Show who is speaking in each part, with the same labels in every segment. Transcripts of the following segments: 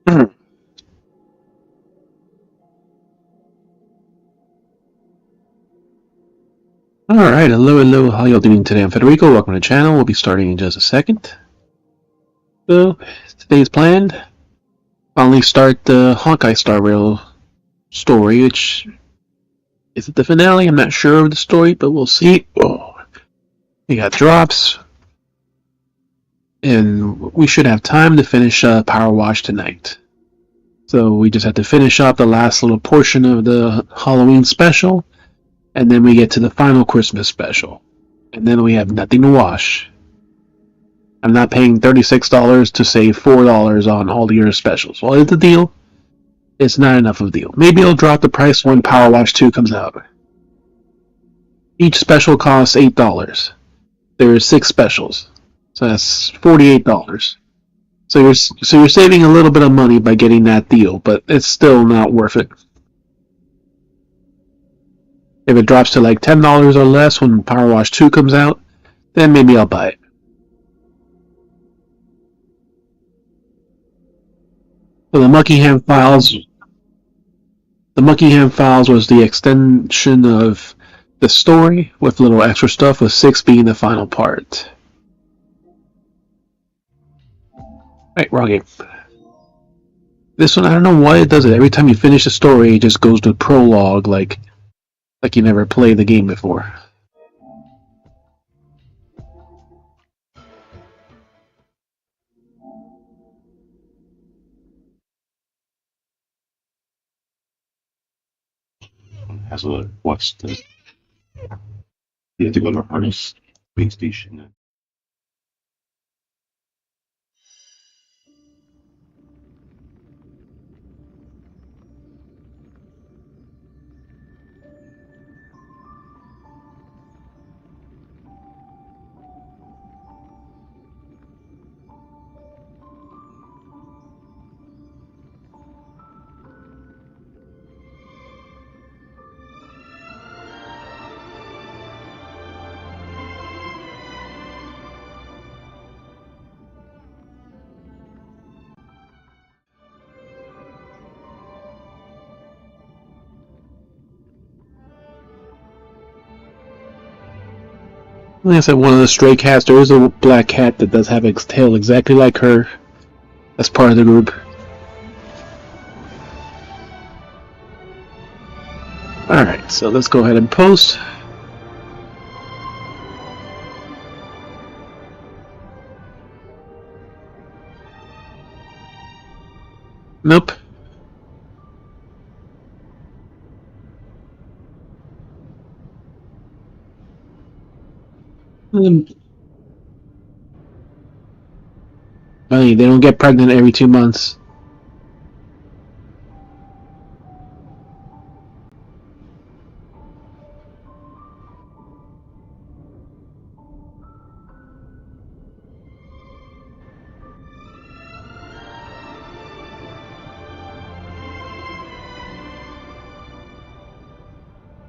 Speaker 1: Alright, hello, how y'all doing today? I'm Federico, welcome to the channel. We'll be starting in just a second. So, today's plan, finally start the Honkai Star Rail story, which is it the finale? I'm not sure of the story, but we'll see. Oh, we got drops, and we should have time to finish Power Wash tonight. So we just have to finish up the last little portion of the Halloween special, and then we get to the final Christmas special. And then we have nothing to wash. I'm not paying $36 to save $4 on all your specials. Well, it's a deal. It's not enough of a deal. Maybe it'll drop the price when Power Wash 2 comes out. Each special costs $8. There are 6 specials, so that's $48. So you're saving a little bit of money by getting that deal, but it's still not worth it. If it drops to like $10 or less when Power Wash 2 comes out, then maybe I'll buy it. So the Muckingham Files was the extension of the story with little extra stuff, with 6 being the final part. Right, wrong game. This one, I don't know why it does it. Every time you finish the story, it just goes to prologue, like you never played the game before.
Speaker 2: Has a what's the you have to go to harness space station.
Speaker 1: Like I said, one of the stray cats, there is a black cat that does have a tail exactly like her. That's part of the group. Alright, so let's go ahead and post. Nope. I mean, they don't get pregnant every 2 months.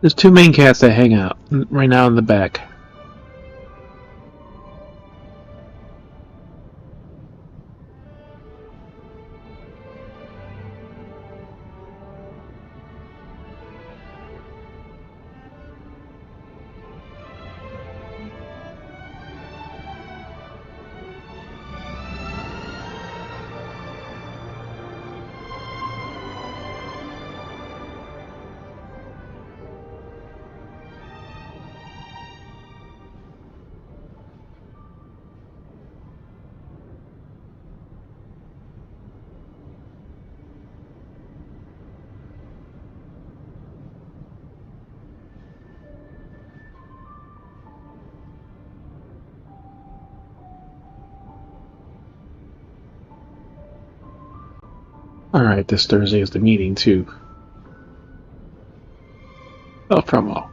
Speaker 1: There's 2 main cats that hang out right now in the back. Alright, this Thursday is the meeting too. Oh, promo.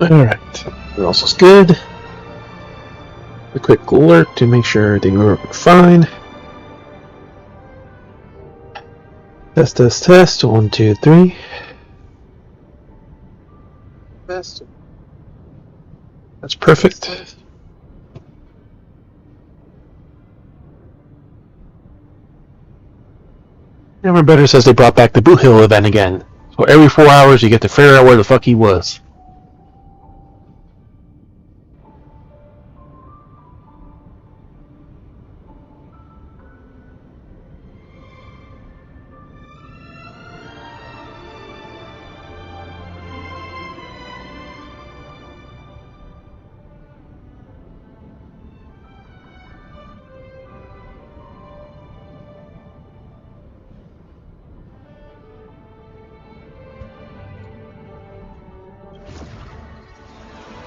Speaker 1: Alright. What else is good? A quick alert to make sure everything works fine. Test, test, test. 1, 2, 3. Test. That's perfect. Never Better says they brought back the Boot Hill event again. So every 4 hours you get to figure out where the fuck he was.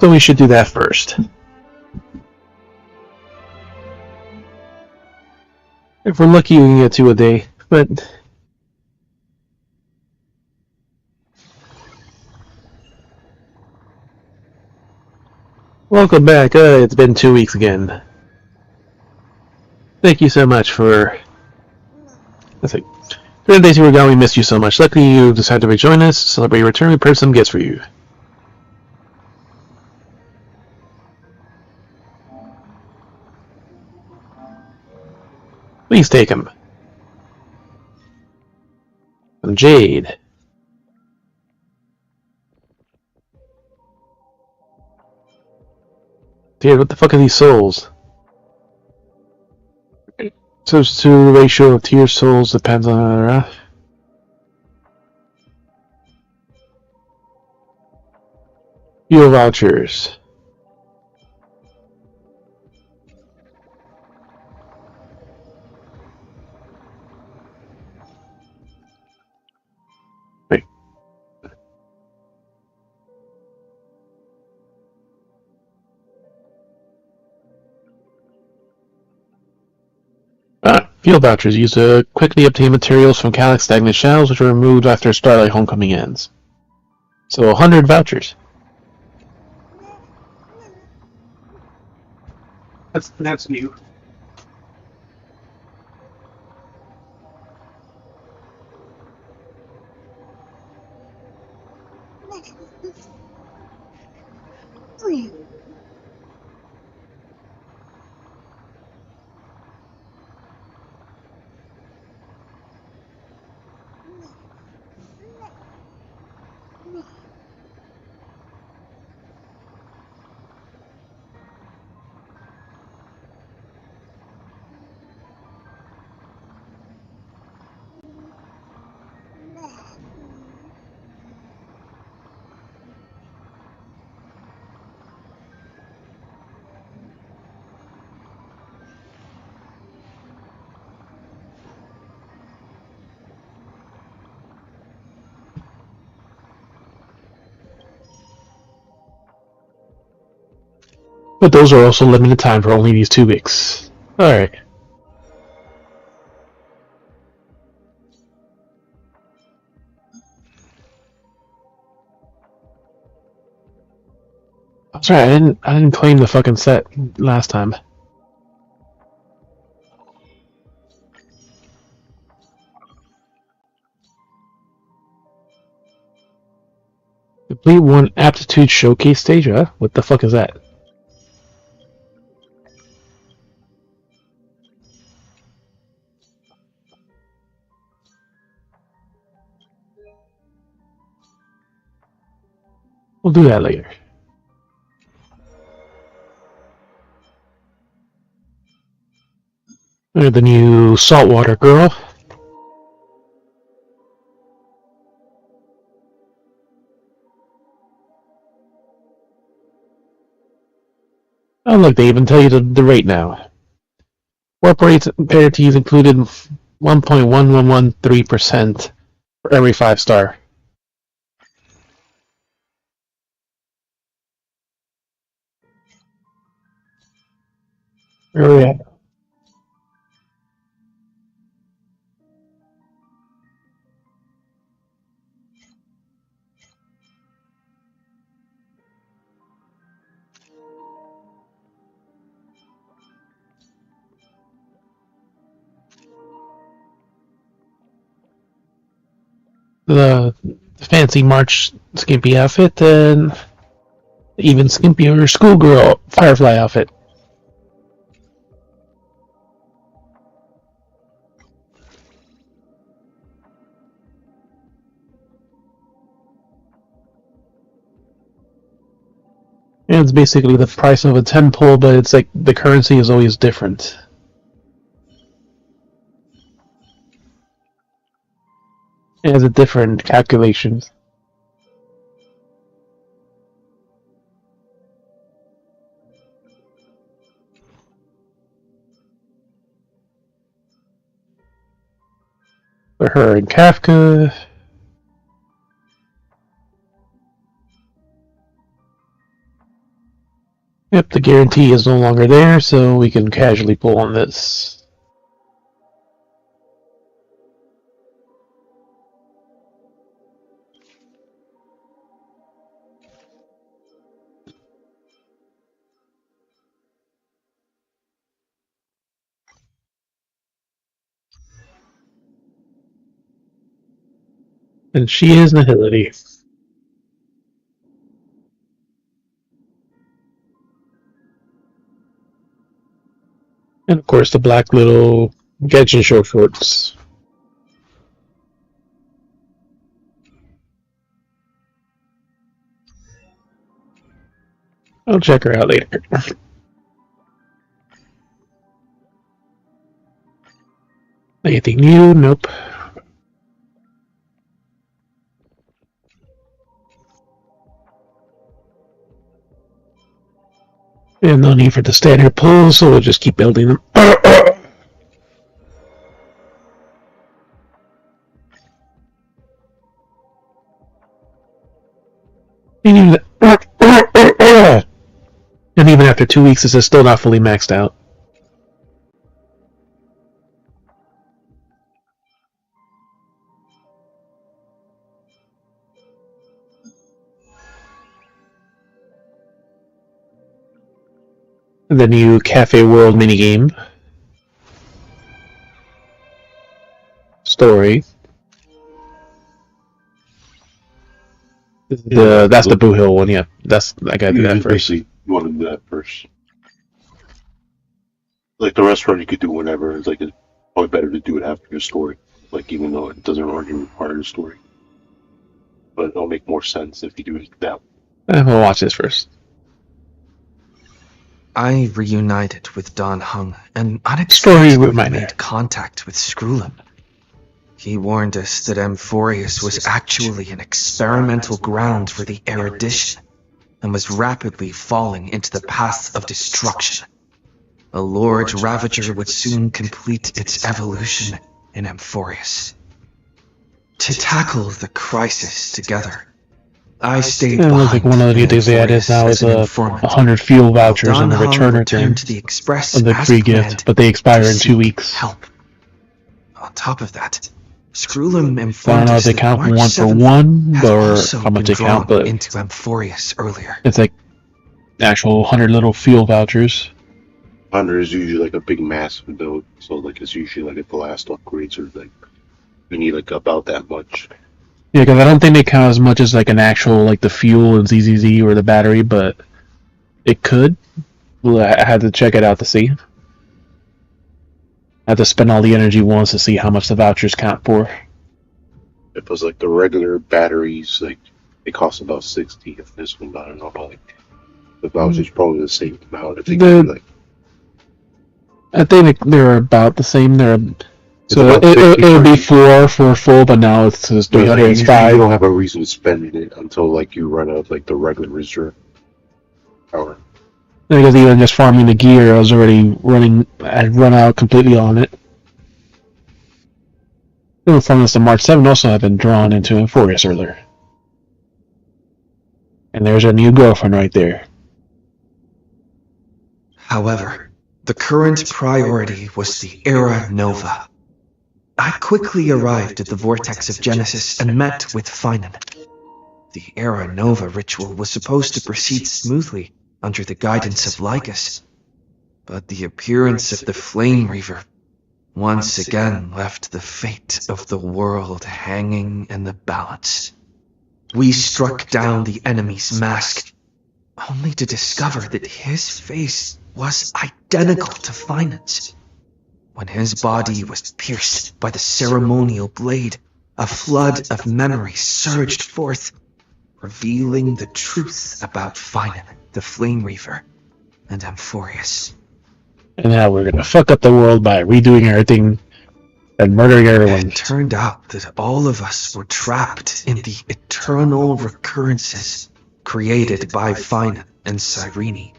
Speaker 1: So we should do that first. If we're lucky, we can get 2 a day, but welcome back. It's been 2 weeks again. Thank you so much for. That's like 3 days you were gone. We missed you so much. Luckily, you decided to rejoin us. Celebrate your return. We prepared some gifts for you. Please take them. From Jade. Dude, what the fuck are these souls? So the ratio of tier souls depends on fuel vouchers. Wait. Fuel vouchers used to quickly obtain materials from Calyx stagnant shells, which are removed after Starlight Homecoming ends. So 100 vouchers. That's new. But those are also limited time for only these 2 weeks. Alright. That's right, I didn't claim the fucking set last time. Complete 1 aptitude showcase stage, huh? What the fuck is that? We'll do that later. The new saltwater girl. Oh look, they even tell you the rate now. Warp rates parity included 1.1113% for every 5-star. Where are we at? the fancy March skimpy outfit, and even skimpier schoolgirl Firefly outfit. And it's basically the price of a 10 pull, but it's like the currency is always different. It has a different calculations. For her and Kafka. Yep, the guarantee is no longer there, so we can casually pull on this. And she is Nihility. And of course the black little Genshin short shorts. I'll check her out later. Anything new? Nope. And no need for the standard pulls, so we'll just keep building them. And even after 2 weeks, this is still not fully maxed out. The new Cafe World minigame. Story. That's the Boo Hill one, yeah. I gotta do that first.
Speaker 2: Basically, you want to do that first. Like the restaurant, you could do whenever. It's probably better to do it after your story. Like even though it doesn't already require a story, but it'll make more sense if you do it that way.
Speaker 1: We'll watch this first.
Speaker 3: I reunited with Don Hung and unexpectedly made contact with Skrullum. He warned us that Amphorius was actually an experimental ground for the erudition and was rapidly falling into the path of destruction. A Lord Ravager would soon complete its evolution in Amphorius. To tackle the crisis together, I stayed behind.
Speaker 1: It looks like one of the new things they added now is 100 fuel vouchers on the return return
Speaker 3: to the Express
Speaker 1: of the free gift, but they expire in 2 weeks.
Speaker 3: Help. On top of that, Skrullum
Speaker 1: I
Speaker 3: informed
Speaker 1: don't know if
Speaker 3: us
Speaker 1: they
Speaker 3: that
Speaker 1: count
Speaker 3: March
Speaker 1: one for
Speaker 3: 7th
Speaker 1: one
Speaker 3: has
Speaker 1: or
Speaker 3: also
Speaker 1: how much
Speaker 3: been
Speaker 1: they count,
Speaker 3: drawn
Speaker 1: but
Speaker 3: into Amphorius earlier.
Speaker 1: it's like actual 100 little fuel vouchers.
Speaker 2: 100 is usually like a big massive build, so like it's usually like at the last upgrades or like you need like about that much.
Speaker 1: Yeah, because I don't think they count as much as like an actual like the fuel and ZZZ or the battery, but it could. I had to check it out to see. I had to spend all the energy once to see how much the vouchers count for.
Speaker 2: If it was like the regular batteries, like they cost about 60. If this one, I don't know, like the vouchers probably the same amount. If they give you, like,
Speaker 1: I think they're about the same. So it would be 4 for full, but now it's just 305.
Speaker 2: You don't have a reason to spend it until like you run out like the regular reserve power.
Speaker 1: Because even just farming the gear, I was already running. I'd run out completely on it. The farmers to March 7 also have been drawn into Amphorius earlier. And there's our new girlfriend right there.
Speaker 3: However, the current priority was the Era Nova. I quickly arrived at the Vortex of Genesis and met with Finan. The Era Nova ritual was supposed to proceed smoothly under the guidance of Lycus, but the appearance of the Flame Reaver once again left the fate of the world hanging in the balance. We struck down the enemy's mask, only to discover that his face was identical to Finan's. When his body was pierced by the ceremonial blade, a flood of memories surged forth, revealing the truth about Finan, the Flame Reaver, and Amphorius.
Speaker 1: And now we're gonna fuck up the world by redoing everything and murdering everyone.
Speaker 3: It turned out that all of us were trapped in the eternal recurrences created by Finan and Cyrene.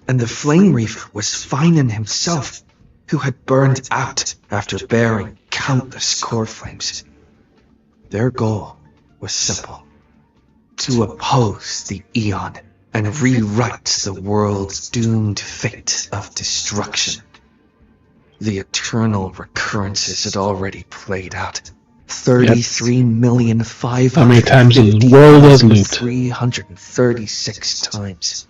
Speaker 3: And the Flame Reaver was Finan himself, who had burned out after bearing countless core flames. Their goal was simple: to oppose the Aeon and rewrite the world's doomed fate of destruction. The eternal recurrences had already played out. 33,500,000.
Speaker 1: How many times the world has looped?
Speaker 3: 336 times.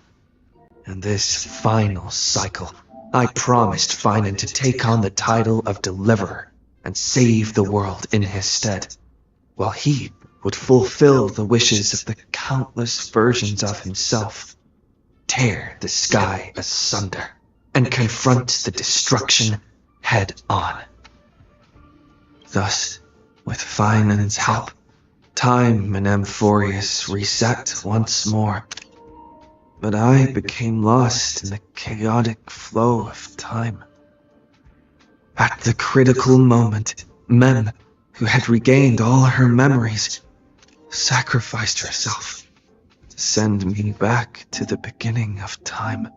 Speaker 3: And this final cycle, I promised Finan to take on the title of Deliverer and save the world in his stead, while he would fulfill the wishes of the countless versions of himself, tear the sky asunder, and confront the destruction head on. Thus, with Finan's help, time and Amphorius reset once more. But I became lost in the chaotic flow of time. At the critical moment, Mem, who had regained all her memories, sacrificed herself to send me back to the beginning of time.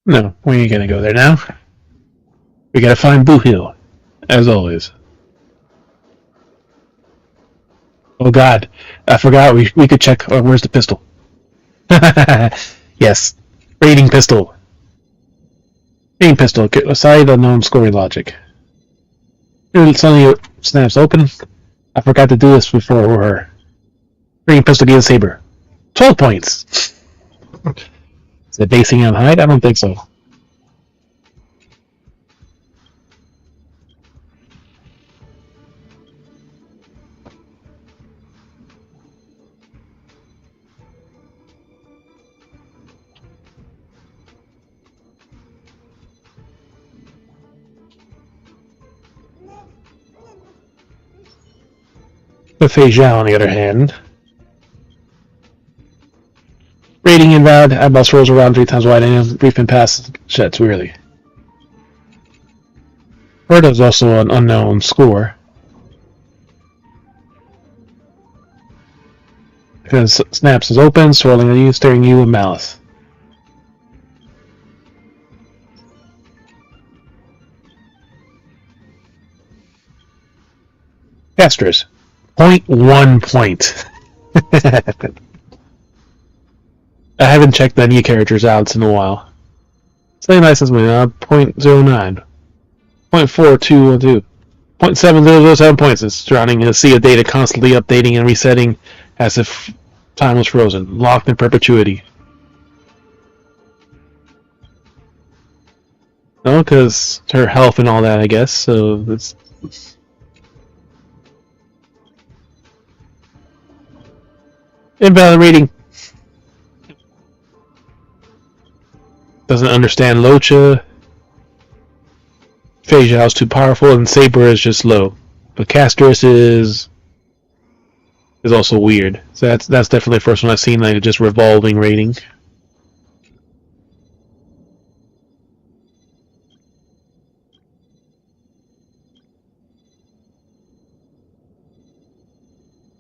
Speaker 1: No, we ain't gonna go there now. We gotta find Boo Hill, as always. Oh god, I forgot we could check. Oh, where's the pistol? Yes, raiding pistol. Raiding pistol. Aside unknown scoring logic. Here, suddenly snaps open. I forgot to do this before her. Raiding pistol gains saber. 12 points. Is it basing on height? I don't think so. With Fei Zhao, on the other hand, rating invalid, eyeball swirls around 3 times wide and brief and pass sheds weirdly. Bird is also an unknown score. Because snaps is open, swirling at you, staring you with malice. Casters. 0.1 point. I haven't checked any characters out in a while. Say nice as me, 0.09. 0.4212. 0.7007 points. It's drowning in a sea of data, constantly updating and resetting as if time was frozen, locked in perpetuity. No, because her health and all that, I guess, so it's invalid rating. Doesn't understand Locha. Fei Zhao's too powerful, and Saber is just low. But Castris is also weird. So that's definitely the first one I've seen like just revolving rating.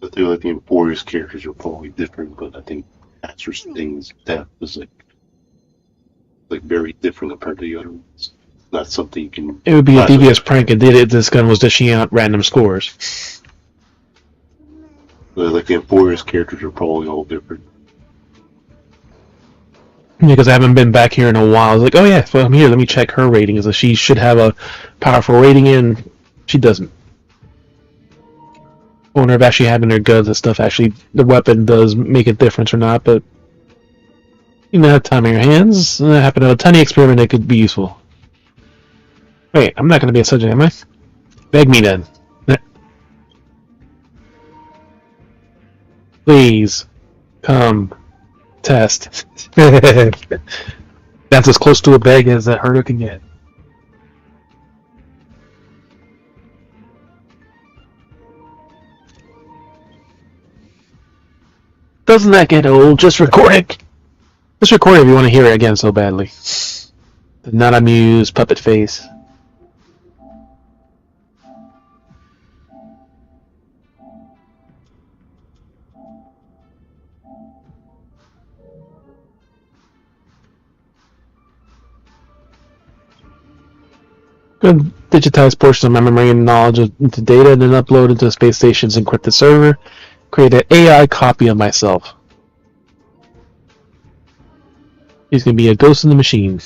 Speaker 2: I feel like the Emphorius characters are probably different, but I think Asher's things death is like very different compared to the other ones. Not something you can.
Speaker 1: It would be a devious prank and did it. This gun was dishing out random scores.
Speaker 2: Like the Emphorius characters are probably all different.
Speaker 1: Because I haven't been back here in a while. I was like, oh yeah, well I'm here. Let me check her rating. So she should have a powerful rating, and she doesn't. I wonder if actually having her guns and stuff, actually the weapon does make a difference or not. But You now have time on your hands. I happen to have a tiny experiment that could be useful. Wait, I'm not going to be a subject, am I? Beg me then. Please, come, test. That's as close to a beg as a herder can get. Doesn't that get old? Just record it. Just record it if you want to hear it again so badly. The not amused puppet face. Good digitize portions of my memory and knowledge into data, and then upload it to the space station's encrypted server. Create an AI copy of myself. He's gonna be a ghost in the machine.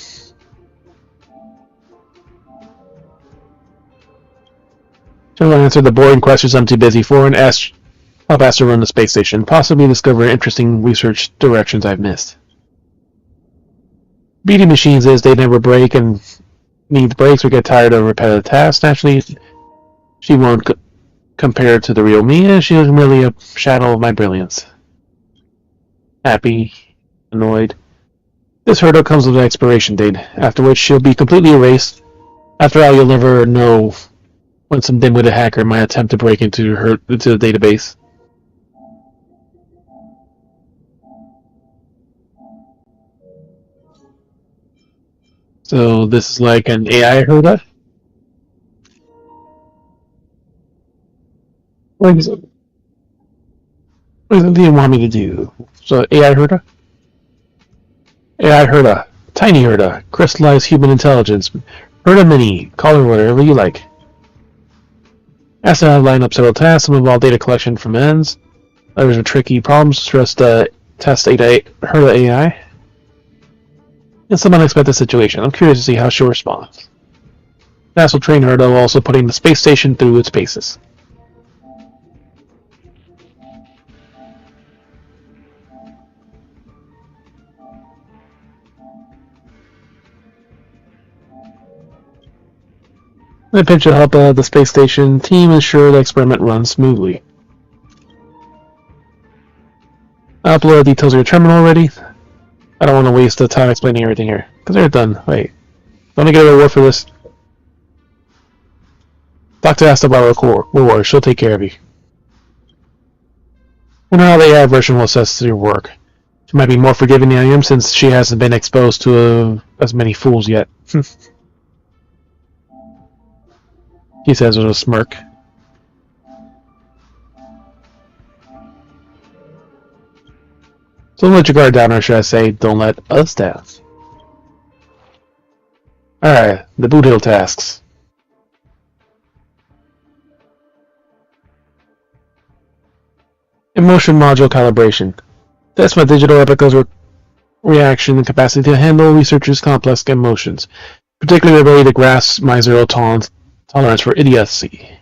Speaker 1: She'll answer the boring questions I'm too busy for and I'll ask to run the space station, possibly discover interesting research directions I've missed. Beauty machines is they never break and need breaks or get tired of repetitive tasks. Naturally, she won't compare to the real me, as she is merely a shadow of my brilliance. Happy, annoyed. This hurdle comes with an expiration date, after which she'll be completely erased. After all, you'll never know when some dim-witted hacker might attempt to break into the database. So this is like an AI herda? What do you want me to do? So AI herda? AI herda. Tiny herda. Crystallized human intelligence. Herda mini. Call her whatever you like. Ask to line up several tasks, some involve data collection from ends. Others are tricky problems. Just test herda AI. In some unexpected situation. I'm curious to see how she'll respond. NASA will train herda while also putting the space station through its paces. The pinch will help the space station team ensure the experiment runs smoothly. I upload details of your terminal already. I don't want to waste the time explaining everything here, because they're done. Wait. Don't I get a reward for this? Doctor asked about reward. She'll take care of you. Wonder how the AI version will assess your work. She might be more forgiving than I am, since she hasn't been exposed to as many fools yet. He says with a smirk. So don't let your guard down, or should I say, don't let us down. Alright, the boot hill tasks. Emotion module calibration. Test my digital epico's reaction and capacity to handle researchers' complex emotions, particularly the ability to grasp my zero tolerance for idiocy. If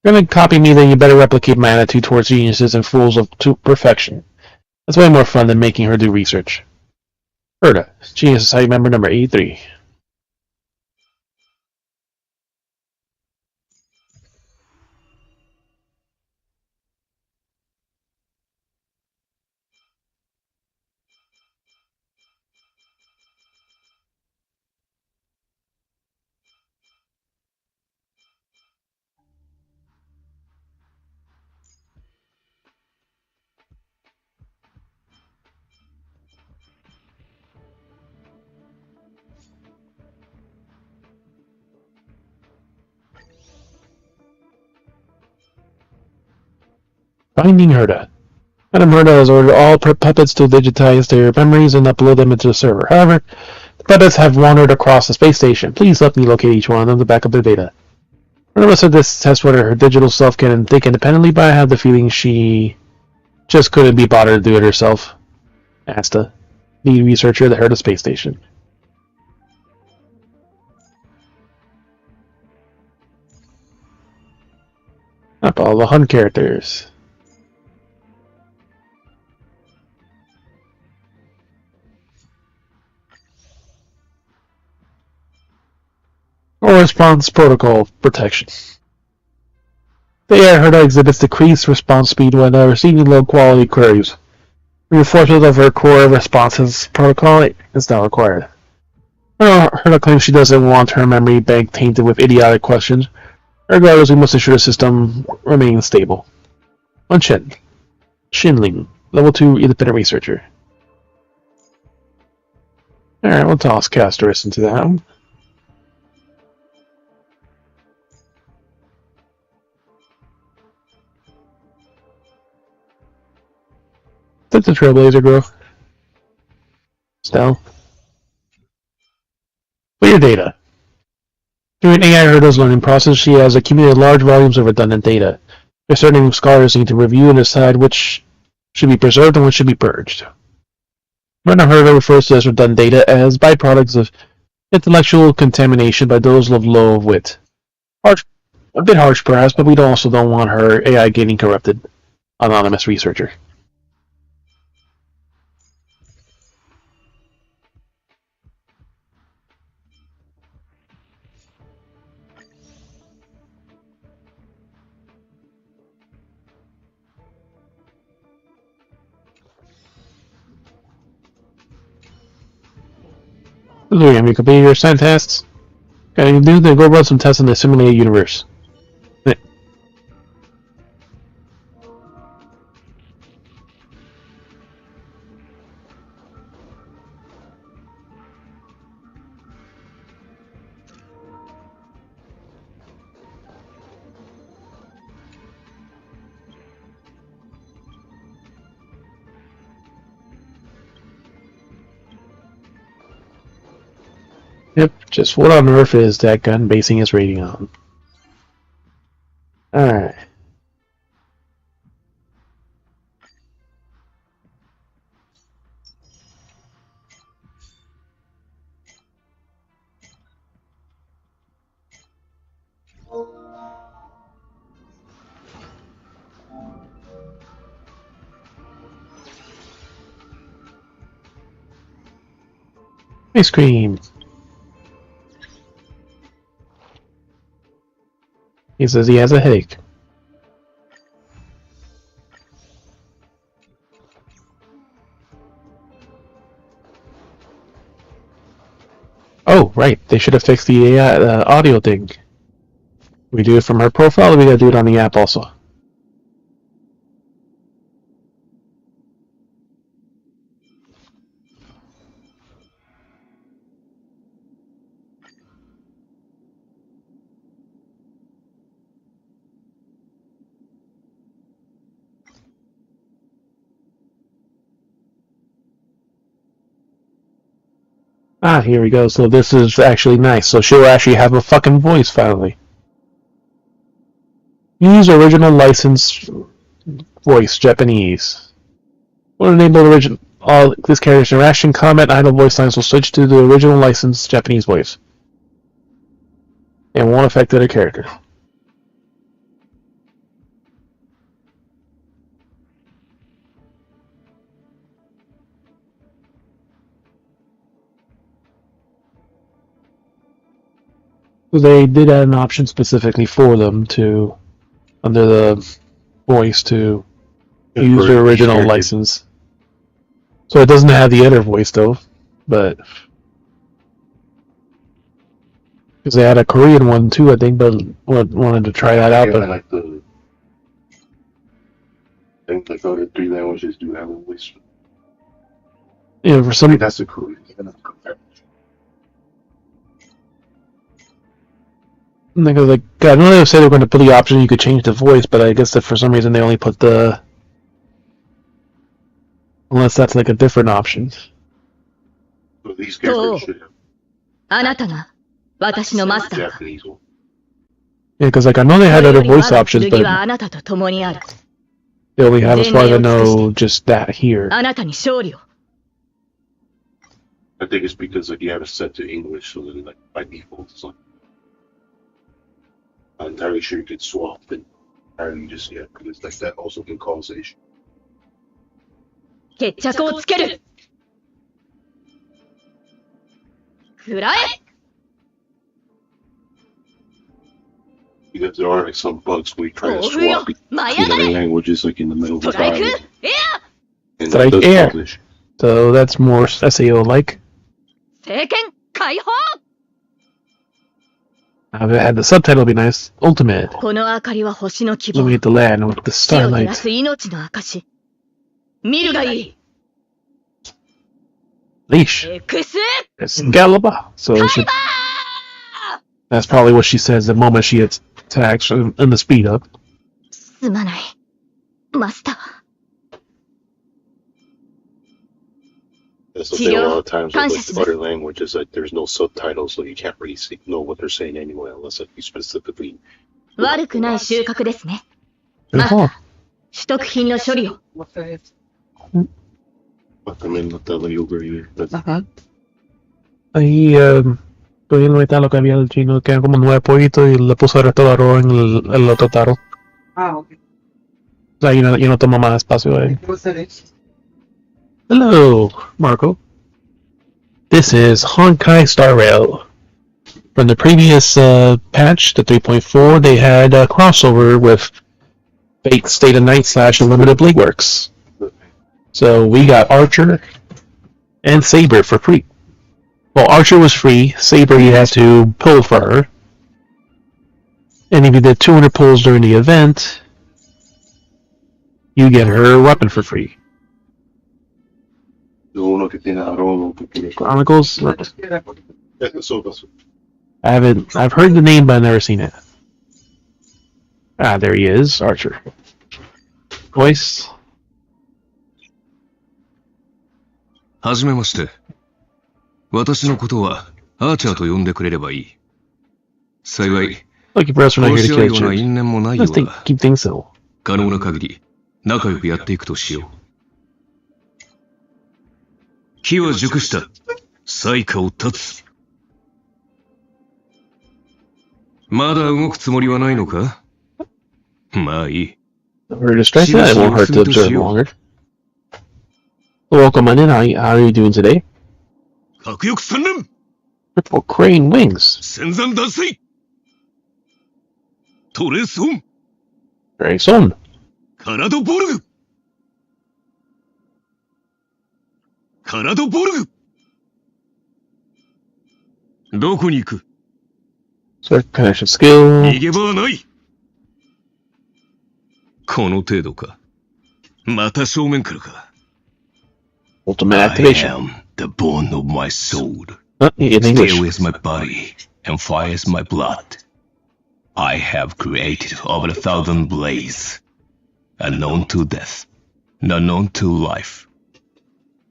Speaker 1: you're gonna copy me, then you better replicate my attitude towards geniuses and fools to perfection. That's way more fun than making her do research. Herda, Genius Society member number 83. Finding Herda. Madam Herda has ordered all puppets to digitize their memories and upload them into the server. However, the puppets have wandered across the space station. Please let me locate each one of them to back up their data. Herda said this tests whether her digital self can think independently, but I have the feeling she just couldn't be bothered to do it herself. Asta, the researcher at the Herda space station. Up all the Hun characters. or response protocol protection. The AI herder exhibits decreased response speed when receiving low-quality queries. Reinforcement of her core responses protocol is now required. Herder claims she doesn't want her memory bank tainted with idiotic questions. Regardless, we must ensure the system remains stable. Chen Shinling, level 2 independent researcher. Alright, we'll toss Castorus into that one. That's the Trailblazer girl. Stell. Clear data. During AI Herder's learning process, she has accumulated large volumes of redundant data. Discerning scholars need to review and decide which should be preserved and which should be purged. Brenna Herder refers to this redundant data as byproducts of intellectual contamination by those of low wit. Harsh, a bit harsh perhaps, but we also don't want her AI getting corrupted. Anonymous researcher. Have you completed your science tests? Okay, you do then go run some tests in the simulated universe. Yep, just what on earth is that gun basing its rating on? Alright. Ice cream! He says he has a headache. Oh, right. They should have fixed the audio thing. We do it from her profile, or we gotta do it on the app also? Ah, here we go. So this is actually nice. So she'll actually have a fucking voice finally. Use original license voice, Japanese. Will enable original all this character's interaction, comment, idle voice lines will switch to the original license Japanese voice. And won't affect the other character. They did add an option specifically for them to, under the voice, to use their original license. So it doesn't have the other voice though, but because they had a Korean one too, I think, but wanted to try that out.
Speaker 2: Yeah,
Speaker 1: but
Speaker 2: like the I think like other 3 languages do have a voice.
Speaker 1: Yeah, for some
Speaker 2: that's a Korean.
Speaker 1: Because like I know they said they were going to put the option you could change the voice, but I guess that for some reason they only put the, unless that's like a different option.
Speaker 2: So these characters should have
Speaker 4: Japanese
Speaker 2: one.
Speaker 1: Yeah, because like I know they had other voice options, but they only have, as far as I know, just that here.
Speaker 2: I think it's because like you have it set to English, so then like by default it's like I'm not entirely sure you could swap it entirely just yet, because like that also can cause an issue.
Speaker 4: 決着をつけるくらえ
Speaker 2: Because there are like some bugs where you try to swap between other languages, like in the middle of the dialogue. And
Speaker 1: Strike
Speaker 2: does
Speaker 1: air.
Speaker 2: cause issue.
Speaker 1: So that's more SAO like. If it had the subtitle, it'd be nice. Ultimate. Illuminate the land with the starlight. Leash. Excalibur. So that's probably what she says the moment she attacks in the speed up.
Speaker 2: That's the thing a lot of times with like other languages, like there's no subtitles, so you can't really know what they're saying anyway, unless like, you specifically.
Speaker 4: 悪くない収穫ですね。
Speaker 1: Oh.
Speaker 4: 取得品の処理を。
Speaker 2: También no te lo digo, güey.
Speaker 1: Ahí, todavía no está lo que había el chino, quedan como 9 pollitos y le puso el resto de arroz en el otro taro. O sea, y no toma más espacio ahí. Hello, Marco. This is Honkai Star Rail. From the previous patch, the 3.4, they had a crossover with Fate State of Night / Unlimited Blade Works. So we got Archer and Saber for free. Well, Archer was free. Saber you had to pull for her. And if you did 200 pulls during the event, you get her weapon for free. Chronicles? I've heard the name, but I've never seen it. Ah, there he is, Archer. Voice.
Speaker 5: はじめまして。私のことはアーチャーと呼んでくれればいい。幸い、
Speaker 1: Lucky for us, we're not
Speaker 5: 殺
Speaker 1: here
Speaker 5: し
Speaker 1: to
Speaker 5: 合う
Speaker 1: kill
Speaker 5: ような
Speaker 1: each
Speaker 5: 因縁もない
Speaker 1: other.
Speaker 5: よ
Speaker 1: Let's
Speaker 5: うだ。
Speaker 1: keep things simple.
Speaker 5: 可能な限り仲良くやっていくとしよう。機は熟した。災禍を断つ。まだ動くつもりはないのか？まあいい。
Speaker 1: We're distracted. It won't hurt to observe longer. Welcome on in. How are you doing today?
Speaker 5: 核翼三連
Speaker 1: Triple crane wings.
Speaker 5: 戦山断水トレースオン
Speaker 1: Very soon.
Speaker 5: カナドボルグカナドボルグどこに行く
Speaker 1: Select connection skill.
Speaker 5: 逃げ場はないこの程度かまた正面からか
Speaker 1: Ultimate
Speaker 5: I
Speaker 1: activation.
Speaker 5: am the bone of my soul.
Speaker 1: In English.
Speaker 5: Steel is my body, and fire is my blood. I have created over 1,000 blades, unknown to death, unknown to life.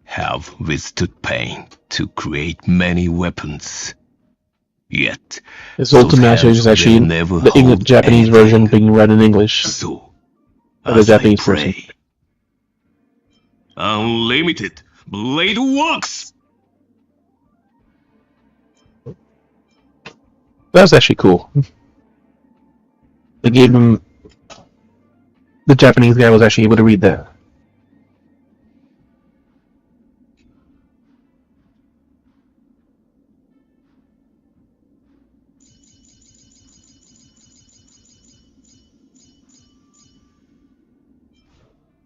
Speaker 5: Have withstood pain to create many weapons. Yet,
Speaker 1: His ultimate activation is actually the English Japanese version being read in English.
Speaker 5: So,
Speaker 1: By the
Speaker 5: as I
Speaker 1: Japanese person.
Speaker 5: pray, Unlimited Blade Works!
Speaker 1: That's actually cool. They gave him... The Japanese guy was actually able to read that.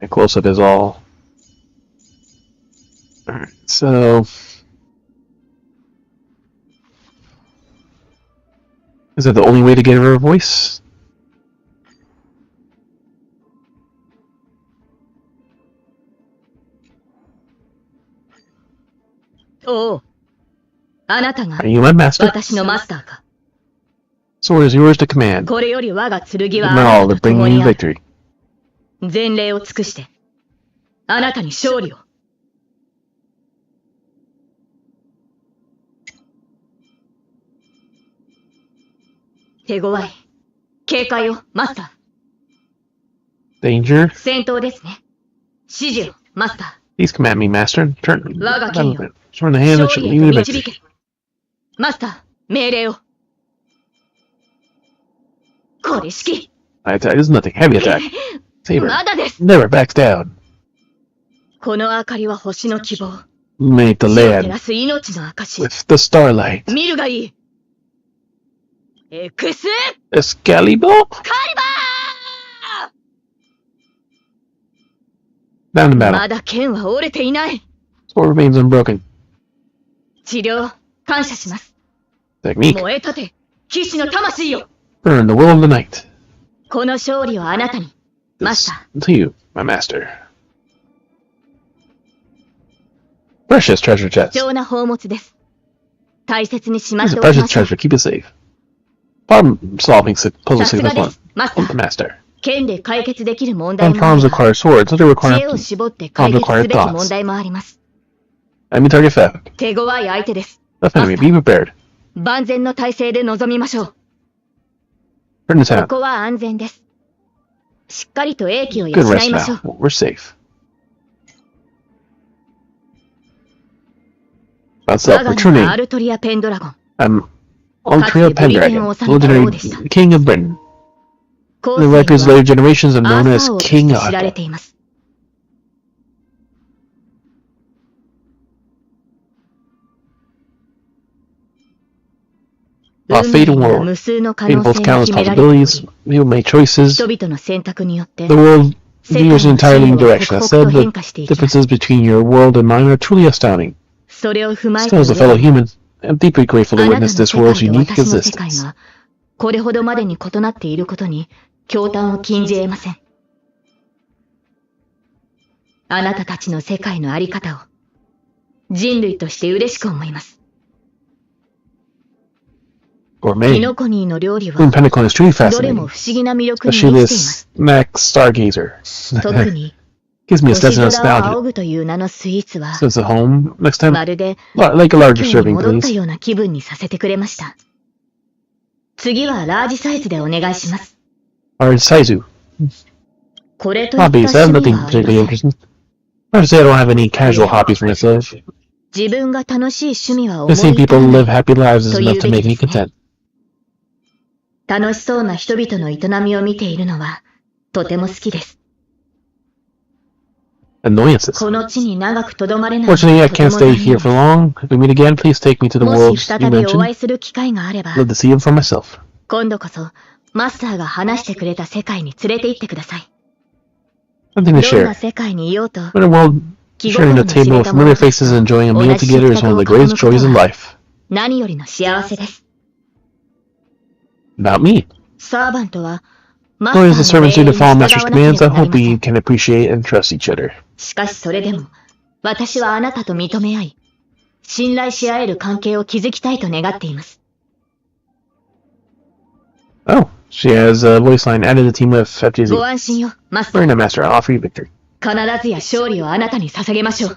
Speaker 1: And close-up is all... Alright, so... Is that the only way to get her voice?
Speaker 4: Oh. あなたが
Speaker 1: Are you my master?
Speaker 4: 私のマスターか。
Speaker 1: Sword is yours to command.
Speaker 4: これより我が剣
Speaker 1: Give
Speaker 4: は
Speaker 1: me
Speaker 4: あ
Speaker 1: all
Speaker 4: な
Speaker 1: to
Speaker 4: たと
Speaker 1: bring
Speaker 4: 共
Speaker 1: you
Speaker 4: にある。
Speaker 1: victory.
Speaker 4: 前例を尽くして、あなたに勝利を。手強い。警戒を、マスタ
Speaker 1: Danger.
Speaker 4: ー。戦闘ですね。指示を、マスタ
Speaker 1: Please command me, master. Turn the
Speaker 4: Turn
Speaker 1: hand
Speaker 4: ー。
Speaker 1: that should
Speaker 4: 勝利
Speaker 1: lead
Speaker 4: へ
Speaker 1: me
Speaker 4: と
Speaker 1: to
Speaker 4: 導
Speaker 1: victory.
Speaker 4: け。マスター、命令を。これ式。
Speaker 1: My attack is nothing. Heavy attack. Saber
Speaker 4: まだです。
Speaker 1: never backs down.
Speaker 4: この明かりは星の希望。
Speaker 1: Make the
Speaker 4: 火を照
Speaker 1: land
Speaker 4: らす命の証。
Speaker 1: with the starlight.
Speaker 4: 見るがいい。エクス
Speaker 1: Excalibur?
Speaker 4: カリバ
Speaker 1: Down in
Speaker 4: ー
Speaker 1: battle.
Speaker 4: まだ剣は折れていない。
Speaker 1: Sword remains unbroken.
Speaker 4: 治療、感謝します。
Speaker 1: Technique.
Speaker 4: 燃え立て、騎士の魂よ。
Speaker 1: Burn the will of the night.
Speaker 4: この勝利をあなたに、マス
Speaker 1: This
Speaker 4: タ
Speaker 1: to you, my master. Precious treasure
Speaker 4: ー。貴
Speaker 1: chest.
Speaker 4: 重な宝物です。大切にしまっ
Speaker 1: It's
Speaker 4: て
Speaker 1: a
Speaker 4: おき
Speaker 1: precious
Speaker 4: ましょう。
Speaker 1: treasure. Keep it safe. Problem solving puzzle
Speaker 4: さすが
Speaker 1: signal
Speaker 4: で
Speaker 1: fun.
Speaker 4: す、マスタ
Speaker 1: From the
Speaker 4: ー。
Speaker 1: master.
Speaker 4: 剣で解決できる問題
Speaker 1: Some
Speaker 4: もあれ
Speaker 1: problems
Speaker 4: ば、
Speaker 1: require swords, other 知
Speaker 4: 知恵を
Speaker 1: require
Speaker 4: 絞って解決すべき問題もあります。
Speaker 1: enemy target theft.
Speaker 4: 手強い相手です。
Speaker 1: Tough
Speaker 4: マ
Speaker 1: enemy.
Speaker 4: スタ
Speaker 1: Be
Speaker 4: ー、
Speaker 1: prepared.
Speaker 4: 万全の体制で臨みましょう。
Speaker 1: Turn the
Speaker 4: こ
Speaker 1: town.
Speaker 4: こは安全です。しっかりと英気を養
Speaker 1: Good rest
Speaker 4: いましょう。
Speaker 1: now. We're safe. What's
Speaker 4: 我
Speaker 1: up?
Speaker 4: が
Speaker 1: What's your
Speaker 4: 名はア
Speaker 1: name?
Speaker 4: ルトリア・ペンドラゴン。
Speaker 1: I'm Altria Pendragon, legendary king of Britain.
Speaker 4: 後
Speaker 1: The
Speaker 4: 世
Speaker 1: records
Speaker 4: は
Speaker 1: later generations have
Speaker 4: ア
Speaker 1: known
Speaker 4: ー
Speaker 1: as
Speaker 4: サー王とし
Speaker 1: King
Speaker 4: て知られ
Speaker 1: Otto.
Speaker 4: ています。
Speaker 1: A
Speaker 4: 運命
Speaker 1: fatal
Speaker 4: には
Speaker 1: world.
Speaker 4: 無数の可
Speaker 1: In
Speaker 4: 能
Speaker 1: both
Speaker 4: 性が
Speaker 1: countless
Speaker 4: 秘められており、
Speaker 1: possibilities, people make choices.
Speaker 4: 人々の選択によって
Speaker 1: The world
Speaker 4: 世界
Speaker 1: veers
Speaker 4: の
Speaker 1: in
Speaker 4: 進
Speaker 1: entirely
Speaker 4: 路
Speaker 1: new
Speaker 4: は
Speaker 1: direction.
Speaker 4: 刻
Speaker 1: That
Speaker 4: 々と
Speaker 1: said,
Speaker 4: 変
Speaker 1: the
Speaker 4: 化していきます。
Speaker 1: differences between your world and mine are truly astounding.
Speaker 4: それを踏まえた
Speaker 1: Still, as a fellow
Speaker 4: 上で、
Speaker 1: human, I'm deeply grateful
Speaker 4: あ
Speaker 1: to
Speaker 4: なたの
Speaker 1: witness this
Speaker 4: 世
Speaker 1: world's
Speaker 4: 界と
Speaker 1: unique
Speaker 4: 私の世界
Speaker 1: existence.
Speaker 4: がこれほどまでに異なっていることに驚嘆を禁じ得ません。あなたたちの世界のあり方を人類として嬉しく思います。 キ
Speaker 1: Gourmet.
Speaker 4: ノコニーの料理
Speaker 1: Moon
Speaker 4: は
Speaker 1: Pentacon is truly
Speaker 4: どれも
Speaker 1: fascinating,
Speaker 4: 不思議な魅力に
Speaker 1: especially
Speaker 4: 満ちています。
Speaker 1: this Max Stargazer.
Speaker 4: 特に
Speaker 1: Gives me a
Speaker 4: 星
Speaker 1: sense of
Speaker 4: 空を
Speaker 1: nostalgia.
Speaker 4: 仰ぐという名のスイーツは
Speaker 1: Since at home, next time,
Speaker 4: まるで
Speaker 1: like a larger
Speaker 4: 故郷に
Speaker 1: serving,
Speaker 4: 戻った
Speaker 1: please.
Speaker 4: ような気分にさせてくれました。次はラージサイズでお願いします。
Speaker 1: Or Saizu.
Speaker 4: これといった
Speaker 1: Hobbies. I have
Speaker 4: 趣味
Speaker 1: nothing
Speaker 4: はあり
Speaker 1: particularly
Speaker 4: ません。
Speaker 1: interesting. I have to say I don't have any casual hobbies for myself.
Speaker 4: 自分が楽しい趣味は思
Speaker 1: Just
Speaker 4: い
Speaker 1: seeing
Speaker 4: 至
Speaker 1: people
Speaker 4: らな
Speaker 1: live
Speaker 4: い。
Speaker 1: happy lives is
Speaker 4: という
Speaker 1: enough to
Speaker 4: べき
Speaker 1: make me
Speaker 4: ですね。
Speaker 1: content.
Speaker 4: 楽しそうな人々の営みを見ているのはとても好きです。
Speaker 1: Annoyances.
Speaker 4: この地に長くとどまれないの
Speaker 1: Fortunately, I
Speaker 4: はとて
Speaker 1: can't
Speaker 4: も
Speaker 1: stay
Speaker 4: 残
Speaker 1: here
Speaker 4: 念
Speaker 1: for
Speaker 4: です。
Speaker 1: long. If we meet again, please take me to the
Speaker 4: も
Speaker 1: worlds
Speaker 4: し
Speaker 1: you
Speaker 4: 再びお会
Speaker 1: mentioned.
Speaker 4: いする機会があれば、
Speaker 1: Love to see them for myself.
Speaker 4: 今度こそマスターが話してくれた世界に連れて行ってください。
Speaker 1: Something to
Speaker 4: どんな
Speaker 1: share.
Speaker 4: 世界にいようと、
Speaker 1: In a world
Speaker 4: 気
Speaker 1: sharing
Speaker 4: 心
Speaker 1: a
Speaker 4: の知
Speaker 1: table
Speaker 4: れ
Speaker 1: with
Speaker 4: た者
Speaker 1: familiar
Speaker 4: たち
Speaker 1: faces
Speaker 4: と
Speaker 1: and enjoying a
Speaker 4: 同
Speaker 1: meal
Speaker 4: じ
Speaker 1: together
Speaker 4: 食
Speaker 1: is
Speaker 4: 卓
Speaker 1: one of
Speaker 4: を
Speaker 1: the
Speaker 4: 囲む
Speaker 1: greatest
Speaker 4: こと
Speaker 1: joys in
Speaker 4: は
Speaker 1: life.
Speaker 4: 何よりの幸せです。
Speaker 1: About me.
Speaker 4: サーバントはマ
Speaker 1: Only
Speaker 4: ス
Speaker 1: as
Speaker 4: タ
Speaker 1: the
Speaker 4: ーの
Speaker 1: servants
Speaker 4: 命
Speaker 1: need
Speaker 4: 令
Speaker 1: to
Speaker 4: に
Speaker 1: follow
Speaker 4: 従
Speaker 1: Master's
Speaker 4: わなけれ
Speaker 1: commands,
Speaker 4: ば
Speaker 1: I
Speaker 4: なり
Speaker 1: hope
Speaker 4: ませ
Speaker 1: we
Speaker 4: ん。
Speaker 1: can appreciate and trust each other.
Speaker 4: しかしそれでも、私はあなたと認め合い、信頼し合える関係を築きたいと願っています。
Speaker 1: Oh, she has a voice line added to the team with
Speaker 4: ご
Speaker 1: FGZ.
Speaker 4: 安心よ、マスタ
Speaker 1: Very
Speaker 4: ー。
Speaker 1: nice, Master. I'll offer you victory.
Speaker 4: 必ずや勝利をあなたに捧げましょう。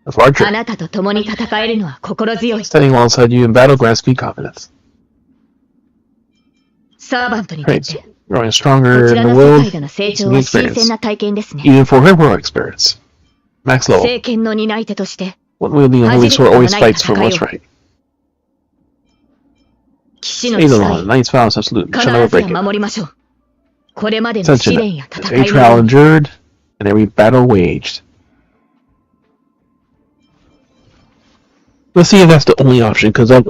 Speaker 1: Of
Speaker 4: あ
Speaker 1: Archer.
Speaker 4: なたと共に戦えるのは心強い。
Speaker 1: Standing alongside you in battle grants me confidence.
Speaker 4: サーバントにとっ
Speaker 1: Great.
Speaker 4: て、
Speaker 1: Growing
Speaker 4: こ
Speaker 1: stronger
Speaker 4: ち
Speaker 1: in
Speaker 4: ら
Speaker 1: the
Speaker 4: の世
Speaker 1: world,
Speaker 4: 界での成
Speaker 1: it's
Speaker 4: 長
Speaker 1: a new
Speaker 4: は新鮮
Speaker 1: experience.
Speaker 4: な体験ですね。
Speaker 1: Even for her heroic spirits. Max level.
Speaker 4: 政権の担い手として、
Speaker 1: One wielding a holy sword always fights for what's right.
Speaker 4: 騎士の
Speaker 1: Stay
Speaker 4: 誓
Speaker 1: the line.
Speaker 4: い、
Speaker 1: Knight's vows absolute.
Speaker 4: 必
Speaker 1: Shall never
Speaker 4: ず
Speaker 1: break
Speaker 4: や
Speaker 1: it.
Speaker 4: 守りましょう。これまでの
Speaker 1: Such
Speaker 4: 試
Speaker 1: an
Speaker 4: 練や
Speaker 1: every
Speaker 4: 戦い
Speaker 1: trial
Speaker 4: の
Speaker 1: endured and every battle waged. Let's see if that's the only option, because I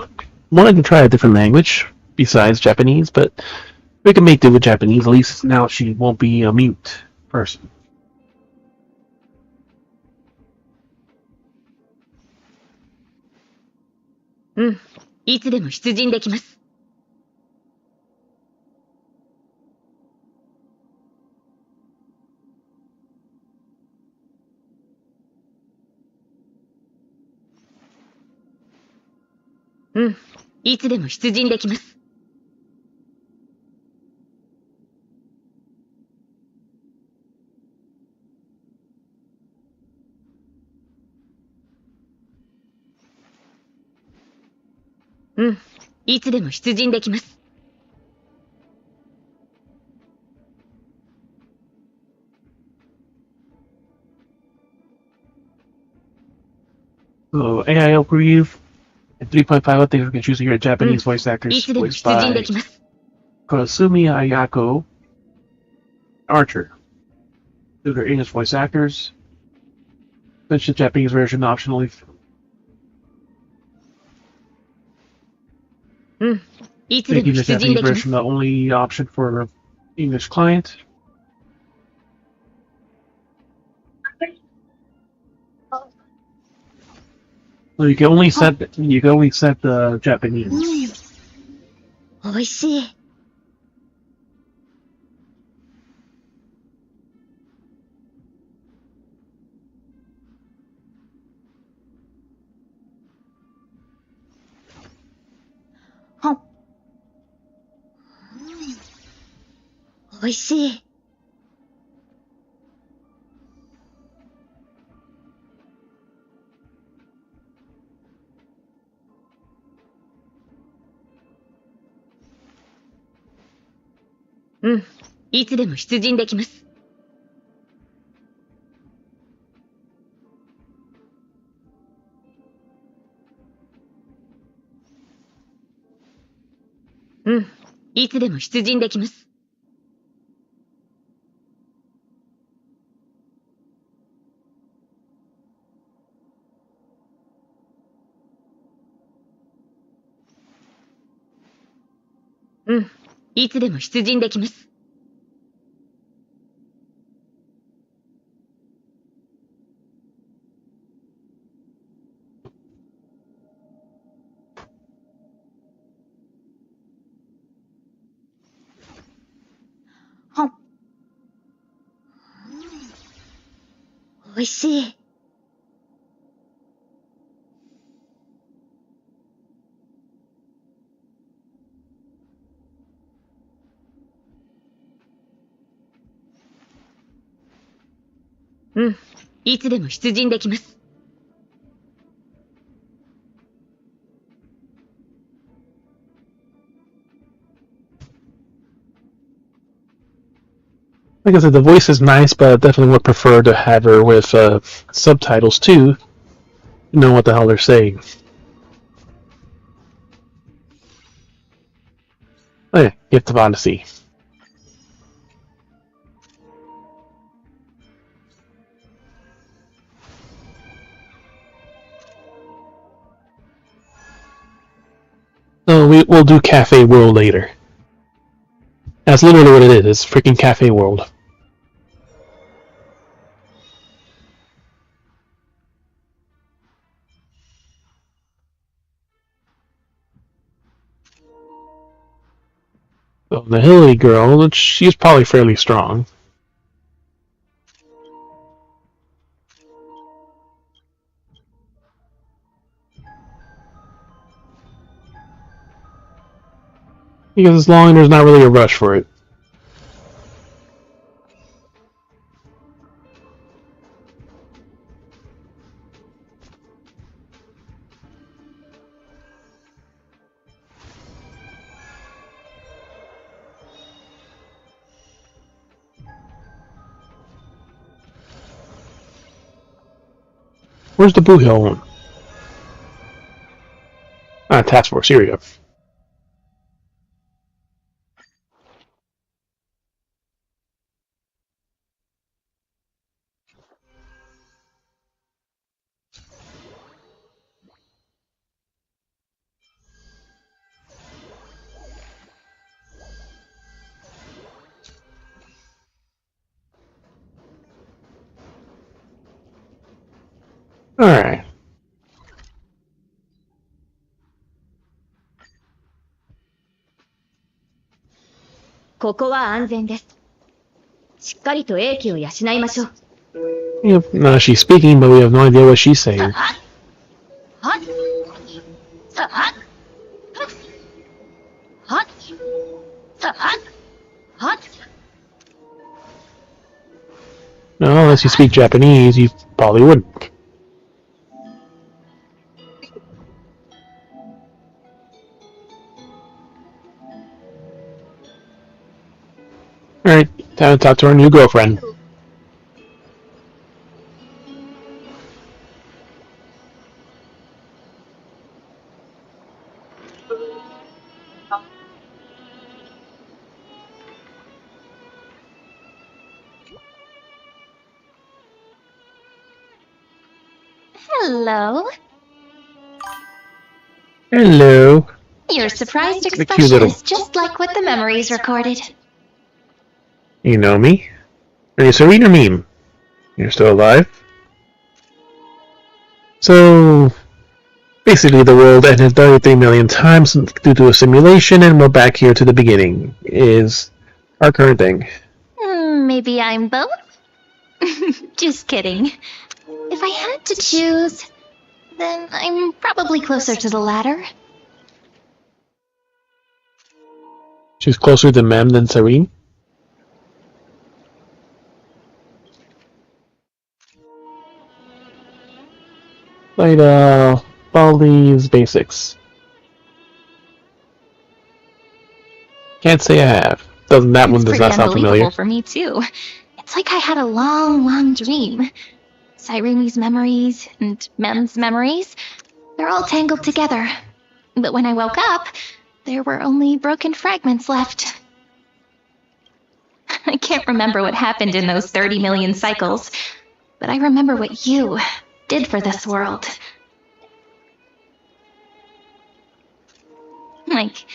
Speaker 1: wanted to try a different language besides Japanese, but we can make do with Japanese. At least now she won't be a mute person.
Speaker 4: うん、いつでも出陣できます。うん、いつでも出陣できます。うん、いつでも出陣できます。
Speaker 1: So AI overview at 3.5 update we can choose here Japanese voice
Speaker 4: い
Speaker 1: actors
Speaker 4: つでも
Speaker 1: voiced
Speaker 4: 出陣で
Speaker 1: by
Speaker 4: きます。
Speaker 1: Kurosumi Ayako Archer. These are English voice actors. Switch to Japanese version optionally.
Speaker 4: うんいつで
Speaker 1: Thank
Speaker 4: も
Speaker 1: you,
Speaker 4: 出
Speaker 1: Miss
Speaker 4: 陣
Speaker 1: Effie
Speaker 4: できます
Speaker 1: version, the only option for English client. So you can only set the Japanese.
Speaker 4: おいしいはっおいしいうんいつでも出陣できますうんいつでも出陣できます うんいつでも出陣できます はっおいしい うんいつでも出陣できます
Speaker 1: Like I said, the voice is nice, but I definitely would prefer to have her with subtitles too. Know what the hell they're saying. Oh yeah, Gift of Odyssey. So we'll do Cafe World later. That's literally what it is. It's freaking Cafe World. So the Hilly girl, she's probably fairly strong. Because as long as there's not really a rush for it. Where's the Blue Hill one? Ah, Task Force, here we go. Alright.
Speaker 4: ここは安全ですしっかりと英気を養いましょう
Speaker 1: Yep, no, she's speaking, but we have no idea what she's saying.
Speaker 4: はっはっさはっはっさはっはっ
Speaker 1: No, unless you speak Japanese, you probably wouldn't. Alright, time to talk to our new girlfriend.
Speaker 4: Hello
Speaker 1: Hello.
Speaker 4: Your surprised
Speaker 1: cute
Speaker 4: expression
Speaker 1: little-
Speaker 4: is just like what the memories recorded.
Speaker 1: You know me? Are you Serena meme? You're still alive? So, basically the world ended 33 million times due to a simulation, and we're back here to the beginning, is our current thing.
Speaker 4: Maybe I'm both? Just kidding. If I had to choose, then I'm probably closer to the latter.
Speaker 1: She's closer to Mem than Serene? Like, all these basics. Can't say I have. That one does not sound familiar.
Speaker 4: For me too. It's like I had a long dream. Cyrene's memories and Mem's memories, they're all tangled together. But when I woke up, there were only broken fragments left. I can't remember what happened in those 30 million cycles, but I remember what you did for this world. Like,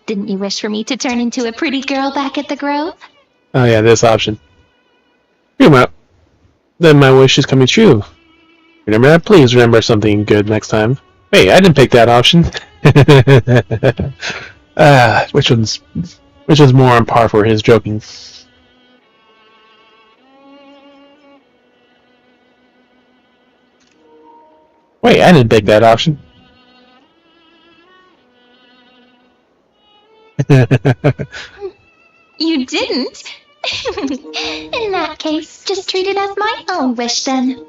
Speaker 4: didn't you wish for me to turn into a pretty girl back at the Grove?
Speaker 1: Oh yeah, this option. Then my wish is coming true. Remember that? Please remember something good next time. Hey, I didn't pick that option. Which one's more on par for his joking? Wait, I didn't pick that option.
Speaker 4: You didn't? In that case, just treat it as my own wish then.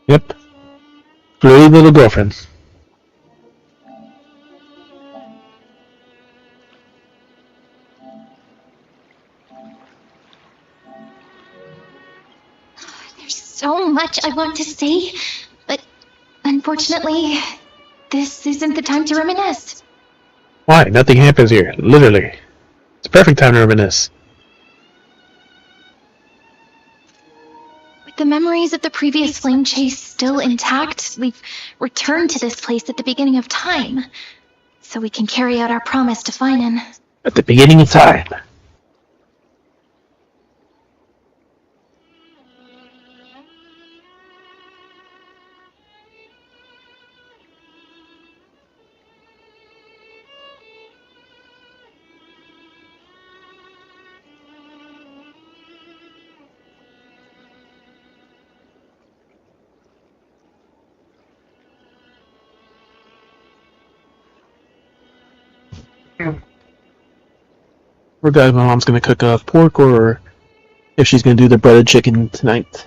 Speaker 1: Yep. Pretty little girlfriend.
Speaker 4: There's so much I want to say, but unfortunately, this isn't the time to reminisce.
Speaker 1: Why? Nothing happens here. Literally. It's a perfect time to reminisce.
Speaker 4: With the memories of the previous flame chase still intact, we've returned to this place at the beginning of time, so we can carry out our promise to Finan.
Speaker 1: At the beginning of time. Forgot if my mom's gonna cook pork or if she's gonna do the breaded chicken tonight.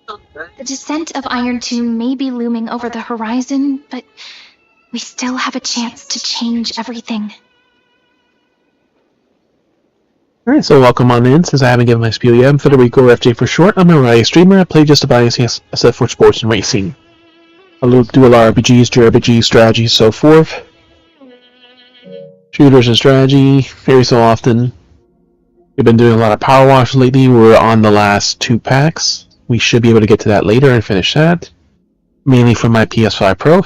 Speaker 4: The descent of Iron Tomb may be looming over the horizon, but we still have a chance to change everything.
Speaker 1: Alright, so welcome on in. Since I haven't given my spiel yet, I'm Federico, or FJ for short. I'm a variety streamer. I play just about SF for sports and racing. I do a lot of RPGs, JRPGs, strategies, so forth. Shooters and strategy, very so often. We've been doing a lot of Power Wash lately. We're on the last 2 packs. We should be able to get to that later and finish that. Mainly from my PS5 Pro.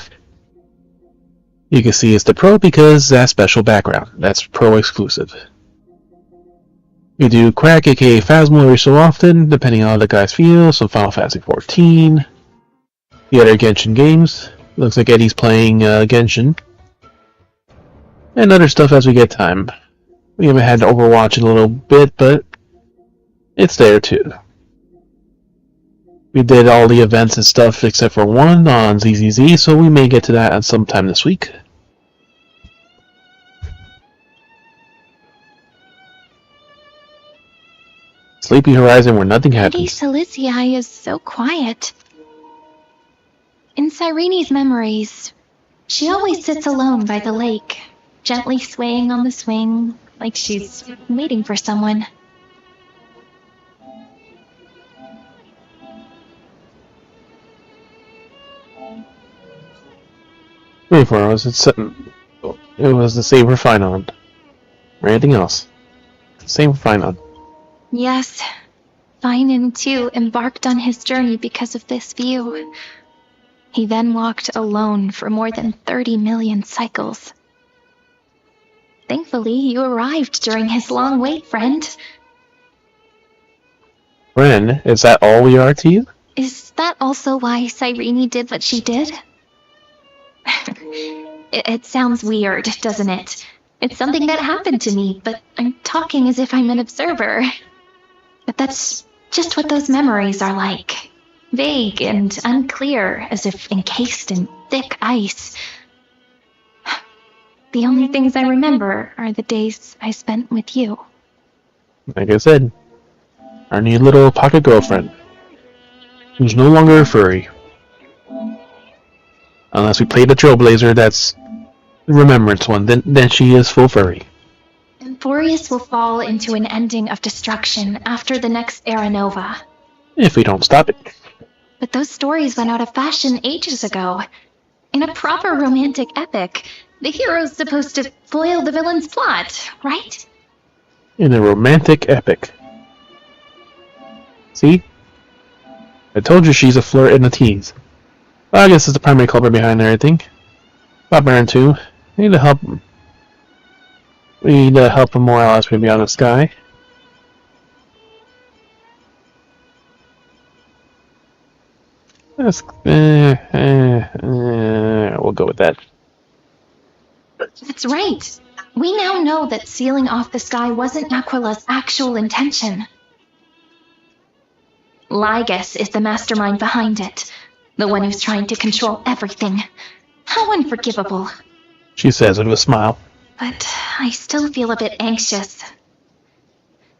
Speaker 1: You can see it's the Pro because that special background. That's Pro exclusive. We do Crack, aka Phasmo, every so often, depending on how the guys feel. So Final Fantasy 14. The other Genshin games. Looks like Eddie's playing Genshin. And other stuff as we get time. We haven't had Overwatch in a little bit, but it's there too. We did all the events and stuff except for one on ZZZ, so we may get to that at some time this week. Sleepy Horizon where nothing
Speaker 4: Lady
Speaker 1: happens.
Speaker 4: Silicii is so quiet. In Cyrene's memories, she always sits alone by the lake, gently swaying on the swing, like she's waiting for someone.
Speaker 1: 24 hours, it was the same for Finon. Or anything else. Same for Finon.
Speaker 4: Yes, Finan too embarked on his journey because of this view. He then walked alone for more than 30 million cycles. Thankfully, you arrived during his long wait, friend.
Speaker 1: Friend, is that all we are to you?
Speaker 4: Is that also why Cyrene did what she did? It sounds weird, doesn't it? It's something that happened to me, but I'm talking as if I'm an observer. But that's just what those memories are like. Vague and unclear, as if encased in thick ice. The only things I remember are the days I spent with you.
Speaker 1: Like I said, our new little pocket girlfriend, who's no longer a furry. Unless we play the Trailblazer, that's the Remembrance one, then she is full furry.
Speaker 4: Boreas will fall into an ending of destruction after the next Era Nova.
Speaker 1: If we don't stop it.
Speaker 4: But those stories went out of fashion ages ago. In a proper romantic epic, the hero's supposed to foil the villain's plot, right?
Speaker 1: In a romantic epic. See? I told you she's a flirt in the teens. Well, I guess it's the primary culprit behind everything. Bob Baron too. We need to help. We need to help him more else maybe on the sky. Let's, we'll go with that.
Speaker 4: That's right. We now know that sealing off the sky wasn't Aquila's actual intention. Lygus is the mastermind behind it. The one who's trying to control everything. How unforgivable.
Speaker 1: She says with a smile.
Speaker 4: But I still feel a bit anxious.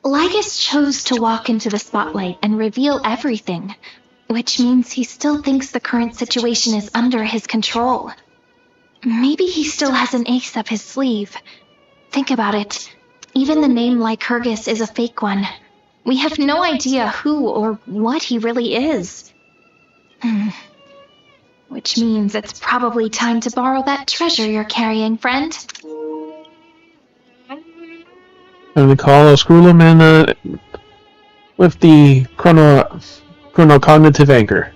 Speaker 4: Lygus chose to walk into the spotlight and reveal everything, which means he still thinks the current situation is under his control. Maybe he still has an ace up his sleeve. Think about it. Even the name Lycurgus is a fake one. We have no idea who or what he really is. Which means it's probably time to borrow that treasure you're carrying, friend.
Speaker 1: And we call Screwlum and with the chronocognitive anchor.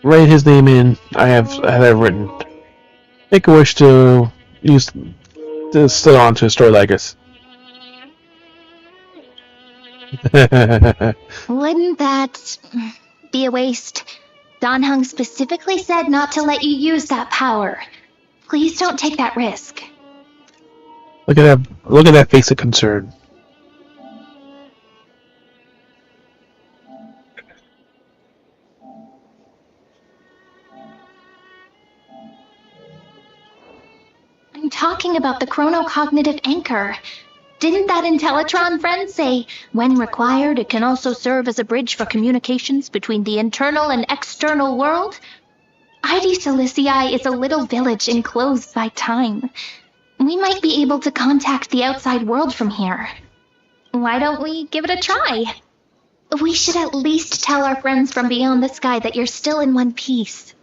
Speaker 1: Write his name in. I have written. Make a wish to use to still on to a story like us.
Speaker 4: Wouldn't that be a waste? Don Hung specifically said not to let you use that power. Please don't take that risk.
Speaker 1: Look at that face of concern.
Speaker 4: I'm talking about the chronocognitive anchor. Didn't that Intellitron friend say, when required, it can also serve as a bridge for communications between the internal and external world? Ide Silicii is a little village enclosed by time. We might be able to contact the outside world from here. Why don't we give it a try? We should at least tell our friends from beyond the sky that you're still in one piece.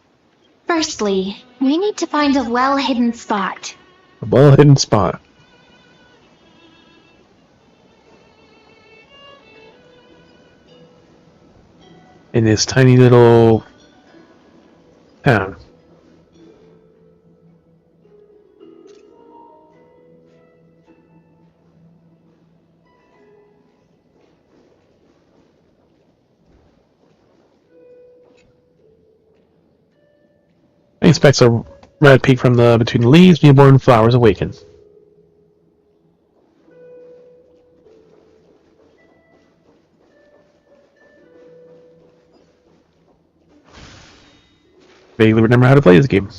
Speaker 4: Firstly, we need to find a well-hidden spot.
Speaker 1: A well-hidden spot. In this tiny little town. I expect a red peak from the between the leaves, newborn flowers awaken. Vaguely remember how to play this game.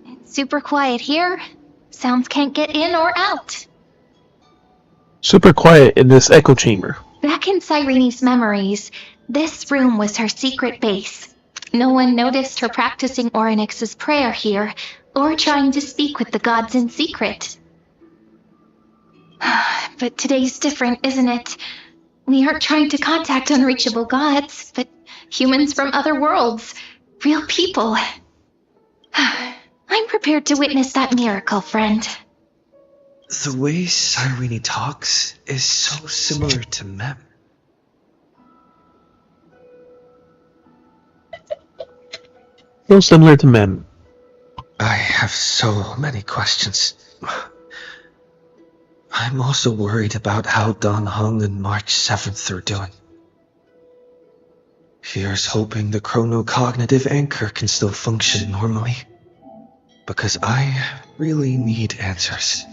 Speaker 4: It's super quiet here. Sounds can't get in or out.
Speaker 1: Super quiet in this echo chamber.
Speaker 4: Back in Cyrene's memories, this room was her secret base. No one noticed her practicing Orynyx's prayer here, or trying to speak with the gods in secret. But today's different, isn't it? We aren't trying to contact unreachable gods, but humans from other worlds. real people. I'm prepared to witness that miracle, friend.
Speaker 3: The way Cyrene talks is so similar to Mem.
Speaker 1: So similar to Mem.
Speaker 3: I have so many questions. I'm also worried about how Dan Heng and March 7th are doing. Here's hoping the chronocognitive anchor can still function normally. Because I really need answers.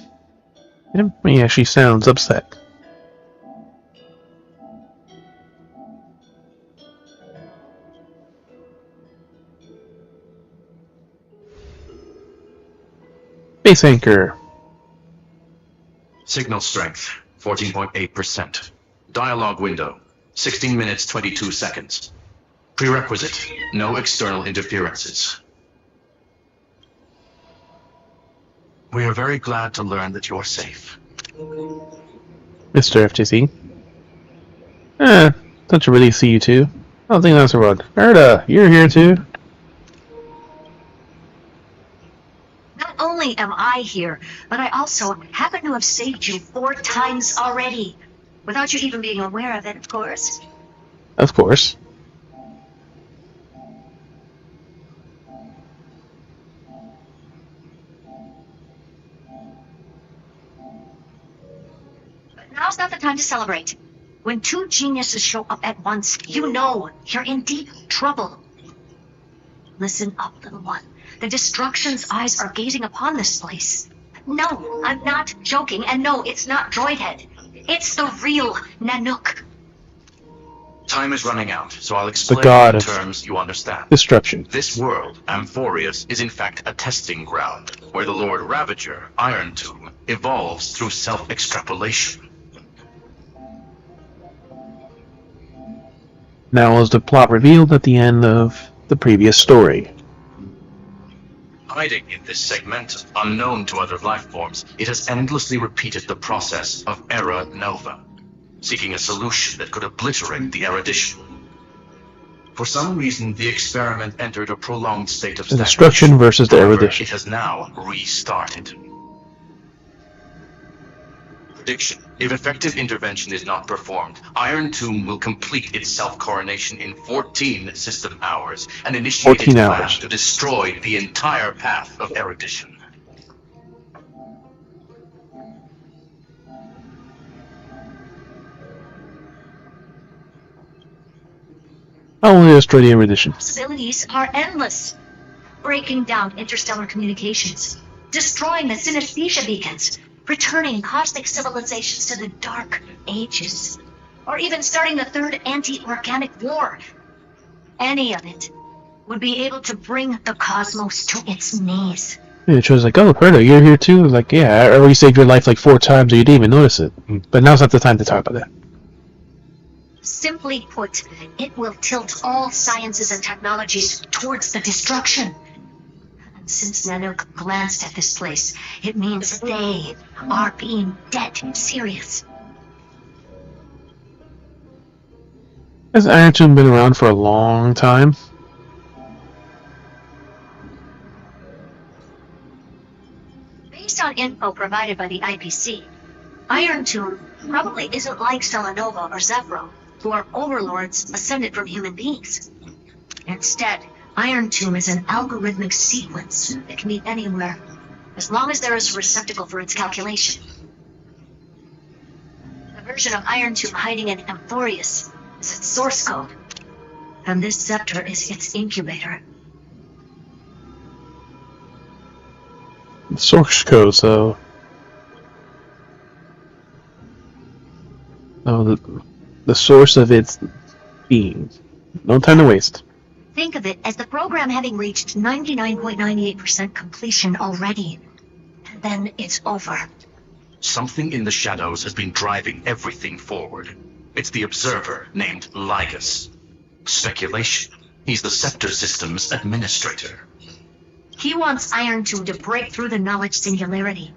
Speaker 1: Yeah, she sounds upset. Base anchor.
Speaker 6: Signal strength, 14.8%. Dialogue window, 16 minutes 22 seconds. Prerequisite, no external interferences. We are very glad to learn that you're safe.
Speaker 1: Mr. FTC. Don't you really see you two? I don't think that's a run. Erda, you're here too.
Speaker 7: Not only am I here, but I also happen to have saved you 4 times already. Without you even being aware of it, of course.
Speaker 1: Of course.
Speaker 7: But now's not the time to celebrate. When 2 geniuses show up at once, you know you're in deep trouble. Listen up, little one. The Destruction's eyes are gazing upon this place. No, I'm not joking, and no, it's not Droidhead. It's the real Nanook.
Speaker 6: Time is running out, so I'll explain
Speaker 1: god
Speaker 6: in
Speaker 1: of
Speaker 6: terms you understand.
Speaker 1: Destruction.
Speaker 6: This world, Amphorius, is in fact a testing ground, where the Lord Ravager, Iron Tomb, evolves through self-extrapolation.
Speaker 1: Now was the plot revealed at the end of the previous story.
Speaker 6: Hiding in this segment, unknown to other life forms, it has endlessly repeated the process of Era Nova, seeking a solution that could obliterate the erudition. For some reason, the experiment entered a prolonged state of
Speaker 1: The
Speaker 6: stagnation.
Speaker 1: destruction versus the
Speaker 6: However,
Speaker 1: erudition.
Speaker 6: it has now restarted. Prediction. If effective intervention is not performed, Iron Tomb will complete its self-coronation in 14 system hours and initiate
Speaker 1: 14
Speaker 6: its plan
Speaker 1: hours.
Speaker 6: to destroy the entire path of erudition.
Speaker 1: I will destroy the erudition.
Speaker 7: Possibilities are endless. Breaking down interstellar communications, destroying the synesthesia beacons, returning cosmic civilizations to the dark ages, or even starting the third anti-organic war. Any of it would be able to bring the cosmos to its knees.
Speaker 1: And she was like, "Oh, Berto, you're here too?" Like, yeah, I already saved your life like 4 times, and you didn't even notice it. But now's not the time to talk about that.
Speaker 7: Simply put, it will tilt all sciences and technologies towards the destruction. And since Nanook glanced at this place, it means they are being dead serious.
Speaker 1: Has Iron Tomb been around for a long time?
Speaker 7: Based on info provided by the IPC, Iron Tomb probably isn't like Selenova or Zephyro, who are overlords ascended from human beings. Instead, Iron Tomb is an algorithmic sequence that can be anywhere, as long as there is a receptacle for its calculation. The version of Iron Tomb hiding in Amphorius is its source code, and this scepter is its incubator.
Speaker 1: Source code, so. Oh, the source of its being. No time to waste.
Speaker 7: Think of it as the program having reached 99.98% completion already. And then it's over.
Speaker 6: Something in the shadows has been driving everything forward. It's the Observer named Lygus. Speculation. He's the Scepter System's administrator.
Speaker 7: He wants Iron Tomb to break through the knowledge singularity.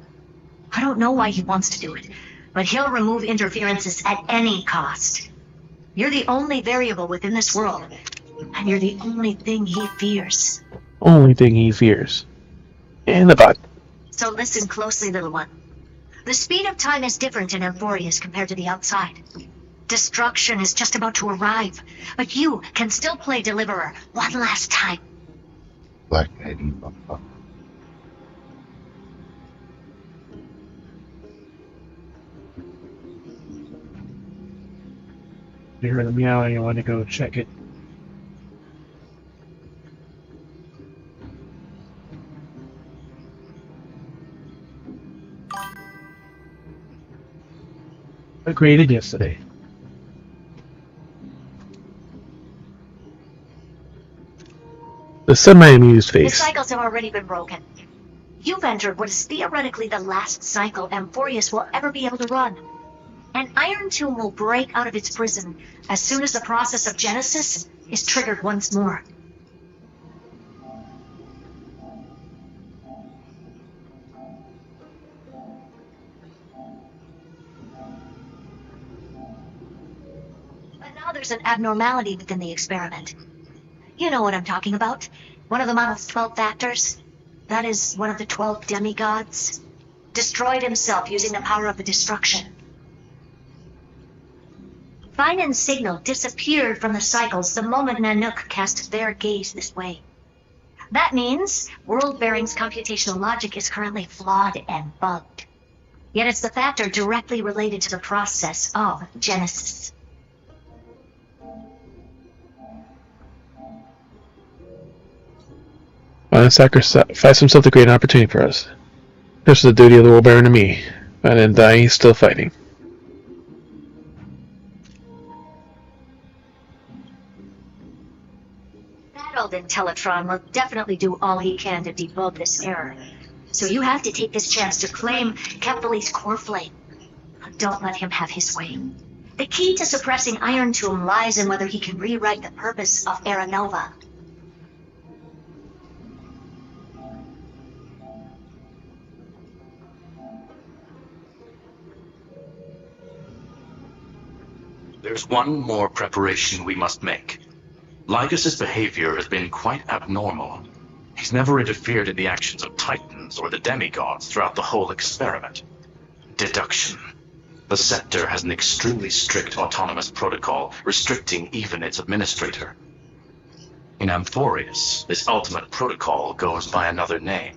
Speaker 7: I don't know why he wants to do it, but he'll remove interferences at any cost. You're the only variable within this world, And you're the only thing he fears.
Speaker 1: Only thing he fears. And the bug.
Speaker 7: So listen closely, little one. The speed of time is different in Amphorius compared to the outside. Destruction is just about to arrive, but you can still play Deliverer one last time.
Speaker 2: Black Eddie, motherfucker.
Speaker 1: You heard the meowing, I want to go check it. I created yesterday. The semi-amused
Speaker 7: The
Speaker 1: face.
Speaker 7: cycles have already been broken. You've entered what is theoretically the last cycle Amphorius will ever be able to run. An Iron Tomb will break out of its prison as soon as the process of Genesis is triggered once more. But now there's an abnormality within the experiment. You know what I'm talking about. One of the model's 12 factors. That is one of the 12 demigods. Destroyed himself using the power of the destruction. Finan's signal disappeared from the cycles the moment Nanook cast their gaze this way. That means World-Bearing's computational logic is currently flawed and bugged. Yet it's the factor directly related to the process of Genesis.
Speaker 1: Why sacrifice himself to create an opportunity for us? This is the duty of the world bearer to me. I didn't die, he's still fighting.
Speaker 7: That old Intellitron will definitely do all he can to debug this error. So you have to take this chance to claim Kepali's core flame. Don't let him have his way. The key to suppressing Iron Tomb lies in whether he can rewrite the purpose of Era Nova.
Speaker 6: There's one more preparation we must make. Lycus's behavior has been quite abnormal. He's never interfered in the actions of Titans or the demigods throughout the whole experiment. Deduction. The Scepter has an extremely strict autonomous protocol, restricting even its administrator. In Amphorius, this ultimate protocol goes by another name.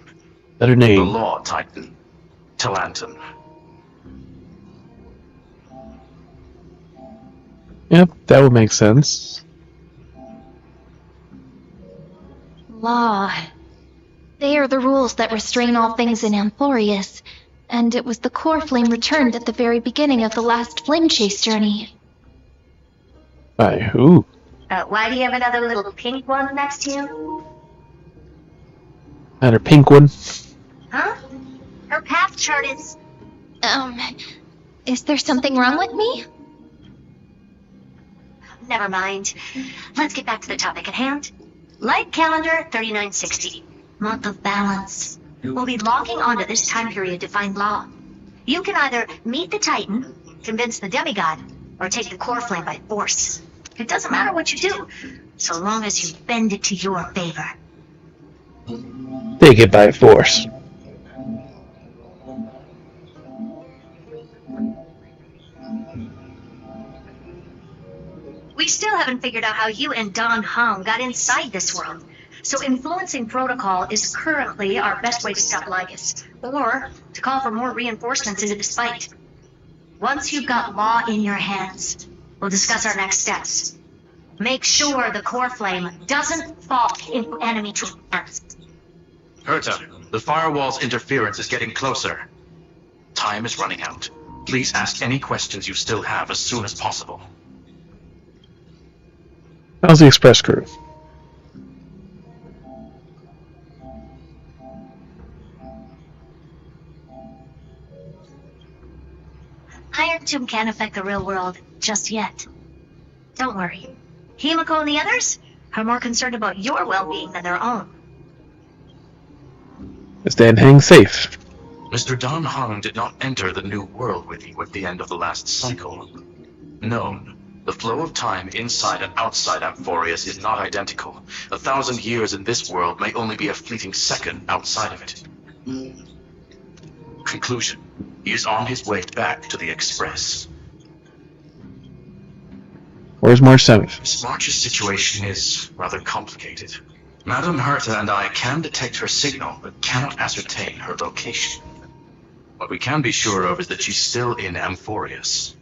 Speaker 1: Better
Speaker 6: The
Speaker 1: name.
Speaker 6: Law Titan. Talanton.
Speaker 1: Yep, that would make sense.
Speaker 4: Law. They are the rules that restrain all things in Amphorius, and it was the core flame returned at the very beginning of the last flame chase journey.
Speaker 1: By who?
Speaker 7: Why do you have another little pink one next to you?
Speaker 1: That her pink one.
Speaker 7: Huh? Her path chart is...
Speaker 4: Is there something wrong with me?
Speaker 7: Never mind. Let's get back to the topic at hand. Light calendar 3960. Month of balance. We'll be logging onto this time period to find Law. You can either meet the Titan, convince the demigod, or take the core flame by force. It doesn't matter what you do, so long as you bend it to your favor.
Speaker 1: Take it by force.
Speaker 7: We still haven't figured out how you and Don Hung got inside this world. So influencing protocol is currently our best way to stop Lycus, or to call for more reinforcements into this fight. Once you've got Law in your hands, we'll discuss our next steps. Make sure the core flame doesn't fall into enemy hands.
Speaker 6: Herta, the firewall's interference is getting closer. Time is running out. Please ask any questions you still have as soon as possible.
Speaker 1: How's the express crew?
Speaker 7: Iron Tomb can't affect the real world just yet. Don't worry. Himiko and the others are more concerned about your well-being than their own.
Speaker 1: Is Dan Hang safe?
Speaker 6: Mr. Don Hung did not enter the new world with you at the end of the last cycle. No, The flow of time inside and outside Amphorius is not identical. 1,000 years in this world may only be a fleeting second outside of it. Conclusion. He is on his way back to the Express.
Speaker 1: Where's Marcellus?
Speaker 6: Miss March's situation is rather complicated. Madame Herta and I can detect her signal, but cannot ascertain her location. What we can be sure of is that she's still in Amphorius.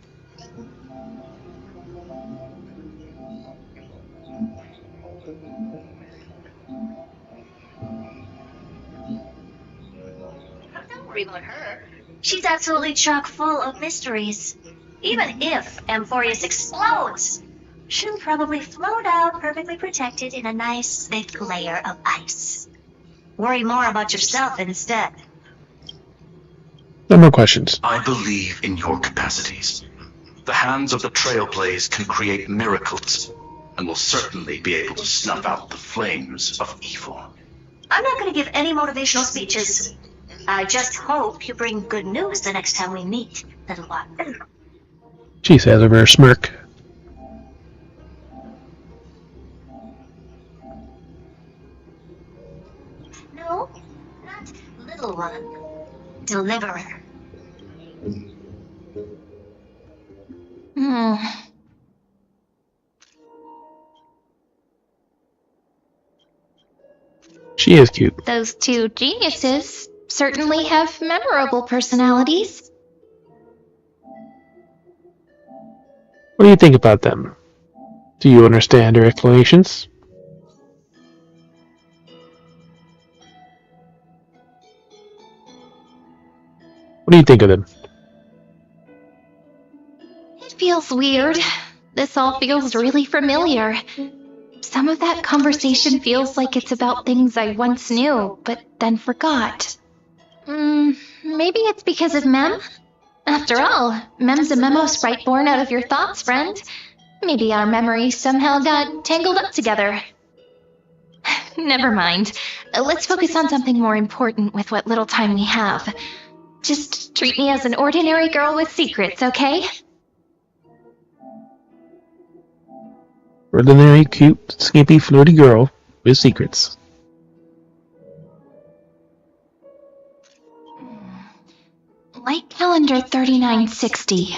Speaker 7: Don't worry about her. She's absolutely chock full of mysteries. Even if Amphorius explodes, she'll probably float out perfectly protected in a nice thick layer of ice. Worry more about yourself instead.
Speaker 1: No more questions.
Speaker 6: I believe in your capacities. The hands of the Trailblaze can create miracles, and will certainly be able to snuff out the flames of evil.
Speaker 7: I'm not going to give any motivational speeches. I just hope you bring good news the next time we meet, little one.
Speaker 1: She says over her smirk.
Speaker 7: No, not little one. Deliverer.
Speaker 1: She is cute.
Speaker 4: Those two geniuses certainly have memorable personalities.
Speaker 1: What do you think about them? Do you understand her explanations? What do you think of them?
Speaker 4: It feels weird. This all feels really familiar. Some of that conversation feels like it's about things I once knew, but then forgot. Maybe it's because of Mem? After all, Mem's a memo sprite born out of your thoughts, friend. Maybe our memories somehow got tangled up together. Never mind. Let's focus on something more important with what little time we have. Just treat me as an ordinary girl with secrets, okay?
Speaker 1: Ordinary, cute, skimpy, flirty girl with secrets.
Speaker 4: Light calendar 3960.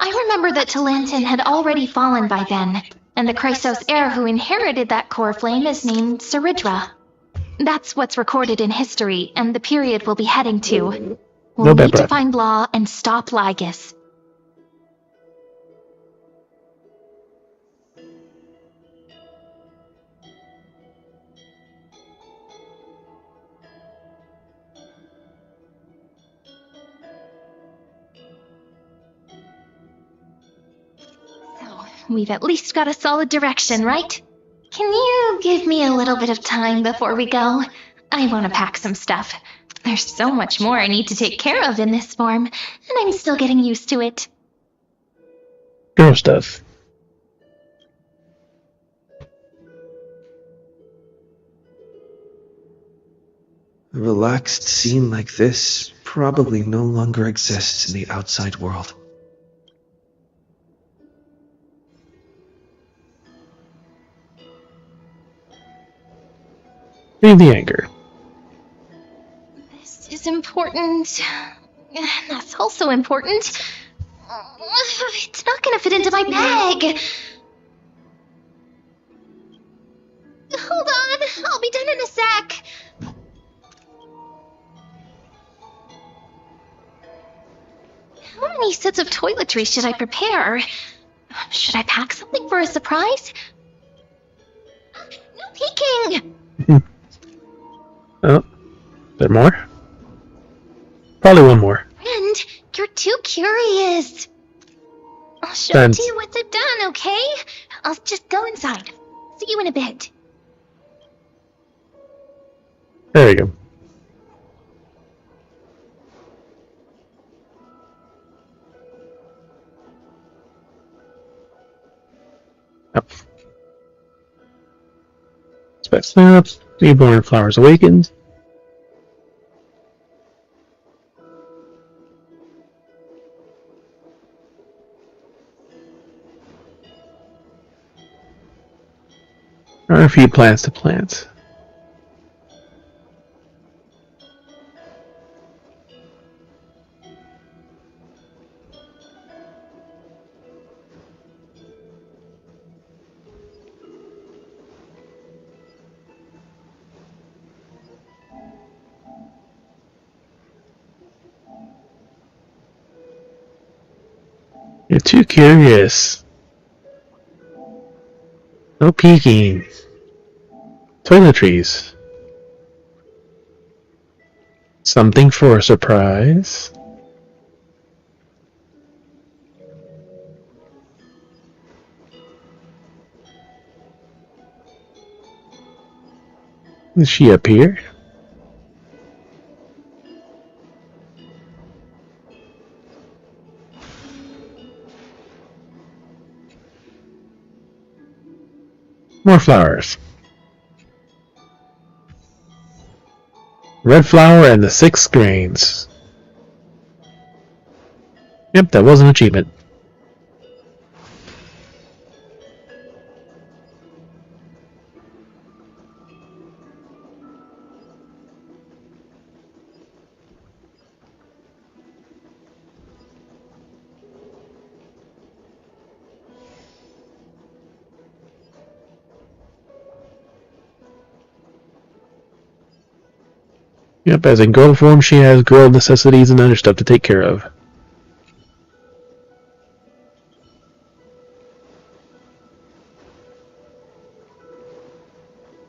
Speaker 4: I remember that Talantin had already fallen by then, and the Chrysos heir who inherited that core flame is named Saridra. That's what's recorded in history, and the period we'll be heading to. We'll need to find Law and stop Lygus. So, we've at least got a solid direction, right? Can you give me a little bit of time before we go? I want to pack some stuff. There's so much more I need to take care of in this form, and I'm still getting used to it.
Speaker 1: Girl stuff.
Speaker 3: A relaxed scene like this probably no longer exists in the outside world.
Speaker 1: Leave the anger.
Speaker 4: This is important. That's also important. It's not gonna fit into my bag. Hold on, I'll be done in a sec. How many sets of toiletries should I prepare? Should I pack something for a surprise? No peeking!
Speaker 1: Oh, there more? Probably one more.
Speaker 4: Friend, you're too curious. I'll show it to you once I'm done, okay? I'll just go inside. See you in a bit.
Speaker 1: There we go. Up. Spec snaps. Newborn flowers awakened. few plants to plant. You're too curious. No peeking. Toiletries. Something for a surprise? Is she up here? More flowers. Red flower and the 6 grains. Yep, that was an achievement. Yep, as in girl form, she has girl necessities and other stuff to take care of.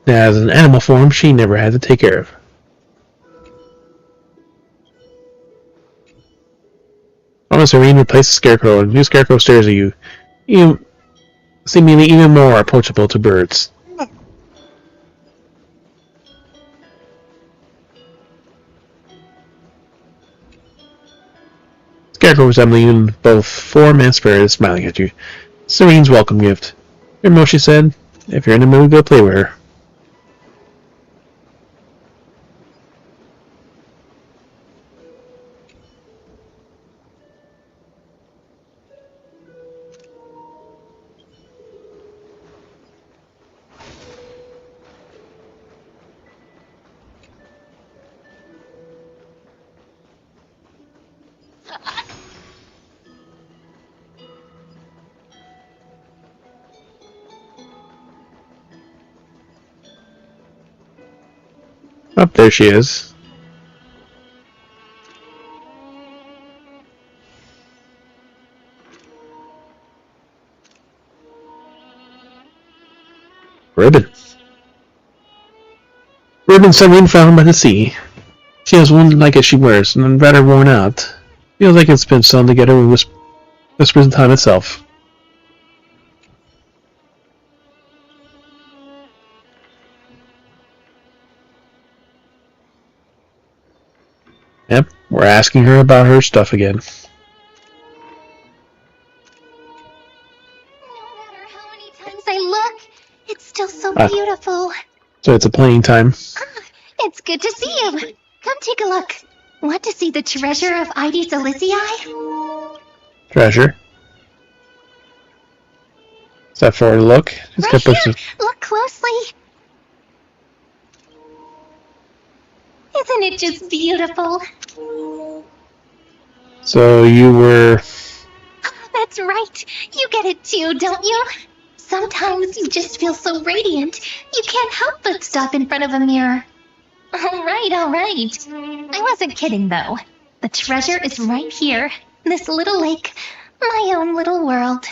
Speaker 1: As an animal form, she never had to take care of. Almost Serene replaced the Scarecrow, and new Scarecrow stares at you. You seemingly even more approachable to birds. Scarecrow resembling both form and spirit is smiling at you. Serene's welcome gift. Here, Moshi said. If you're in the mood, go play with her. Up there she is. Ribbon. Ribbon Serene found by the sea. She has one like it she wears, and rather worn out. Feels like it's been sewn together with whispers in time itself. Yep, we're asking her about her stuff again.
Speaker 4: No matter how many times I look, it's still so beautiful.
Speaker 1: So it's a playing time.
Speaker 4: It's good to see you. Come take a look. Want to see the treasure of Ides Elysiae?
Speaker 1: Treasure. Is that for a look?
Speaker 4: Right here. Look closely. Isn't it just beautiful?
Speaker 1: So you were...
Speaker 4: That's right. You get it too, don't you? Sometimes you just feel so radiant, you can't help but stop in front of a mirror. All right. I wasn't kidding, though. The treasure is right here. This little lake. My own little world.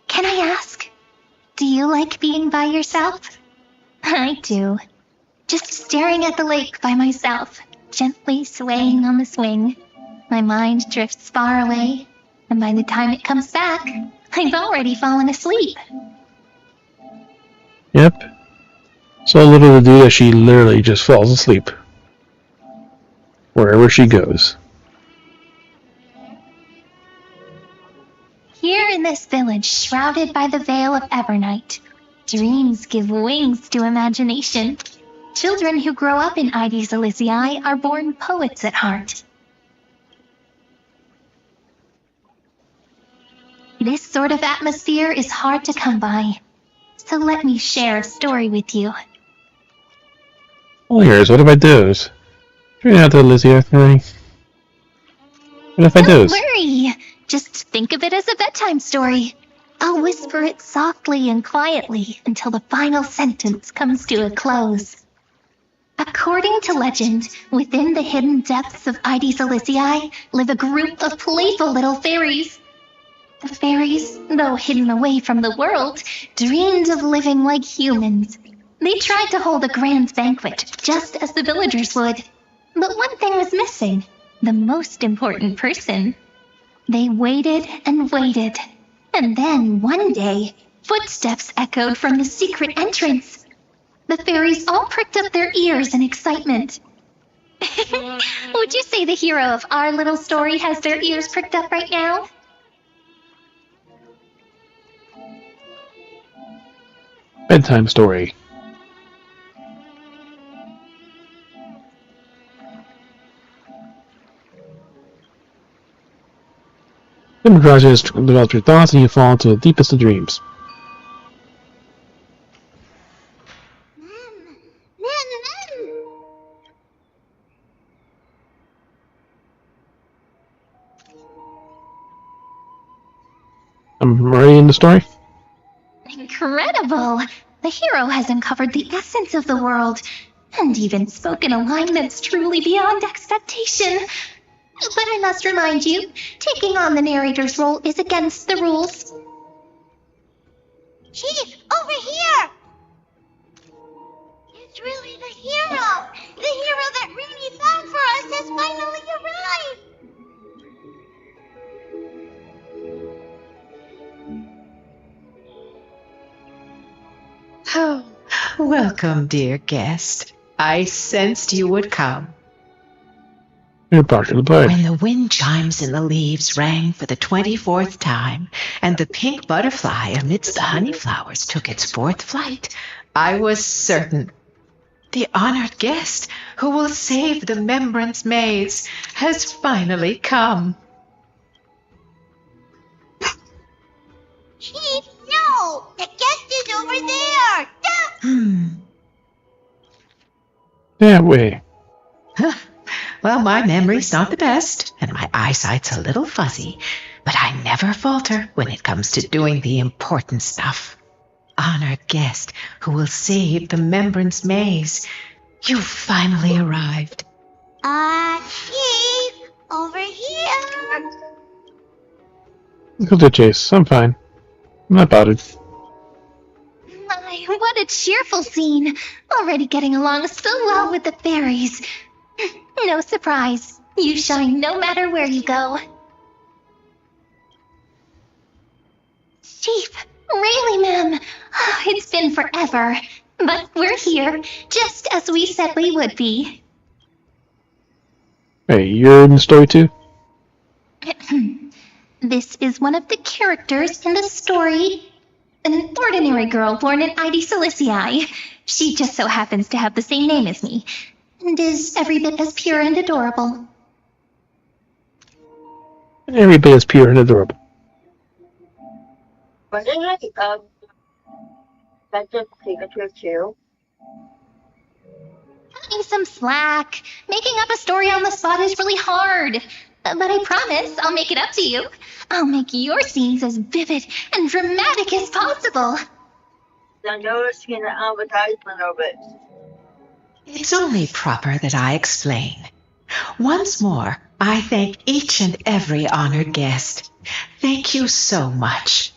Speaker 4: Can I ask? Do you like being by yourself? I do. Just staring at the lake by myself, gently swaying on the swing. My mind drifts far away, and by the time it comes back, I've already fallen asleep.
Speaker 1: Yep. So little to do that she literally just falls asleep. Wherever she goes.
Speaker 4: Here in this village, shrouded by the veil of Evernight, dreams give wings to imagination. Children who grow up in Ides Elysiae are born poets at heart. This sort of atmosphere is hard to come by. So let me share a story with you.
Speaker 1: All yours. What if I doze? Try out the Lizzie thing. What if I
Speaker 4: Don't
Speaker 1: doze?
Speaker 4: worry. Just think of it as a bedtime story. I'll whisper it softly and quietly until the final sentence comes to a close. According to legend, within the hidden depths of Ide Silicii live a group of playful little fairies. The fairies, though hidden away from the world, dreamed of living like humans. They tried to hold a grand banquet, just as the villagers would. But one thing was missing, the most important person. They waited and waited, and then one day, footsteps echoed from the secret entrance. The fairies all pricked up their ears in excitement. Would you say the hero of our little story has their ears pricked up right now?
Speaker 1: Bedtime story. Then Raja develops your thoughts and you fall into the deepest of dreams. I'm already in the story?
Speaker 4: Incredible! The hero has uncovered the essence of the world, and even spoken a line that's truly beyond expectation. But I must remind you, taking on the narrator's role is against the rules.
Speaker 8: Chief, over here! It's really the hero! The hero that Rooney found for us has finally arrived!
Speaker 9: Oh, welcome, dear guest. I sensed you would come.
Speaker 1: You're part of the play.
Speaker 9: When the wind chimes in the leaves rang for the 24th time, and the pink butterfly amidst the honey flowers took its 4th flight, I was certain. The honored guest who will save the Membrance Maze has finally come.
Speaker 8: Chief, no! The guest is over there!
Speaker 1: That way.
Speaker 9: Well, my memory's not the best, and my eyesight's a little fuzzy, but I never falter when it comes to doing the important stuff. Honored guest who will save the Membrance Maze, you've finally arrived.
Speaker 8: Chief, over here!
Speaker 1: Go to Chase. I'm fine. I'm not bothered.
Speaker 4: My, what a cheerful scene! Already getting along so well with the fairies. No surprise. You shine no matter where you go. Chief, really, ma'am. It's been forever. But we're here, just as we said we would be.
Speaker 1: Hey, you're in the story too?
Speaker 4: This is one of the characters in the story. An ordinary girl born in Ide Silicii. She just so happens to have the same name as me, and is every bit as pure and adorable.
Speaker 1: Every bit is pure and adorable.
Speaker 10: Wasn't it that's a signature too?
Speaker 4: Cut me some slack. Making up a story on the spot is really hard. But I promise I'll make it up to you. I'll make your scenes as vivid and dramatic as possible.
Speaker 10: I noticed in the advertisement of it.
Speaker 9: It's only proper that I explain. Once more, I thank each and every honored guest. Thank you so much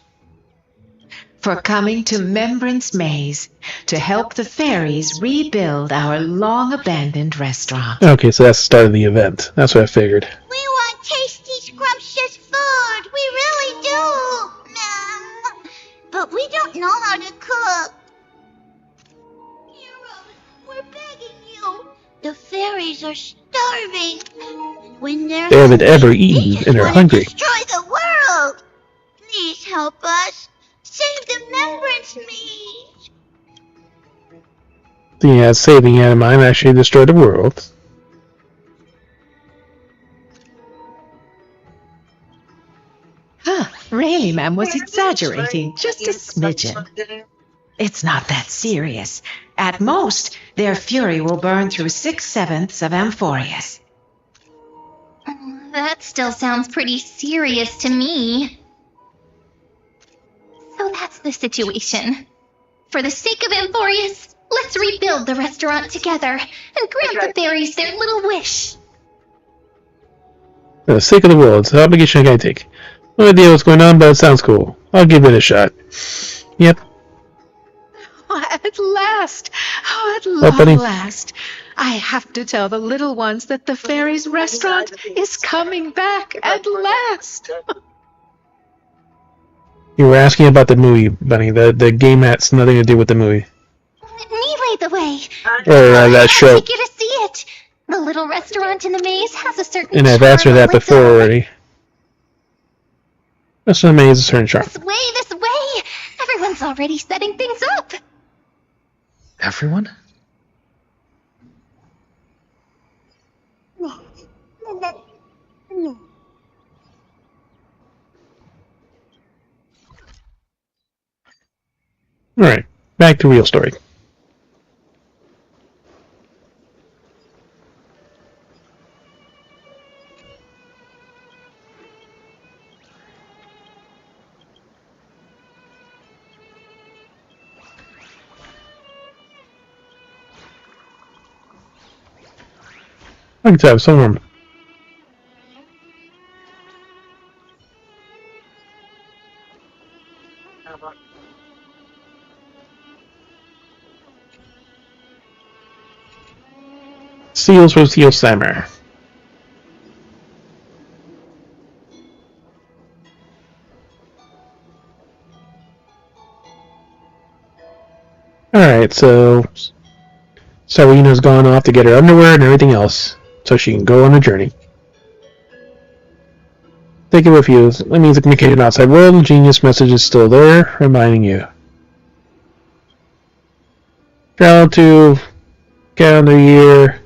Speaker 9: for coming to Membrance Maze to help the fairies rebuild our long-abandoned restaurant.
Speaker 1: Okay, so that's the start of the event. That's what I figured.
Speaker 8: We want tasty, scrumptious food! We really do, ma'am! But we don't know how to cook. Heroes, we're begging you. The fairies are starving. When
Speaker 1: They haven't ever eaten and are hungry.
Speaker 8: Destroy the world! Please help us. Save the Membrance Maze.
Speaker 1: Yeah, saving Anime actually destroyed the world.
Speaker 9: Really, ma'am, was exaggerating just a smidgen. It's not that serious. At most, their fury will burn through 6/7 of Amphorius.
Speaker 4: That still sounds pretty serious to me. So that's the situation. For the sake of Amphorius, let's rebuild the restaurant together and grant the fairies their little wish.
Speaker 1: For the sake of the world, it's an obligation I gotta take. No idea what's going on, but it sounds cool. I'll give it a shot. Yep.
Speaker 9: Oh, at last! Oh, at
Speaker 1: What, buddy?
Speaker 9: long last! I have to tell the little ones that the fairies' restaurant is coming back at last!
Speaker 1: You were asking about the movie, Bunny. The game has nothing to do with the movie.
Speaker 4: Me lead the way.
Speaker 1: Or that show.
Speaker 4: We get to see it. The little restaurant in the maze has a certain
Speaker 1: And I've
Speaker 4: charm
Speaker 1: answered that
Speaker 4: of its
Speaker 1: before
Speaker 4: own.
Speaker 1: already. That's what amazes a certain charm.
Speaker 4: This way! Everyone's already setting things up.
Speaker 3: Everyone?
Speaker 1: Alright, back to real story. I can have some. Seals for Seal Slammer. Alright, so Serena's gone off to get her underwear and everything else, so she can go on a journey. Take it with you. That means the communication outside world and genius message is still there, reminding you. Travel to calendar year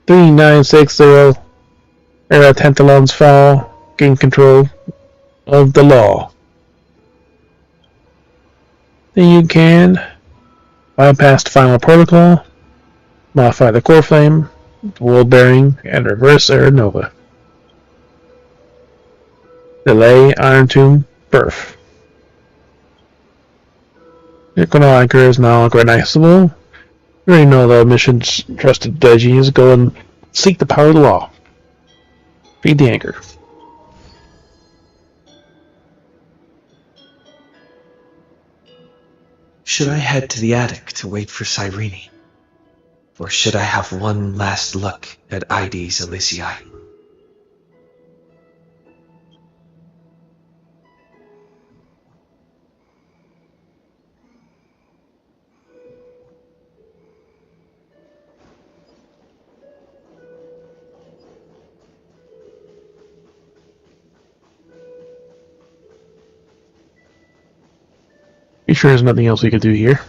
Speaker 1: 3960. Era Tantalon's file. Gain control of the law. Then you can bypass the final protocol, modify the core flame, world bearing, and reverse Era Nova. Delay Iron Tomb Birth. Equinal Anchor is now recognizable. You already know the mission's trusted genius. Go and seek the power of the law. Feed the anchor.
Speaker 3: Should I head to the attic to wait for Cyrene? Or should I have one last look at ID's Elysiae?
Speaker 1: You sure there's nothing else we could do here?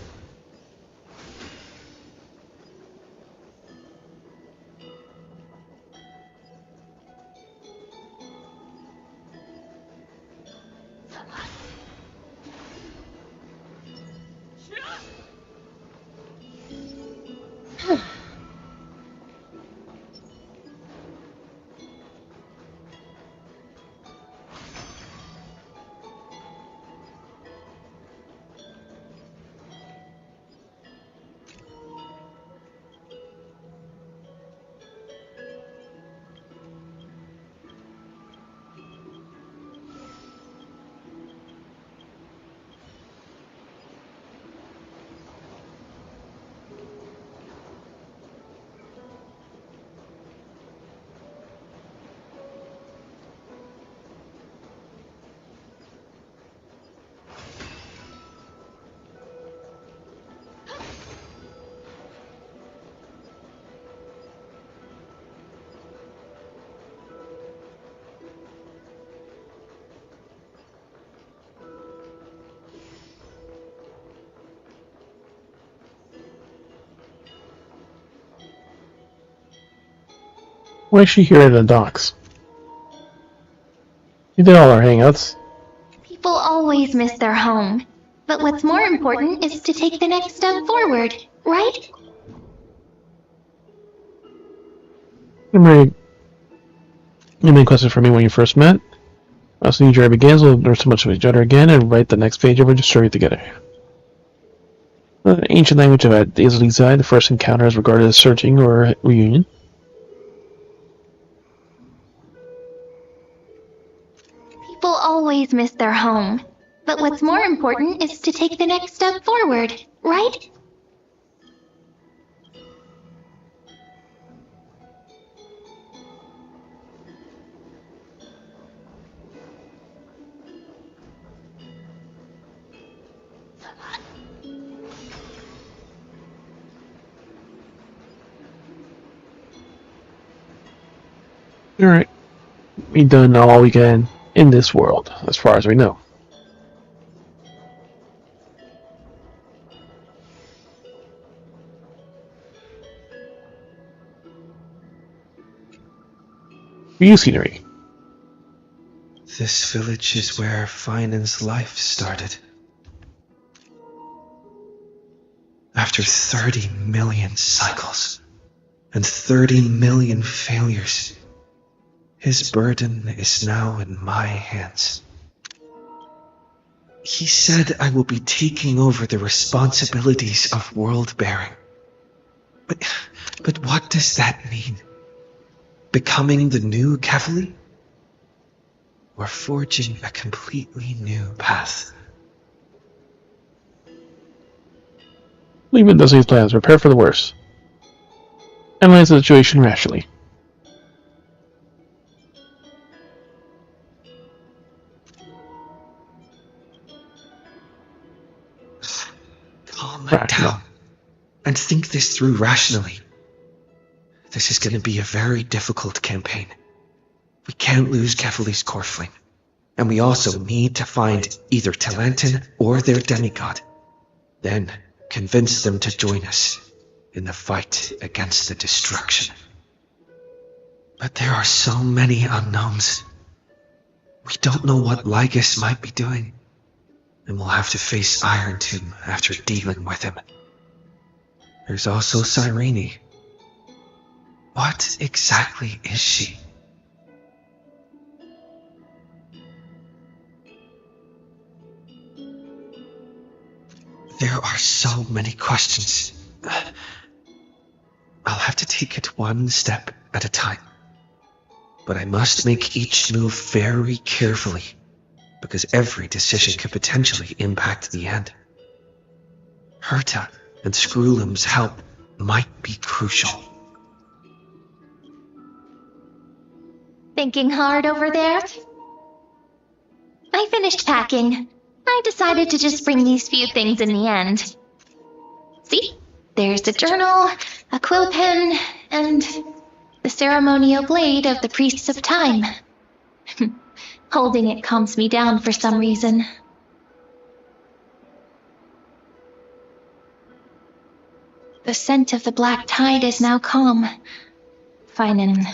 Speaker 1: Why is she here at the docks? You did all our hangouts.
Speaker 4: People always miss their home. But what's more important is to take the next step forward, right?
Speaker 1: Your main question for me when you first met. As the new journey begins, we'll learn so much of each other again and write the next page of our story together. The ancient language of easily Zai, the first encounter is regarded as searching or reunion.
Speaker 4: People always miss their home. But what's more important is to take the next step forward, right?
Speaker 1: Alright. We've done all we can in this world, as far as we know. View scenery.
Speaker 3: This village is where Finan's life started. After 30 million cycles and 30 million failures, his burden is now in my hands. He said I will be taking over the responsibilities of world-bearing. But what does that mean? Becoming the new Cavalier? Or forging a completely new path?
Speaker 1: Lehman does these plans. Prepare for the worst. Analyze the situation rationally.
Speaker 3: Calm down and think this through rationally. This is going to be a very difficult campaign. We can't lose Kephali's core flame, and we also need to find either Talantin or their demigod. Then convince them to join us in the fight against the destruction. But there are so many unknowns. We don't know what Lygus might be doing, and we'll have to face Iron Tomb after dealing with him. There's also Cyrene. What exactly is she? There are so many questions. I'll have to take it one step at a time. But I must make each move very carefully, because every decision could potentially impact the end. Herta and Skrullum's help might be crucial.
Speaker 4: Thinking hard over there? I finished packing. I decided to just bring these few things in the end. See? There's a journal, a quill pen, and the ceremonial blade of the Priests of Time. Holding it calms me down for some reason. The scent of the Black Tide is now calm. Finan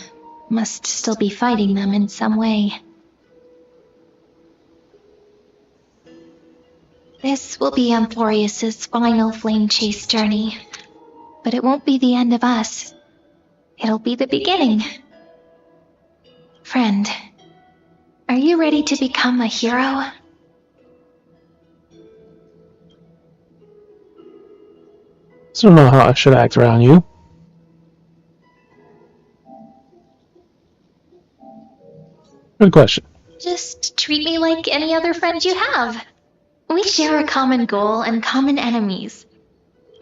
Speaker 4: must still be fighting them in some way. This will be Amphorius's final flame chase journey, but it won't be the end of us. It'll be the beginning. Friend, are you ready to become a hero?
Speaker 1: I don't know how I should act around you. Good question.
Speaker 4: Just treat me like any other friend you have. We share a common goal and common enemies.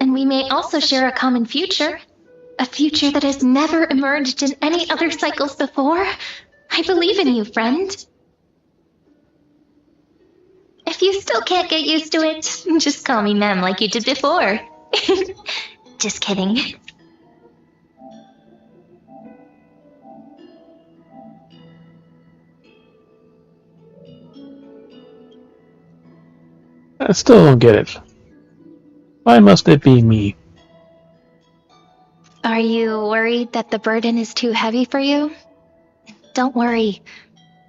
Speaker 4: And we may also share a common future. A future that has never emerged in any other cycles before. I believe in you, friend. If you still can't get used to it, just call me Mem like you did before. Just kidding.
Speaker 1: I still don't get it. Why must it be me?
Speaker 4: Are you worried that the burden is too heavy for you? Don't worry.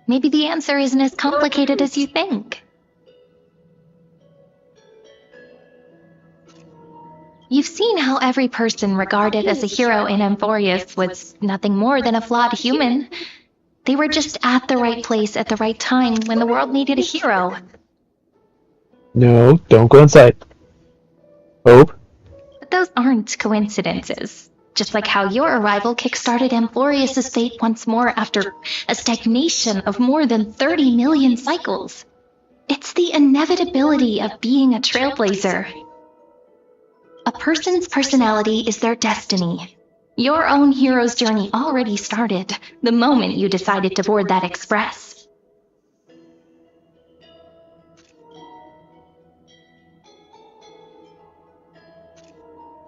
Speaker 4: Maybe the answer isn't as complicated as you think. You've seen how every person regarded as a hero in Amphorius was nothing more than a flawed human. They were just at the right place at the right time when the world needed a hero.
Speaker 1: No, don't go inside. Hope?
Speaker 4: But those aren't coincidences. Just like how your arrival kickstarted Amphorius' fate once more after a stagnation of more than 30 million cycles. It's the inevitability of being a trailblazer. A person's personality is their destiny. Your own hero's journey already started the moment you decided to board that express.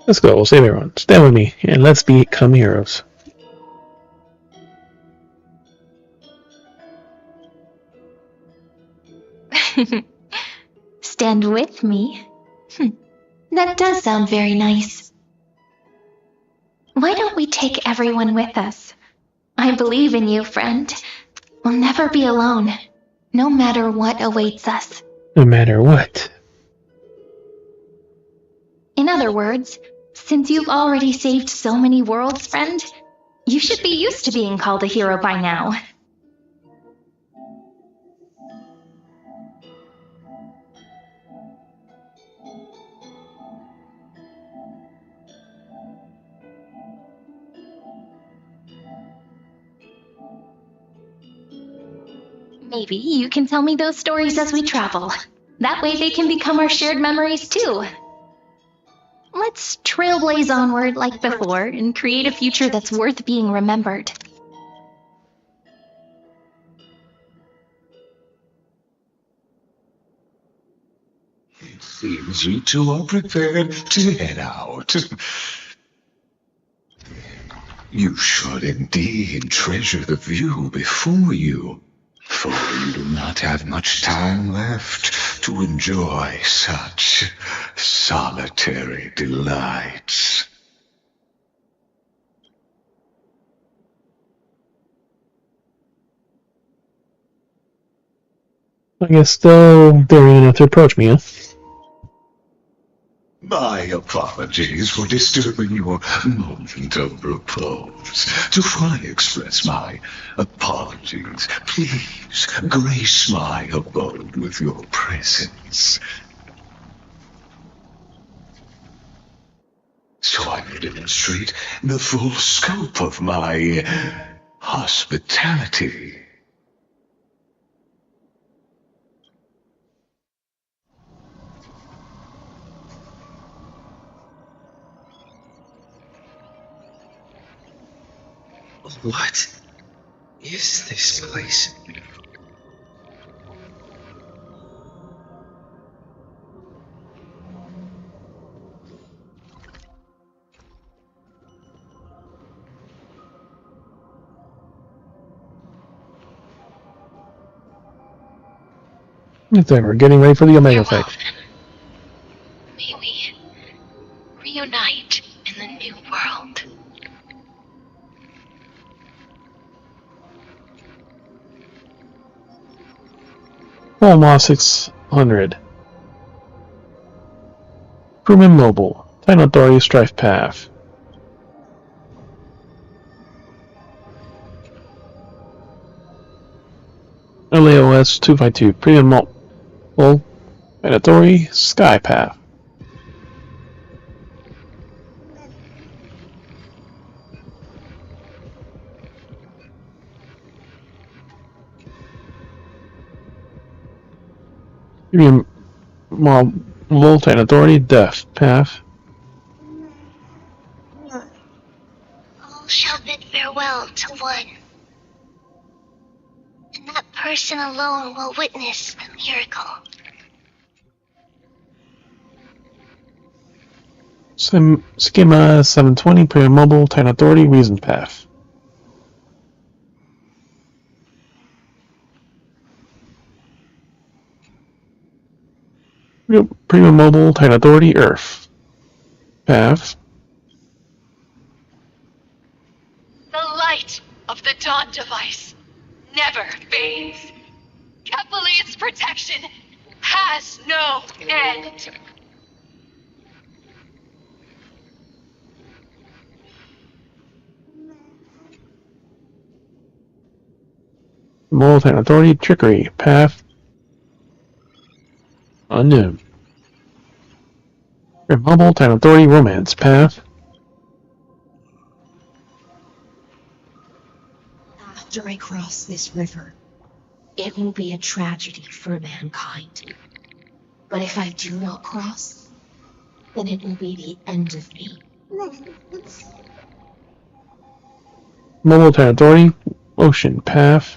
Speaker 1: Let's go, we'll save everyone. Stand with me, and let's become heroes.
Speaker 4: Stand with me? That does sound very nice. Why don't we take everyone with us? I believe in you, friend. We'll never be alone, no matter what awaits us.
Speaker 1: No matter what.
Speaker 4: In other words, since you've already saved so many worlds, friend, you should be used to being called a hero by now. Maybe you can tell me those stories as we travel. That way they can become our shared memories too. Let's trailblaze onward like before and create a future that's worth being remembered.
Speaker 11: It seems you two are prepared to head out. You should indeed treasure the view before you, for you do not have much time left to enjoy such solitary delights.
Speaker 1: I guess still daring enough to approach me, huh?
Speaker 11: My apologies for disturbing your moment of repose. Do I express my apologies? Please grace my abode with your presence, so I may demonstrate the full scope of my hospitality.
Speaker 3: What is this place?
Speaker 1: It's like we're getting ready for the Omega fight.
Speaker 4: May we reunite in the new world.
Speaker 1: Almost 600. Crewman Mobile. Titan Authority Strife Path. LAOS 252. Premium Mobile. Titan Authority Sky Path. Premium Mobile Titan Authority Death Path.
Speaker 8: All shall bid farewell to one. And that person alone will witness the miracle.
Speaker 1: Schema 720 Premium Mobile Titan Authority Reason Path. Premium Mobile Titan Authority Earth Path.
Speaker 12: The light of the Dawn device never fades. Capelli's protection has no end.
Speaker 1: Multi authority, trickery, path, unknown. Multi authority, romance, path.
Speaker 13: After I cross this river, it will be a tragedy for mankind. But if I do not cross, then it will be the end of me.
Speaker 1: Multi authority, ocean, path.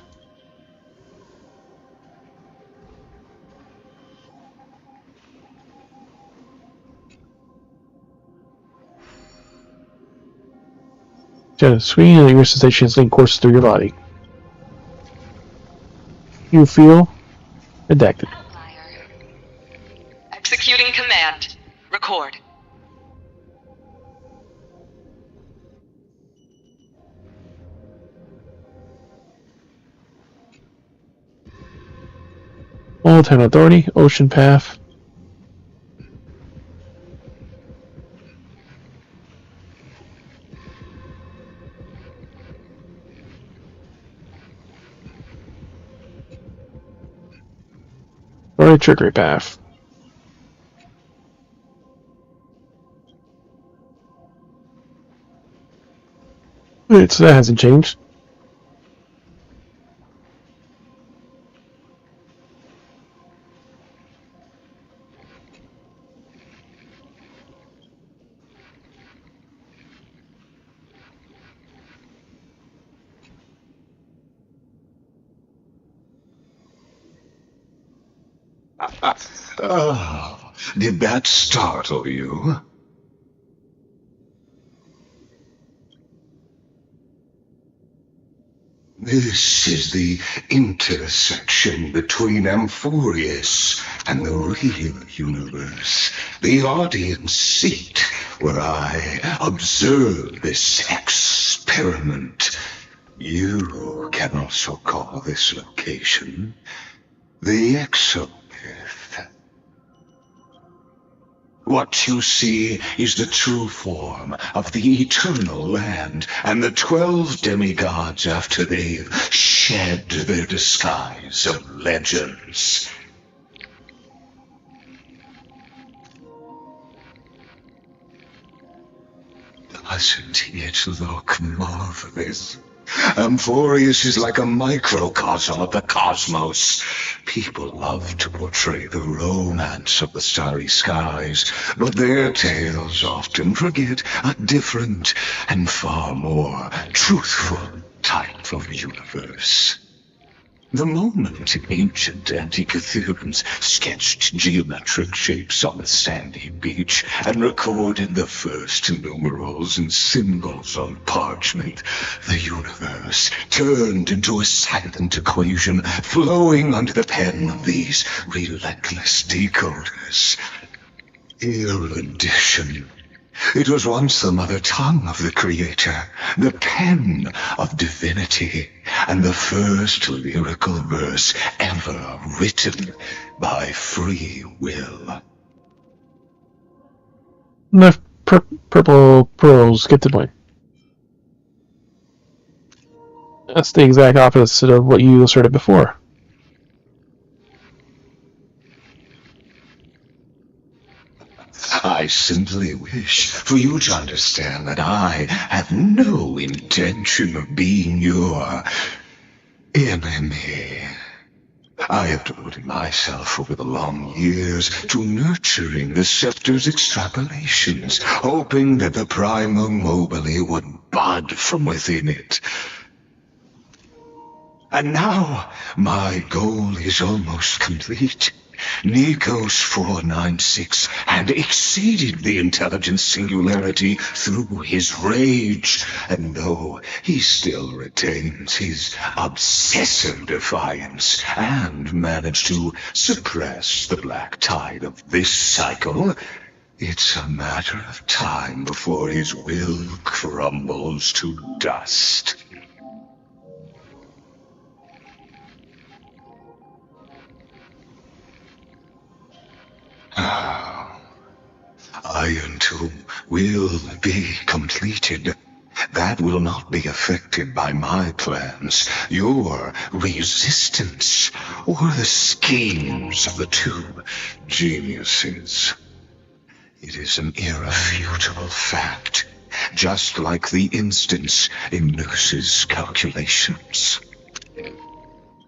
Speaker 1: Swinging and your sensations link courses through your body. You feel addicted.
Speaker 12: Executing command. Record.
Speaker 1: Multi authority, ocean, path. Or a trickery path. Wait, so that hasn't changed.
Speaker 11: Oh, did that startle you? This is the intersection between Amphorius and the real universe, the audience seat where I observe this experiment. You can also call this location the Exopith. What you see is the true form of the eternal land and the 12 demigods after they've shed their disguise of legends. Doesn't it look marvelous? Amphorius is like a microcosm of the cosmos. People love to portray the romance of the starry skies, but their tales often forget a different and far more truthful type of universe. The moment ancient Antikytherians sketched geometric shapes on the sandy beach and recorded the first numerals and symbols on parchment, the universe turned into a silent equation flowing under the pen of these relentless decoders. Erudition. It was once the mother tongue of the Creator, the pen of divinity, and the first lyrical verse ever written by free will.
Speaker 1: Left purple pearls, get the point. That's the exact opposite of what you asserted before.
Speaker 11: I simply wish for you to understand that I have no intention of being your enemy. I have devoted myself over the long years to nurturing the scepter's extrapolations, hoping that the primal mobile would bud from within it. And now, my goal is almost complete. Nikos 496 had exceeded the intelligence singularity through his rage, and though he still retains his obsessive defiance and managed to suppress the black tide of this cycle, it's a matter of time before his will crumbles to dust. Iron Tomb will be completed. That will not be affected by my plans, your resistance, or the schemes of the two geniuses. It is an irrefutable fact, just like the instance in Nurse's calculations.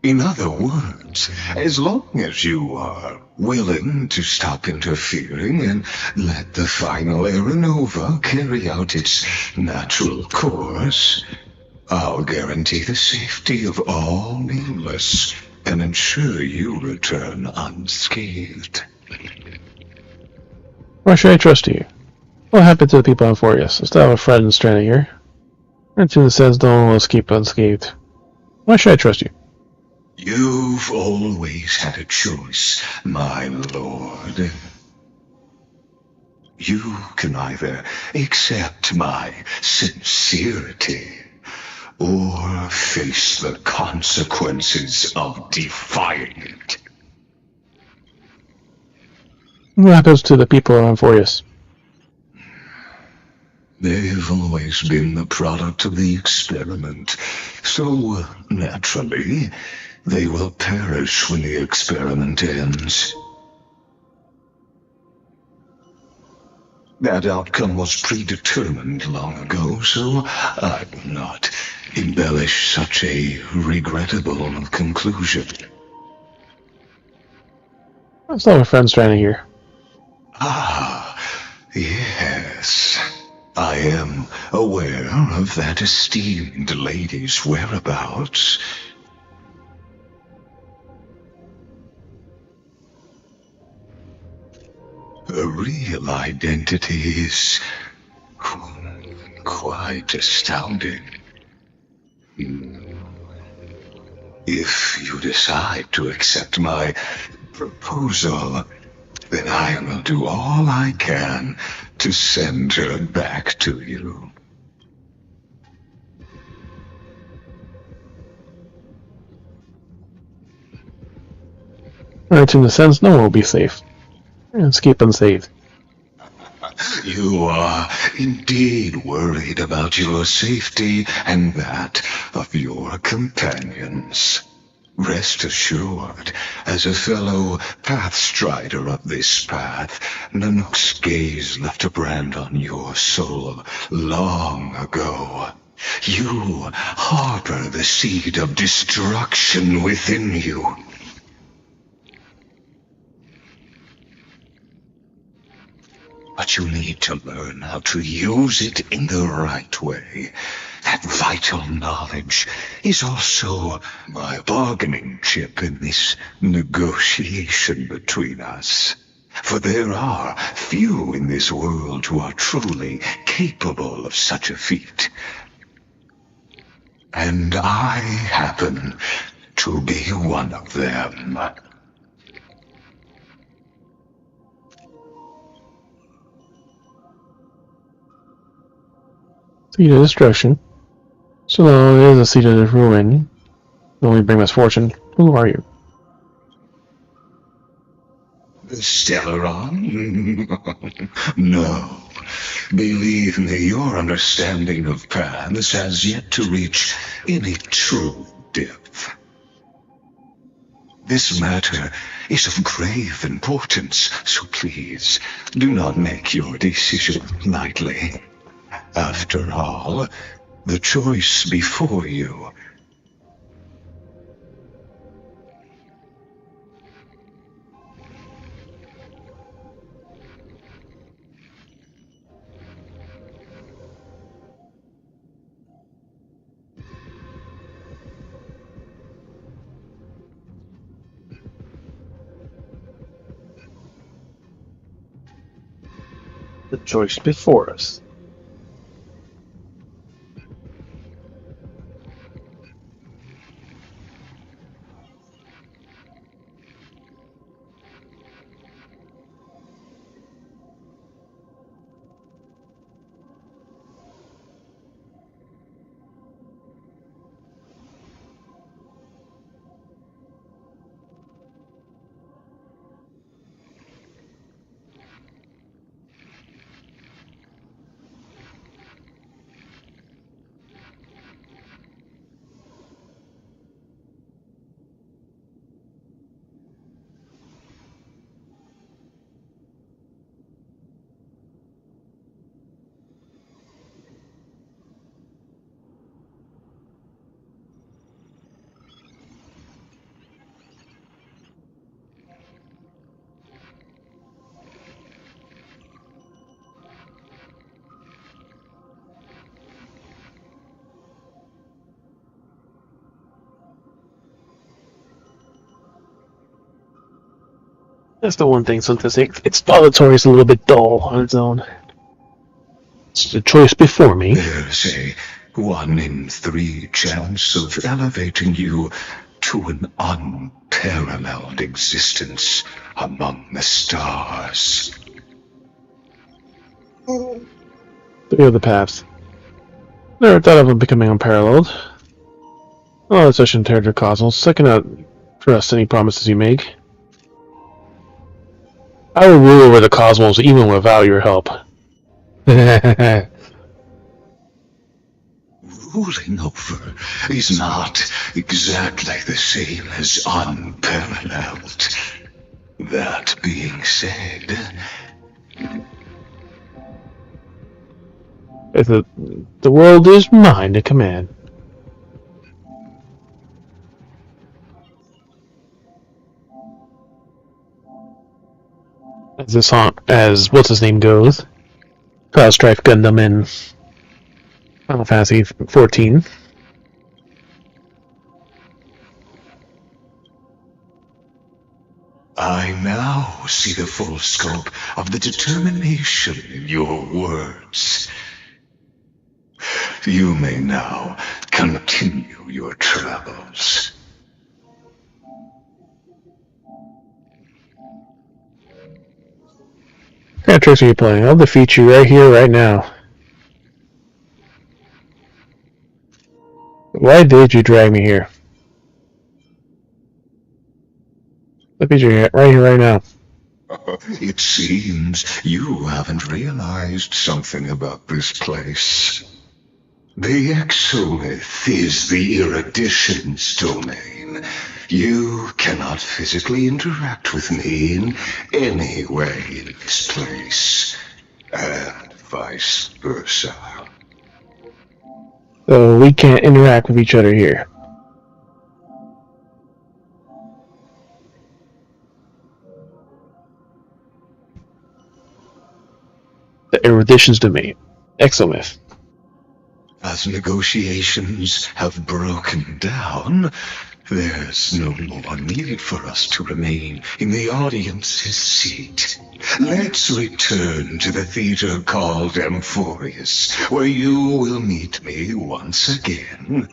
Speaker 11: In other words, as long as you are willing to stop interfering and let the final Era Nova carry out its natural course, I'll guarantee the safety of all nameless and ensure you return unscathed.
Speaker 1: Why should I trust you? What happened to the people on Forius? I still have a friend stranded here. Fortune says don't escape unscathed. Why should I trust you?
Speaker 11: You've always had a choice, my lord. You can either accept my sincerity or face the consequences of defying it.
Speaker 1: What happens to the people on Forius?
Speaker 11: They've always been the product of the experiment, so naturally, they will perish when the experiment ends. That outcome was predetermined long ago, so I will not embellish such a regrettable conclusion.
Speaker 1: I still have a friend stranded here.
Speaker 11: Ah, yes. I am aware of that esteemed lady's whereabouts. Her real identity is quite astounding. If you decide to accept my proposal, then I will do all I can to send her back to you.
Speaker 1: Alright, in a sense, no one will be safe. Escape unsaved.
Speaker 11: You are indeed worried about your safety and that of your companions. Rest assured, as a fellow pathstrider of this path, Nanook's gaze left a brand on your soul long ago. You harbor the seed of destruction within you. But you need to learn how to use it in the right way. That vital knowledge is also my bargaining chip in this negotiation between us. For there are few in this world who are truly capable of such a feat. And I happen to be one of them.
Speaker 1: Seed of destruction. So it is a seed of ruin. Only bring misfortune. Who are you?
Speaker 11: Stellaron? No. Believe me, your understanding of paths has yet to reach any true depth. This matter is of grave importance, so please do not make your decision lightly. After all, the choice before you.
Speaker 2: The choice before us.
Speaker 1: That's the one thing. Sometimes its auditory is a little bit dull on its own. It's the choice before me.
Speaker 11: There's a 1 in 3 chance of elevating you to an unparalleled existence among the stars.
Speaker 1: 3 other paths. Never thought of them becoming unparalleled. Oh, that's such an interior cosmos. I cannot trust any promises you make. I will rule over the cosmos even without your help.
Speaker 11: Ruling over is not exactly the same as unparalleled. That being said,
Speaker 1: the world is mine to command. As this song, as what's his name goes, Cloud Strife Gundam in Final Fantasy 14.
Speaker 11: I now see the full scope of the determination in your words. You may now continue your travels.
Speaker 1: What kind of tricks are you playing? I'll defeat you right here, right now. Why did you drag me here? I'll defeat you right here, right now.
Speaker 11: It seems you haven't realized something about this place. The exomyth is the erudition's domain. You cannot physically interact with me in any way in this place, and vice versa.
Speaker 1: So we can't interact with each other here. The erudition's domain. Exomyth.
Speaker 11: As negotiations have broken down, there's no more need for us to remain in the audience's seat. Let's return to the theater called Amphorius, where you will meet me once again.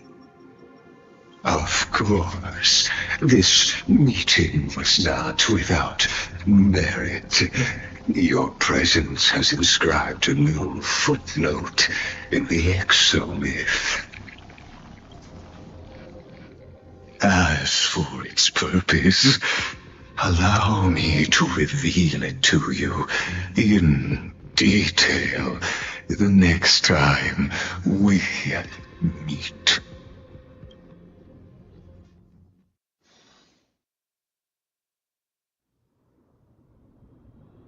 Speaker 11: Of course, this meeting was not without merit. Your presence has inscribed a new footnote in the exomyth. As for its purpose, allow me to reveal it to you in detail the next time we meet.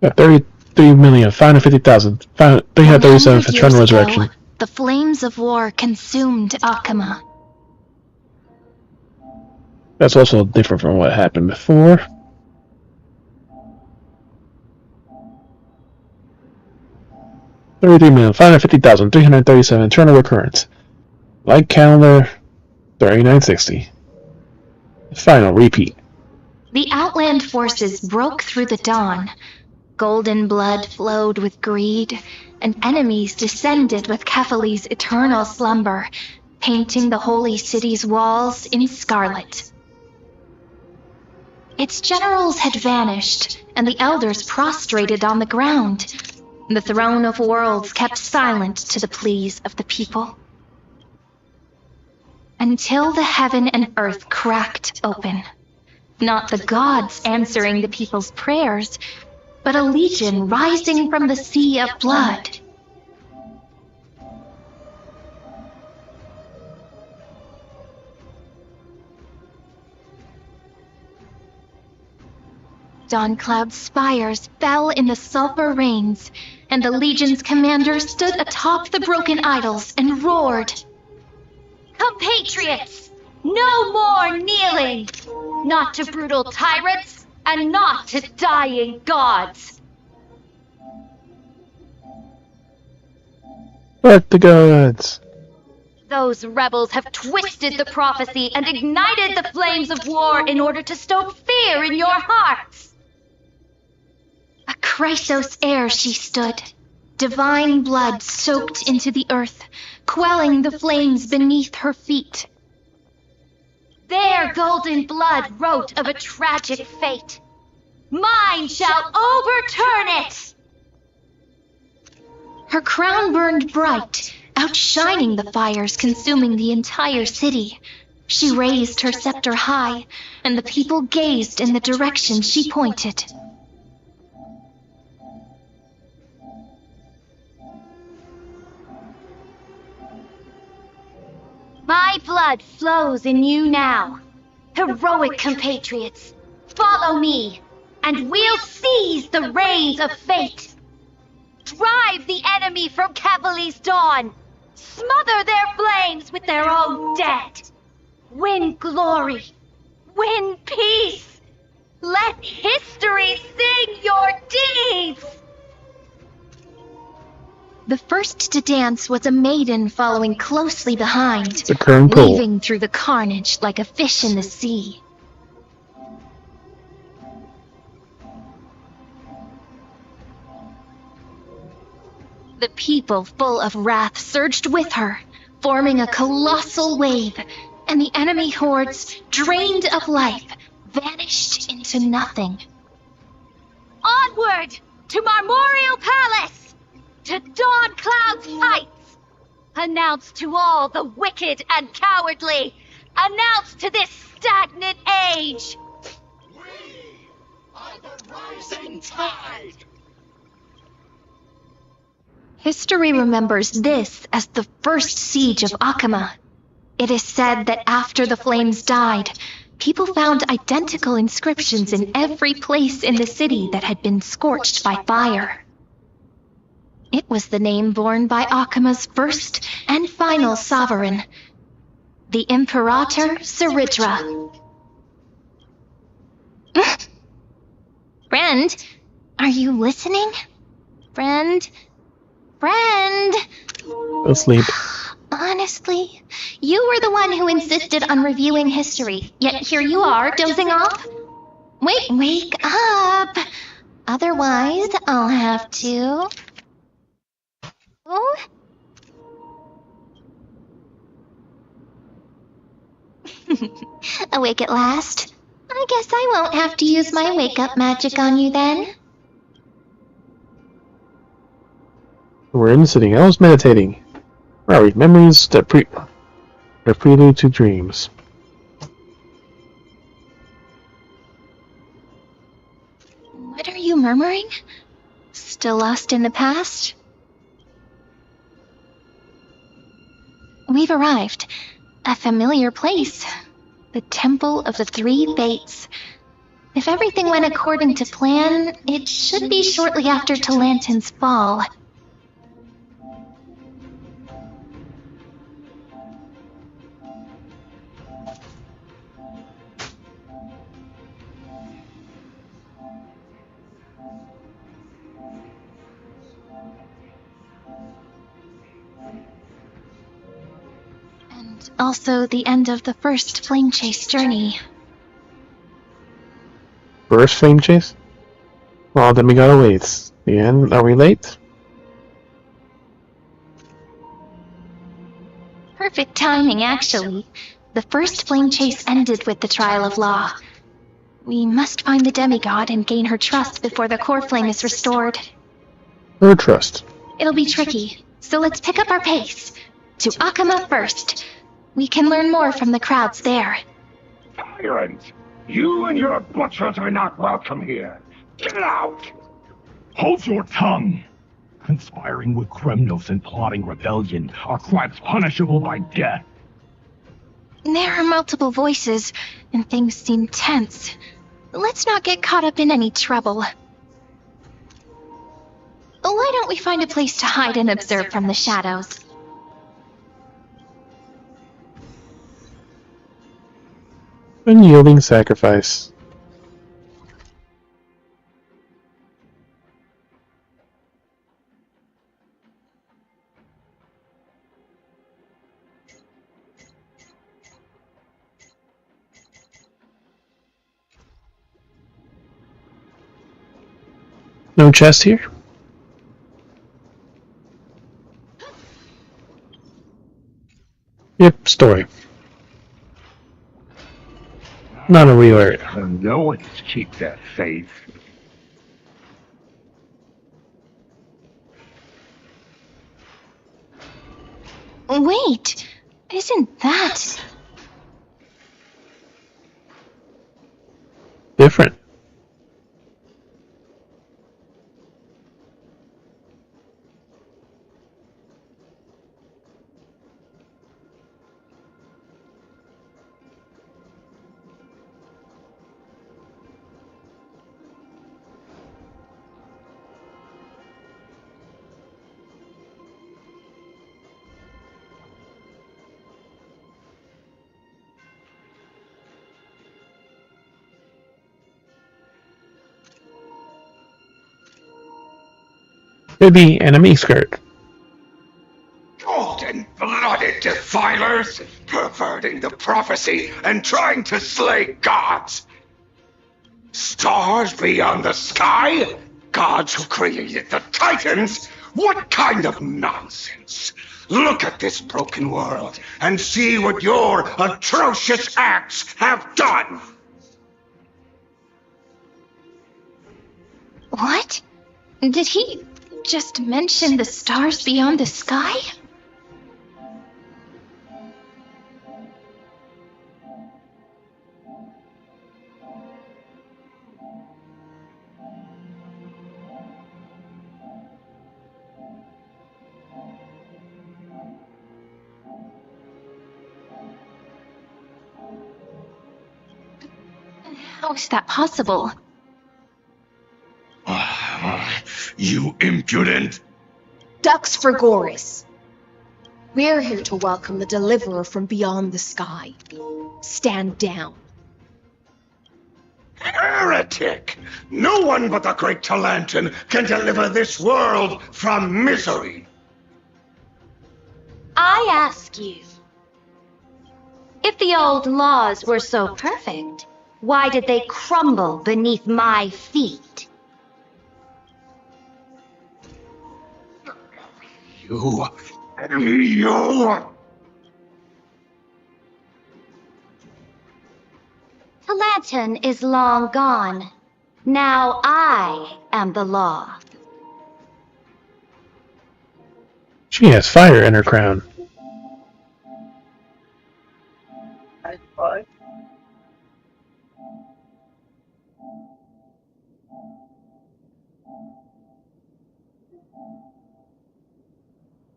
Speaker 1: Yeah, 33,550,000. 337 for Eternal Resurrection.
Speaker 4: The flames of war consumed Akama.
Speaker 1: That's also different from what happened before. $33,550,337 Eternal Recurrence. Light calendar 3960. Final repeat.
Speaker 4: The Outland forces broke through the dawn. Golden blood flowed with greed, and enemies descended with Kephali's eternal slumber, painting the holy city's walls in scarlet. Its generals had vanished, and the elders prostrated on the ground. The throne of worlds kept silent to the pleas of the people. Until the heaven and earth cracked open. Not the gods answering the people's prayers, but a legion rising from the sea of blood. Dawncloud's spires fell in the sulfur rains, and the legion's commander stood atop the broken idols and roared,
Speaker 14: "Compatriots, no more kneeling! Not to brutal tyrants, and not to dying gods!"
Speaker 1: Let the gods!
Speaker 14: Those rebels have twisted the prophecy and ignited the flames of war in order to stoke fear in your hearts.
Speaker 4: A Chrysos heir she stood, divine blood soaked into the earth, quelling the flames beneath her feet.
Speaker 14: Their golden blood wrote of a tragic fate. Mine shall overturn it!
Speaker 4: Her crown burned bright, outshining the fires consuming the entire city. She raised her scepter high, and the people gazed in the direction she pointed.
Speaker 14: My blood flows in you now. Heroic compatriots, follow me, and we'll seize the reins of fate. Drive the enemy from Kavali's dawn. Smother their flames with their own dead. Win glory. Win peace. Let history sing your deeds.
Speaker 4: The first to dance was a maiden following closely behind,
Speaker 1: The current pole.
Speaker 4: weaving through the carnage like a fish in the sea. The people, full of wrath, surged with her, forming a colossal wave, and the enemy hordes, drained of life, vanished into nothing.
Speaker 14: Onward to Marmorial Palace, to Dawn Cloud's heights. Announce to all the wicked and cowardly. Announce to this stagnant age.
Speaker 11: We are the rising tide.
Speaker 4: History remembers this as the first siege of Akama. It is said that after the flames died, people found identical inscriptions in every place in the city that had been scorched by fire. It was the name borne by Akama's first and final sovereign, the Imperator Saridra. Friend, are you listening? Friend?
Speaker 1: Asleep.
Speaker 4: Honestly, you were the one who insisted on reviewing history, yet here you are, dozing off. Wake up! Otherwise, I'll have to... Oh? Awake at last? I guess I won't have to use my wake-up magic on you then.
Speaker 1: We're in sitting. I was meditating. Where are we? Memories, the prelude to dreams.
Speaker 4: What are you murmuring? Still lost in the past? We've arrived. A familiar place. The Temple of the Three Fates. If everything went according to plan, it should be shortly after Talantin's fall. And also the end of the first flame chase journey.
Speaker 1: First flame chase? Well, then we gotta wait. The end? Are we late?
Speaker 4: Perfect timing, actually. The first flame chase ended with the trial of law. We must find the demigod and gain her trust before the core flame is restored.
Speaker 1: Her trust.
Speaker 4: It'll be tricky, so let's pick up our pace. To Akama first. We can learn more from the crowds there.
Speaker 15: Tyrant! You and your butchers are not welcome here. Get out!
Speaker 16: Hold your tongue! Conspiring with Kremnos and plotting rebellion are crimes punishable by death.
Speaker 4: There are multiple voices, and things seem tense. Let's not get caught up in any trouble. Why don't we find a place to hide and observe from the shadows?
Speaker 1: Unyielding sacrifice. No chest here? Yep, story. Not a real area.
Speaker 15: No one's keep their faith.
Speaker 4: Wait, isn't that...
Speaker 1: Different. Maybe enemy skirt.
Speaker 11: Cold-blooded defilers, perverting the prophecy and trying to slay gods. Stars beyond the sky? Gods who created the Titans? What kind of nonsense? Look at this broken world and see what your atrocious acts have done.
Speaker 4: What? Did he just mention the stars beyond the sky? How is that possible?
Speaker 11: You impudent!
Speaker 13: Ducks for Goris. We're here to welcome the deliverer from beyond the sky. Stand down.
Speaker 11: Heretic! No one but the great Talantin can deliver this world from misery.
Speaker 14: I ask you, if the old laws were so perfect, why did they crumble beneath my feet?
Speaker 11: You...
Speaker 14: Talantin is long gone. Now I am the law.
Speaker 1: She has fire in her crown.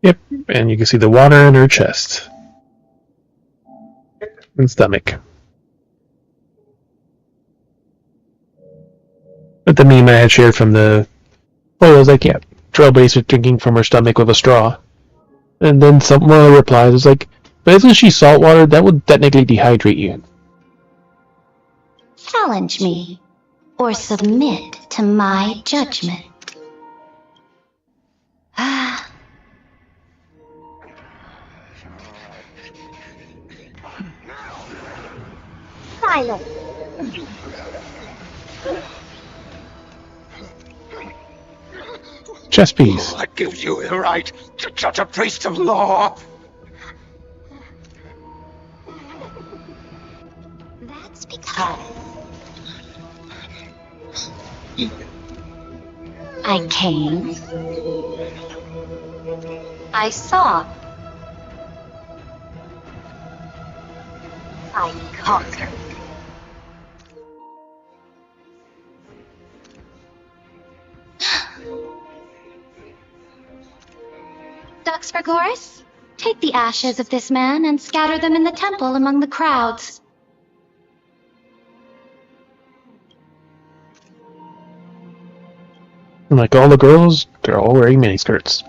Speaker 1: Yep, and you can see the water in her chest. And stomach. But the meme I had shared from the... Well, it was like, yeah, Trailblazer drinking from her stomach with a straw. And then one of the replies was like, but isn't she salt water? That would technically dehydrate you.
Speaker 14: Challenge me, or submit to my judgment. Silence.
Speaker 1: Chess piece.
Speaker 11: What gives you the right to judge a priest of law?
Speaker 14: That's because I came. I saw. I conquered. Ducks for Goris, take the ashes of this man and scatter them in the temple among the crowds.
Speaker 1: And like all the girls, they're all wearing miniskirts.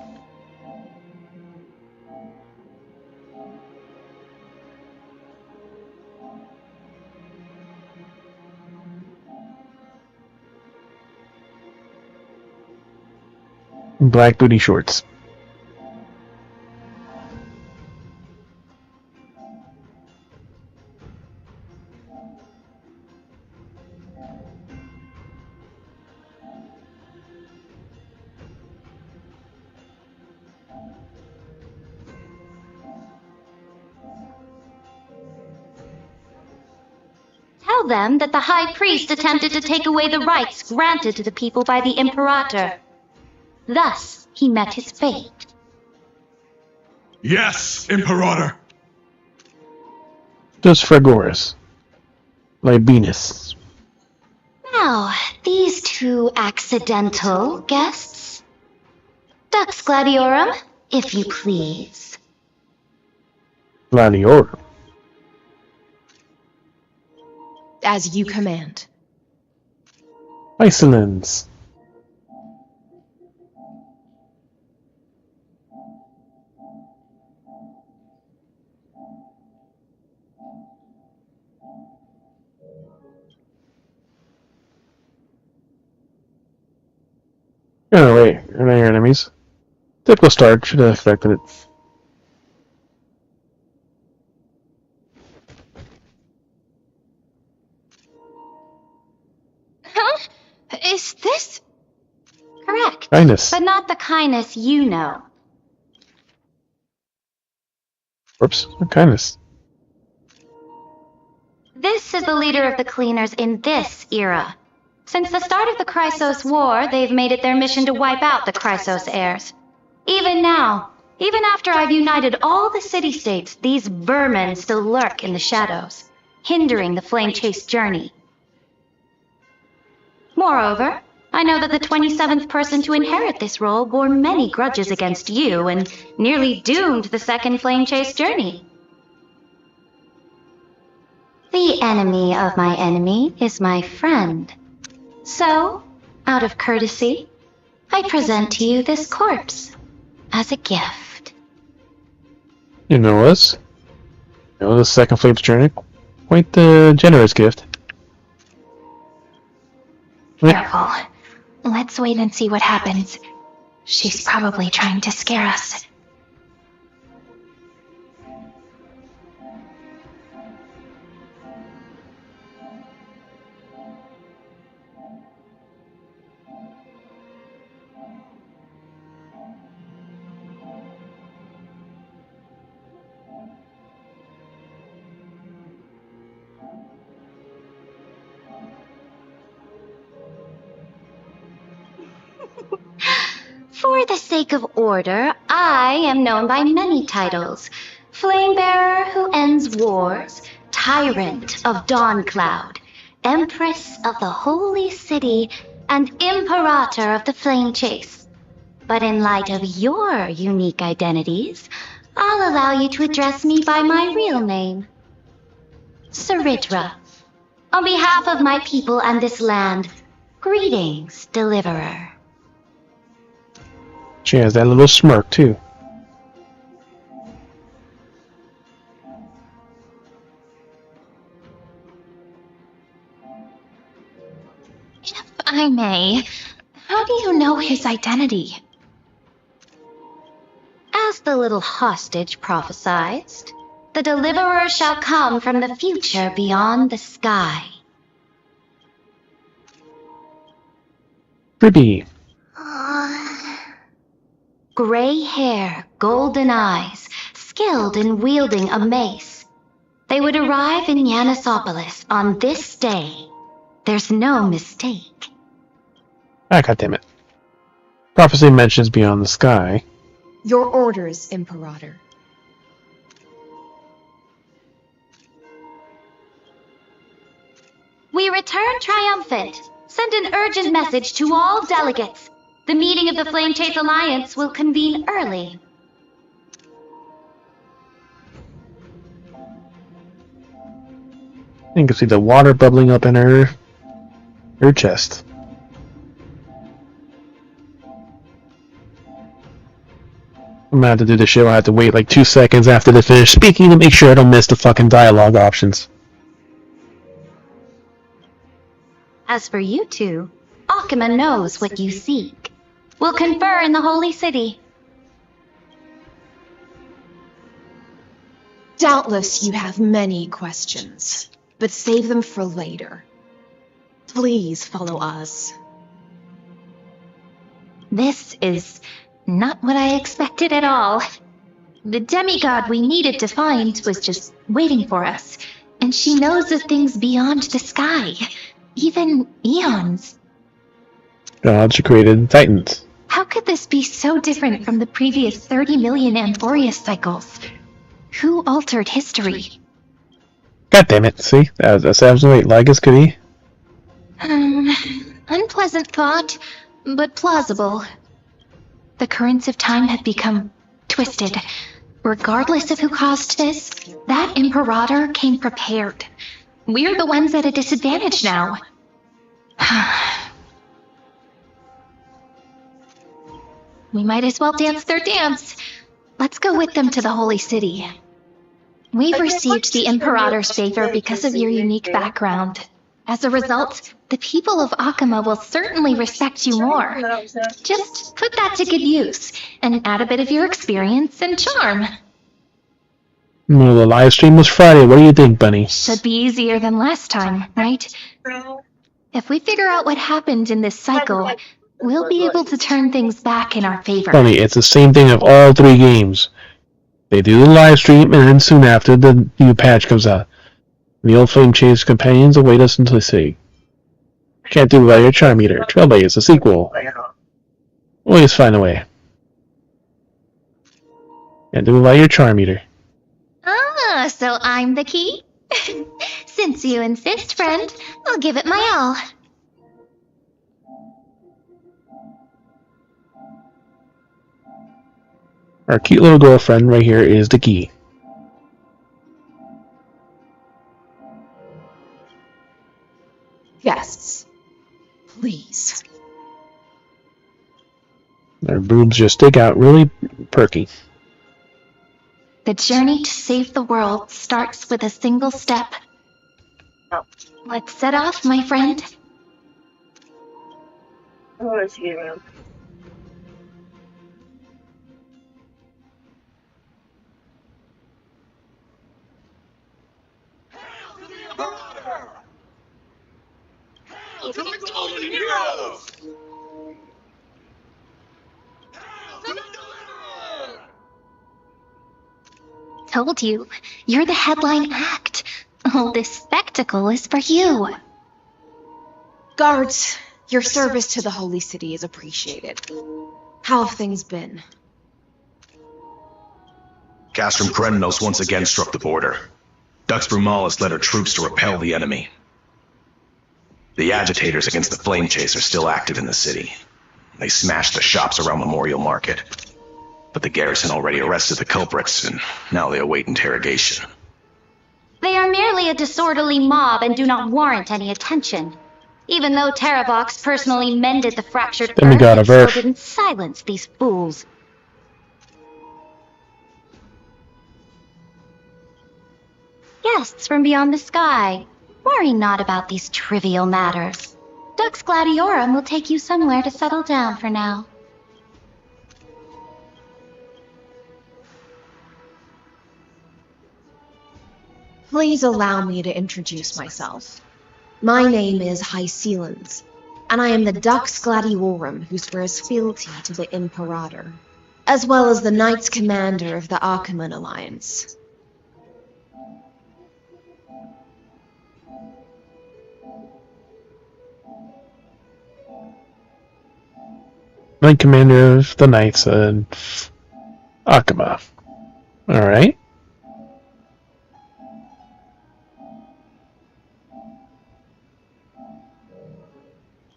Speaker 1: Black booty shorts.
Speaker 14: Tell them that the High Priest attempted to take away the rights granted to the people by the Imperator. Thus, he met his fate.
Speaker 16: Yes, Imperator.
Speaker 1: Just Fragoris. Libinus.
Speaker 14: Now, these two accidental guests. Dux Gladiorum, if you please.
Speaker 1: Gladior.
Speaker 13: As you command.
Speaker 1: Isolins. Oh wait, are they your enemies? Typical start, should have affected it.
Speaker 14: Huh? Is this... Correct.
Speaker 1: Kindness.
Speaker 14: But not the kindness you know.
Speaker 1: Whoops, what kindness?
Speaker 14: This is the leader of the Cleaners in this era. Since the start of the Chrysos War, they've made it their mission to wipe out the Chrysos heirs. Even now, even after I've united all the city-states, these vermin still lurk in the shadows, hindering the flame-chase journey. Moreover, I know that the 27th person to inherit this role bore many grudges against you and nearly doomed the second flame-chase journey. The enemy of my enemy is my friend. So, out of courtesy, I present to you this corpse as a gift.
Speaker 1: You know us. You know the second flame's journey. Quite the generous gift.
Speaker 14: Careful. Let's wait and see what happens. She's probably trying to scare us. For the sake of order, I am known by many titles. Flamebearer who ends wars, Tyrant of Dawncloud, Empress of the Holy City, and Imperator of the Flame Chase. But in light of your unique identities, I'll allow you to address me by my real name. Saritra. On behalf of my people and this land, greetings, Deliverer.
Speaker 1: She has that little smirk, too.
Speaker 14: If I may, how do you know his identity? As the little hostage prophesied, the Deliverer shall come from the future beyond the sky.
Speaker 1: Ribby.
Speaker 14: Gray hair, golden eyes, skilled in wielding a mace. They would arrive in Yanisopolis on this day. There's no mistake.
Speaker 1: Ah, goddammit. Prophecy mentions beyond the sky.
Speaker 13: Your orders, Imperator.
Speaker 14: We return triumphant. Send an urgent message to all delegates. The meeting of the Flame Chase Alliance will convene early.
Speaker 1: You can see the water bubbling up in her chest. I'm gonna have to do this shit. I have to wait like 2 seconds after they finish speaking to make sure I don't miss the fucking dialogue options.
Speaker 14: As for you two, Akima knows what you seek. We'll confer in the Holy City.
Speaker 13: Doubtless you have many questions, but save them for later. Please follow us.
Speaker 14: This is not what I expected at all. The demigod we needed to find was just waiting for us.
Speaker 4: And she knows of things beyond the sky, even eons.
Speaker 1: God, she created Titans.
Speaker 4: How could this be so different from the previous 30 million Amphorius cycles? Who altered history?
Speaker 1: God damn it, see? That's absolutely like as could he.
Speaker 4: Unpleasant thought, but plausible. The currents of time have become twisted. Regardless of who caused this, that Imperator came prepared. We're the ones at a disadvantage now. We might as well dance their dance. Let's go with them to the Holy City. We've received the Imperator's favor because of your unique background. As a result, the people of Akama will certainly respect you more. Just put that to good use, and add a bit of your experience and charm.
Speaker 1: Well, the live stream was Friday. What do you think, Bunny?
Speaker 4: Should be easier than last time, right? If we figure out what happened in this cycle, we'll be able to turn things back in our favor.
Speaker 1: Bunny, it's the same thing of all 3 games. They do the live stream, and then soon after, the new patch comes out. The old Flame Chase companions await us until they say, can't do it by your charm meter. Trailblaze, a sequel. Always find a way. Can't do it by your charm meter.
Speaker 4: Ah, so I'm the key? Since you insist, friend, I'll give it my all.
Speaker 1: Our cute little girlfriend right here is the key.
Speaker 9: Guests, please.
Speaker 1: Their boobs just stick out really perky.
Speaker 4: The journey to save the world starts with a single step. Let's set off, my friend.
Speaker 10: I want to see around.
Speaker 6: To the golden heroes!
Speaker 4: Told you, you're the headline act. All this spectacle is for you.
Speaker 13: Guards, your service to the Holy City is appreciated. How have things been?
Speaker 6: Gas from Kremnos once again struck the border. Dux Brumalis led her troops to repel the enemy. The agitators against the Flame Chase are still active in the city. They smashed the shops around Memorial Market. But the garrison already arrested the culprits, and now they await interrogation.
Speaker 14: They are merely a disorderly mob and do not warrant any attention. Even though Terravox personally mended the fractured
Speaker 1: Demigod
Speaker 14: earth,
Speaker 1: of
Speaker 14: it
Speaker 1: Earth.
Speaker 14: still didn't silence these fools. Guests from beyond the sky, worry not about these trivial matters. Dux Gladiorum will take you somewhere to settle down for now.
Speaker 13: Please allow me to introduce myself. My name is Hycelans, and I am the Dux Gladiorum who swears fealty to the Imperator, as well as the Knights Commander of the Achaemenid Alliance.
Speaker 1: Knight Commander of the Knights of Akama. Alright.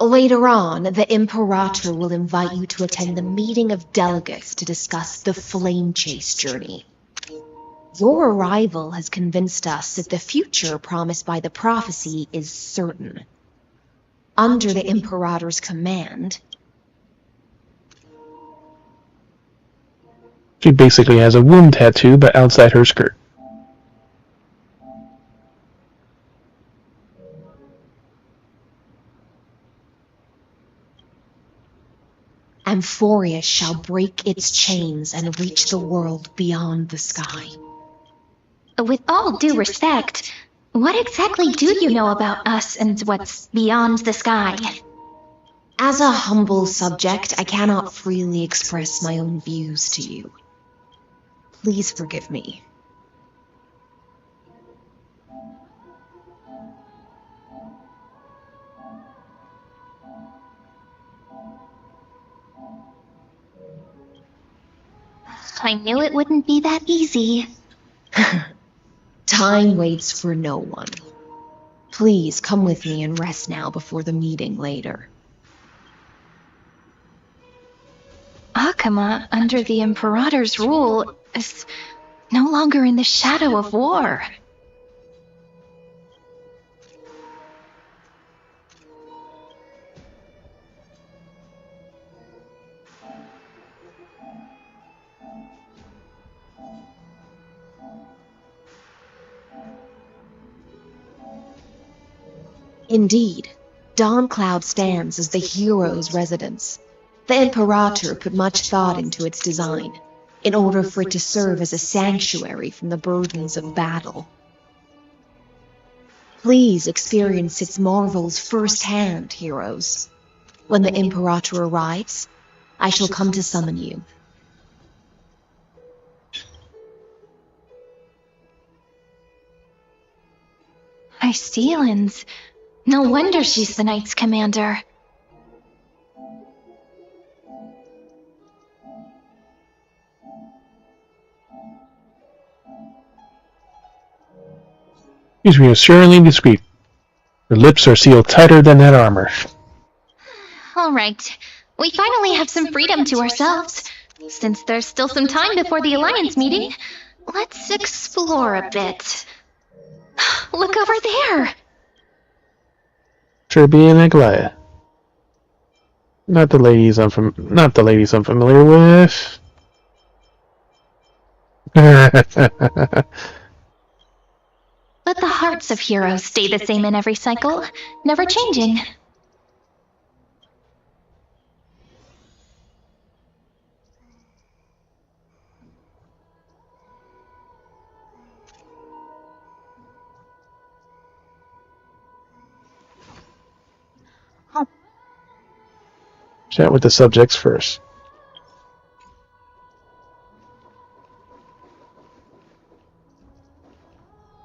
Speaker 13: Later on, the Imperator will invite you to attend the meeting of delegates to discuss the Flame Chase journey. Your arrival has convinced us that the future promised by the prophecy is certain. Under the Imperator's command,
Speaker 1: She basically has a wound tattoo, but outside her skirt.
Speaker 13: Amphorius shall break its chains and reach the world beyond the sky.
Speaker 4: With all due respect, what exactly do you know about us and what's beyond the sky?
Speaker 13: As a humble subject, I cannot freely express my own views to you. Please forgive me.
Speaker 4: I knew it wouldn't be that easy.
Speaker 13: Time waits for no one. Please come with me and rest now before the meeting later.
Speaker 4: Akama, under the Imperator's rule, is no longer in the shadow of war.
Speaker 13: Indeed, Dawncloud stands as the hero's residence. The Imperator put much thought into its design, in order for it to serve as a sanctuary from the burdens of battle. Please experience its marvels firsthand, heroes. When the Imperator arrives, I shall come to summon you.
Speaker 4: Icelands. No wonder she's the Knight's commander.
Speaker 1: He's reassuringly discreet. Her lips are sealed tighter than that armor.
Speaker 4: All right. We finally have some freedom to ourselves. Since there's still some time before the Alliance meeting, let's explore a bit. Look over there!
Speaker 1: Tribby and Aglaya. Not the ladies I'm familiar with.
Speaker 4: But the hearts of heroes stay the same in every cycle, never changing.
Speaker 1: Chat with the subjects first.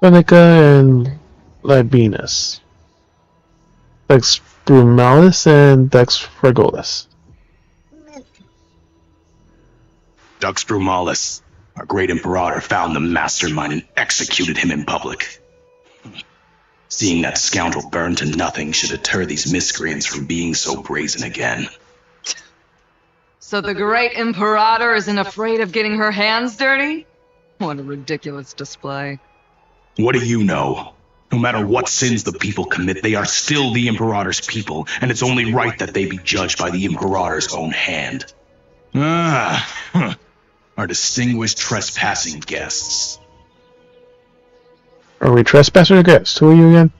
Speaker 1: Seneca and Labinas. Dex Brumalis and Dex Fragolis.
Speaker 17: Dux Brumalis, our great Imperator, found the mastermind and executed him in public. Seeing that scoundrel burned to nothing should deter these miscreants from being so brazen again.
Speaker 12: So the great Imperator isn't afraid of getting her hands dirty? What a ridiculous display.
Speaker 17: What do you know? No matter what sins the people commit, they are still the Imperator's people, and it's only right that they be judged by the Imperator's own hand. Our distinguished trespassing guests.
Speaker 1: Are we trespassing or guests? Who are you again?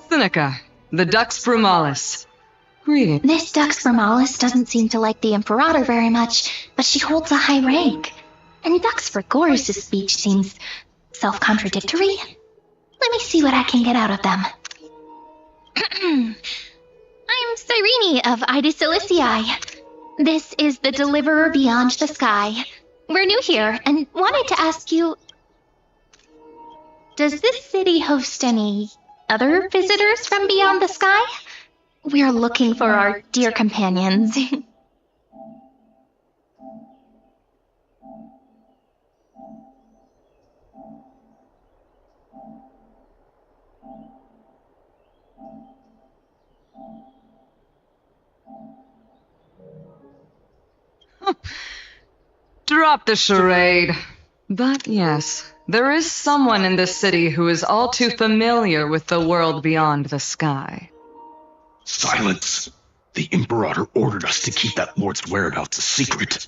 Speaker 12: Seneca, the Dux Brumalis. Greetings.
Speaker 4: This Dux Brumalis doesn't seem to like the Imperator very much, but she holds a high rank. And Dux Fragoris' speech seems self-contradictory. Let me see what I can get out of them. I'm Cyrene of Ida Silicii. This is the Deliverer Beyond the Sky. We're new here, and wanted to ask you... Does this city host any other visitors from beyond the sky? We're looking for our dear companions.
Speaker 12: Drop the charade. But yes, there is someone in this city who is all too familiar with the world beyond the sky.
Speaker 17: Silence! The Imperator ordered us to keep that lord's whereabouts a secret.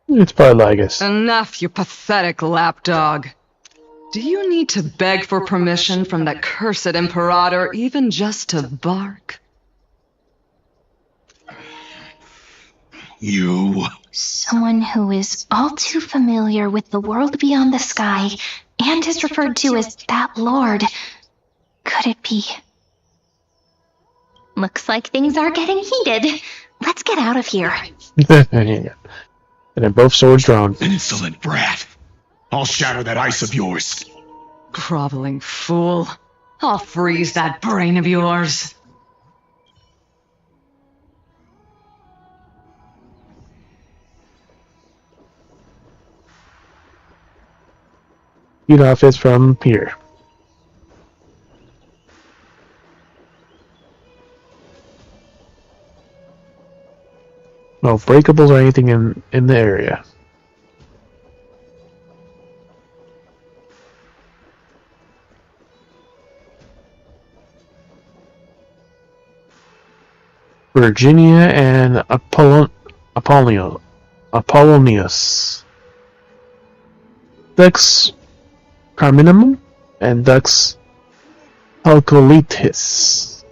Speaker 1: It's Barlagus.
Speaker 12: Enough, you pathetic lapdog. Do you need to beg for permission from that cursed Imperator even just to bark?
Speaker 17: You...
Speaker 4: Someone who is all too familiar with the world beyond the sky and is referred to as that lord. Could it be? Looks like things are getting heated. Let's get out of here.
Speaker 1: And then both swords drawn.
Speaker 17: Insolent brat. I'll shatter that ice of yours.
Speaker 12: Groveling fool. I'll freeze that brain of yours.
Speaker 1: Feud outfits from here. No breakables or anything in the area. Virginia and Apollonius. Dux Carminum and Dux Alcolitis.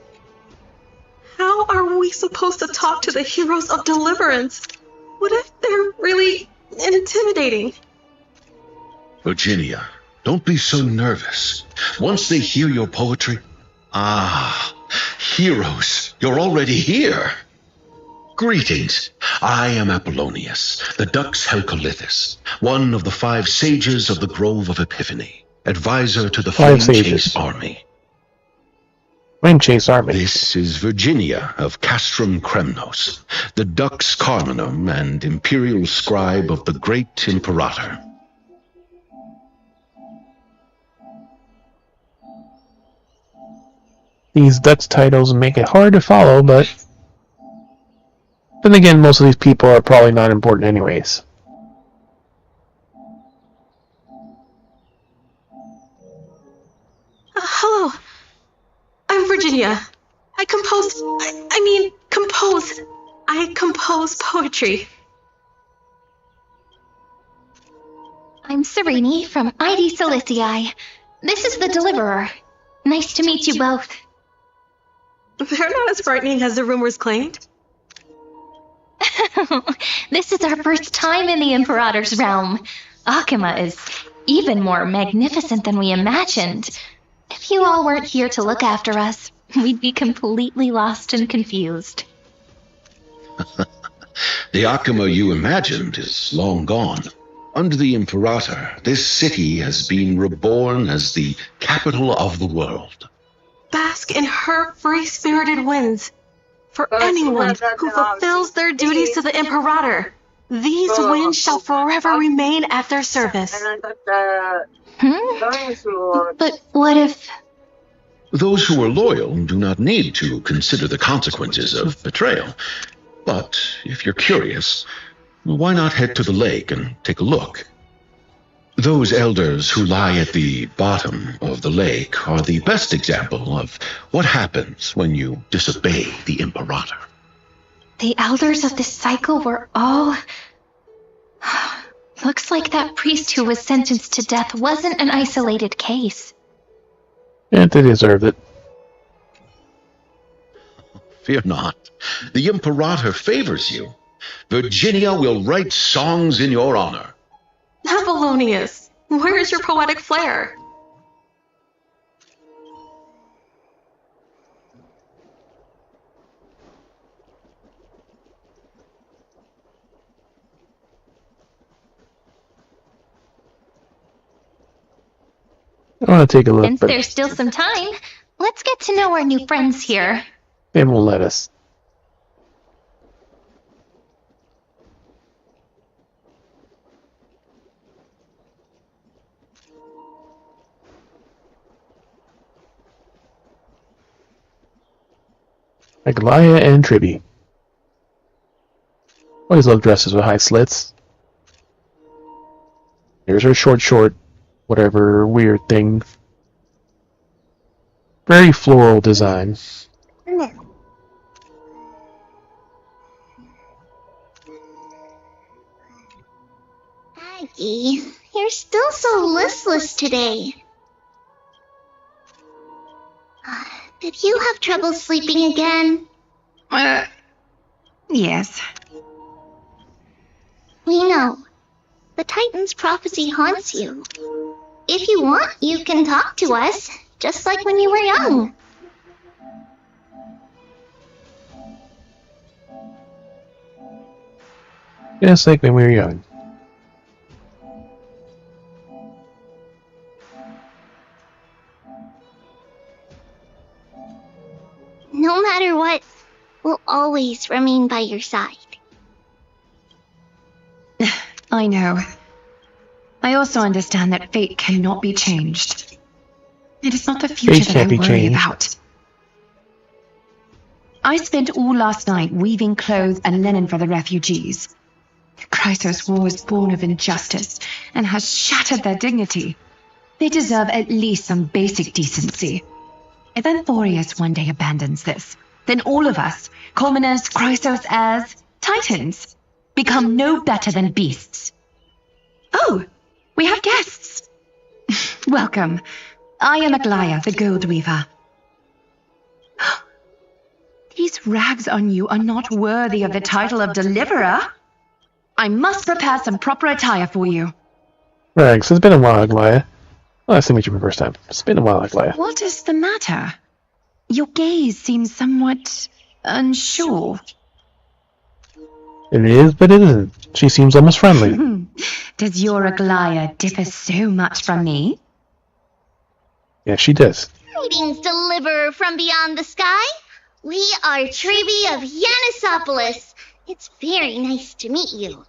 Speaker 18: How are we supposed to talk to the heroes of deliverance? What if they're really intimidating?
Speaker 11: Virginia, don't be so nervous. Once they hear your poetry... Ah, heroes, you're already here. Greetings. I am Apollonius, the Dux Helcolithus, one of the 5 sages of the Grove of Epiphany, advisor to the Flame Chase Army.
Speaker 1: Flame Chase Army.
Speaker 11: This is Virginia of Castrum Kremnos, the Dux Carminum and imperial scribe of the great Imperator.
Speaker 1: These Dux titles make it hard to follow, but then again, most of these people are probably not important anyways.
Speaker 18: Hello. I'm Virginia. I compose poetry.
Speaker 4: I'm Serene from ID Silicii. This is the Deliverer. Nice to meet you both.
Speaker 18: They're not as frightening as the rumors claimed.
Speaker 4: This is our first time in the Imperator's realm. Akima is even more magnificent than we imagined. If you all weren't here to look after us, we'd be completely lost and confused.
Speaker 11: The Akima you imagined is long gone. Under the Imperator, this city has been reborn as the capital of the world.
Speaker 18: Bask in her free-spirited winds. For anyone who fulfills their duties to the Imperator, these winds shall forever remain at their service.
Speaker 4: But what if...
Speaker 11: Those who are loyal do not need to consider the consequences of betrayal. But if you're curious, why not head to the lake and take a look? Those elders who lie at the bottom of the lake are the best example of what happens when you disobey the Imperator.
Speaker 4: The elders of this cycle were all... Looks like that priest who was sentenced to death wasn't an isolated case.
Speaker 1: And they deserved it.
Speaker 11: Fear not. The Imperator favors you. Virginia will write songs in your honor.
Speaker 18: Apollonius, where is your poetic flair?
Speaker 1: I want to take a look.
Speaker 4: Since there's still some time, let's get to know our new friends here.
Speaker 1: They won't let us. Aglaia and Tribby. Always love dresses with high slits. Here's her short, whatever weird thing. Very floral design.
Speaker 8: Aggie, you're still so listless today. Did you have trouble sleeping again?
Speaker 19: Yes.
Speaker 8: We know. The Titan's prophecy haunts you. If you want, you can talk to us, just like when you were young.
Speaker 1: Just like when we were young.
Speaker 8: No matter what, we'll always remain by your side.
Speaker 19: I know.
Speaker 9: I also understand that fate cannot be changed. It is not the future that I worry about. I spent all last night weaving clothes and linen for the refugees. The Chrysos War was born of injustice and has shattered their dignity. They deserve at least some basic decency. If Amphorius one day abandons this, then all of us, commoners, Chrysos heirs, Titans, become no better than beasts. Oh, we have guests. Welcome. I am Aglaya, the Gold Weaver. These rags on you are not worthy of the title of Deliverer. I must prepare some proper attire for you.
Speaker 1: Rags, it's been a while, Aglaya. Nice to meet you for the first time. It's been a while, Aglaya.
Speaker 9: What is the matter? Your gaze seems somewhat unsure.
Speaker 1: It is, but it isn't. She seems almost friendly.
Speaker 9: Does your Aglaya differ so much from me?
Speaker 1: Yeah, she does.
Speaker 14: Greetings, Deliverer from beyond the sky. We are Trivi of Yanisopolis. It's very nice to meet you.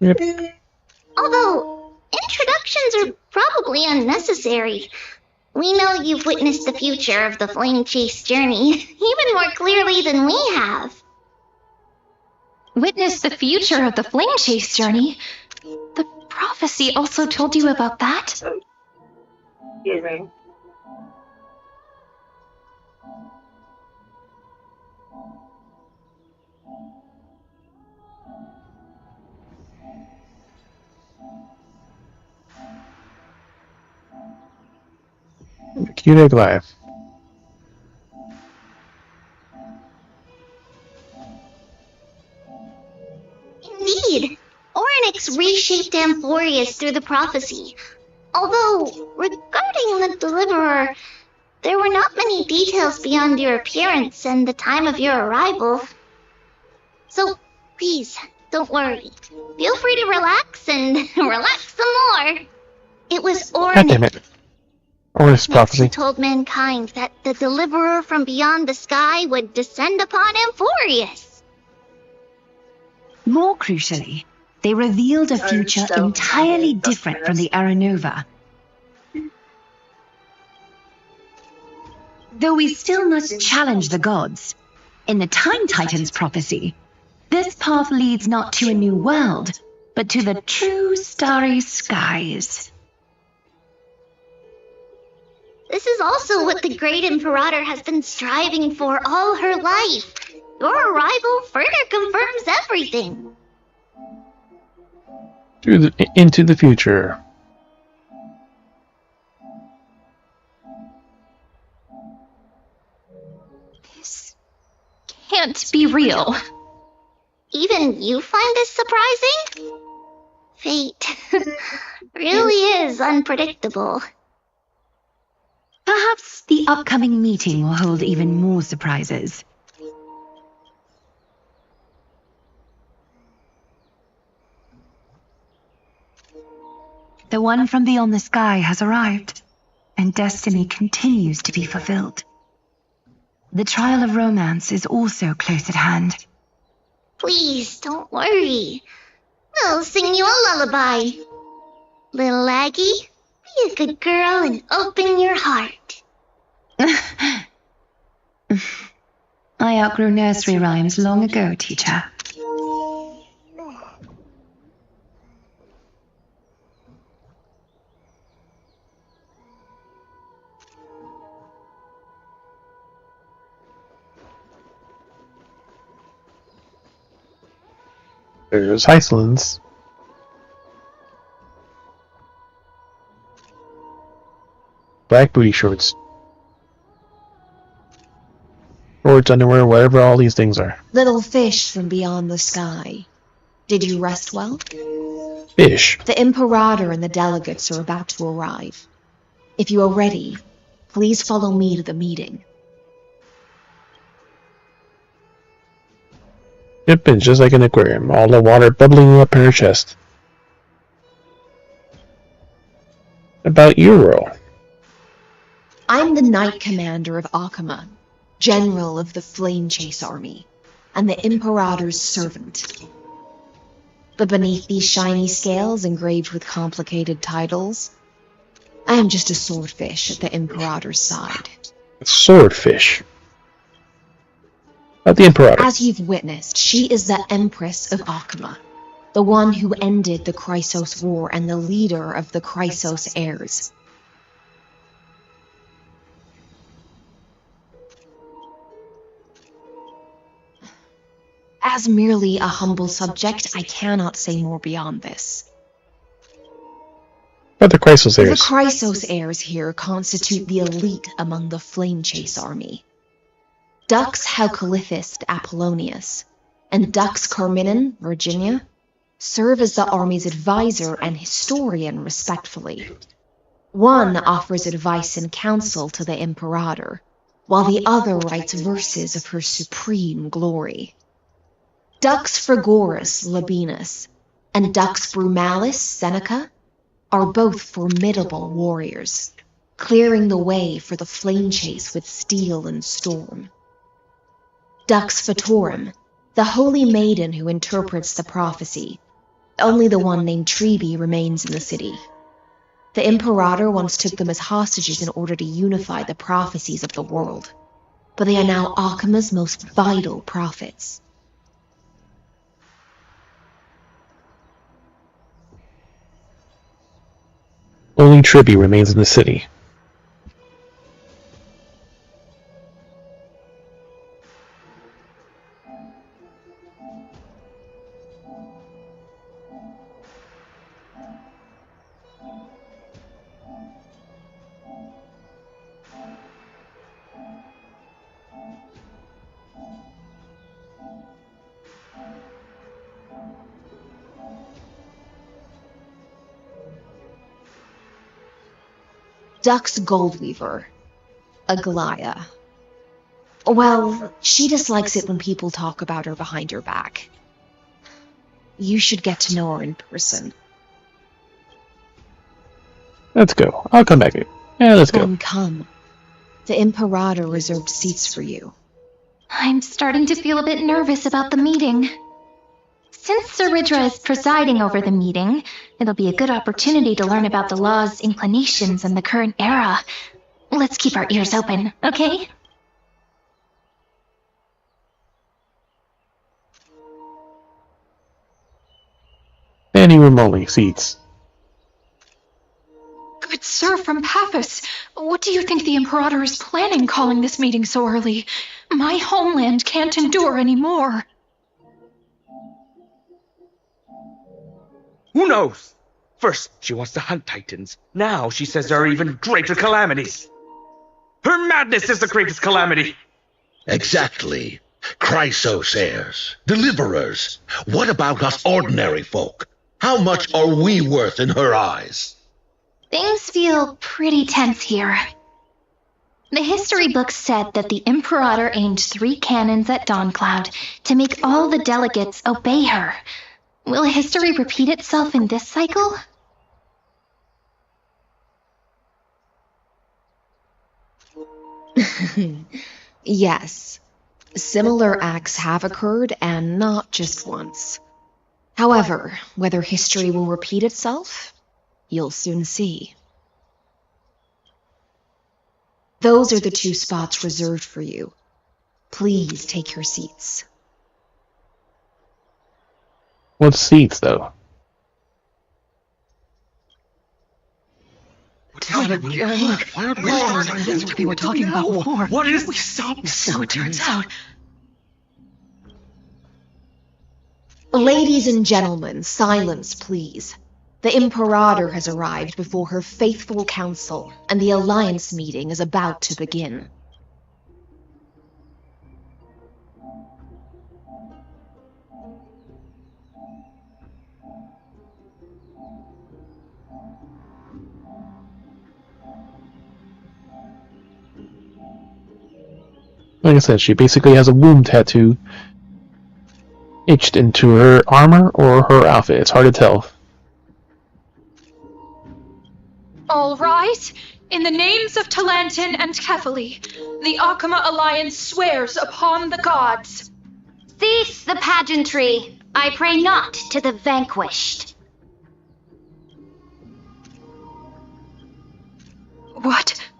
Speaker 1: Yep.
Speaker 14: Although, introductions are probably unnecessary. We know you've witnessed the future of the Flame Chase journey even more clearly than we have.
Speaker 4: Witness the future of the Flame Chase journey? The prophecy also told you about that?
Speaker 10: Excuse me.
Speaker 1: Cute Aglaya.
Speaker 14: Indeed, Orynyx reshaped Amphorius through the prophecy. Although, regarding the Deliverer, there were not many details beyond your appearance and the time of your arrival. So, please, don't worry. Feel free to relax and relax some more. It was
Speaker 1: God damn
Speaker 14: Orynyx
Speaker 1: it. Orynyx
Speaker 14: who
Speaker 1: prophecy.
Speaker 14: told mankind that the Deliverer from beyond the sky would descend upon Amphorius.
Speaker 9: More crucially, they revealed a future entirely different from the Aranova. Though we still must challenge the gods, in the Time Titan's prophecy, this path leads not to a new world, but to the true starry skies.
Speaker 14: This is also what the Great Imperator has been striving for all her life. Your arrival further confirms everything.
Speaker 1: Into the future.
Speaker 4: This can't be real.
Speaker 14: Even you find this surprising? Fate really is unpredictable.
Speaker 9: Perhaps the upcoming meeting will hold even more surprises. The one from beyond the sky has arrived, and destiny continues to be fulfilled. The trial of romance is also close at hand.
Speaker 14: Please, don't worry. We'll sing you a lullaby. Little Aggie, be a good girl and open your heart.
Speaker 9: I outgrew nursery rhymes long ago, teacher.
Speaker 1: There's Iceland's. Black booty shorts. Shorts, underwear, whatever all these things are.
Speaker 13: Little fish from beyond the sky. Did you rest well?
Speaker 1: Fish.
Speaker 13: The Imperator and the delegates are about to arrive. If you are ready, please follow me to the meeting.
Speaker 1: Yep, it's just like an aquarium. All the water bubbling up in her chest. About your role.
Speaker 13: I'm the Knight Commander of Akama, General of the Flame Chase Army, and the Imperator's servant. But beneath these shiny scales engraved with complicated titles, I am just a swordfish at the Imperator's side.
Speaker 1: Swordfish? Not the Imperator.
Speaker 13: As you've witnessed, she is the Empress of Akama, the one who ended the Chrysos War and the leader of the Chrysos heirs. As merely a humble subject, I cannot say more beyond this.
Speaker 1: But the Chrysos
Speaker 13: The
Speaker 1: heirs.
Speaker 13: Chrysos heirs here constitute the elite among the Flame Chase army. Dux Halkalithist Apollonius and Dux Carminin, Virginia, serve as the army's advisor and historian respectfully. One offers advice and counsel to the Imperator, while the other writes verses of her supreme glory. Dux Frigoris Labienus and Dux Brumalis Seneca are both formidable warriors, clearing the way for the flame chase with steel and storm. Dux Fatorum, the holy maiden who interprets the prophecy, only the one named Trebi remains in the city. The Imperator once took them as hostages in order to unify the prophecies of the world, but they are now Akama's most vital prophets.
Speaker 1: Only Trebi remains in the city.
Speaker 13: Dux Goldweaver, Aglaya. Well, she dislikes it when people talk about her behind her back. You should get to know her in person.
Speaker 1: Let's go. I'll come back. Yeah, let's go.
Speaker 13: Then come. The Imperator reserved seats for you.
Speaker 4: I'm starting to feel a bit nervous about the meeting. Since Saridra is presiding over the meeting, it'll be a good opportunity to learn about the law's inclinations in the current era. Let's keep our ears open, okay?
Speaker 1: Any room only seats.
Speaker 19: Good sir from Paphos, what do you think the Imperator is planning calling this meeting so early? My homeland can't endure anymore.
Speaker 20: Who knows? First, she wants to hunt titans. Now she says there are even greater calamities. Her madness is the greatest calamity.
Speaker 21: Exactly. Chrysos heirs, deliverers. What about us ordinary folk? How much are we worth in her eyes?
Speaker 4: Things feel pretty tense here. The history books said that the Imperator aimed 3 cannons at Dawncloud to make all the delegates obey her. Will history repeat itself in this cycle?
Speaker 13: Yes. Similar acts have occurred, and not just once. However, whether history will repeat itself, you'll soon see. Those are the 2 spots reserved for you. Please take your seats.
Speaker 1: What seats, though?
Speaker 20: What
Speaker 19: we were talking about before.
Speaker 20: What is
Speaker 19: we saw? So it turns out.
Speaker 13: Ladies and gentlemen, silence, please. The Imperator has arrived before her faithful council, and the Alliance meeting is about to begin.
Speaker 1: Like I said, she basically has a womb tattoo etched into her armor or her outfit. It's hard to tell.
Speaker 19: All right. In the names of Talantin and Kefali, the Akama Alliance swears upon the gods.
Speaker 14: Cease the pageantry. I pray not to the vanquished.
Speaker 19: What?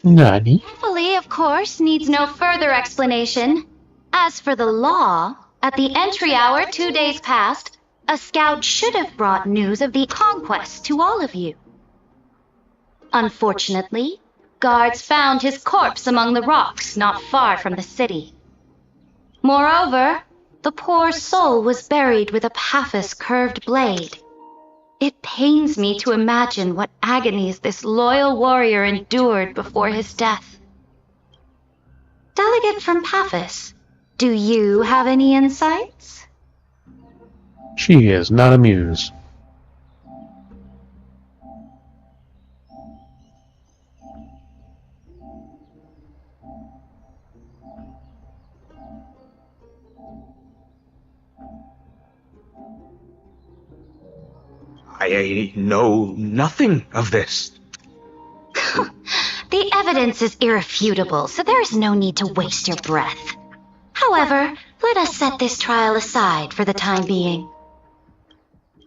Speaker 1: Nani?
Speaker 14: Thankfully, of course, needs no further explanation. As for the law, at the entry hour 2 days past, a scout should have brought news of the conquest to all of you. Unfortunately, guards found his corpse among the rocks not far from the city. Moreover, the poor soul was buried with a Paphos curved blade. It pains me to imagine what agonies this loyal warrior endured before his death. Delegate from Paphos, do you have any insights?
Speaker 1: She is not amused.
Speaker 20: I know nothing of this.
Speaker 14: The evidence is irrefutable, so there is no need to waste your breath. However, let us set this trial aside for the time being.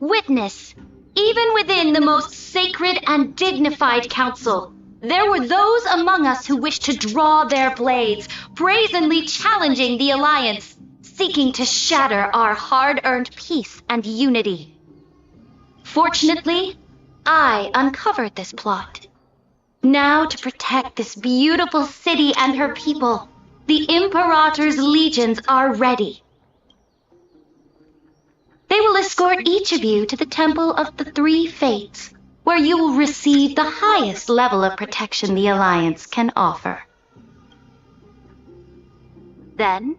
Speaker 14: Witness, even within the most sacred and dignified council, there were those among us who wished to draw their blades, brazenly challenging the alliance, seeking to shatter our hard-earned peace and unity. Fortunately, I uncovered this plot. Now, to protect this beautiful city and her people, the Imperator's legions are ready. They will escort each of you to the Temple of the Three Fates, where you will receive the highest level of protection the Alliance can offer. Then,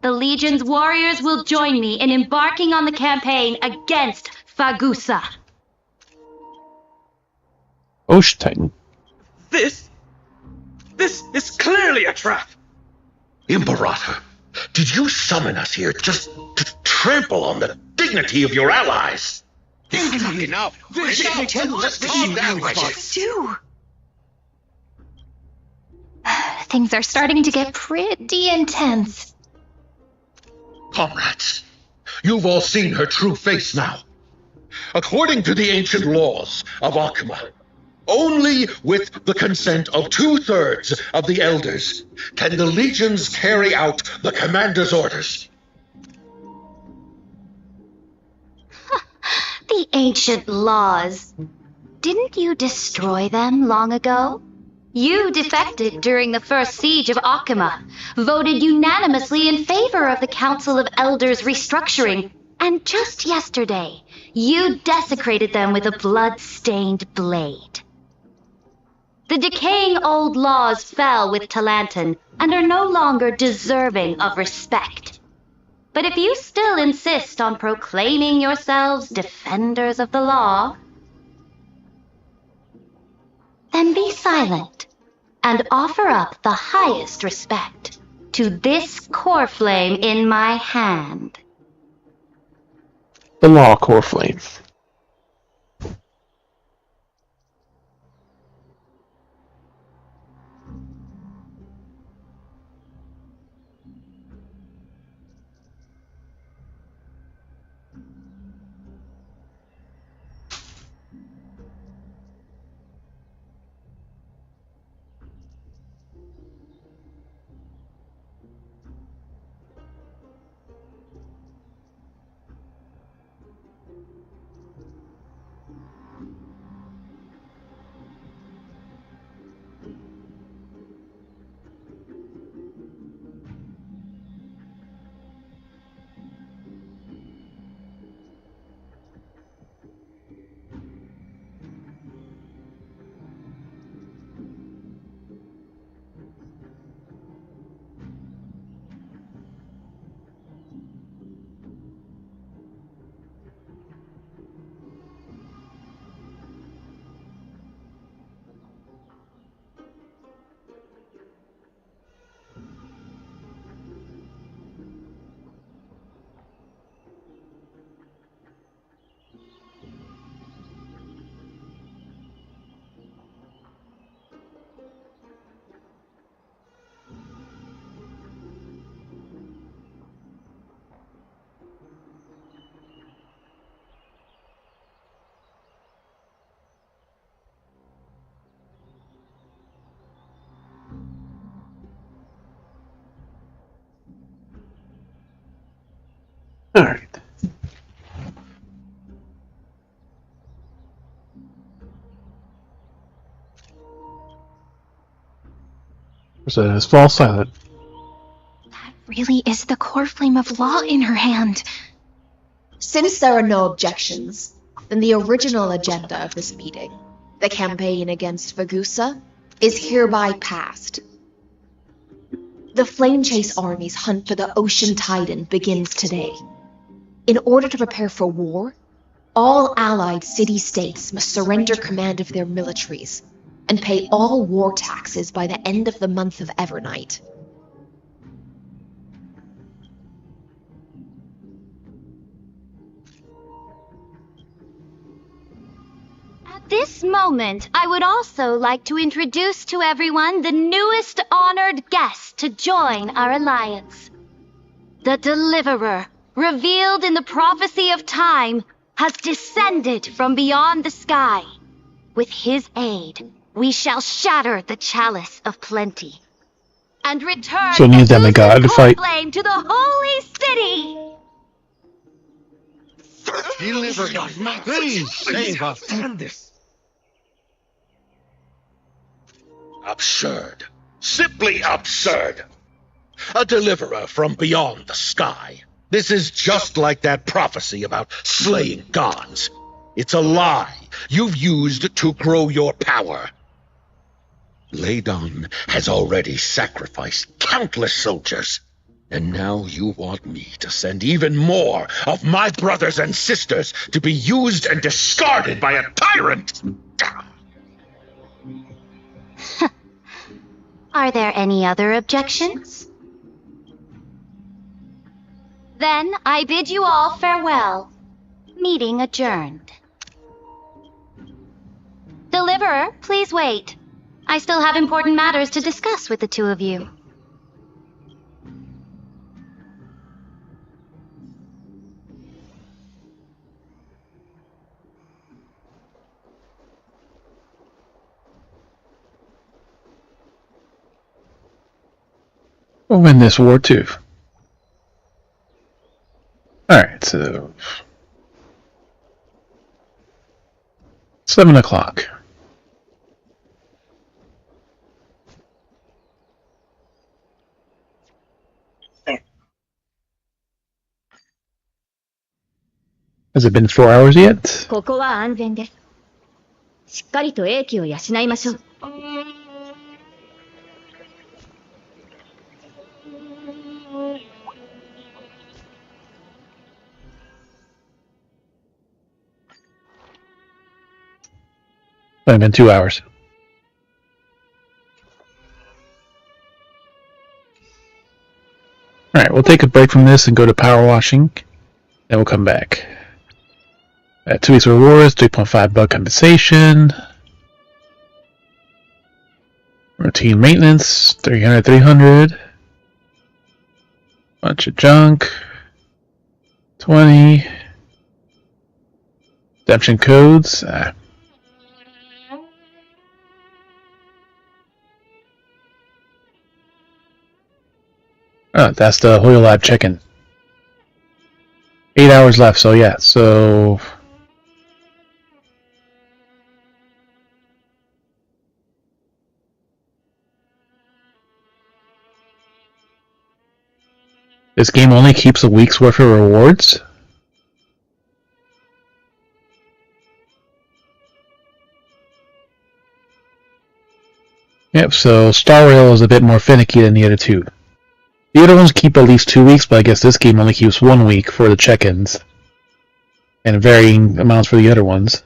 Speaker 14: the Legion's warriors will join me in embarking on the campaign against Fagusa.
Speaker 1: Osh Titan.
Speaker 20: This is clearly a trap.
Speaker 21: Imperator, did you summon us here just to trample on the dignity of your allies?
Speaker 8: Enough. Let's calm down,
Speaker 19: Do.
Speaker 4: Things are starting to get pretty intense.
Speaker 21: Comrades, you've all seen her true face now. According to the ancient laws of Akuma, only with the consent of 2/3 of the elders can the legions carry out the commander's orders.
Speaker 14: The ancient laws. Didn't you destroy them long ago? You defected during the first siege of Akuma, voted unanimously in favor of the Council of Elders restructuring, and just yesterday, you desecrated them with a blood-stained blade. The decaying old laws fell with Talanton and are no longer deserving of respect. But if you still insist on proclaiming yourselves defenders of the law, then be silent and offer up the highest respect to this core flame in my hand.
Speaker 1: The Law Core Flame. Alright. So it's fall silent.
Speaker 4: Really is the core flame of law in her hand.
Speaker 13: Since there are no objections, then the original agenda of this meeting, the campaign against Vagusa, is hereby passed. The Flame Chase Army's hunt for the Ocean Titan begins today. In order to prepare for war, all allied city-states must surrender command of their militaries and pay all war taxes by the end of the month of Evernight.
Speaker 14: At this moment, I would also like to introduce to everyone the newest honored guest to join our alliance. The Deliverer, revealed in the prophecy of time, has descended from beyond the sky. With his aid, we shall shatter the chalice of plenty and return
Speaker 1: So need them a god to fight.
Speaker 14: flame to the holy city.
Speaker 21: Deliver us! Please save us!
Speaker 20: This.
Speaker 21: Absurd. Simply absurd. A deliverer from beyond the sky. This is just like that prophecy about slaying gods. It's a lie you've used to grow your power. Ladon has already sacrificed countless soldiers, and now you want me to send even more of my brothers and sisters to be used and discarded by a tyrant!
Speaker 14: Are there any other objections? Then I bid you all farewell. Meeting adjourned. Deliverer, please wait. I still have important matters to discuss with the two of you.
Speaker 1: We'll win this war too. Alright, so 7 o'clock. Has it been 4 hours yet?
Speaker 14: ここは安全です。しっかりと英気を養いましょう。
Speaker 1: It's been 2 hours. Alright, we'll take a break from this and go to power washing. Then we'll come back. 2 weeks rewards, 3.5 bug compensation. Routine maintenance, 300, 300. Bunch of junk. 20. Redemption codes. Oh, that's the Hoyo Lab check-in. 8 hours left, so yeah, so... This game only keeps a week's worth of rewards? Yep, so Star Rail is a bit more finicky than the other two. The other ones keep at least 2 weeks, but I guess this game only keeps 1 week for the check-ins. And varying amounts for the other ones.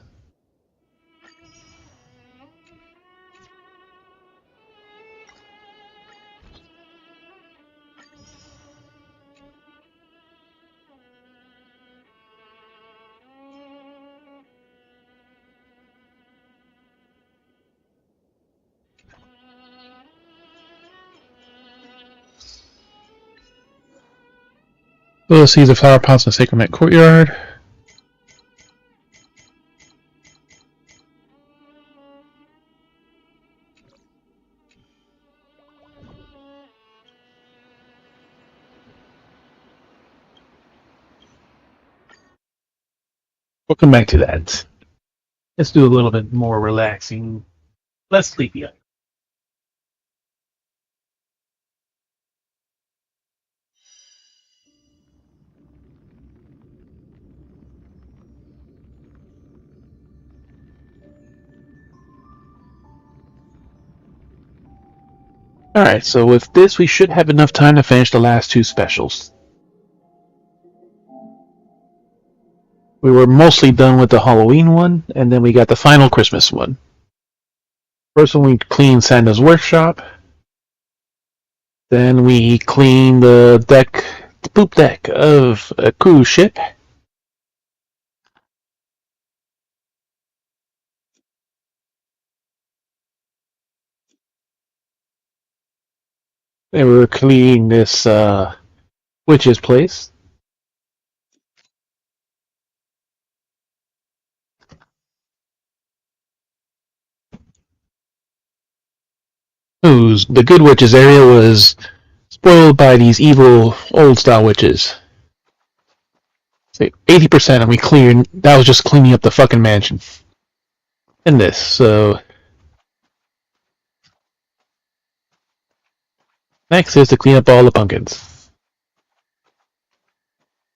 Speaker 1: Little seeds of flower pots in the Sacrament Courtyard. We'll come back to that. Let's do a little bit more relaxing, less sleepy. Alright, so with this, we should have enough time to finish the last two specials. We were mostly done with the Halloween one, and then we got the final Christmas one. First one, we cleaned Santa's workshop. Then we cleaned the poop deck of a cruise ship. Then we were cleaning this witch's place. The good witches area was spoiled by these evil old style witches. So 80% of me cleared. That was just cleaning up the fucking mansion. And this, so next is to clean up all the pumpkins.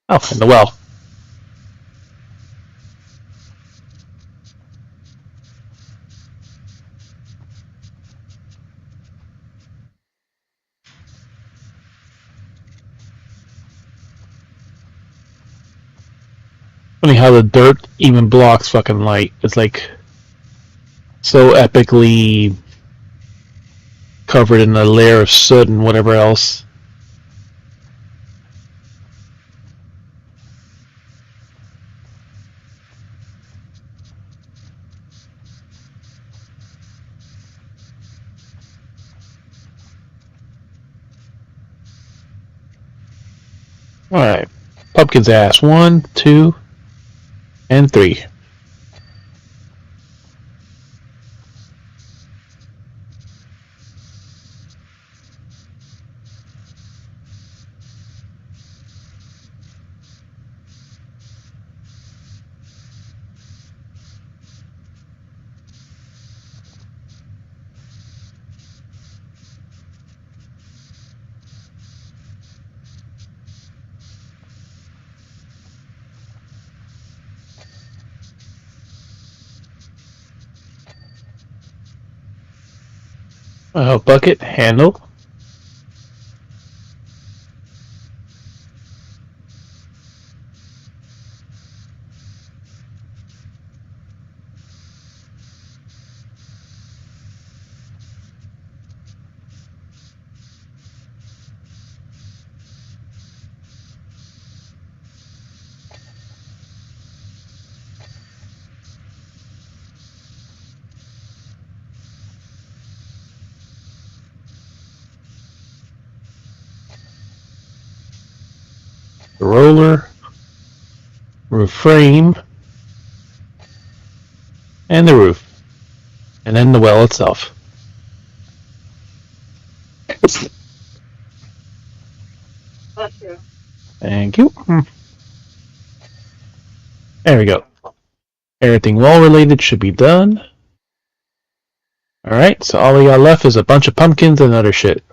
Speaker 1: Oh, and the well. Funny how the dirt even blocks fucking light. It's like so epically covered in a layer of soot and whatever else. Alright. Pumpkin's ass. 1, 2, and 3. Bucket, handle. The roller, roof frame, and the roof, and then the well itself. Thank you. There we go. Everything well related should be done. Alright, so all we got left is a bunch of pumpkins and other shit.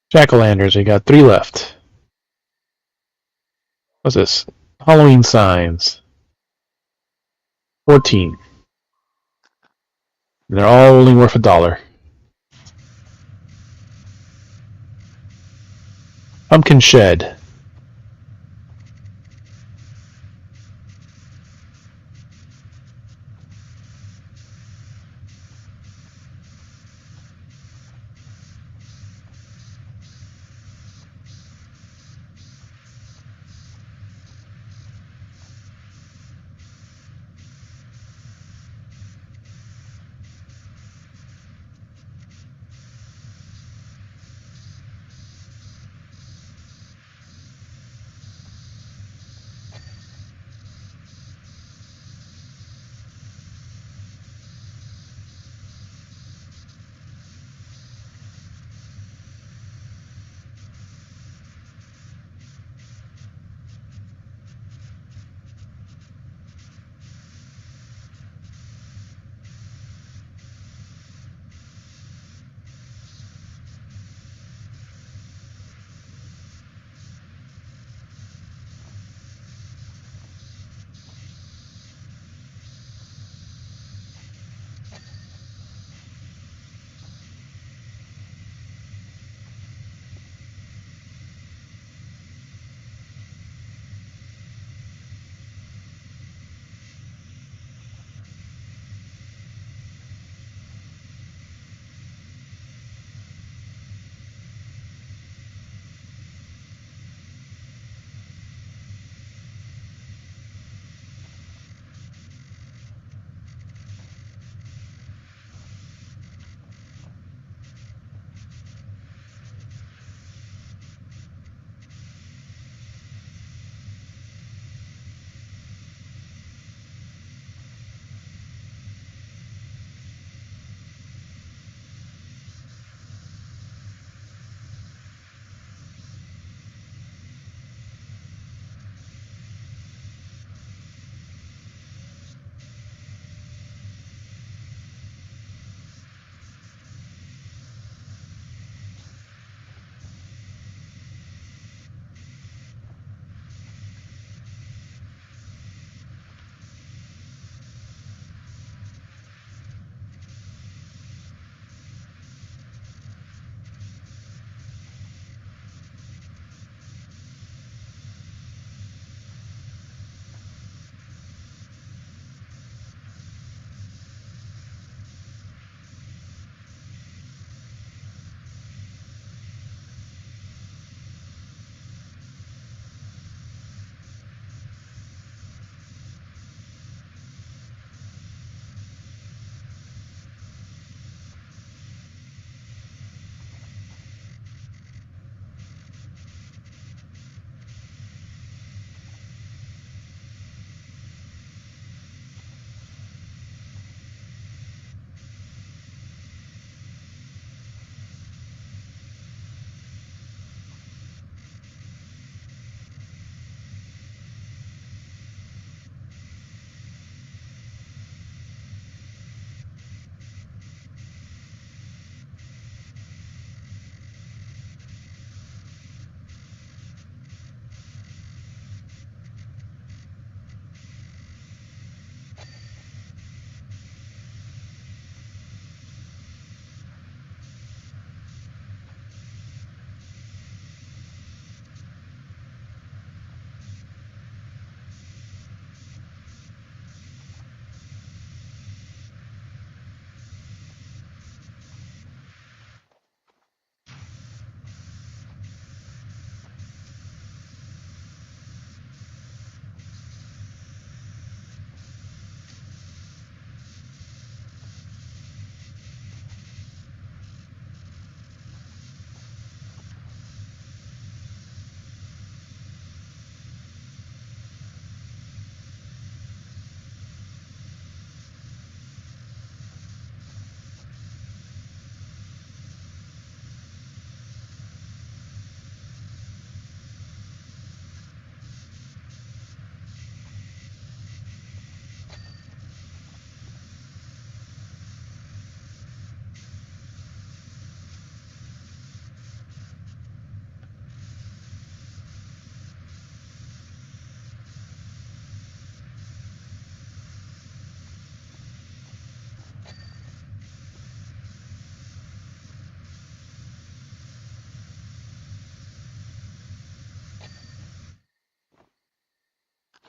Speaker 1: Jack-o'-lanterns, we got 3 left. What's this? Halloween signs. 14. And they're all only worth $1. Pumpkin shed.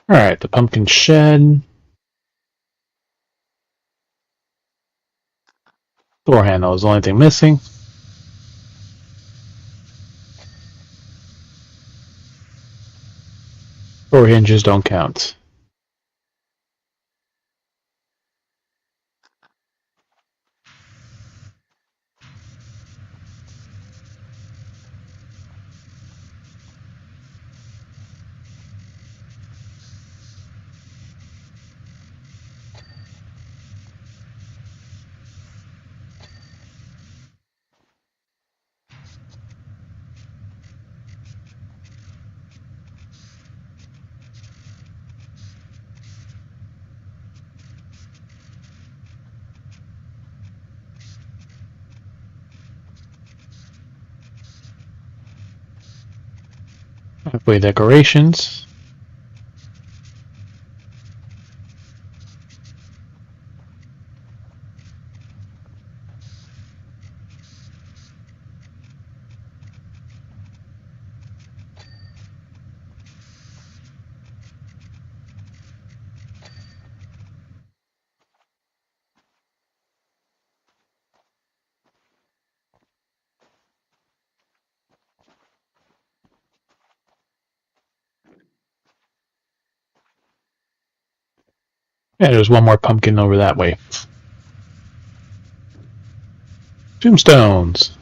Speaker 1: Alright, the pumpkin shed. Door handle is the only thing missing. Door hinges don't count. Halfway decorations. Yeah, there's one more pumpkin over that way. Tombstones.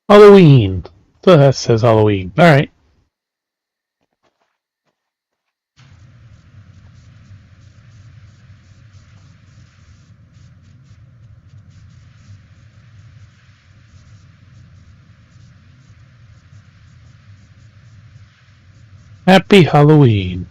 Speaker 1: Halloween. So that says Halloween. Alright. Happy Halloween.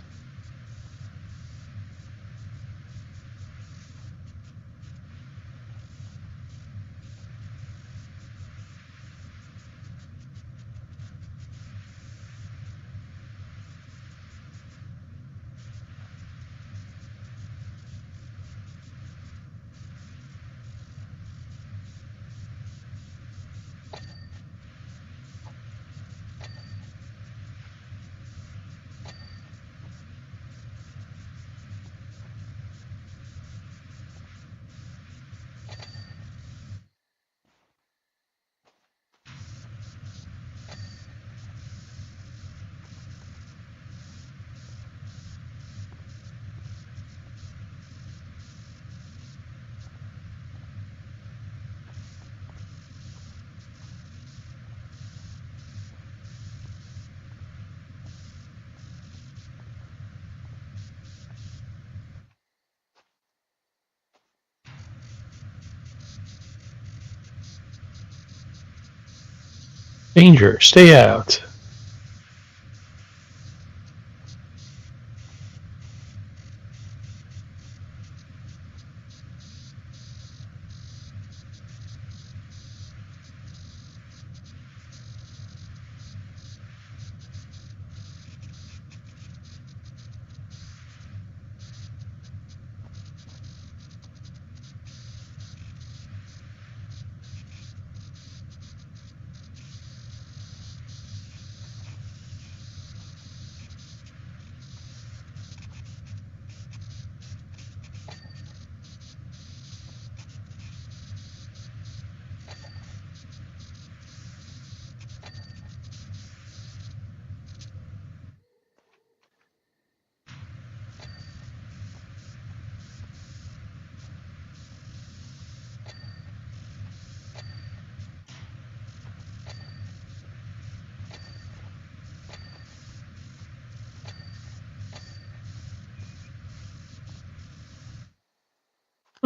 Speaker 1: Danger, stay out.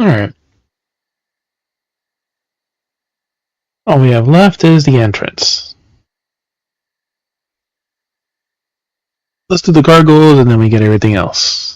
Speaker 1: Alright. All we have left is the entrance. Let's do the gargoyles and then we get everything else.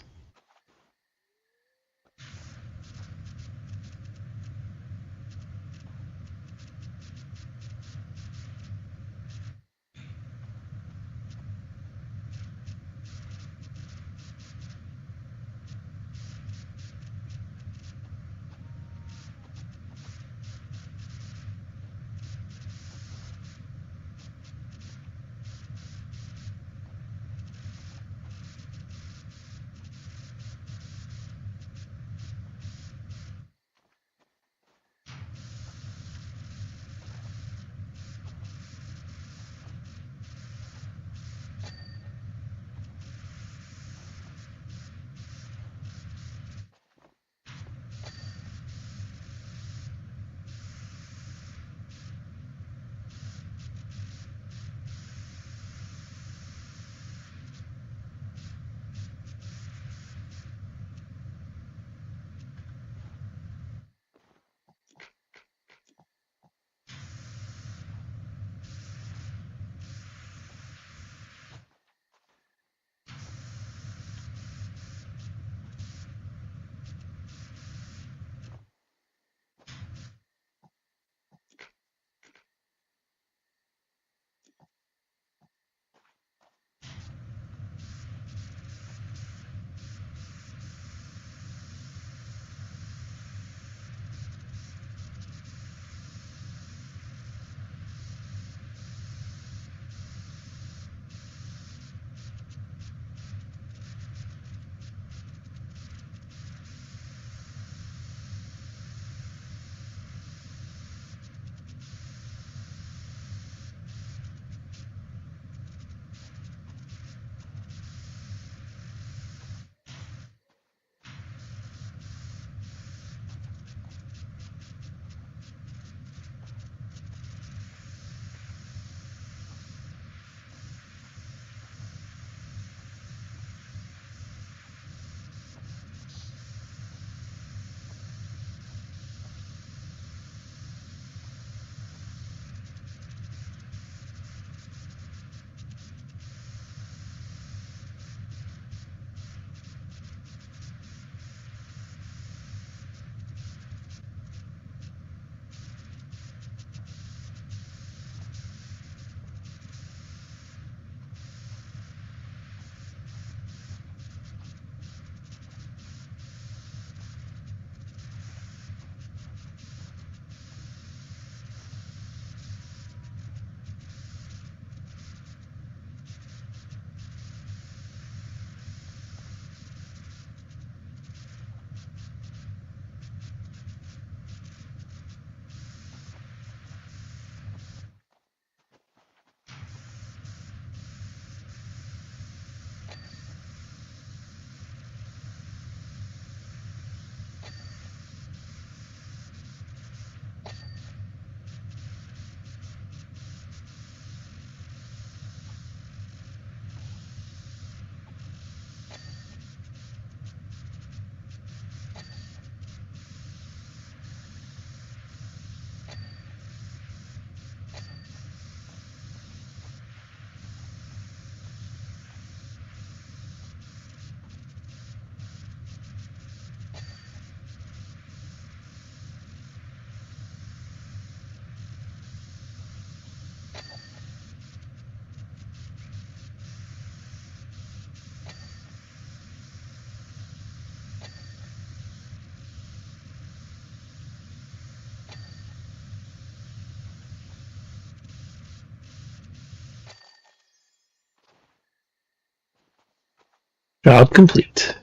Speaker 1: Job complete.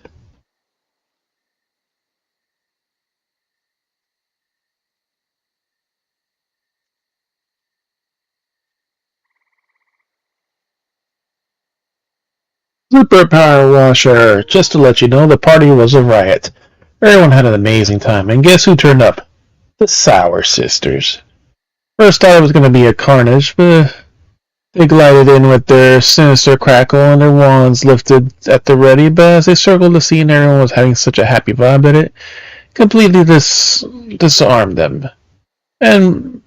Speaker 1: Super Power Washer. Just to let you know, the party was a riot. Everyone had an amazing time, and guess who turned up? The Sour Sisters. First thought it was going to be a carnage, but they glided in with their sinister crackle and their wands lifted at the ready, but as they circled the scene, everyone was having such a happy vibe that it completely disarmed them. And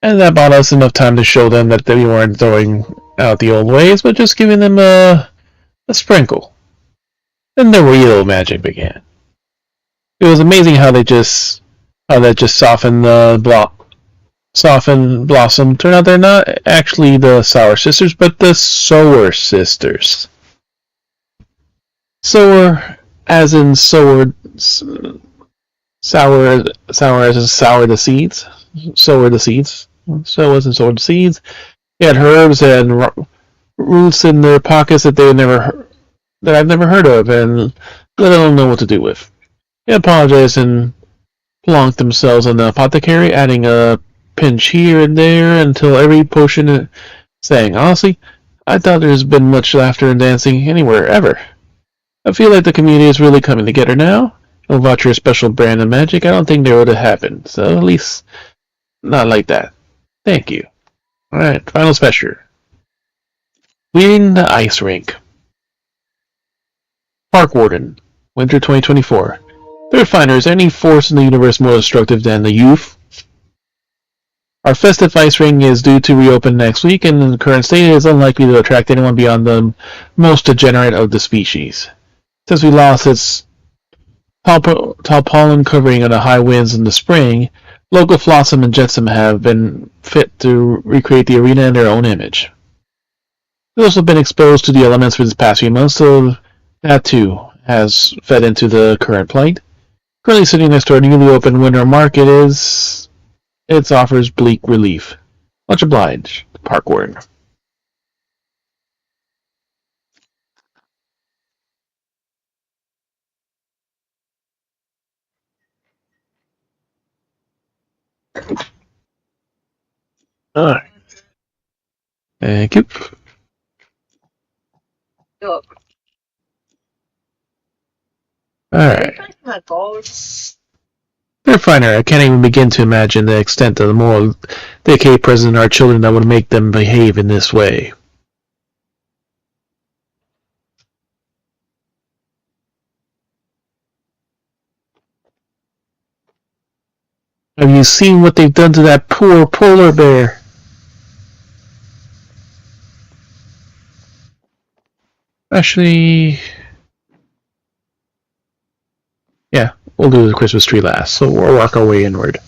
Speaker 1: that bought us enough time to show them that we weren't throwing out the old ways, but just giving them a sprinkle. Then the real magic began. It was amazing how that just softened Blossom. Turned out they're not actually the Sour Sisters, but the Sower Sisters. Sower, as in sour as in sour the seeds. Sower the seeds. So as in sower the seeds. They had herbs and roots in their pockets that I've never heard of, and let alone know what to do with. They apologized and plonked themselves on the apothecary, adding a pinch here and there until every potion sang. Honestly, I thought there's been much laughter and dancing anywhere ever. I feel like the community is really coming together now. Without your special brand of magic, I don't think that would have happened. So at least not like that. Thank you. Alright, final special. Cleaning the ice rink. Park Warden, Winter 2024. Third Finder, is there any force in the universe more destructive than the youth? Our festive ice ring is due to reopen next week, and in the current state it is unlikely to attract anyone beyond the most degenerate of the species. Since we lost its tarpaulin covering in the high winds in the spring, local Flotsam and Jetsam have been fit to recreate the arena in their own image. We've also been exposed to the elements for this past few months, so that too has fed into the current plight. Currently sitting next to our newly opened winter market it offers bleak relief. Much obliged, Park Warden. Alright. Thank you. Alright. Fairfinder, I can't even begin to imagine the extent of the moral decay present in our children that would make them behave in this way. Have you seen what they've done to that poor polar bear? Actually, yeah, we'll do the Christmas tree last, so we'll work our way inward.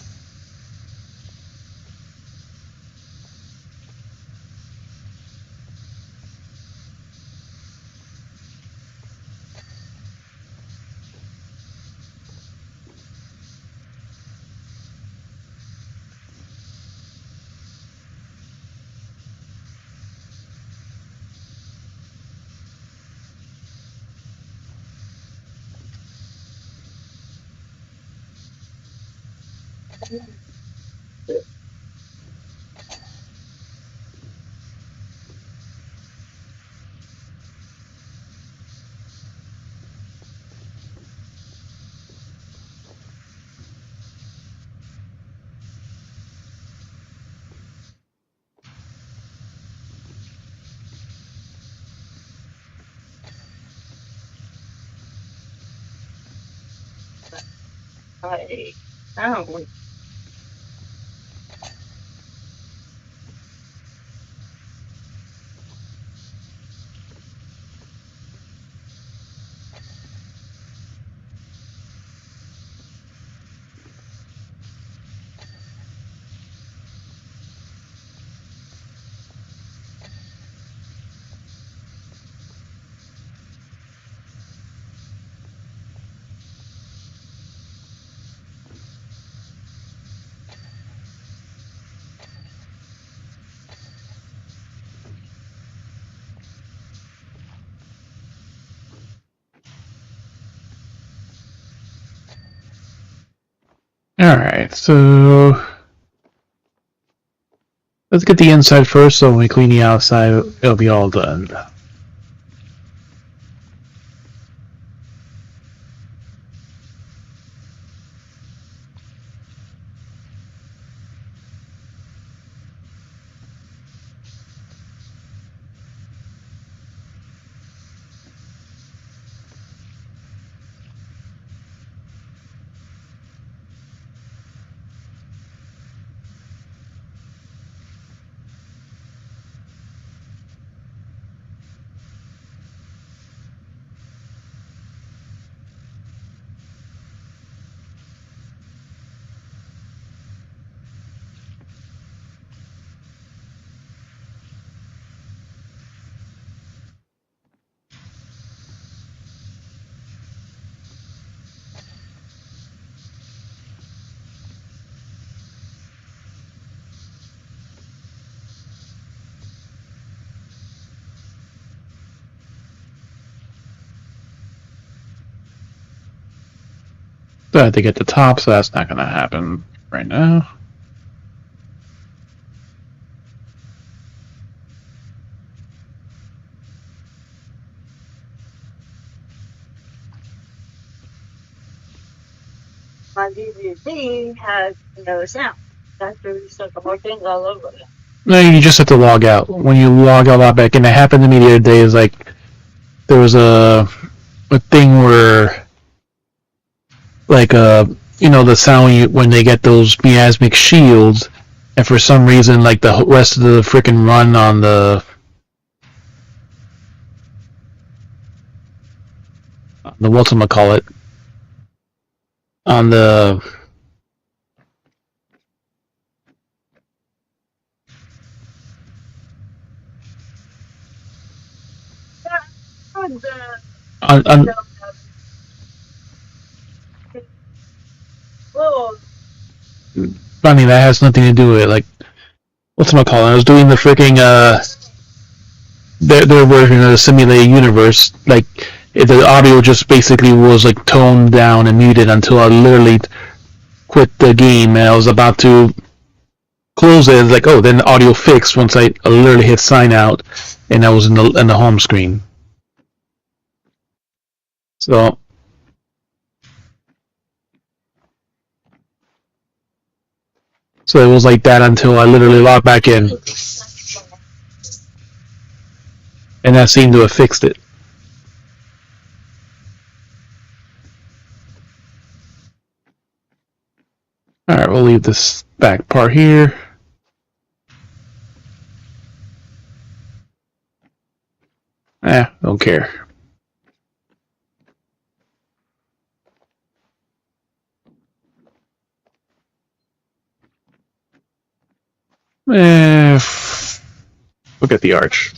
Speaker 10: Oh.
Speaker 1: Alright, so let's get the inside first, so when we clean the outside, it'll be all done. So I have to get the top, so that's not going to happen right now.
Speaker 10: My DVD has no sound. That's where you start the whole thing all over again.
Speaker 1: No, you just have to log out. When you log out back in, it happened to me the other day. Is like there was a thing where, like you know, the sound when they get those miasmic shields, and for some reason, like the rest of the freaking run on the whatchamacallit, on the on I mean, that has nothing to do with it. Like, whatchamacallit, I was doing the freaking their version of the simulated universe. Like, the audio just basically was like toned down and muted until I literally quit the game, and I was about to close it. It's like, oh, then the audio fixed once I literally hit sign out, and I was in the home screen. So it was like that until I literally logged back in, and that seemed to have fixed it. Alright, we'll leave this back part here. Don't care. Look at the arch.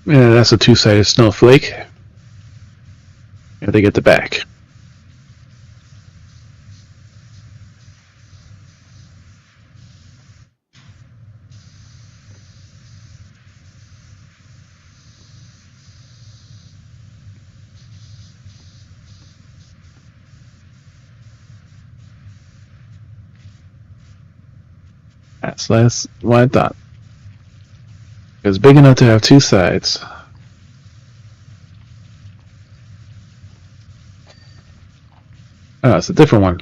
Speaker 1: Yeah, that's a two-sided snowflake. And they get the back. That's what I thought. It's big enough to have two sides. Oh, it's a different one.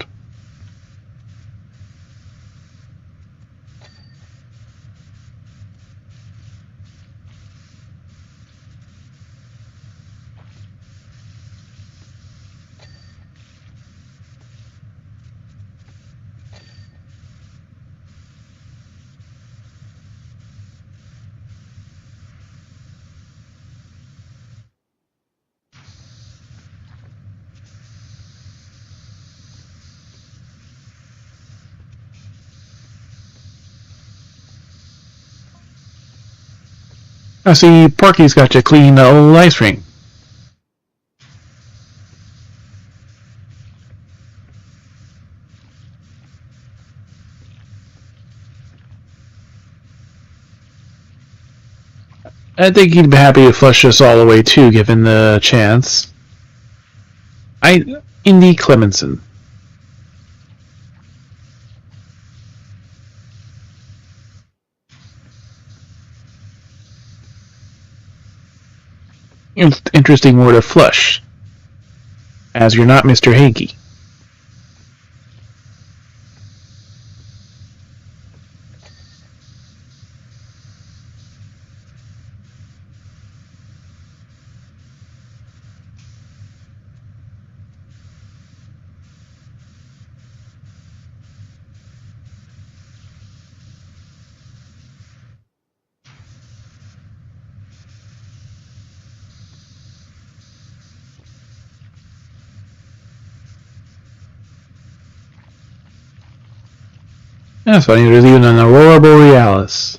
Speaker 1: I see Parky's got you clean the old ice rink. I think he'd be happy to flush us all away too, given the chance. Indy Clemenson. Interesting word of flush, as you're not Mr. Hanky. That's funny, there's even an Aurora Borealis.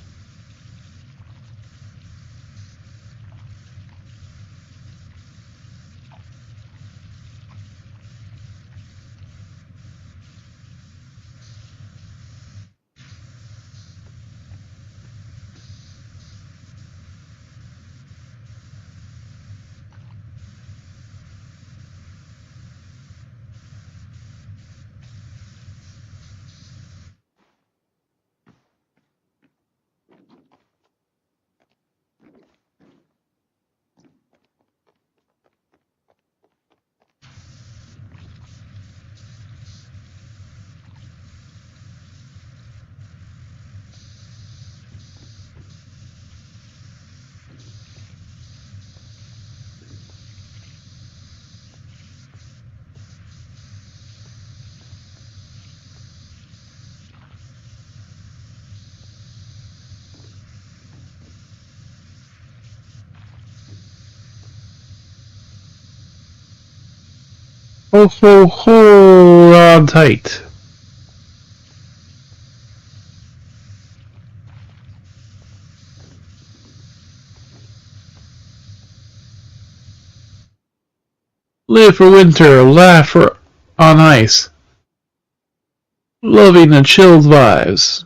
Speaker 1: Ho ho ho, on tight. Live for winter, laugh for on ice. Loving the chilled vibes.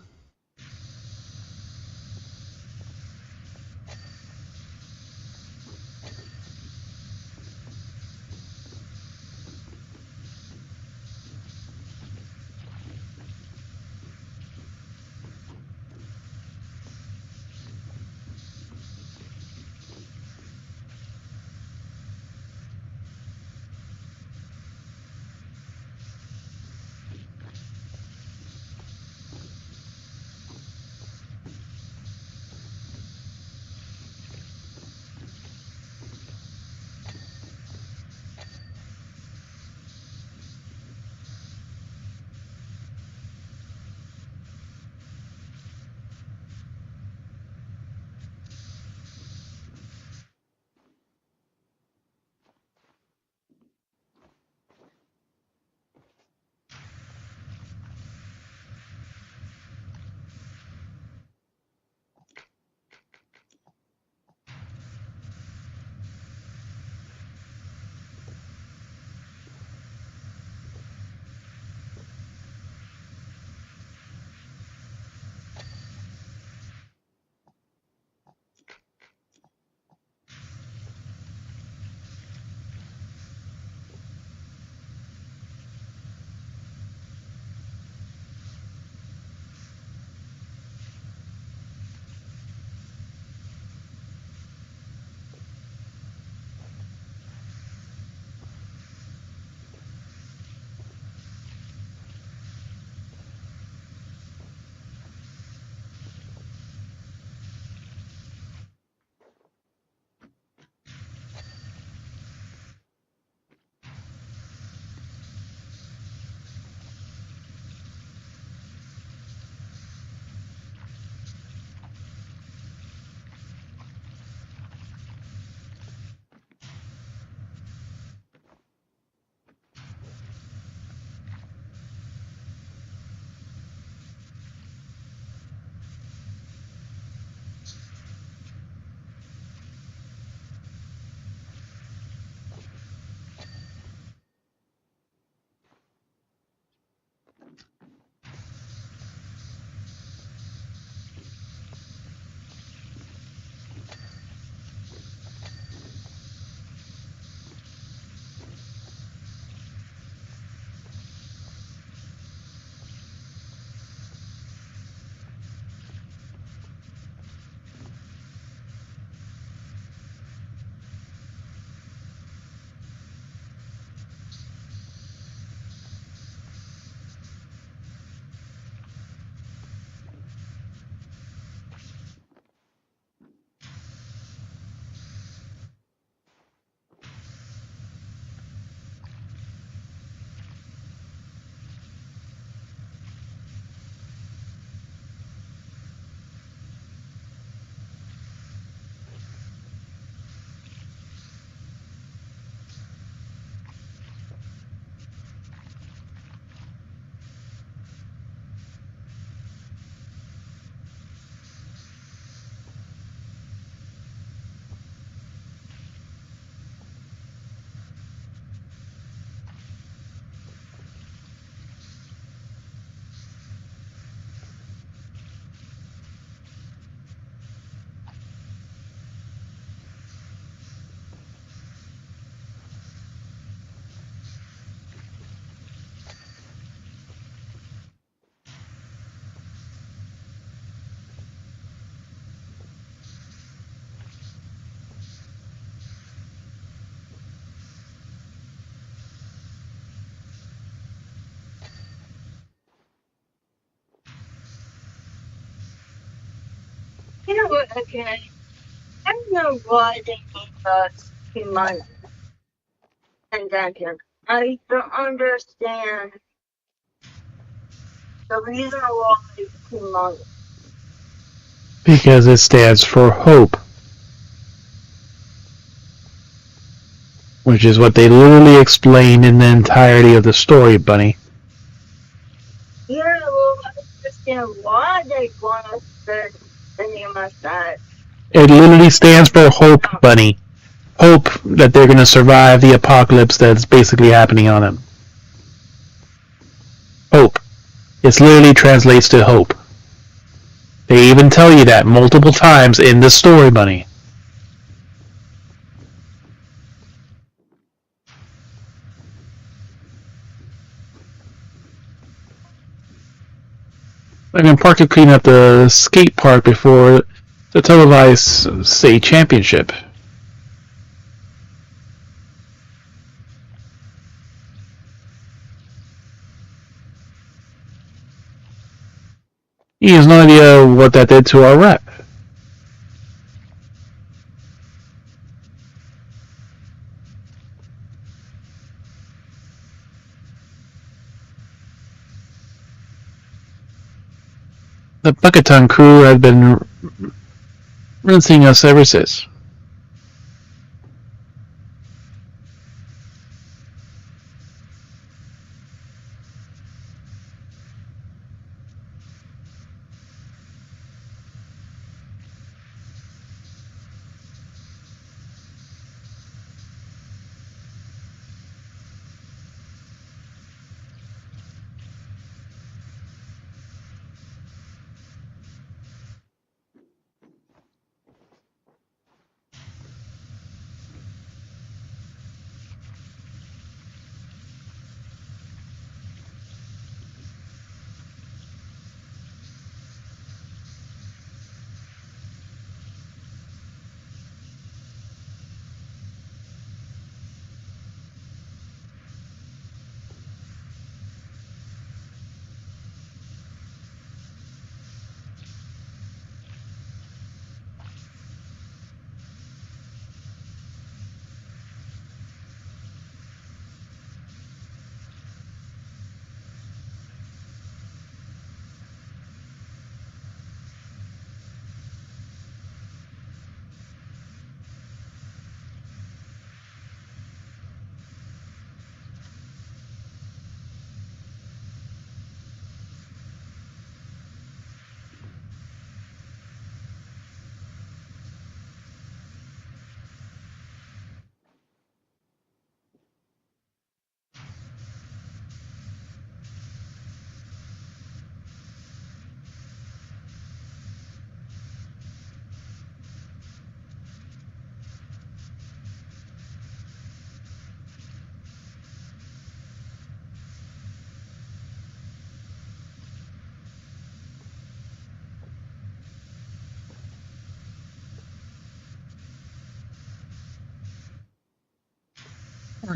Speaker 10: Okay. I don't know why they gave us humongous and dungeon. I don't understand the reason why humongous.
Speaker 1: Because it stands for hope. Which is what they literally explain in the entirety of the story, Bunny.
Speaker 10: Yeah, well, I don't understand why they want us to the name of that.
Speaker 1: It literally stands for hope, Bunny. Hope that they're going to survive the apocalypse that's basically happening on them. Hope. It literally translates to hope. They even tell you that multiple times in the story, Bunny. I'm in park to clean up the skate park before the televised state championship. He has no idea what that did to our rep. The Bucketon crew has been rinsing us ever since.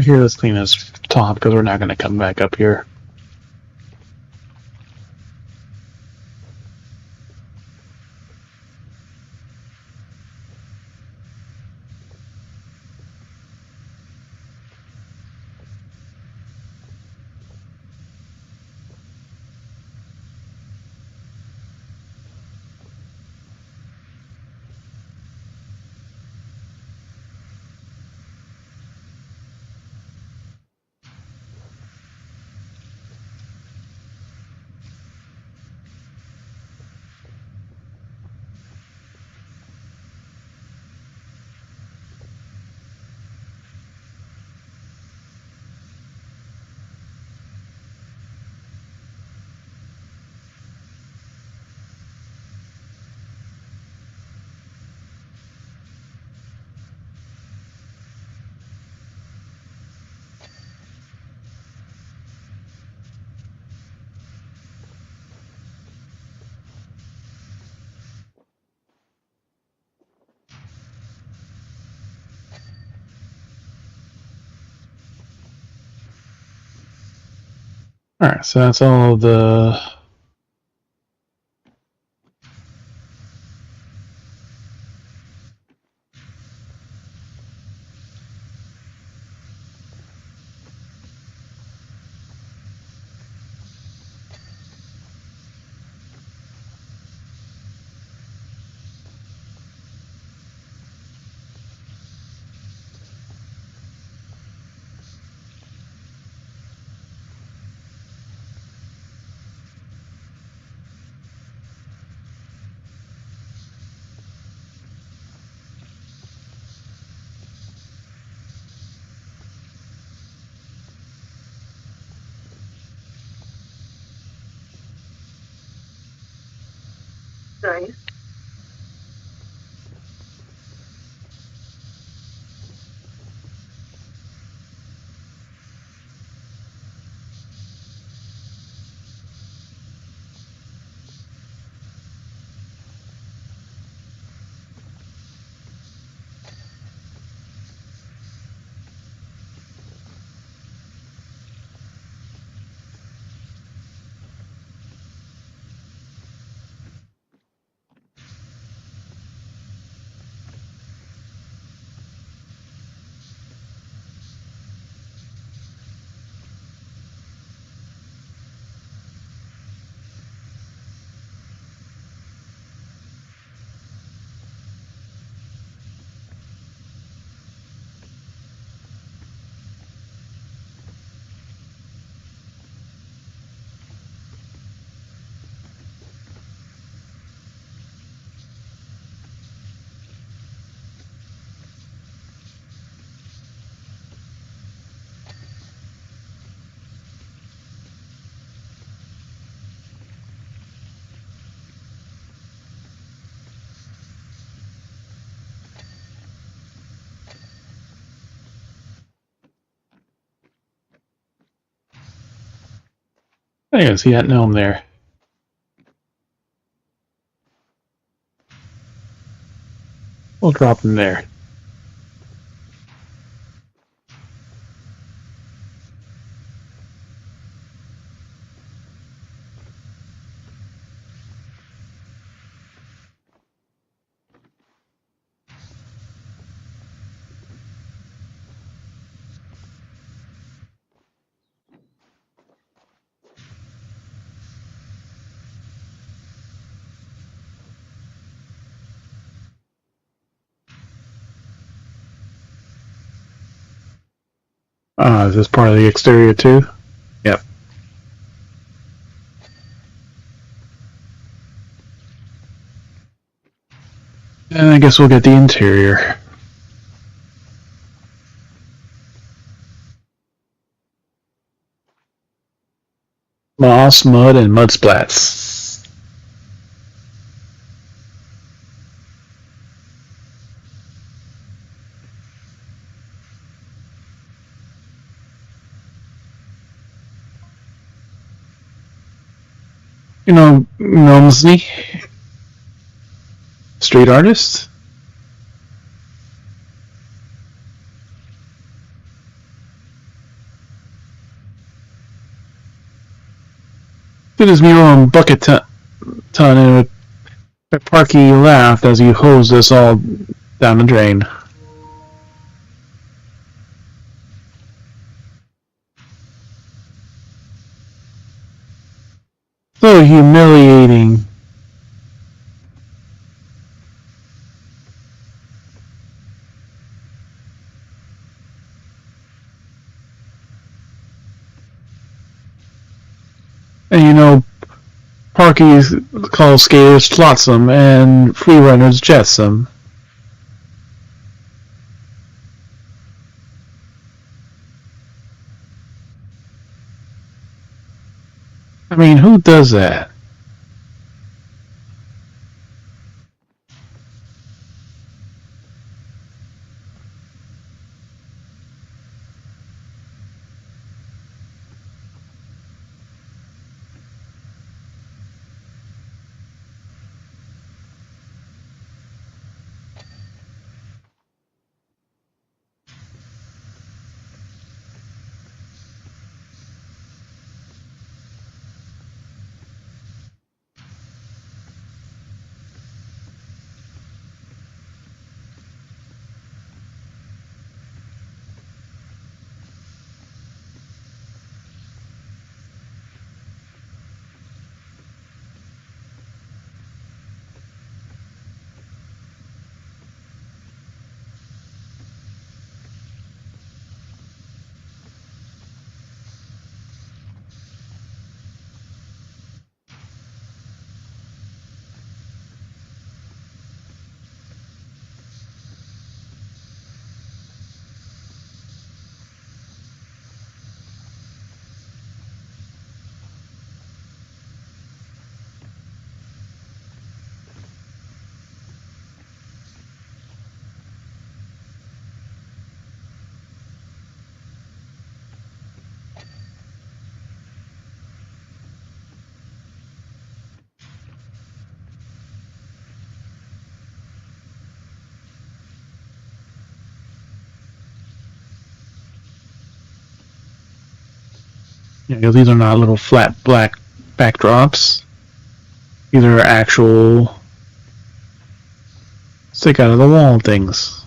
Speaker 1: Here, let's clean this top because we're not going to come back up here. Alright, so that's all of the
Speaker 10: Sorry.
Speaker 1: I can see that gnome there. We'll drop him there. Is this part of the exterior too? Yep. And I guess we'll get the interior. Moss, mud, and mud splats. You know, Gnomesney? Street artist? Did his mural on Bucket Ton and Parky laughed as he hosed us all down the drain. So humiliating. And you know, Parky calls skaters flotsam and freerunners jetsam. I mean, who does that? You know, these are not little flat black backdrops. These are actual stick out of the wall things.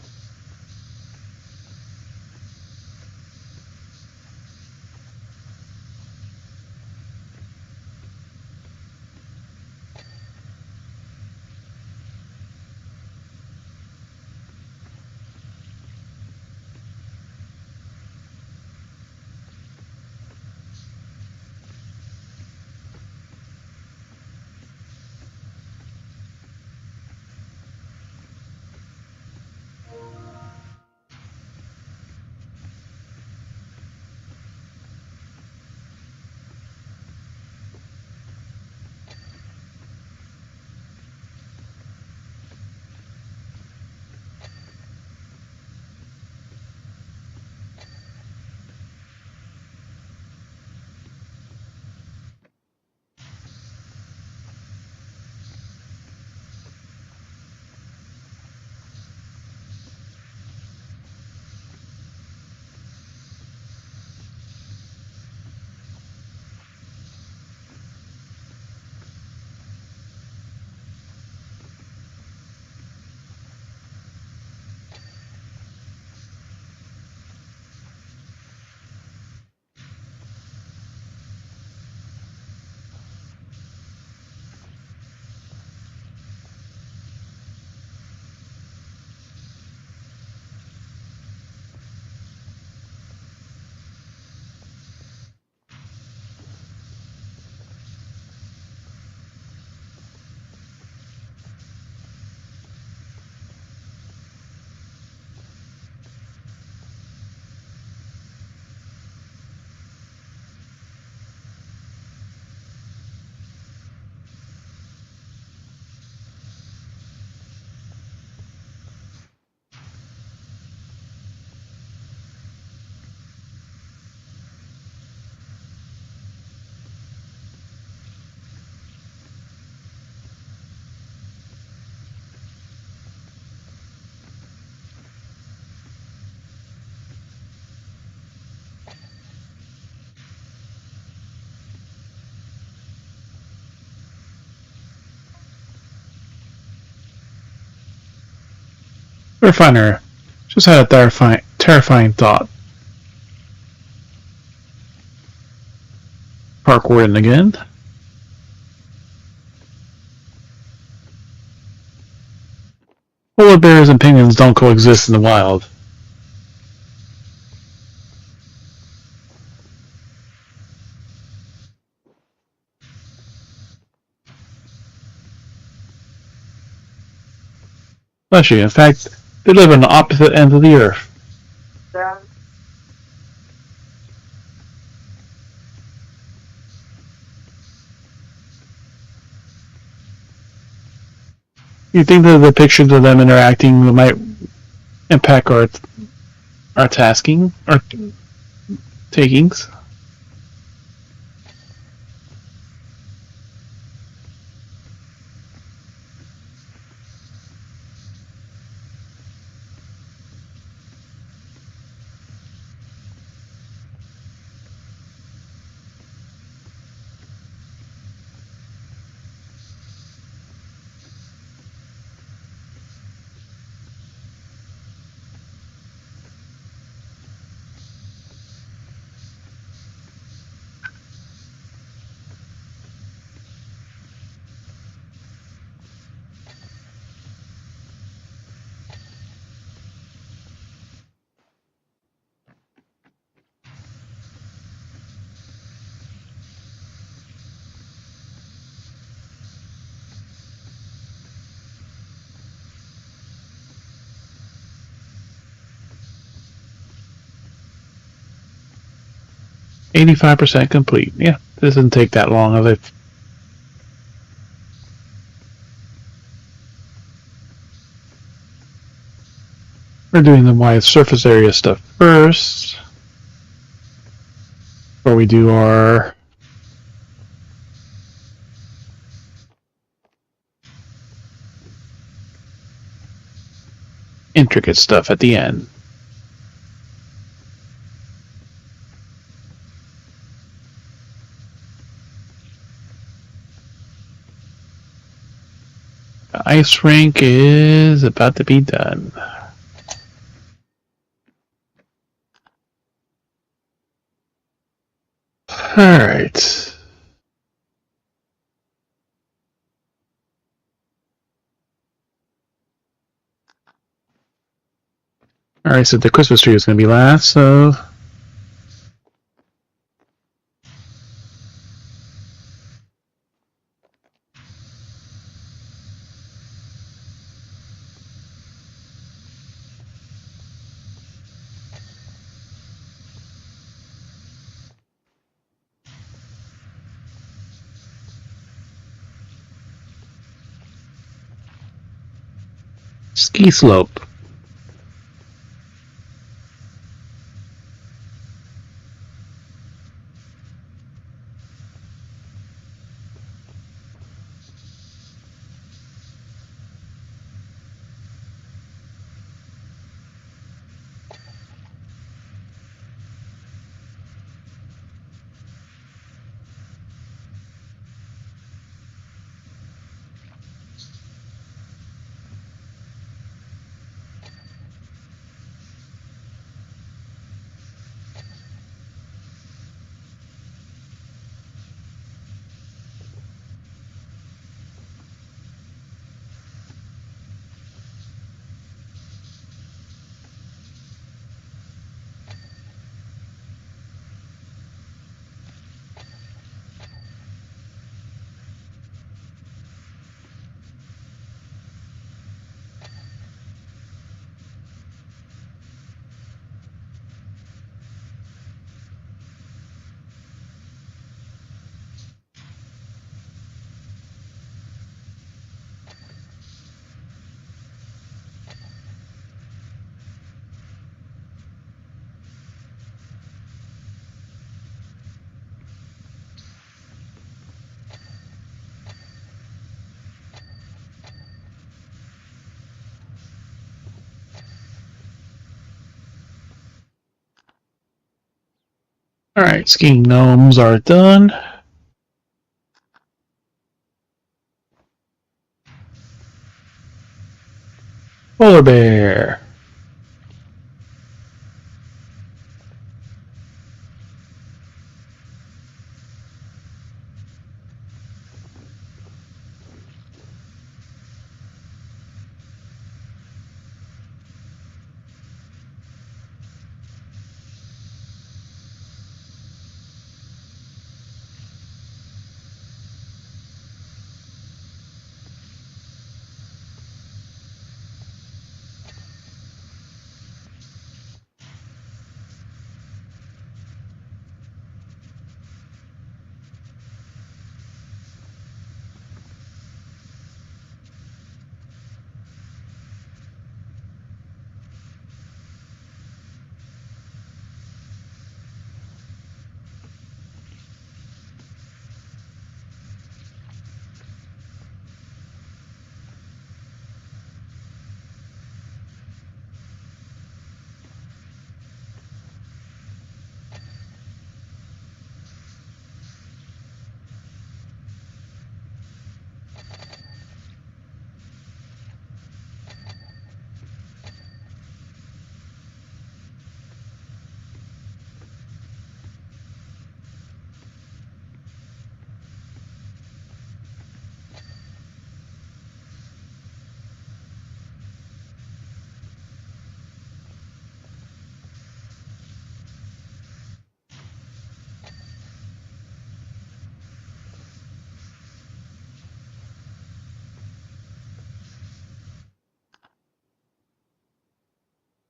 Speaker 1: Refiner just had a terrifying thought. Park warden again. Polar bears and penguins don't coexist in the wild. Especially, in fact, they live on the opposite ends of the earth.
Speaker 10: Yeah.
Speaker 1: You think that the pictures of them interacting might impact our tasking, our takings? %85 complete. Yeah, this doesn't take that long of it. We're doing the wide surface area stuff first, before we do our intricate stuff at the end. Ice rink is about to be done. Alright. Alright, so the Christmas tree is going to be last, so... Ski slope. Alright, skiing gnomes are done. Polar bear.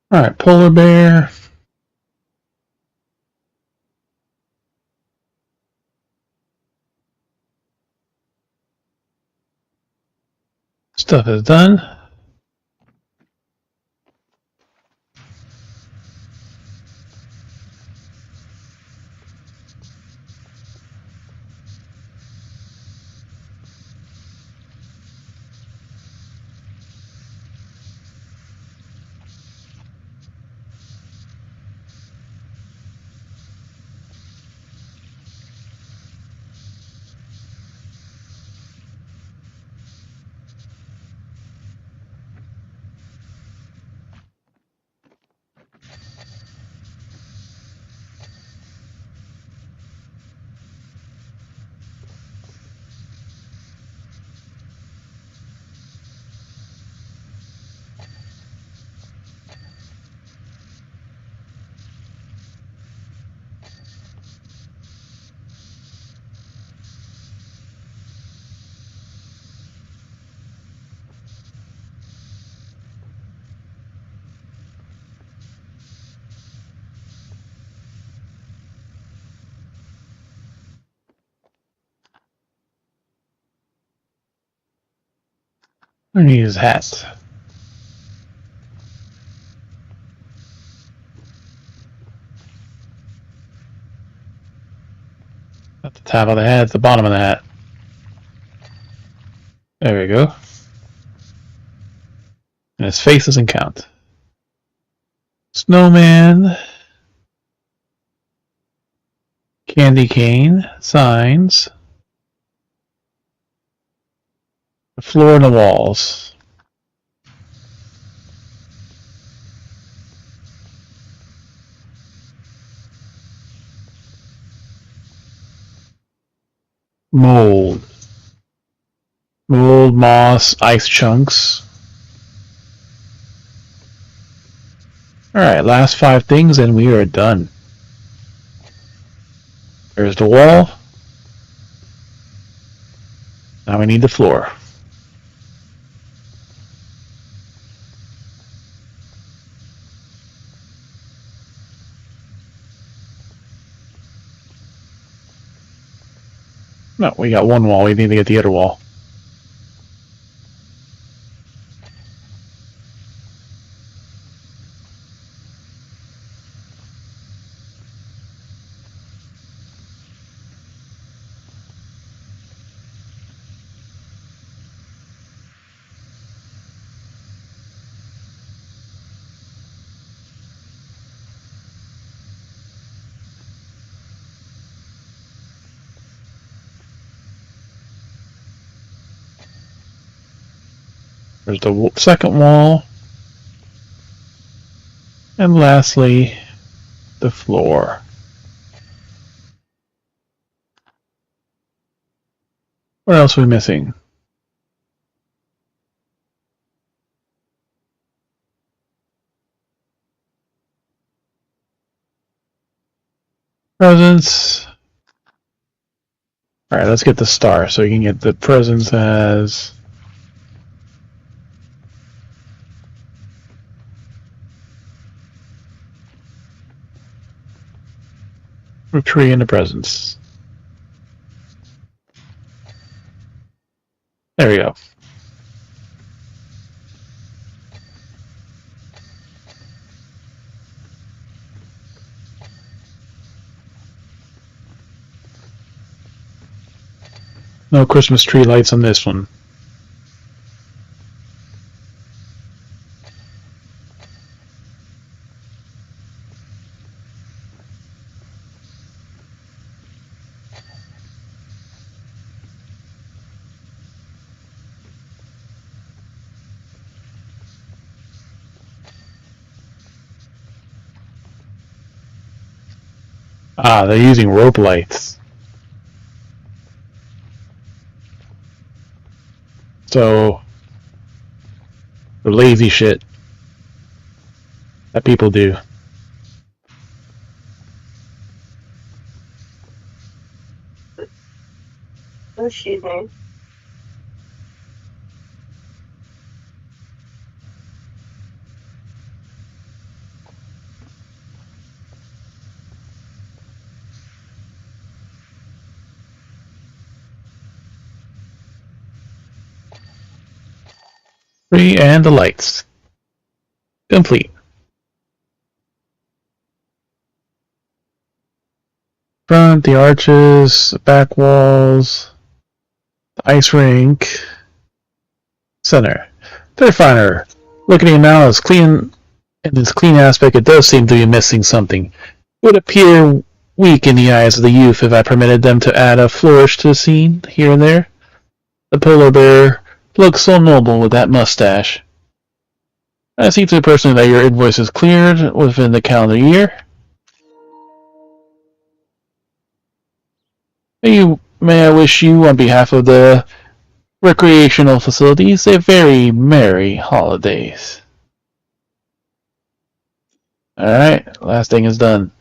Speaker 1: Alright, polar bear. Stuff is done. I need his hat. At the top of the hat, at the bottom of the hat. There we go. And his face doesn't count. Snowman. Candy cane. Signs. The floor and the walls. Mold. Mold, moss, ice chunks. Alright, last 5 things and we are done. There's the wall. Now we need the floor. No, we got one wall. We need to get the other wall. There's the second wall. And lastly, the floor. What else are we missing? Presents. Alright, let's get the star so you can get the presents as a tree and the presents. There we go. No Christmas tree lights on this one. Ah, they're using rope lights. So, the lazy shit that people do.
Speaker 10: Excuse me.
Speaker 1: Tree and the lights. Complete. Front, the arches, the back walls, the ice rink, center. They're finer. Looking at it now, it's clean. In its clean aspect, it does seem to be missing something. It would appear weak in the eyes of the youth if I permitted them to add a flourish to the scene here and there. The polar bear looks so noble with that mustache. I see to the person that your invoice is cleared within the calendar year. May I wish you, on behalf of the recreational facilities, a very merry holidays. Alright, last thing is done.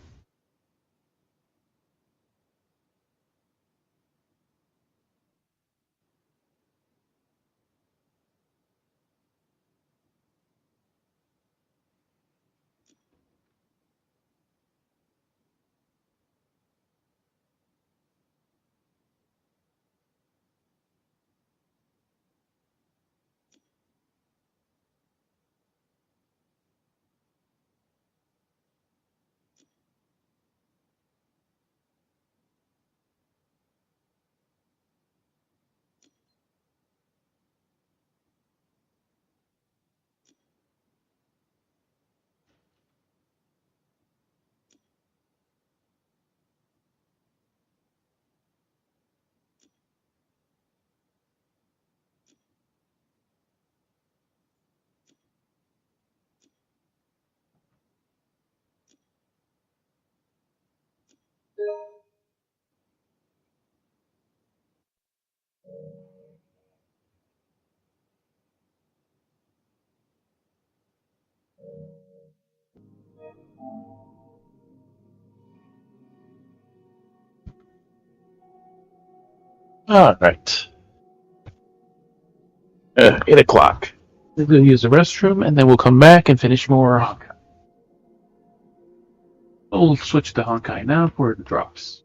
Speaker 1: Alright. 8 o'clock. We'll go use the restroom, and then we'll come back and finish more Honkai. We'll switch to Honkai now for the drops.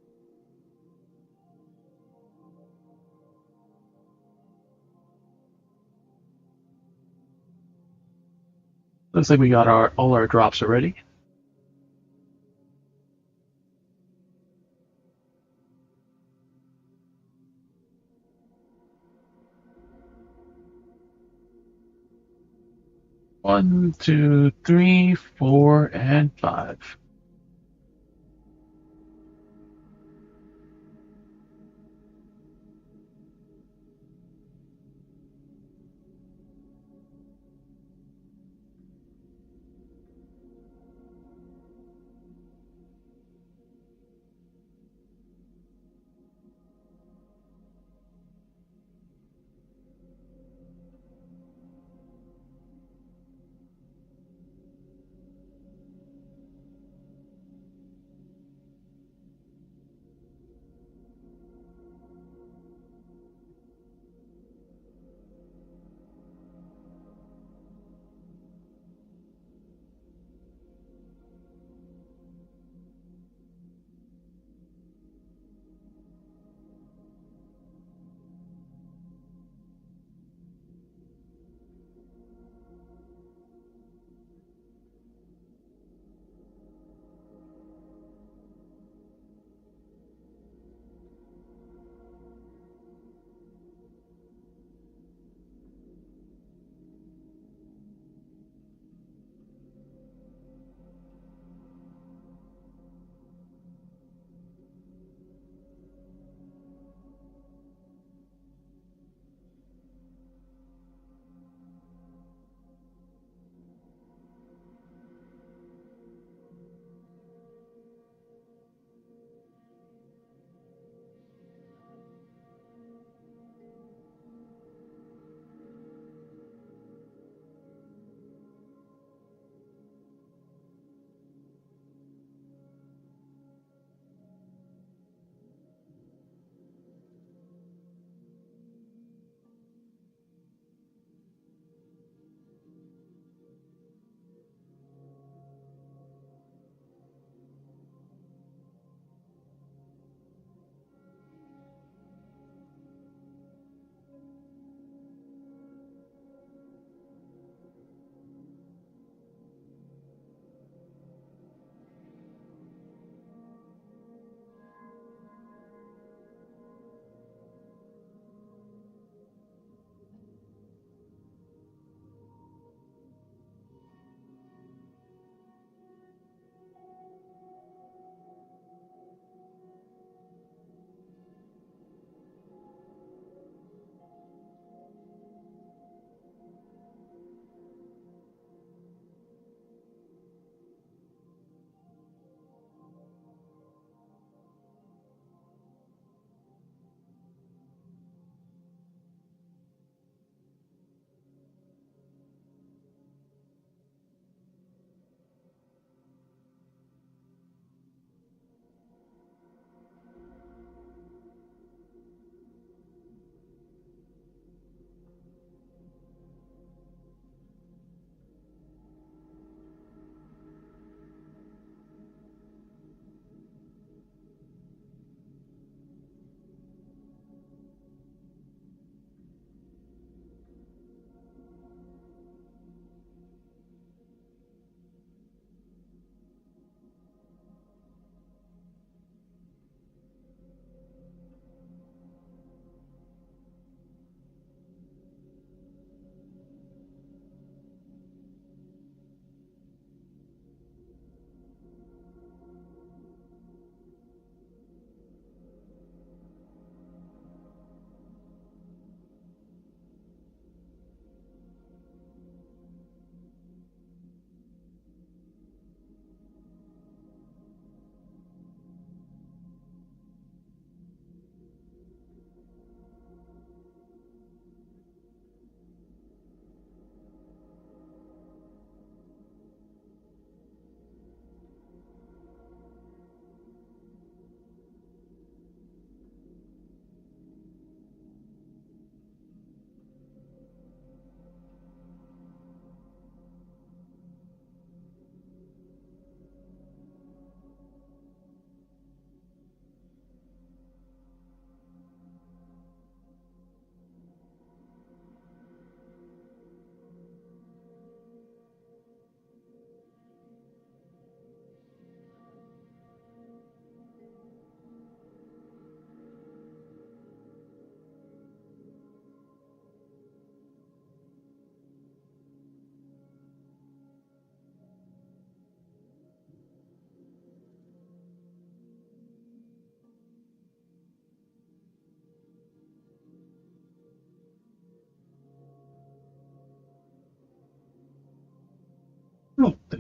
Speaker 1: Looks like we got all our drops already. One, two, three, 4, and 5.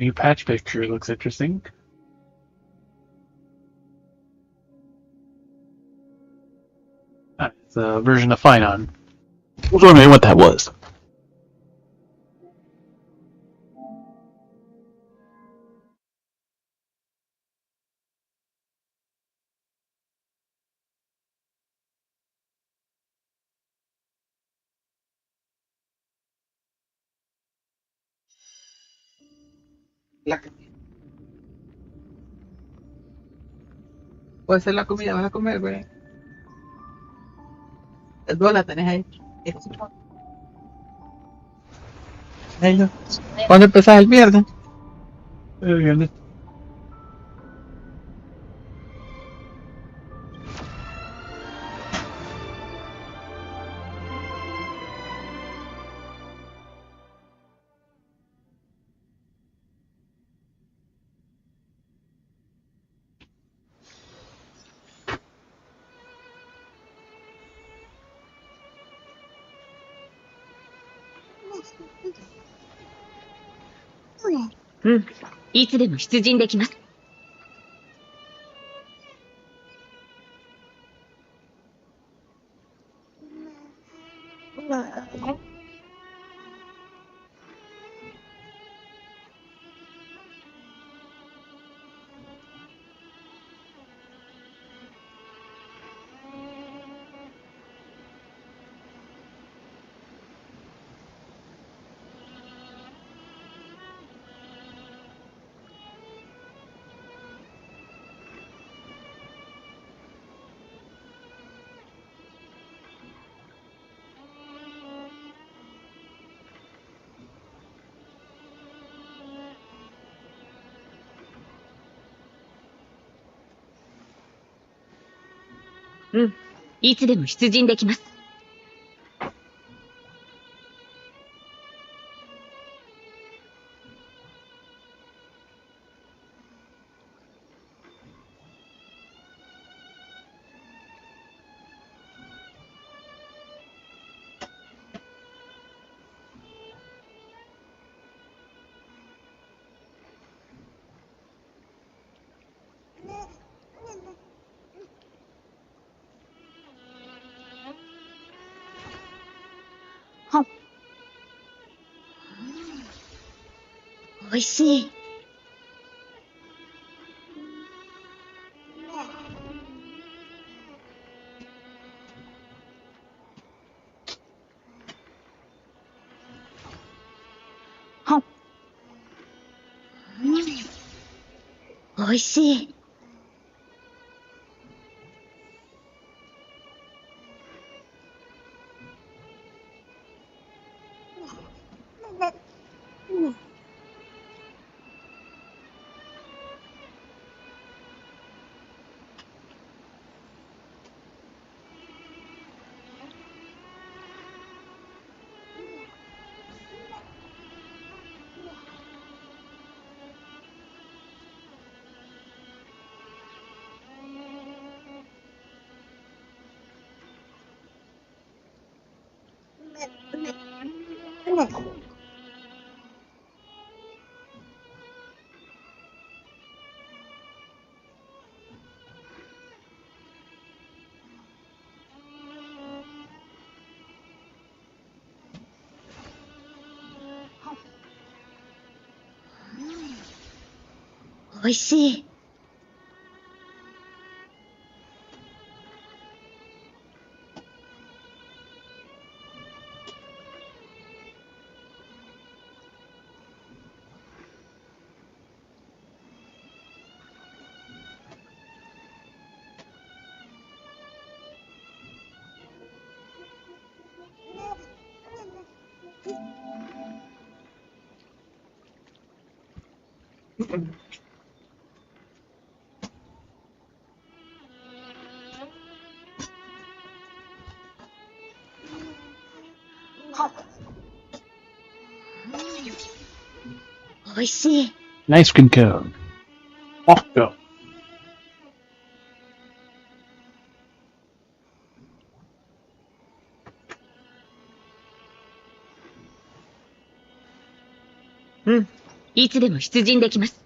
Speaker 1: new patch picture looks interesting. It's a version of Finon. I was wondering what that was.
Speaker 5: Puede ser la comida, vas a comer, güey. Vos la tenés ahí. Ahí no. ¿Cuándo empezás el viernes?
Speaker 1: El viernes.
Speaker 14: いつでも出陣できます。いつでも出陣できます。おいしい。おいしい。おいしい。おいしい。
Speaker 1: Nice cream cone. Off go.
Speaker 14: いつでも出陣できます。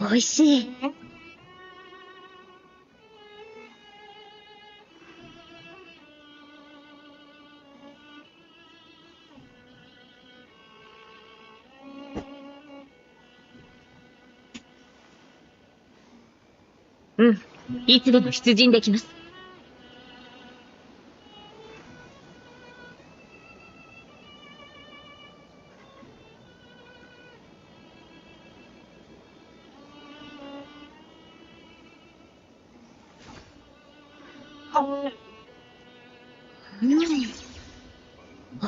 Speaker 14: おいしい。うん、いつでも出陣できます。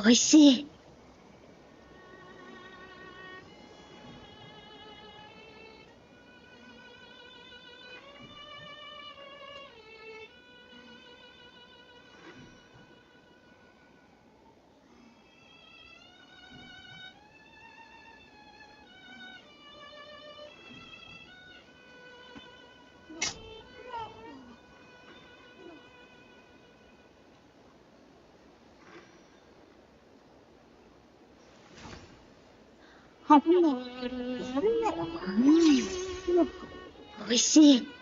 Speaker 14: おいしい。おいしい。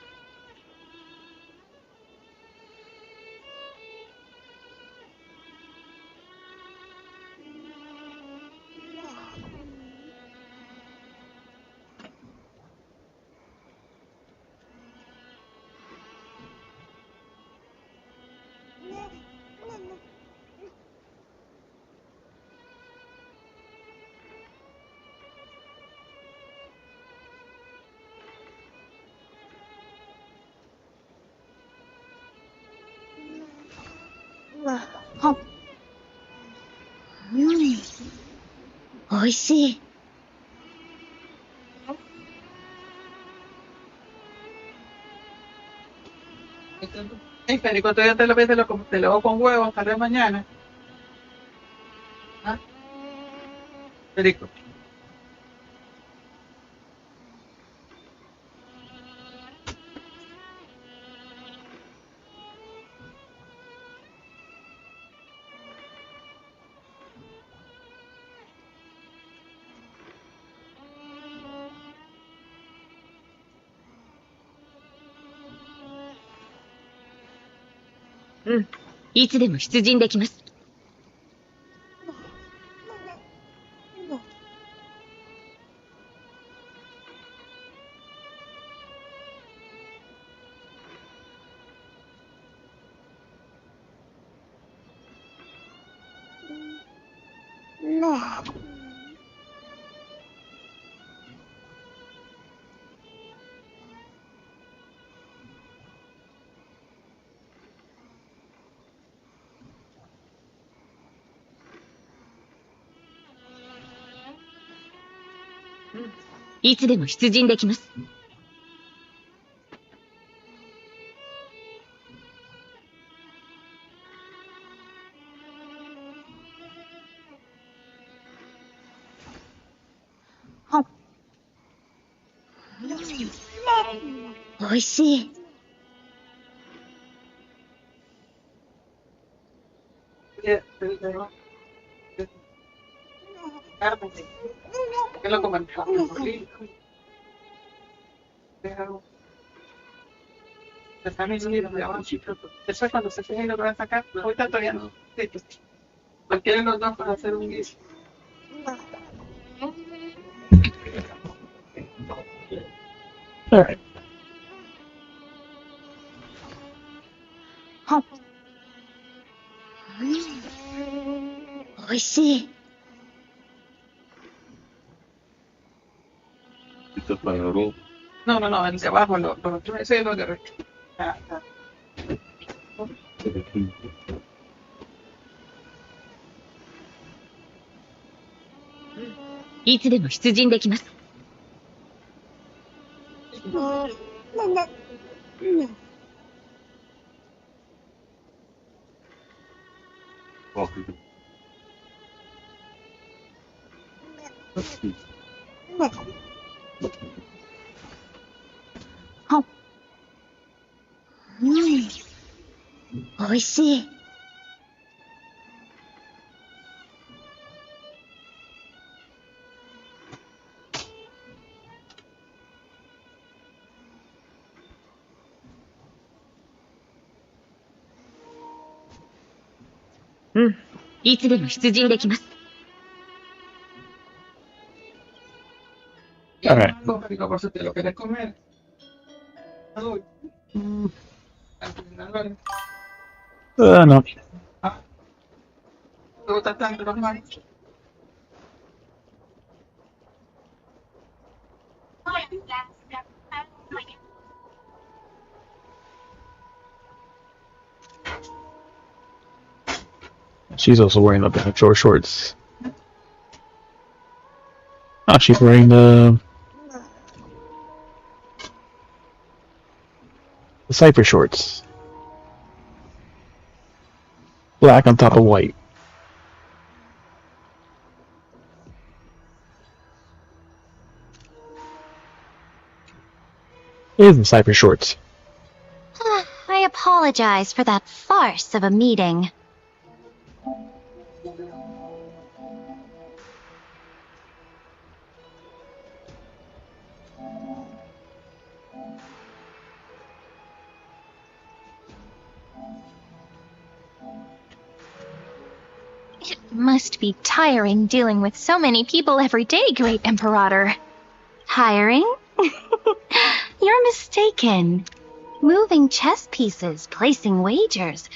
Speaker 14: おいしい。
Speaker 5: Hey, Federico, todavía te lo ves te lo hago con huevos, tal vez mañana. ¿Ah? Federico.
Speaker 14: うん、いつでも出陣できます。いつでも出陣できます。おいしい。
Speaker 5: ¿Qué lo comentamos? Están unidos, me llaman chicos. Después cuando se fijen lo que van a sacar, ahorita todavía no. Sí, pues, lo quieren los dos para hacer un guiso.
Speaker 1: All right.
Speaker 14: おいしい。
Speaker 5: No, no, no, el de abajo, ese es lo de arriba.
Speaker 14: Mm. いつでも出陣できます。おいしい。うん、いつでも出陣できます。
Speaker 1: Okay. No. She's also wearing the short shorts. Oh, she's wearing the cypher shorts. Black on top of white. It isn't cypher shorts.
Speaker 14: I apologize for that farce of a meeting.
Speaker 4: It must be tiring dealing with so many people every day, Great Imperator.
Speaker 14: Tiring? You're mistaken. Moving chess pieces, placing wagers.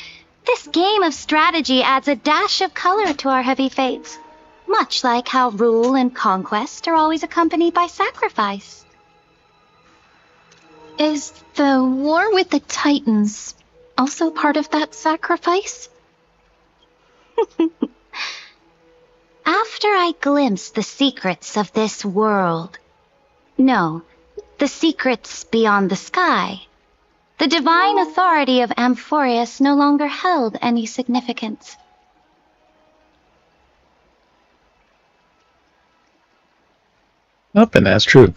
Speaker 14: This game of strategy adds a dash of color to our heavy fates. Much like how rule and conquest are always accompanied by sacrifice.
Speaker 4: Is the war with the Titans also part of that sacrifice?
Speaker 14: After I glimpsed the secrets of this world. No, the secrets beyond the sky. The divine authority of Amphorius no longer held any significance.
Speaker 1: Nope, and that's true.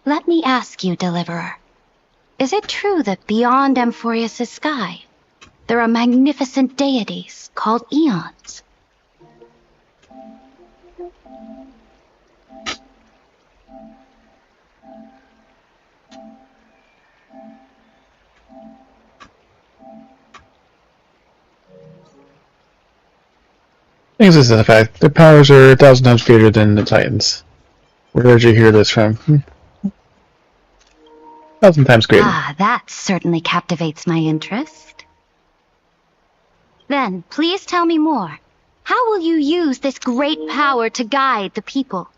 Speaker 14: Let me ask you, Deliverer. Is it true that beyond Amphorius' sky, there are magnificent deities called eons?
Speaker 1: This is the fact. Their powers are 1,000 times greater than the Titans. Where did you hear this from? 1,000 times greater.
Speaker 14: Ah, that certainly captivates my interest. Then, please tell me more. How will you use this great power to guide the people?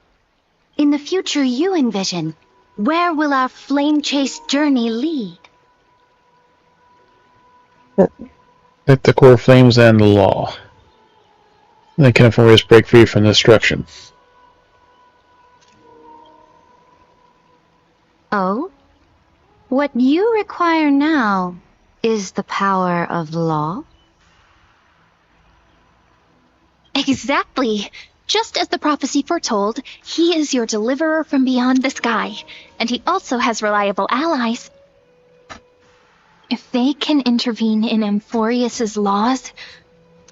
Speaker 14: In the future you envision, where will our flame-chased journey lead?
Speaker 1: Let the core flames and the law. Then can Amphorius break free from destruction.
Speaker 14: Oh? What you require now is the power of law?
Speaker 4: Exactly. Just as the prophecy foretold, he is your deliverer from beyond the sky, and he also has reliable allies. If they can intervene in Amphorius' laws,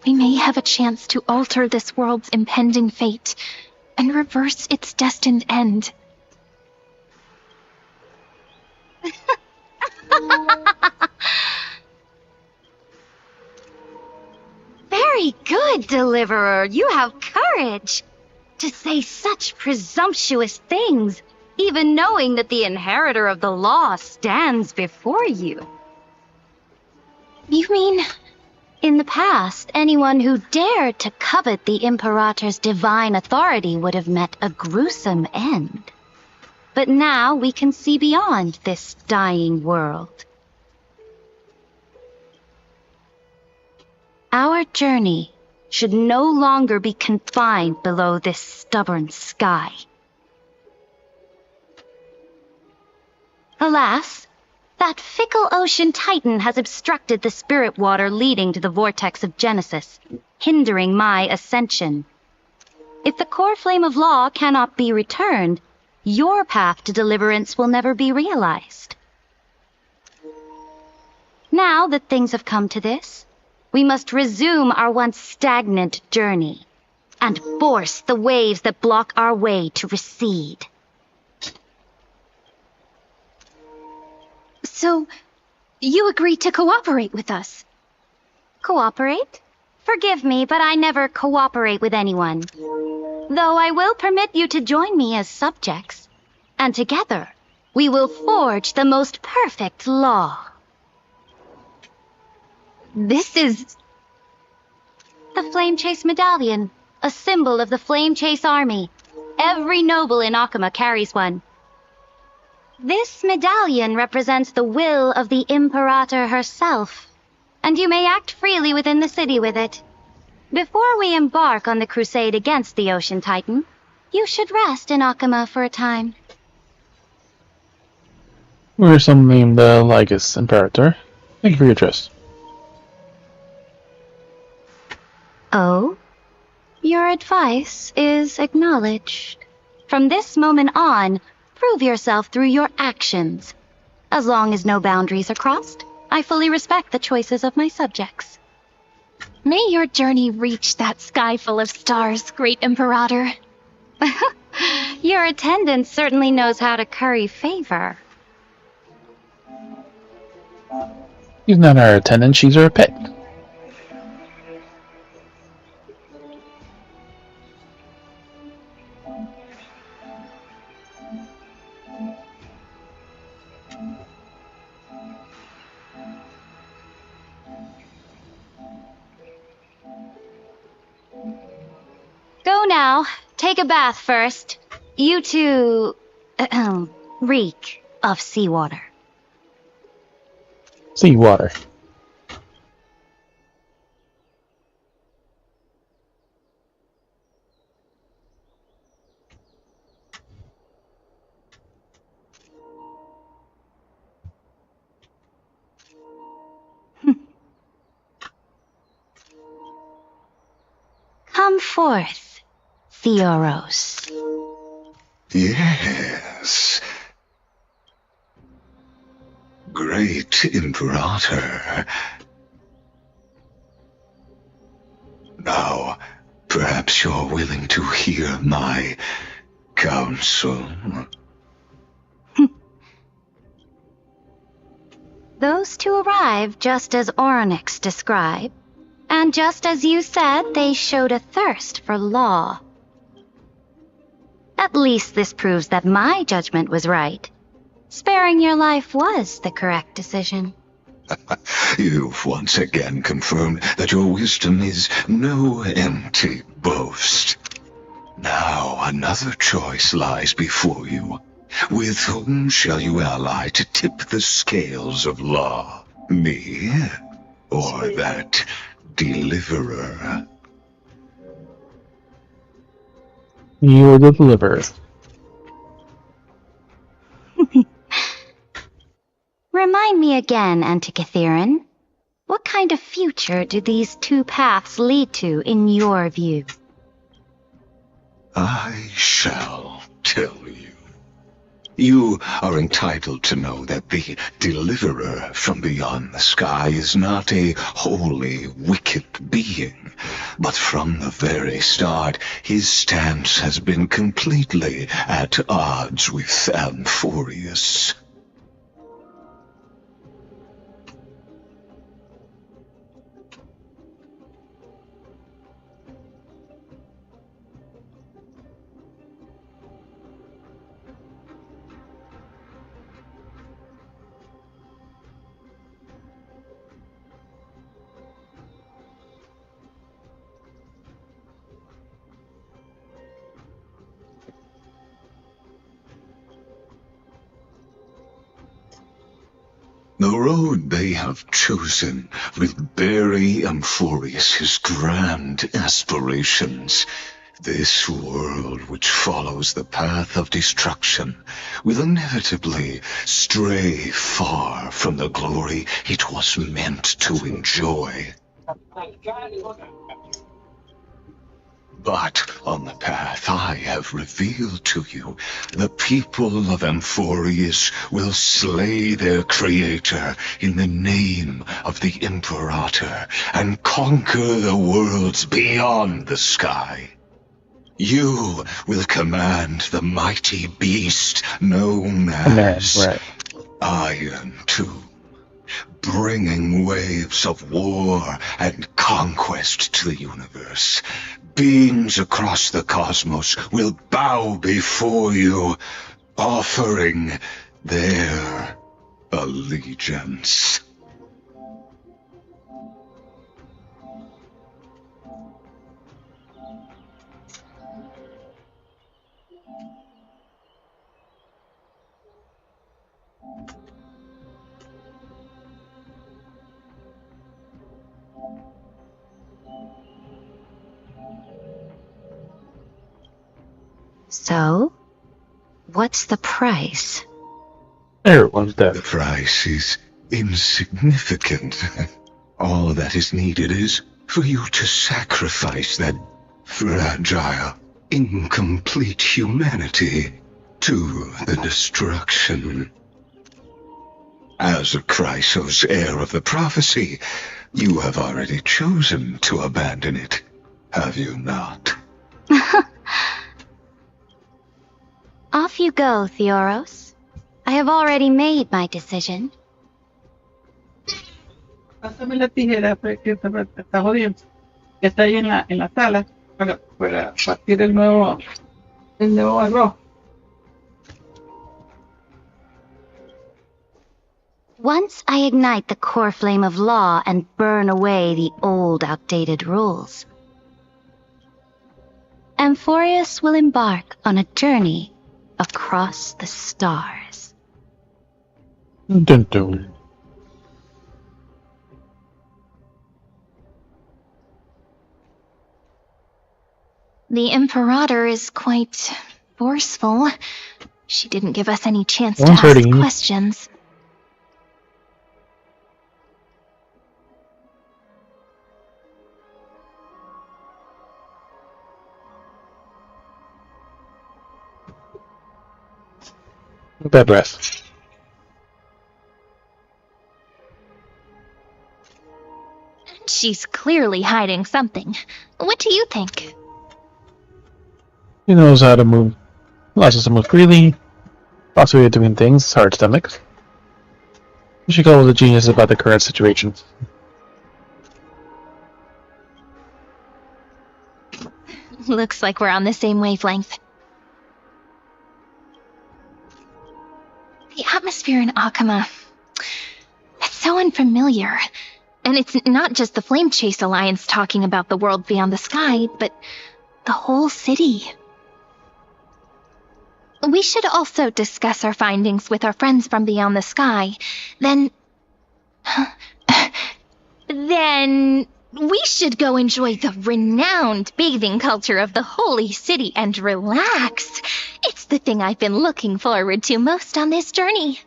Speaker 4: we may have a chance to alter this world's impending fate and reverse its destined end.
Speaker 14: Very good, Deliverer. You have courage. To say such presumptuous things, even knowing that the inheritor of the law stands before you.
Speaker 4: You mean...
Speaker 14: In the past, anyone who dared to covet the Imperator's divine authority would have met a gruesome end. But now we can see beyond this dying world. Our journey should no longer be confined below this stubborn sky. Alas, that fickle ocean titan has obstructed the spirit water leading to the vortex of Genesis, hindering my ascension. If the core flame of law cannot be returned, your path to deliverance will never be realized. Now that things have come to this, we must resume our once stagnant journey and force the waves that block our way to recede.
Speaker 4: So, you agreed to cooperate with us?
Speaker 14: Cooperate? Forgive me, but I never cooperate with anyone. Though I will permit you to join me as subjects, and together we will forge the most perfect law.
Speaker 4: This is...
Speaker 14: The Flame Chase Medallion, a symbol of the Flame Chase Army. Every noble in Akuma carries one. This medallion represents the will of the Imperator herself, and you may act freely within the city with it. Before we embark on the crusade against the Ocean Titan, you should rest in Akuma for a time.
Speaker 1: We're summoning the Lygus Imperator. Thank you for your trust.
Speaker 14: Oh? Your advice is acknowledged. From this moment on, prove yourself through your actions. As long as no boundaries are crossed, I fully respect the choices of my subjects.
Speaker 4: May your journey reach that sky full of stars, Great Imperator.
Speaker 14: Your attendant certainly knows how to curry favor.
Speaker 1: She's not our attendant, she's our pet.
Speaker 14: Go now. Take a bath first. You two... reek of seawater.
Speaker 1: Seawater.
Speaker 14: Come forth, Theoros.
Speaker 11: Yes. Great Imperator. Now, perhaps you're willing to hear my counsel.
Speaker 14: Those two arrived just as Oryx described. And just as you said, they showed a thirst for law. At least this proves that my judgment was right. Sparing your life was the correct decision.
Speaker 11: You've once again confirmed that your wisdom is no empty boast. Now another choice lies before you. With whom shall you ally to tip the scales of law? Me? Or that deliverer?
Speaker 1: You're the deliverer.
Speaker 14: Remind me again, Antikythera. What kind of future do these two paths lead to in your view?
Speaker 11: I shall tell you. You are entitled to know that the deliverer from beyond the sky is not a wholly wicked being, but from the very start his stance has been completely at odds with Amphorius. The road they have chosen will bury Amphorius his grand aspirations. This world which follows the path of destruction will inevitably stray far from the glory it was meant to enjoy. But on the path I have revealed to you, the people of Amphorius will slay their creator in the name of the Imperator and conquer the worlds beyond the sky. You will command the mighty beast known as Iron Tomb, bringing waves of war and conquest to the universe. Beings across the cosmos will bow before you, offering their allegiance.
Speaker 13: So, what's the price?
Speaker 1: Everyone's dead.
Speaker 11: The price is insignificant. All that is needed is for you to sacrifice that fragile, incomplete humanity to the destruction. As a Chrysos, heir of the prophecy, you have already chosen to abandon it, have you not?
Speaker 14: Off you go, Theoros. I have already made my decision.
Speaker 5: Pásame la tijera que está jodiendo. Que está ahí en la sala para partir el nuevo arroz.
Speaker 14: Once I ignite the core flame of law and burn away the old, outdated rules, Amphorius will embark on a journey across the stars.
Speaker 1: Dun dun.
Speaker 4: The Imperator is quite forceful. She didn't give us any chance to
Speaker 1: One's
Speaker 4: ask
Speaker 1: hurting you.
Speaker 4: questions.
Speaker 1: Bad breath.
Speaker 4: She's clearly hiding something. What do you think?
Speaker 1: He knows how to move. Allows us to move freely. Possibly doing things. Hard stomach. We should call the genius about the current situation.
Speaker 4: Looks like we're on the same wavelength. The atmosphere in Akama, it's so unfamiliar. And it's not just the Flame Chase Alliance talking about the world beyond the sky, but the whole city. We should also discuss our findings with our friends from beyond the sky. Then we should go enjoy the renowned bathing culture of the holy city and relax. It's the thing I've been looking forward to most on this journey.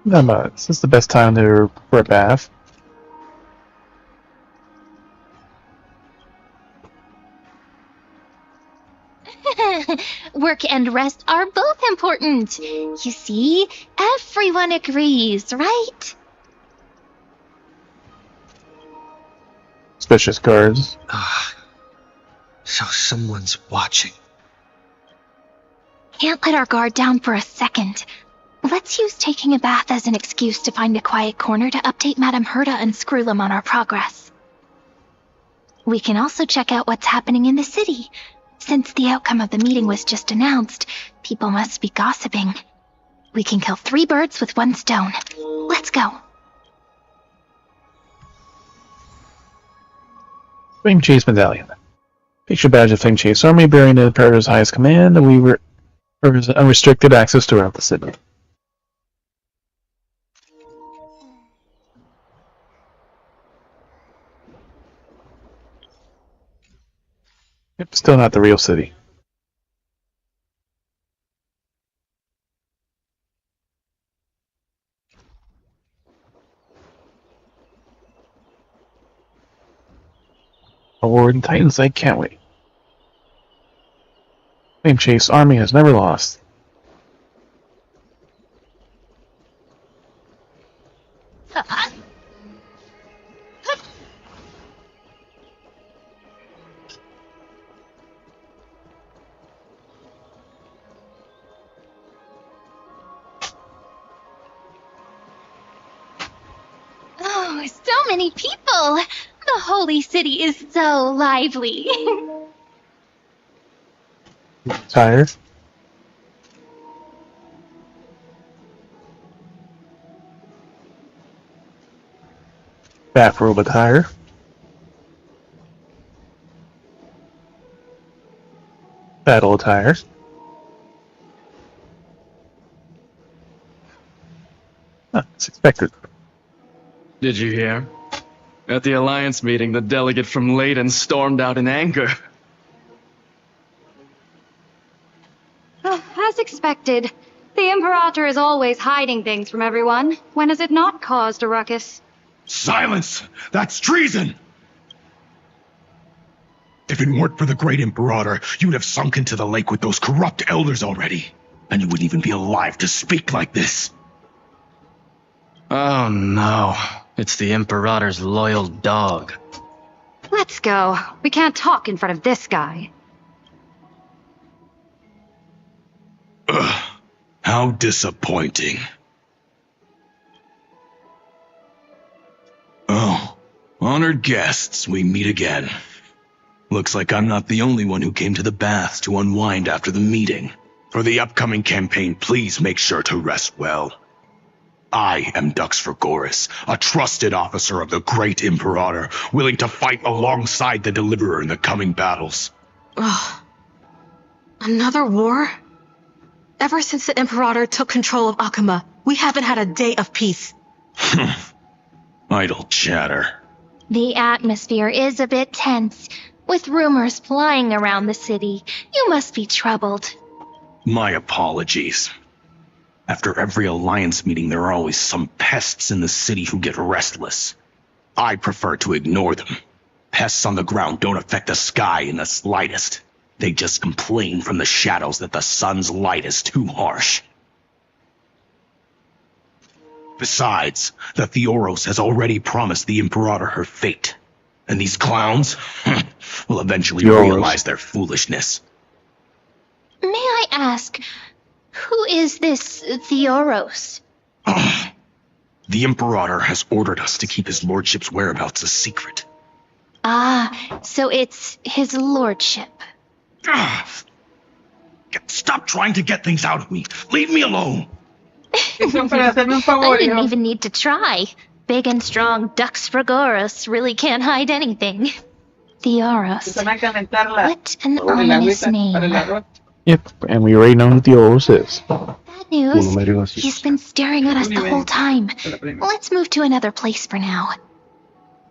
Speaker 1: Is this the best time for a bath?
Speaker 4: Work and rest are both important. You see, everyone agrees, right?
Speaker 1: Suspicious guards.
Speaker 3: So someone's watching.
Speaker 4: Can't let our guard down for a second. Let's use taking a bath as an excuse to find a quiet corner to update Madame Herta and Screwlum on our progress. We can also check out what's happening in the city. Since the outcome of the meeting was just announced, people must be gossiping. We can kill 3 birds with 1 stone. Let's go.
Speaker 1: Flame Chase Medallion. Picture badge of Flame Chase Army bearing the Imperator's highest command, and we were unrestricted access throughout the city. Yep, still not the real city. forward in Titan's Sight, can't we? Flame Chase army has never lost.
Speaker 14: Oh, so many people! The holy city is so lively.
Speaker 1: Tired? Bathrobe attire. Battle attire. It's expected.
Speaker 7: Did you hear? At the Alliance meeting, the delegate from Leyden stormed out in anger.
Speaker 14: As expected. The Imperator is always hiding things from everyone. When has it not caused a ruckus?
Speaker 16: Silence! That's treason! If it weren't for the great Imperator, you'd have sunk into the lake with those corrupt elders already. And you wouldn't even be alive to speak like this.
Speaker 7: Oh no. It's the Imperator's loyal dog.
Speaker 14: Let's go. We can't talk in front of this guy.
Speaker 16: Ugh, how disappointing. Oh, honored guests, we meet again. Looks like I'm not the only one who came to the baths to unwind after the meeting. For the upcoming campaign, please make sure to rest well. I am Dux Fregoris, a trusted officer of the great Imperator, willing to fight alongside the Deliverer in the coming battles.
Speaker 18: Ugh. Another war? Ever since the Imperator took control of Akuma, we haven't had a day of peace.
Speaker 16: Idle chatter.
Speaker 14: The atmosphere is a bit tense, with rumors flying around the city. You must be troubled.
Speaker 16: My apologies. After every Alliance meeting, there are always some pests in the city who get restless. I prefer to ignore them. Pests on the ground don't affect the sky in the slightest. They just complain from the shadows that the sun's light is too harsh. Besides, the Theoros has already promised the Imperator her fate. And these clowns will eventually realize their foolishness.
Speaker 14: May I ask, who is this Theoros?
Speaker 16: The Imperator has ordered us to keep his lordship's whereabouts a secret.
Speaker 14: Ah, so it's his lordship.
Speaker 16: Stop trying to get things out of me. Leave me alone.
Speaker 14: I didn't even need to try. Big and strong Dux Fregoris really can't hide anything. Theoros. What an ominous name.
Speaker 1: Yep, and we already know who Theoros is.
Speaker 14: Bad news. He's been staring at us the whole time. Let's move to another place for now.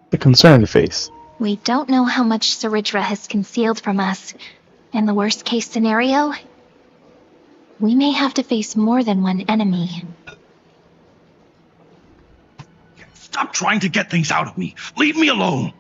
Speaker 1: The concerned face.
Speaker 14: We don't know how much Saridra has concealed from us. In the worst case scenario, we may have to face more than one enemy.
Speaker 16: Stop trying to get things out of me. Leave me alone.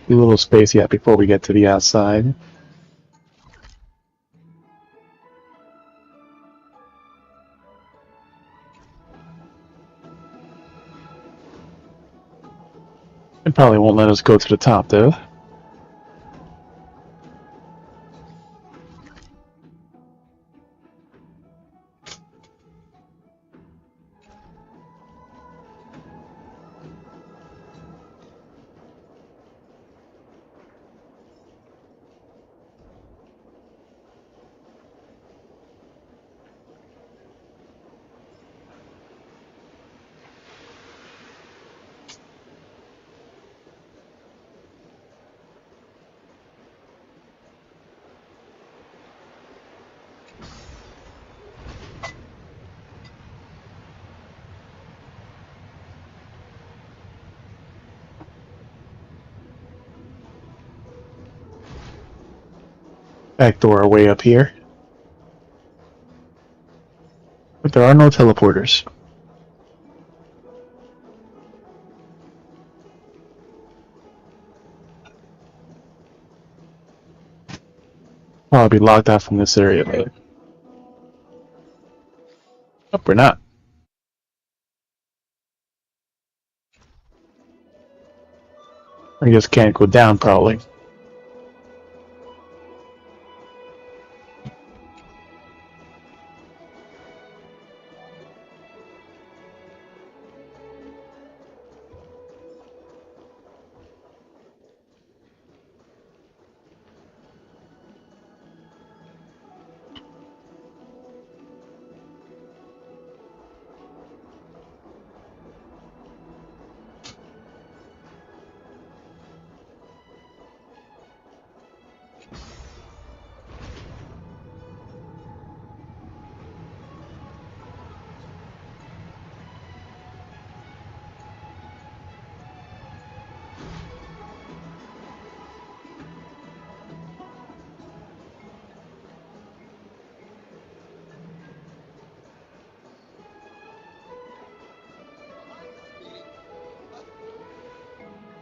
Speaker 1: A little space yet before we get to the outside. It probably won't let us go to the top, though. Back door way up here. But there are no teleporters. I'll be locked out from this area later. Oh, we're not. I just can't go down, probably.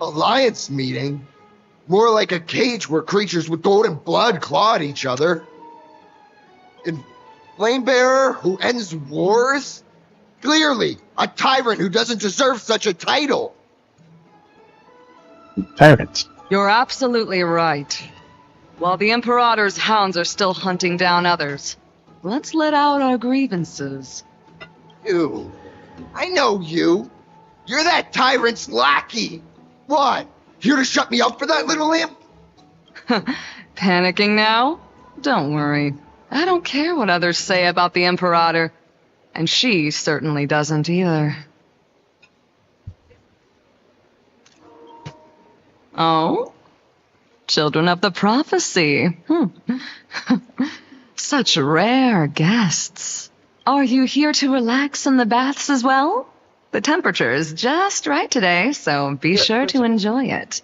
Speaker 2: Alliance meeting? More like a cage where creatures with golden blood claw at each other. And Flamebearer who ends wars? Clearly, a tyrant who doesn't deserve such a title.
Speaker 1: Tyrants.
Speaker 12: You're absolutely right. While the Imperator's hounds are still hunting down others, let's let out our grievances.
Speaker 2: You. I know you. You're that tyrant's lackey. What? Here to shut me up for that little imp?
Speaker 12: Panicking now? Don't worry. I don't care what others say about the Imperator. And she certainly doesn't either. Oh? Children of the Prophecy. Such rare guests. Are you here to relax in the baths as well? The temperature is just right today, so be sure to enjoy it.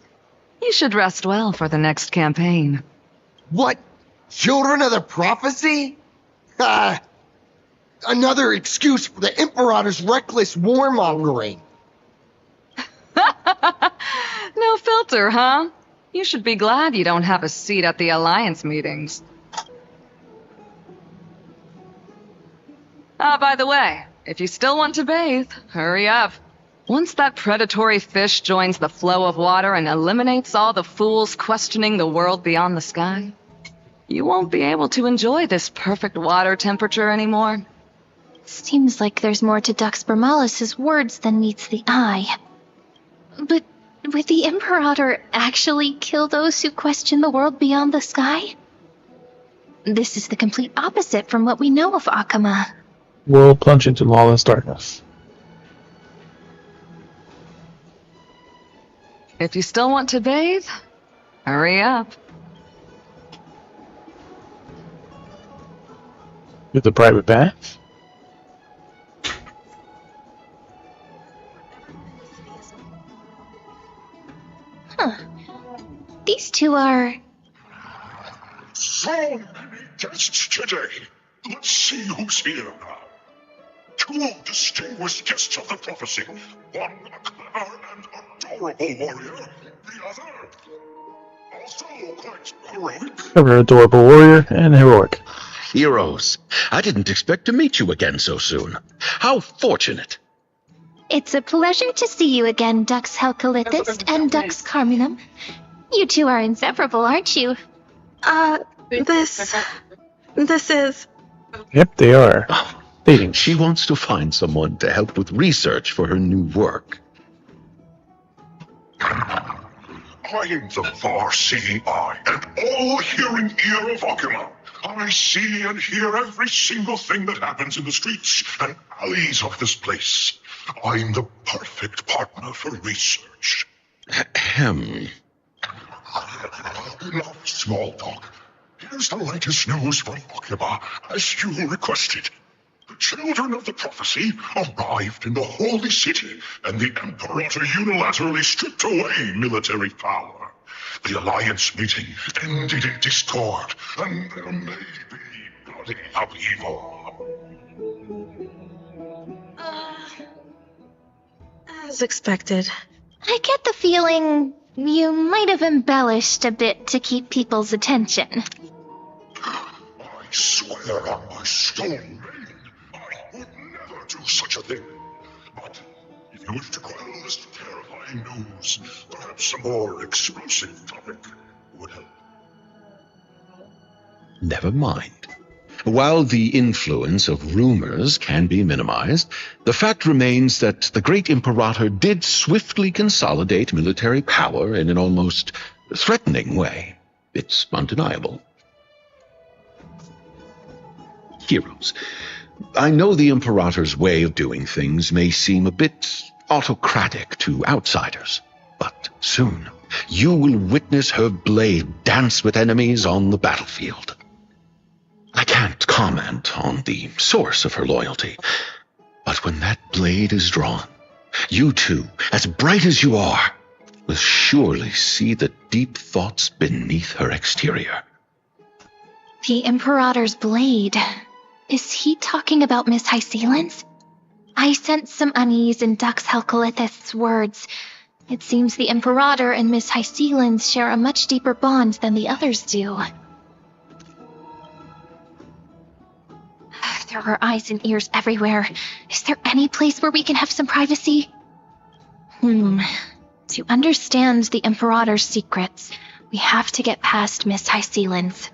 Speaker 12: You should rest well for the next campaign.
Speaker 2: What? Children of the Prophecy? Another excuse for the Imperator's reckless warmongering.
Speaker 12: No filter, huh? You should be glad you don't have a seat at the Alliance meetings. By the way, if you still want to bathe, hurry up. Once that predatory fish joins the flow of water and eliminates all the fools questioning the world beyond the sky, you won't be able to enjoy this perfect water temperature anymore.
Speaker 4: Seems like there's more to Dux Bermalis' words than meets the eye. But would the Imperator actually kill those who question the world beyond the sky? This is the complete opposite from what we know of Akama.
Speaker 1: We'll plunge into lawless darkness.
Speaker 12: If you still want to bathe, hurry up.
Speaker 1: With the private bath?
Speaker 4: These two are...
Speaker 15: So many guests today. Let's see who's here now. Two distinguished guests of the prophecy. One a clever and adorable warrior. The other also quite heroic.
Speaker 1: Clever, adorable warrior, and heroic.
Speaker 21: Heroes. I didn't expect to meet you again so soon. How fortunate.
Speaker 4: It's a pleasure to see you again, Dux Helcalithist and Dux Carminum. You two are inseparable, aren't you?
Speaker 18: This is...
Speaker 1: Yep, they are. Dating.
Speaker 21: She wants to find someone to help with research for her new work.
Speaker 15: I am the far-seeing eye and all-hearing ear of Akuma. I see and hear every single thing that happens in the streets and alleys of this place. I'm the perfect partner for research.
Speaker 21: Ahem.
Speaker 15: Enough small talk. Here's the latest news from Akuma, as you requested. The children of the prophecy arrived in the holy city, and the Imperator unilaterally stripped away military power. The Alliance meeting ended in discord, and there may be bloody upheaval.
Speaker 18: As expected.
Speaker 4: I get the feeling you might have embellished a bit to keep people's attention.
Speaker 15: I swear on my stone maid, I would never do such a thing. But if you wish to quell this terrifying news, perhaps a more explosive topic would help.
Speaker 21: Never mind. While the influence of rumors can be minimized, the fact remains that the great Imperator did swiftly consolidate military power in an almost threatening way. It's undeniable. Heroes, I know the Imperator's way of doing things may seem a bit autocratic to outsiders, but soon you will witness her blade dance with enemies on the battlefield. I can't comment on the source of her loyalty, but when that blade is drawn, you two, as bright as you are, will surely see the deep thoughts beneath her exterior.
Speaker 4: The Imperator's blade. Is he talking about Miss Hycelens? I sense some unease in Dux Helcolith's words. It seems the Imperator and Miss Hycelens share a much deeper bond than the others do. There are eyes and ears everywhere. Is there any place where we can have some privacy? To understand the Imperator's secrets, we have to get past Miss Hycelens.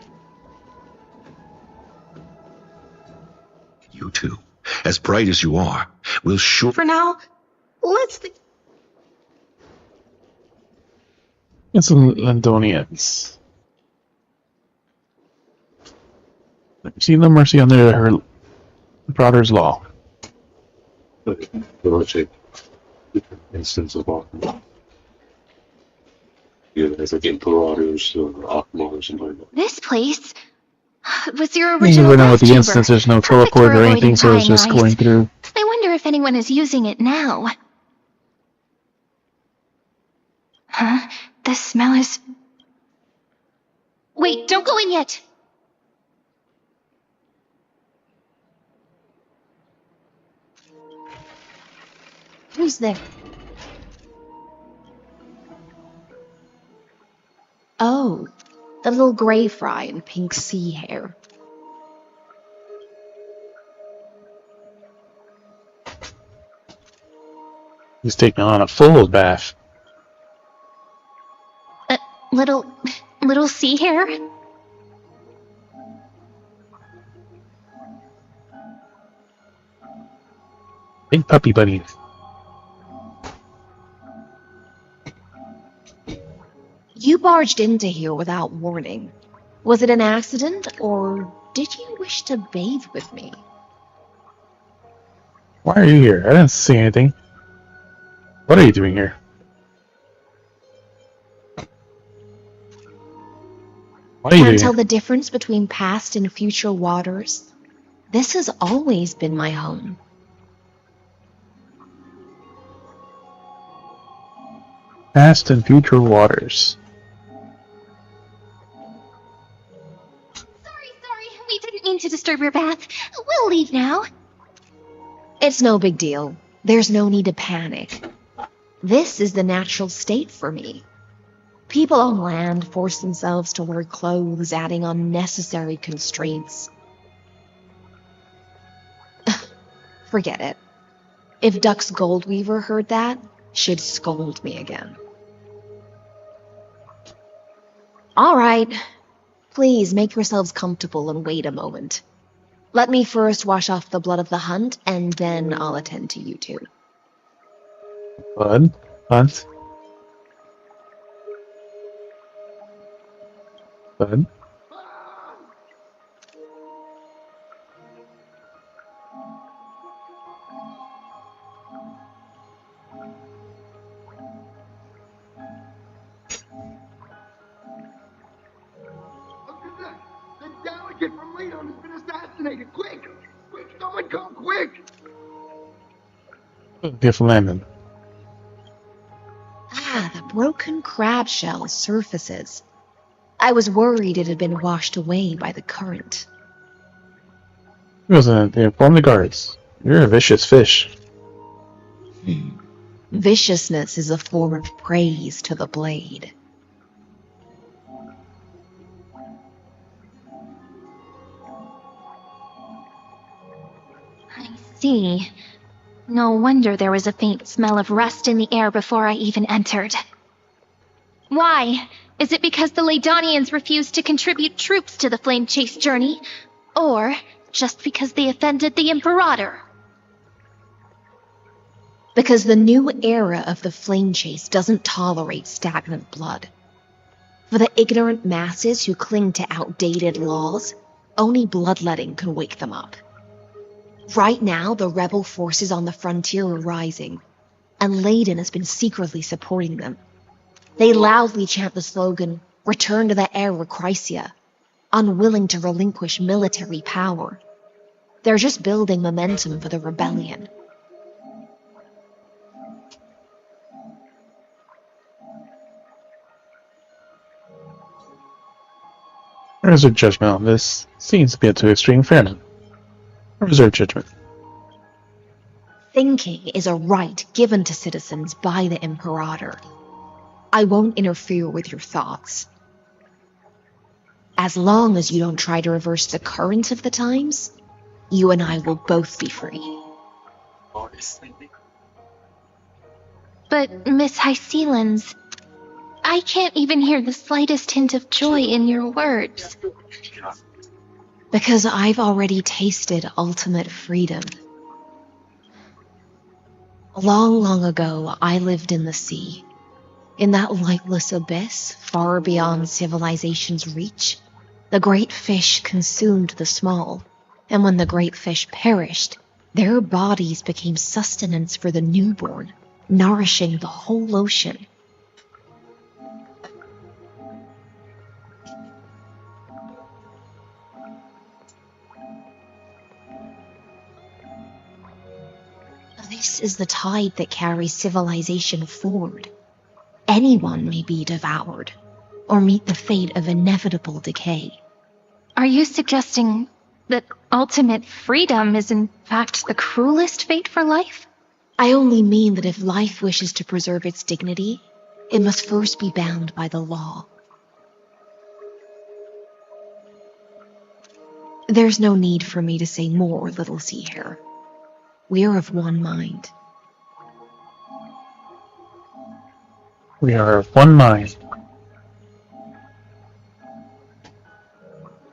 Speaker 21: You two, as bright as you are, will sure...
Speaker 18: For now, let's...
Speaker 1: It's Londonians. See no mercy under her brother's law.
Speaker 6: Different instance of Akuma. Yeah, there's like Imperators or Akuma or something like that.
Speaker 4: This place was your
Speaker 1: You
Speaker 4: original
Speaker 1: never know with the
Speaker 4: chamber.
Speaker 1: instance, there's no
Speaker 4: Perfect
Speaker 1: teleport
Speaker 4: for
Speaker 1: or anything,
Speaker 4: avoiding
Speaker 1: so it's just
Speaker 4: prying
Speaker 1: going
Speaker 4: eyes.
Speaker 1: through.
Speaker 4: I wonder if anyone is using it now. Huh? The smell is... Wait, don't go in yet! Who's there?
Speaker 13: Oh, the little gray fry in pink sea hair.
Speaker 1: He's taking on a full bath.
Speaker 4: Little sea hair?
Speaker 1: Big puppy buddy.
Speaker 13: You barged into here without warning. Was it an accident, or did you wish to bathe with me?
Speaker 1: Why are you here? I didn't see anything. What are you doing here? What are you
Speaker 13: Can't
Speaker 1: doing
Speaker 13: tell
Speaker 1: here?
Speaker 13: the difference between past and future waters. This has always been my home.
Speaker 1: Past and future waters.
Speaker 4: Sorry, we didn't mean to disturb your bath. We'll leave now.
Speaker 13: It's no big deal. There's no need to panic. This is the natural state for me. People on land force themselves to wear clothes, adding unnecessary constraints. Forget it. If Dux Goldweaver heard that, she'd scold me again. All right. Please make yourselves comfortable and wait a moment. Let me first wash off the blood of the hunt, and then I'll attend to you two.
Speaker 1: Blood? Hunt? Blood?
Speaker 2: The delegate from Leon has been assassinated! Quick! Quick, someone come quick!
Speaker 1: Different landing.
Speaker 13: Ah, the broken crab shell surfaces. I was worried it had been washed away by the current.
Speaker 1: Inform the guards. You're a vicious fish.
Speaker 13: Viciousness is a form of praise to the blade.
Speaker 4: I see. No wonder there was a faint smell of rust in the air before I even entered. Why? Is it because the Ladonians refused to contribute troops to the Flame Chase journey? Or just because they offended the Imperator?
Speaker 13: Because the new era of the Flame Chase doesn't tolerate stagnant blood. For the ignorant masses who cling to outdated laws, only bloodletting can wake them up. Right now, the rebel forces on the frontier are rising, and Layden has been secretly supporting them. They loudly chant the slogan, "Return to the Era Chrysia," unwilling to relinquish military power. They're just building momentum for the rebellion.
Speaker 1: I reserve judgment on this. Seems to be a too extreme fairness. I reserve judgment.
Speaker 13: Thinking is a right given to citizens by the Imperator. I won't interfere with your thoughts. As long as you don't try to reverse the current of the times, you and I will both be free.
Speaker 4: But, Miss Hycelens, I can't even hear the slightest hint of joy in your words.
Speaker 13: Because I've already tasted ultimate freedom. Long, long ago, I lived in the sea. In that lightless abyss, far beyond civilization's reach, the great fish consumed the small, and when the great fish perished, their bodies became sustenance for the newborn, nourishing the whole ocean. This is the tide that carries civilization forward. Anyone may be devoured, or meet the fate of inevitable decay.
Speaker 4: Are you suggesting that ultimate freedom is in fact the cruelest fate for life?
Speaker 13: I only mean that if life wishes to preserve its dignity, it must first be bound by the law. There's no need for me to say more, Little Sea Hare. We are of one mind.
Speaker 1: We are of one mind.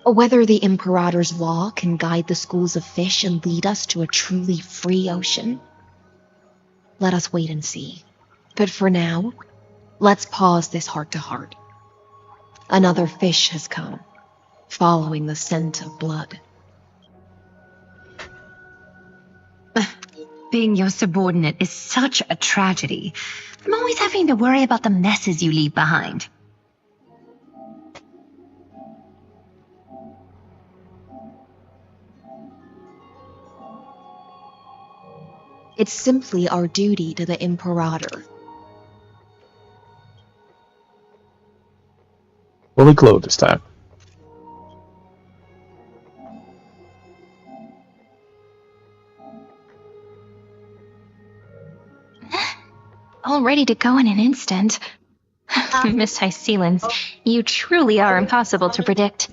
Speaker 13: Whether the Imperator's law can guide the schools of fish and lead us to a truly free ocean, let us wait and see. But for now, let's pause this heart-to-heart. Another fish has come, following the scent of blood.
Speaker 17: Being your subordinate is such a tragedy. I'm always having to worry about the messes you leave behind.
Speaker 13: It's simply our duty to the Imperator.
Speaker 1: Fully clothed this time.
Speaker 4: All ready to go in an instant. Miss Hycelens, you truly are impossible to predict.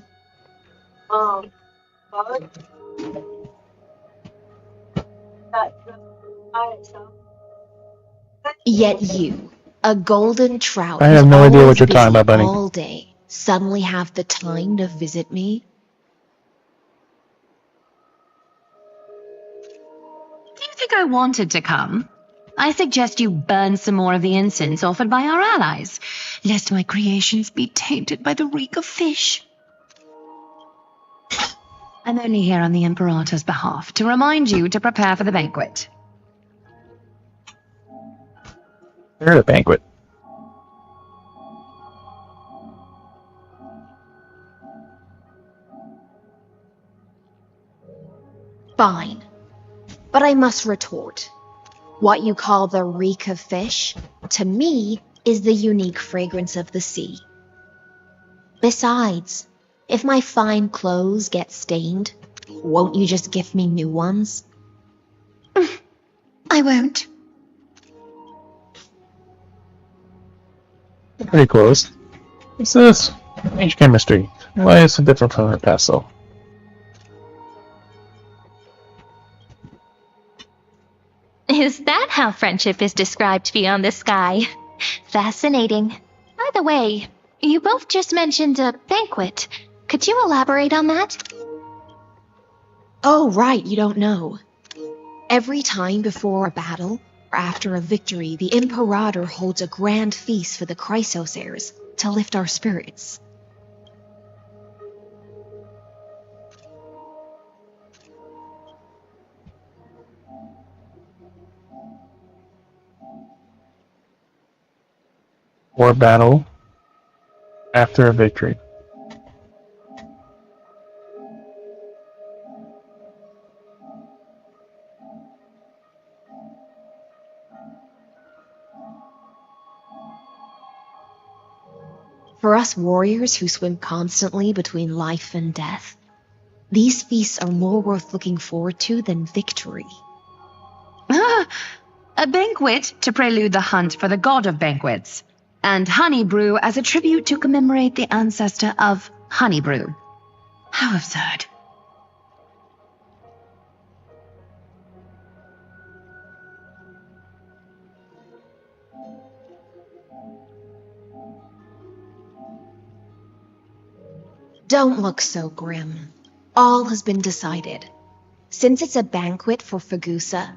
Speaker 13: Yet you, a golden trout,
Speaker 1: I have no idea what you're
Speaker 13: busy
Speaker 1: talking about, Bunny.
Speaker 13: all day, suddenly have the time to visit me?
Speaker 17: Do you think I wanted to come? I suggest you burn some more of the incense offered by our allies, lest my creations be tainted by the reek of fish. I'm only here on the Imperator's behalf to remind you to prepare for the banquet.
Speaker 1: They're at a banquet.
Speaker 13: Fine. But I must retort. What you call the reek of fish, to me, is the unique fragrance of the sea. Besides, if my fine clothes get stained, won't you just give me new ones?
Speaker 19: I won't.
Speaker 9: Pretty close. What's this? Strange chemistry. Why is it different from her past self?
Speaker 4: Is that how friendship is described beyond the sky? Fascinating. By the way, you both just mentioned a banquet. Could you elaborate on that?
Speaker 13: Oh, right, you don't know. Every time before a battle, or after a victory, the Imperator holds a grand feast for the Chrysos heirs to lift our spirits.
Speaker 9: Or battle after a victory.
Speaker 13: For us warriors who swim constantly between life and death, these feasts are more worth looking forward to than victory.
Speaker 17: A banquet to prelude the hunt for the god of banquets, and honey brew as a tribute to commemorate the ancestor of honey brew. How absurd.
Speaker 13: Don't look so grim. All has been decided. Since it's a banquet for Fagusa,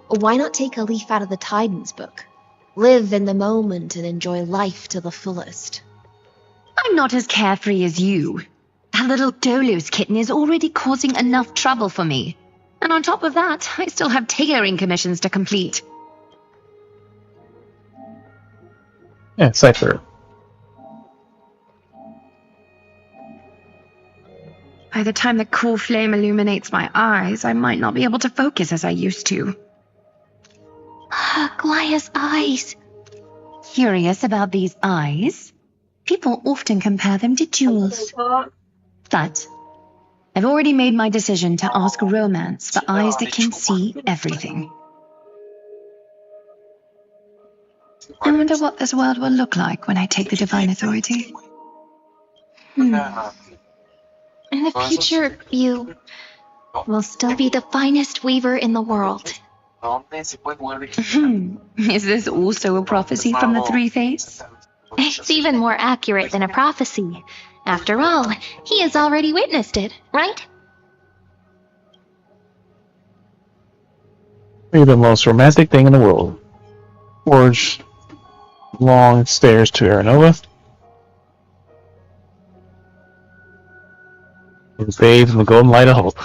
Speaker 13: why not take a leaf out of the Tidens book? Live in the moment and enjoy life to the fullest.
Speaker 17: I'm not as carefree as you. That little Dolu's kitten is already causing enough trouble for me. And on top of that, I still have tailoring commissions to complete.
Speaker 9: Yeah, cipher.
Speaker 17: By the time the cool flame illuminates my eyes, I might not be able to focus as I used to.
Speaker 4: Glaya's eyes.
Speaker 17: Curious about these eyes? People often compare them to jewels. But I've already made my decision to ask romance for eyes that can see everything. I wonder what this world will look like when I take the divine authority.
Speaker 4: In the future, you will still be the finest weaver in the world.
Speaker 17: Is this also a prophecy from the Three Fates?
Speaker 4: It's even more accurate than a prophecy. After all, he has already witnessed it, right?
Speaker 9: Be the most romantic thing in the world. Forge long stairs to Aranova. Bathed in the golden light of hope.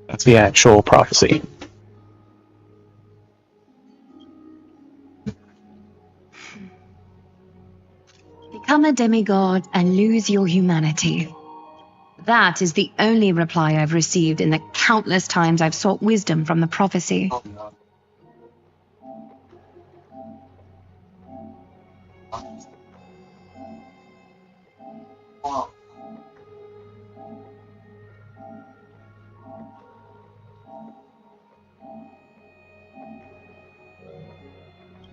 Speaker 9: That's the actual prophecy.
Speaker 17: Become a demigod and lose your humanity. That is the only reply I've received in the countless times I've sought wisdom from the prophecy.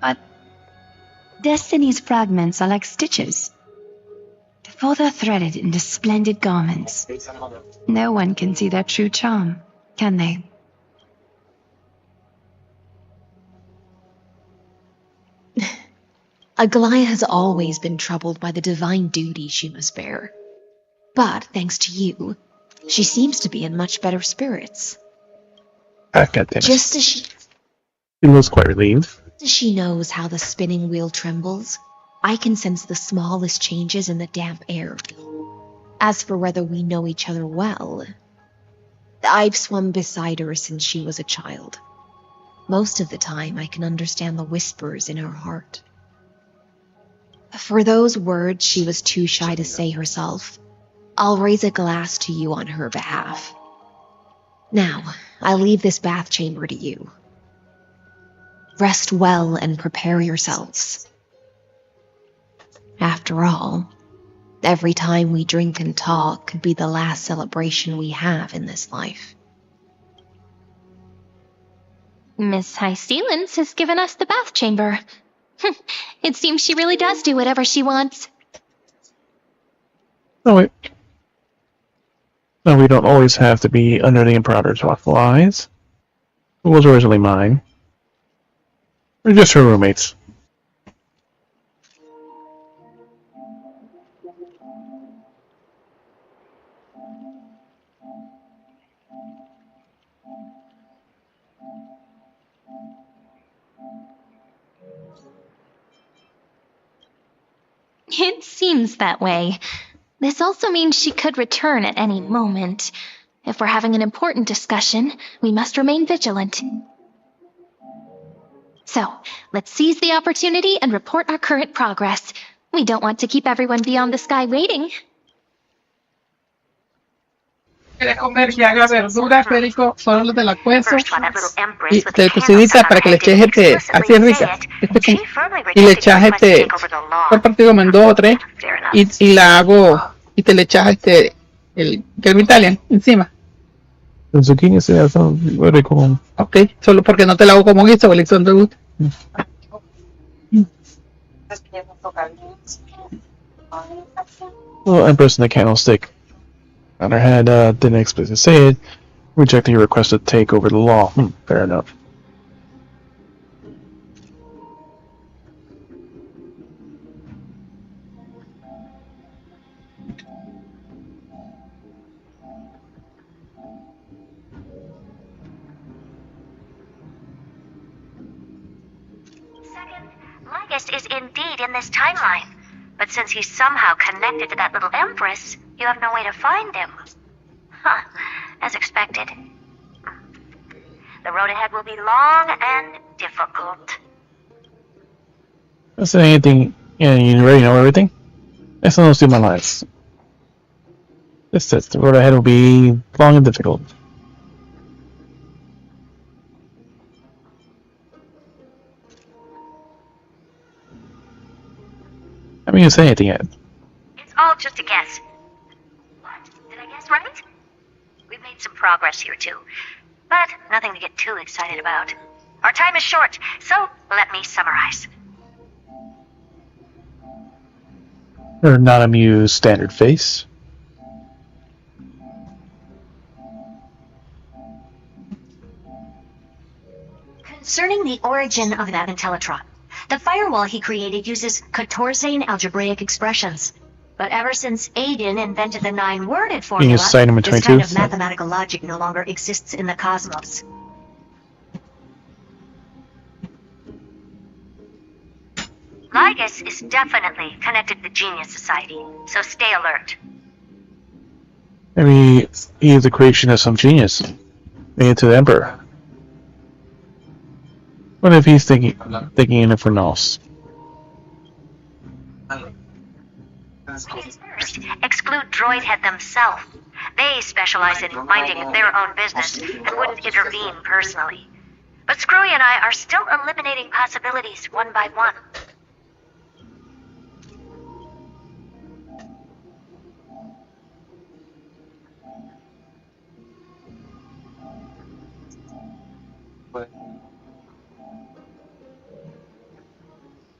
Speaker 17: But Destiny's fragments are like stitches. Before they're threaded into splendid garments, no one can see their true charm, can they?
Speaker 13: Aglaya has always been troubled by the divine duty she must bear. But, thanks to you, she seems to be in much better spirits. Just as she...
Speaker 9: He looks quite relieved.
Speaker 13: She knows how the spinning wheel trembles. I can sense the smallest changes in the damp air. As for whether we know each other well, I've swum beside her since she was a child. Most of the time, I can understand the whispers in her heart. For those words she was too shy to say herself, I'll raise a glass to you on her behalf. Now, I leave this bath chamber to you. Rest well and prepare yourselves. After all, every time we drink and talk could be the last celebration we have in this life.
Speaker 4: Miss High Sealance has given us the bath chamber. It seems she really does do whatever she wants.
Speaker 9: No, wait. No, we don't always have to be under the Imperator's watchful eyes. It was originally mine. We're just her roommates.
Speaker 4: It seems that way. This also means she could return at any moment. If we're having an important discussion, we must remain vigilant. So, let's seize the opportunity and report our current progress. We don't want to keep everyone beyond the sky waiting.
Speaker 5: Quiere comer que haga verduras, Federico, solo los de la cueso y de cocinita para que le eches así es rica. Y le echas compartido como en 2 o 3 y la hago y te le echas el crema Italian encima.
Speaker 9: El zucchini se hace muy rico.
Speaker 5: Ok, solo porque no te la hago como guiso, el guiso no te gusta.
Speaker 9: Little Empress in the candlestick. On her head, didn't explicitly say it, rejecting your request to take over the law. Fair enough.
Speaker 14: Second, Lygus is indeed in this timeline. But since he's somehow connected to that little Empress, you have no way to find him. Huh, as expected. The road ahead will be long and difficult.
Speaker 9: Don't say anything, yeah, you already know everything? I still don't see my lies. This says the road ahead will be long and difficult. I haven't even said anything yet.
Speaker 14: It's all just a guess. What? Did I guess right? We've made some progress here, too. But nothing to get too excited about. Our time is short, so let me summarize.
Speaker 9: Her not amused standard face.
Speaker 14: Concerning the origin of that Intellitron, the firewall he created uses Katorzane algebraic expressions. But ever since Aiden invented the 9-worded formula, this kind of mathematical logic no longer exists in the cosmos. Lygus is definitely connected to the Genius Society, so stay alert.
Speaker 9: Maybe he is the creation of some genius, made it to the Emperor. What if he's thinking in it for Nos?
Speaker 14: First, exclude Droidhead themselves. They specialize in minding their own business and wouldn't intervene personally. But Screwy and I are still eliminating possibilities one by one.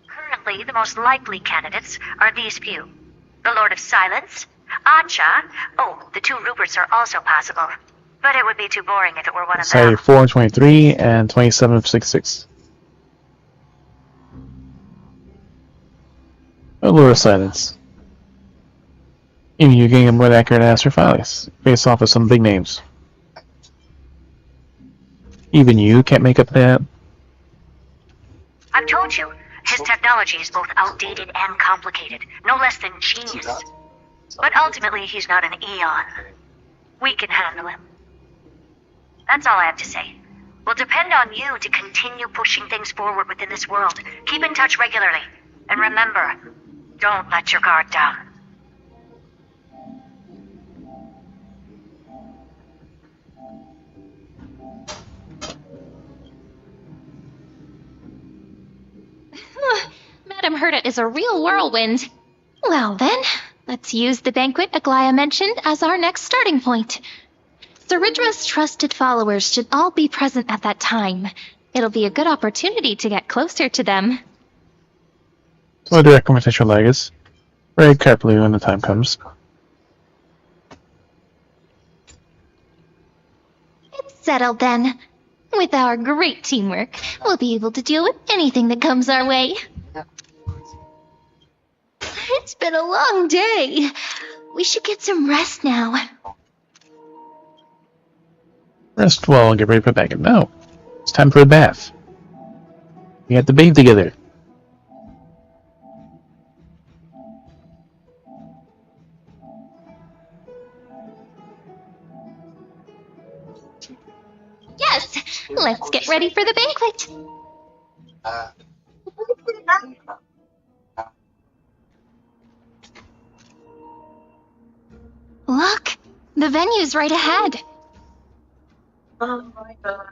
Speaker 14: Currently, the most likely candidates are these few. The Lord of Silence, Acha. Oh, the 2 Ruperts are also possible. But it would be too boring if it were one of
Speaker 9: Say
Speaker 14: them.
Speaker 9: 423 and 2766. A Lord of Silence. Even you getting a more accurate answer files, based off of some big names. Even you can't make up that.
Speaker 14: I've told you, his technology is both outdated and complicated, no less than genius. But ultimately, he's not an Eon. We can handle him. That's all I have to say. We'll depend on you to continue pushing things forward within this world. Keep in touch regularly. And remember, don't let your guard down.
Speaker 4: Madame heard it is a real whirlwind. Well then, let's use the banquet Aglaya mentioned as our next starting point. Zeridra's trusted followers should all be present at that time. It'll be a good opportunity to get closer to them.
Speaker 9: So I'll do that conversation with Legus. Very carefully when the time comes.
Speaker 4: It's settled then. With our great teamwork, we'll be able to deal with anything that comes our way. It's been a long day. We should get some rest now.
Speaker 9: Rest well and get ready for the banquet. No. It's time for a bath. We have to bathe together.
Speaker 4: Yes, let's get ready for the banquet. Look, the venue's right ahead.
Speaker 10: Oh my god.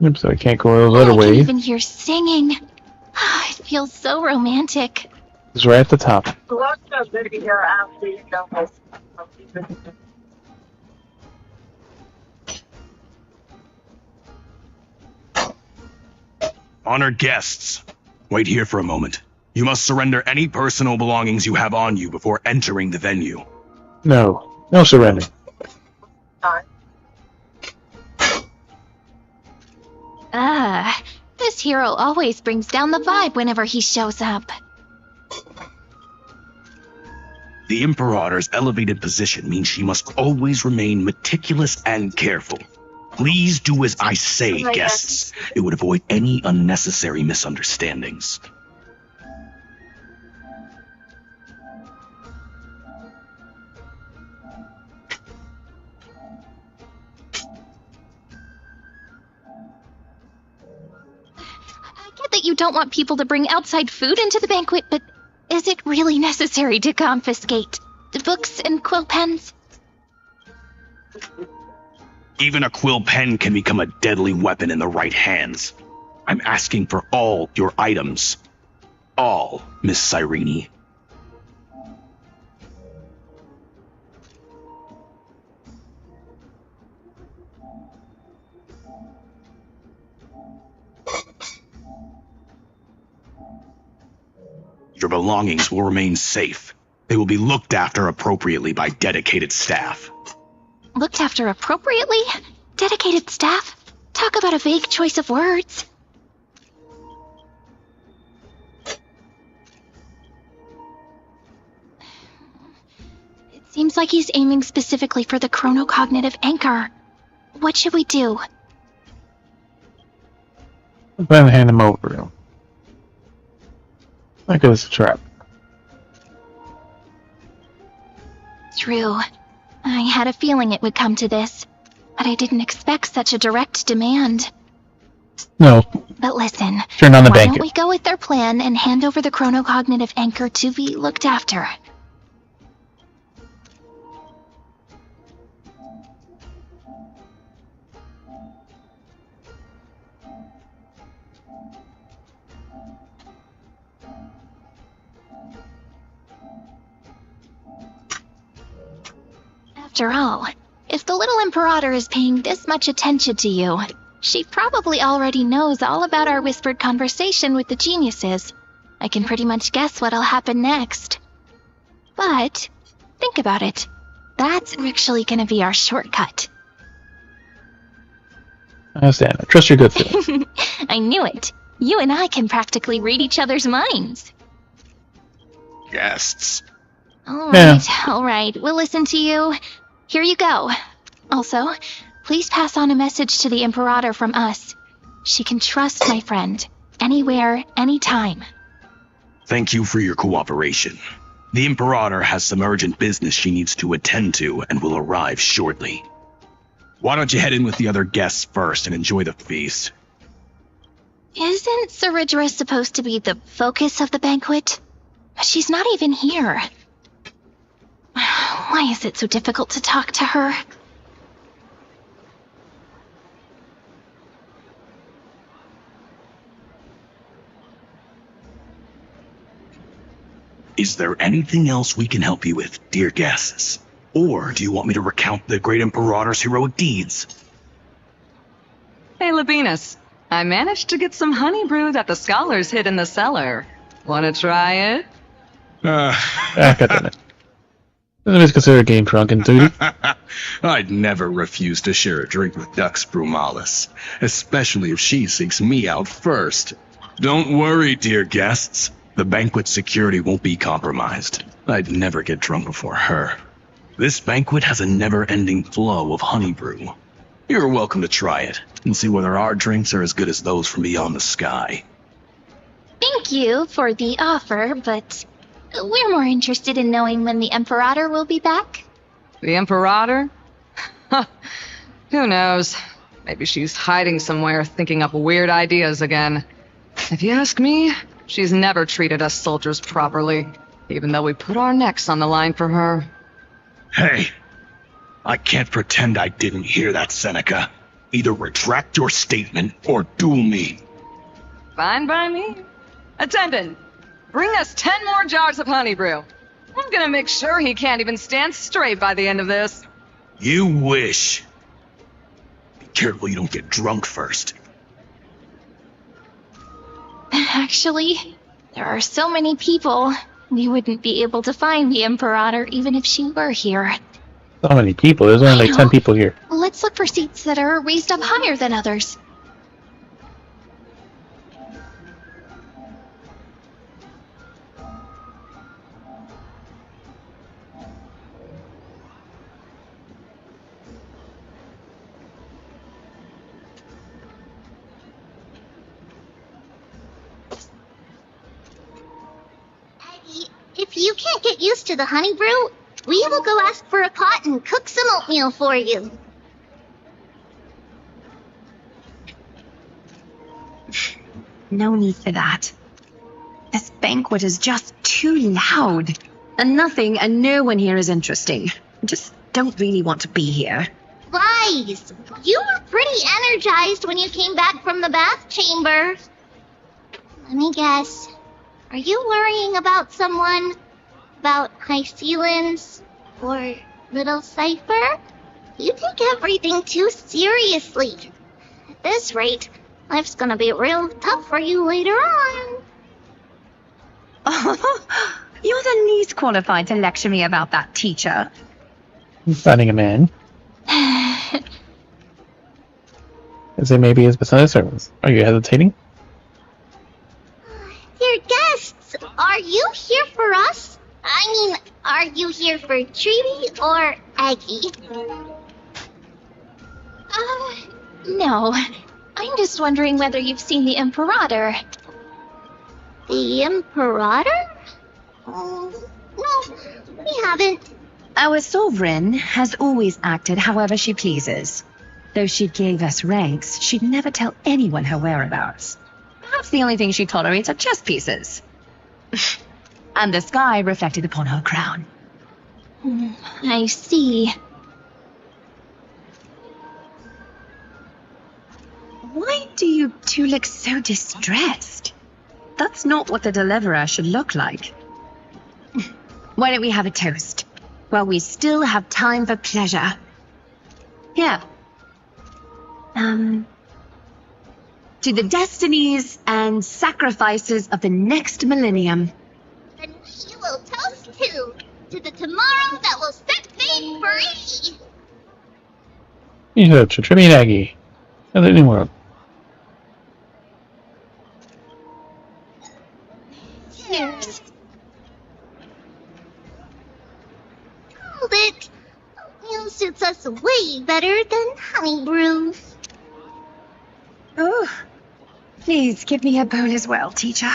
Speaker 9: Oops, so I can't go the other
Speaker 4: I can
Speaker 9: way.
Speaker 4: even hear singing. It feels so romantic.
Speaker 9: It's right at the top.
Speaker 16: Honored guests, wait here for a moment. You must surrender any personal belongings you have on you before entering the venue.
Speaker 9: No. No surrender.
Speaker 4: This hero always brings down the vibe whenever he shows up.
Speaker 16: The Imperator's elevated position means she must always remain meticulous and careful. Please do as I say, guests. It would avoid any unnecessary misunderstandings.
Speaker 4: I get that you don't want people to bring outside food into the banquet, but is it really necessary to confiscate the books and quill pens?
Speaker 16: Even a quill pen can become a deadly weapon in the right hands. I'm asking for all your items. All, Miss Cyrene. Your belongings will remain safe. They will be looked after appropriately by dedicated staff.
Speaker 4: Looked after appropriately? Dedicated staff? Talk about a vague choice of words. It seems like he's aiming specifically for the chronocognitive anchor. What should we do?
Speaker 9: Then hand him over. Like it was a trap.
Speaker 4: True. I had a feeling it would come to this, but I didn't expect such a direct demand.
Speaker 9: No.
Speaker 4: But listen,
Speaker 9: Turn on the
Speaker 4: why
Speaker 9: banquet.
Speaker 4: don't we go with their plan and hand over the chronocognitive anchor to be looked after? After all, if the little Imperator is paying this much attention to you, she probably already knows all about our whispered conversation with the geniuses. I can pretty much guess what'll happen next. But, think about it. That's actually gonna be our shortcut.
Speaker 9: I understand. I trust your gut feeling.
Speaker 4: I knew it. You and I can practically read each other's minds.
Speaker 16: Guests.
Speaker 4: All right, we'll listen to you. Here you go. Also, please pass on a message to the Imperator from us. She can trust my friend. Anywhere, anytime.
Speaker 16: Thank you for your cooperation. The Imperator has some urgent business she needs to attend to and will arrive shortly. Why don't you head in with the other guests first and enjoy the feast?
Speaker 4: Isn't Saridra supposed to be the focus of the banquet? She's not even here. Why is it so difficult to talk to her?
Speaker 16: Is there anything else we can help you with, dear guests? Or do you want me to recount the great Imperator's heroic deeds?
Speaker 12: Hey, Labinas. I managed to get some honey brew that the scholars hid in the cellar. Wanna try it?
Speaker 9: Academic. Isn't this considered game drunken duty?
Speaker 16: I'd never refuse to share a drink with Dux Brumalis, especially if she seeks me out first. Don't worry, dear guests. The banquet security won't be compromised. I'd never get drunk before her. This banquet has a never-ending flow of honey brew. You're welcome to try it and see whether our drinks are as good as those from beyond the sky.
Speaker 4: Thank you for the offer, but we're more interested in knowing when the Imperator will be back.
Speaker 12: The Imperator? Who knows? Maybe she's hiding somewhere, thinking up weird ideas again. If you ask me, she's never treated us soldiers properly, even though we put our necks on the line for her.
Speaker 16: Hey, I can't pretend I didn't hear that, Seneca. Either retract your statement or duel me.
Speaker 12: Fine by me. Attendant, bring us 10 more jars of honey brew. I'm gonna make sure he can't even stand straight by the end of this.
Speaker 16: You wish. Be careful you don't get drunk first.
Speaker 4: Actually, there are so many people, we wouldn't be able to find the Imperator even if she were here.
Speaker 9: So many people. There's only like 10 people here.
Speaker 4: Let's look for seats that are raised up higher than others.
Speaker 14: If you can't get used to the honey brew, we will go ask for a pot and cook some oatmeal for you.
Speaker 17: No need for that. This banquet is just too loud. And nothing and no one here is interesting. I just don't really want to be here.
Speaker 14: Lies! You were pretty energized when you came back from the bath chamber. Let me guess. Are you worrying about someone? About Hycelins? Or Little Cypher? You take everything too seriously. At this rate, life's gonna be real tough for you later on.
Speaker 17: You're the least qualified to lecture me about that, teacher.
Speaker 9: Finding a man. Is it maybe his beside service? Are you hesitating?
Speaker 14: Dear guests, are you here for us? I mean, are you here for Treaty or Aggie?
Speaker 4: No. I'm just wondering whether you've seen the Imperator.
Speaker 14: The Imperator? No, we haven't.
Speaker 17: Our sovereign has always acted however she pleases. Though she gave us ranks, she'd never tell anyone her whereabouts. Perhaps the only thing she tolerates are chess pieces. And the sky reflected upon her crown.
Speaker 4: I see.
Speaker 17: Why do you two look so distressed? That's not what the deliverer should look like. Why don't we have a toast? While we still have time for pleasure. Here. To the destinies and sacrifices of the next millennium.
Speaker 14: Then we will toast to the tomorrow that will set fate free.
Speaker 9: You heard to Trimmy and Aggie. And the new world.
Speaker 14: Cheers. Hold it. Oatmeal suits us way better than honey brew.
Speaker 17: Oh, please give me a bowl as well, teacher.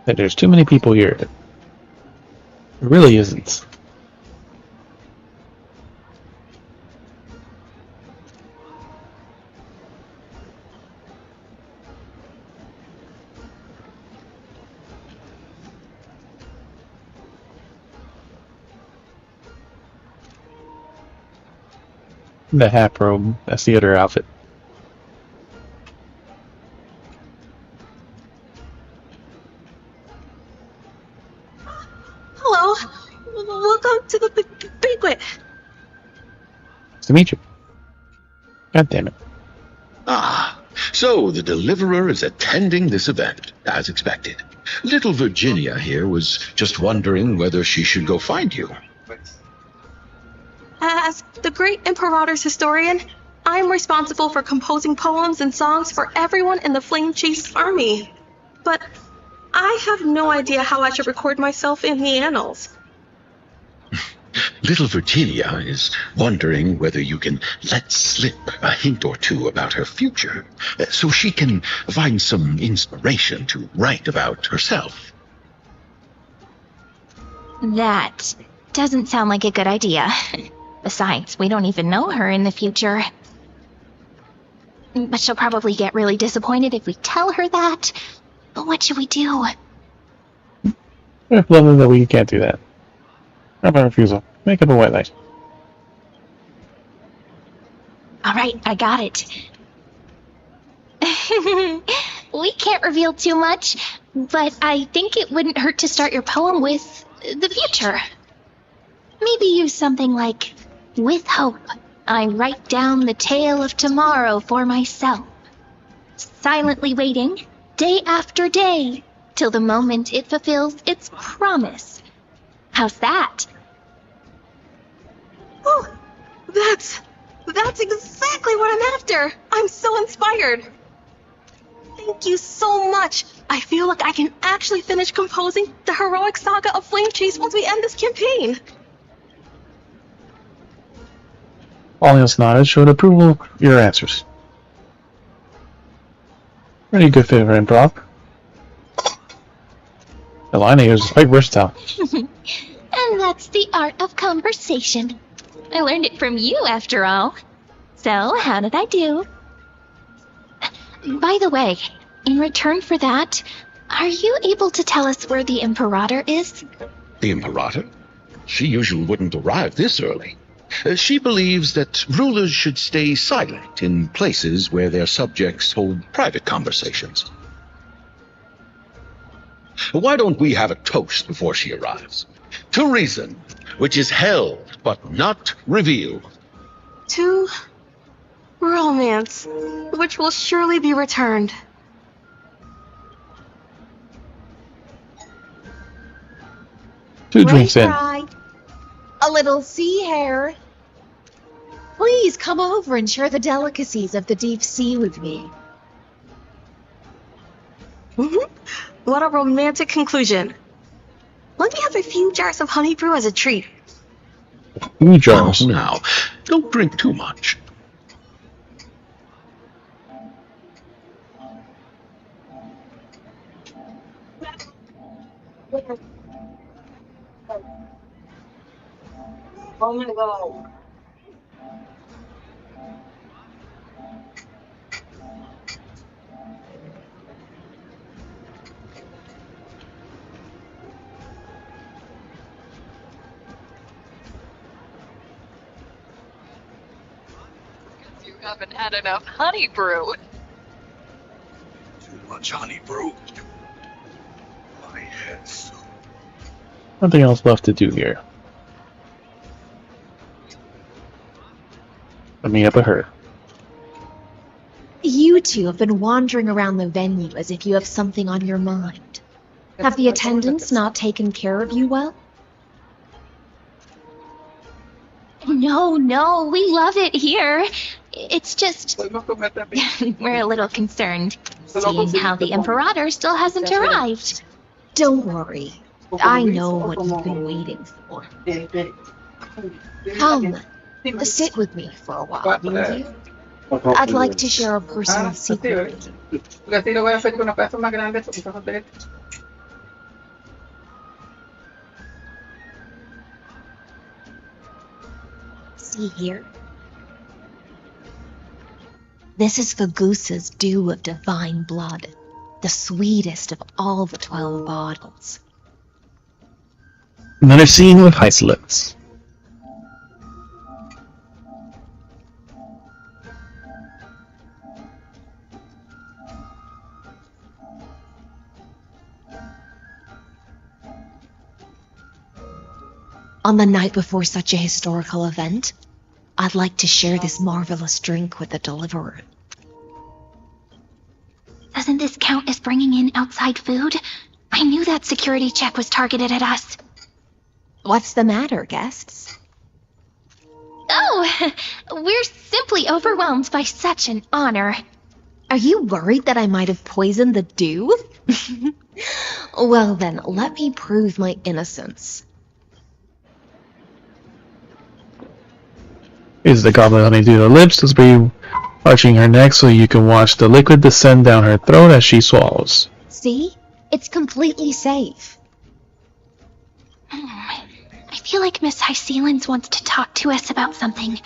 Speaker 9: that there's too many people here. It really isn't. The half robe, that's the other outfit.
Speaker 18: Hello. Welcome to the banquet.
Speaker 9: Nice to meet you. God damn it.
Speaker 21: Ah, so the Deliverer is attending this event, as expected. Little Virginia here was just wondering whether she should go find you.
Speaker 18: As the great Imperator's historian, I'm responsible for composing poems and songs for everyone in the Flame Chase army. But I have no idea how I should record myself in the annals.
Speaker 21: Little Virginia is wondering whether you can let slip a hint or two about her future, so she can find some inspiration to write about herself.
Speaker 4: That doesn't sound like a good idea. Besides, we don't even know her in the future. But she'll probably get really disappointed if we tell her that. But what should we do?
Speaker 9: Lovely that we can't do that. How about refusal? Make up a white light.
Speaker 4: Alright, I got it. We can't reveal too much, but I think it wouldn't hurt to start your poem with the future. Maybe use something like, "With hope, I write down the tale of tomorrow for myself, silently waiting, day after day, till the moment it fulfills its promise." How's that?
Speaker 18: Oh, that's exactly what I'm after. I'm so inspired. Thank you so much. I feel like I can actually finish composing the heroic saga of Flame Chase once we end this campaign.
Speaker 9: All else nodded showed approval of your answers. Pretty good fit for improv. Elena is quite versatile.
Speaker 4: And that's the art of conversation. I learned it from you, after all. So, how did I do? By the way, in return for that, are you able to tell us where the Imperator is?
Speaker 21: The Imperator? She usually wouldn't arrive this early. She believes that rulers should stay silent in places where their subjects hold private conversations. Why don't we have a toast before she arrives? To reason, which is held but not revealed.
Speaker 18: To romance, which will surely be returned.
Speaker 9: Two drinks in.
Speaker 13: Pride. A little sea hare. Please come over and share the delicacies of the deep sea with me.
Speaker 18: What a romantic conclusion. Let me have a few jars of honey brew as a treat.
Speaker 9: Two jars.
Speaker 21: Oh, now, don't drink too much.
Speaker 10: Oh my god.
Speaker 12: You haven't had enough honey brew.
Speaker 16: Too much honey brew. My head's
Speaker 9: Nothing else left to do here. Let me up a her.
Speaker 13: You two have been wandering around the venue as if you have something on your mind. Have the attendants not taken care of you well?
Speaker 4: No, we love it here. It's just... we're a little concerned, seeing how the Imperator still hasn't arrived.
Speaker 13: Don't worry. I know what you've been waiting for. Come, sit with me for a while, will you? I'd like to share a personal secret with you. see here? This is Fagusa's dew of divine blood, the sweetest of all the 12 bottles.
Speaker 9: Another scene with Hysolets.
Speaker 13: On the night before such a historical event, I'd like to share this marvelous drink with the deliverer.
Speaker 4: Doesn't this count as bringing in outside food? I knew that security check was targeted at us.
Speaker 13: What's the matter, guests?
Speaker 4: Oh, we're simply overwhelmed by such an honor.
Speaker 13: Are you worried that I might have poisoned the dew? Well then, let me prove my innocence.
Speaker 9: Is the goblin honeydew the lips to be arching her neck so you can watch the liquid descend down her throat as she swallows.
Speaker 13: See? It's completely safe.
Speaker 4: I feel like Miss Hysealans wants to talk to us about something.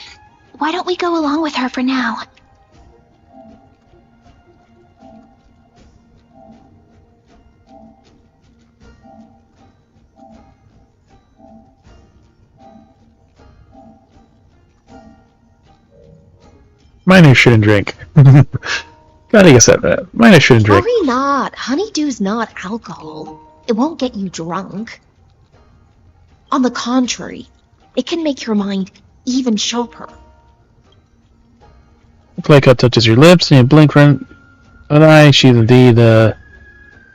Speaker 4: Why don't we go along with her for now?
Speaker 9: Minor shouldn't drink. Gotta accept that. Minor shouldn't drink.
Speaker 13: Worry not. Honeydew's not alcohol. It won't get you drunk. On the contrary, it can make your mind even sharper.
Speaker 9: The clay cup touches your lips and you blink for an eye. She's indeed the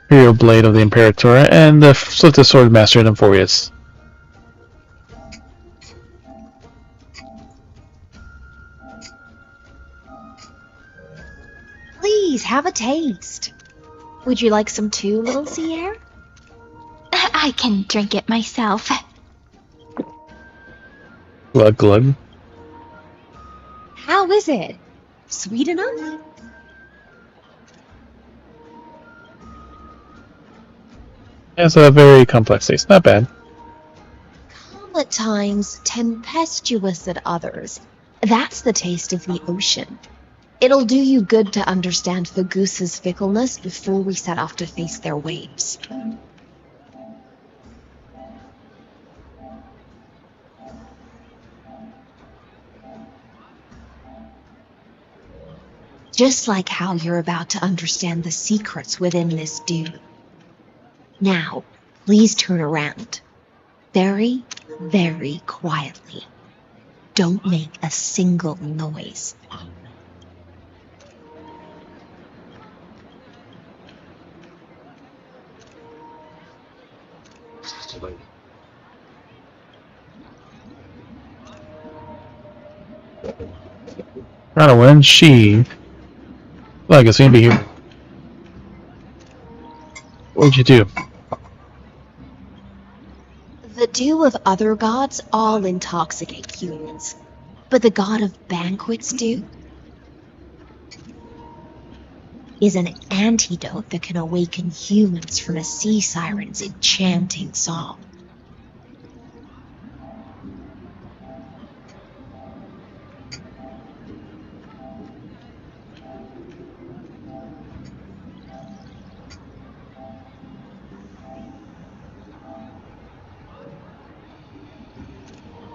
Speaker 9: imperial blade of the Imperator and the swiftest sword master in Emphorius.
Speaker 13: Please, have a taste. Would you like some too, little Sierra?
Speaker 4: I can drink it myself.
Speaker 9: Glug glug.
Speaker 13: How is it? Sweet enough?
Speaker 9: It's a very complex taste. Not bad.
Speaker 13: Calm at times, tempestuous at others. That's the taste of the ocean. It'll do you good to understand Fagusa's fickleness before we set off to face their waves. Just like how you're about to understand the secrets within this dew. Now, please turn around. Very, very quietly. Don't make a single noise.
Speaker 9: Trying to win. She. Well, I guess we'd be here. What'd you do?
Speaker 13: The dew of other gods all intoxicate humans, but the god of banquets dew is an antidote that can awaken humans from a sea siren's enchanting song.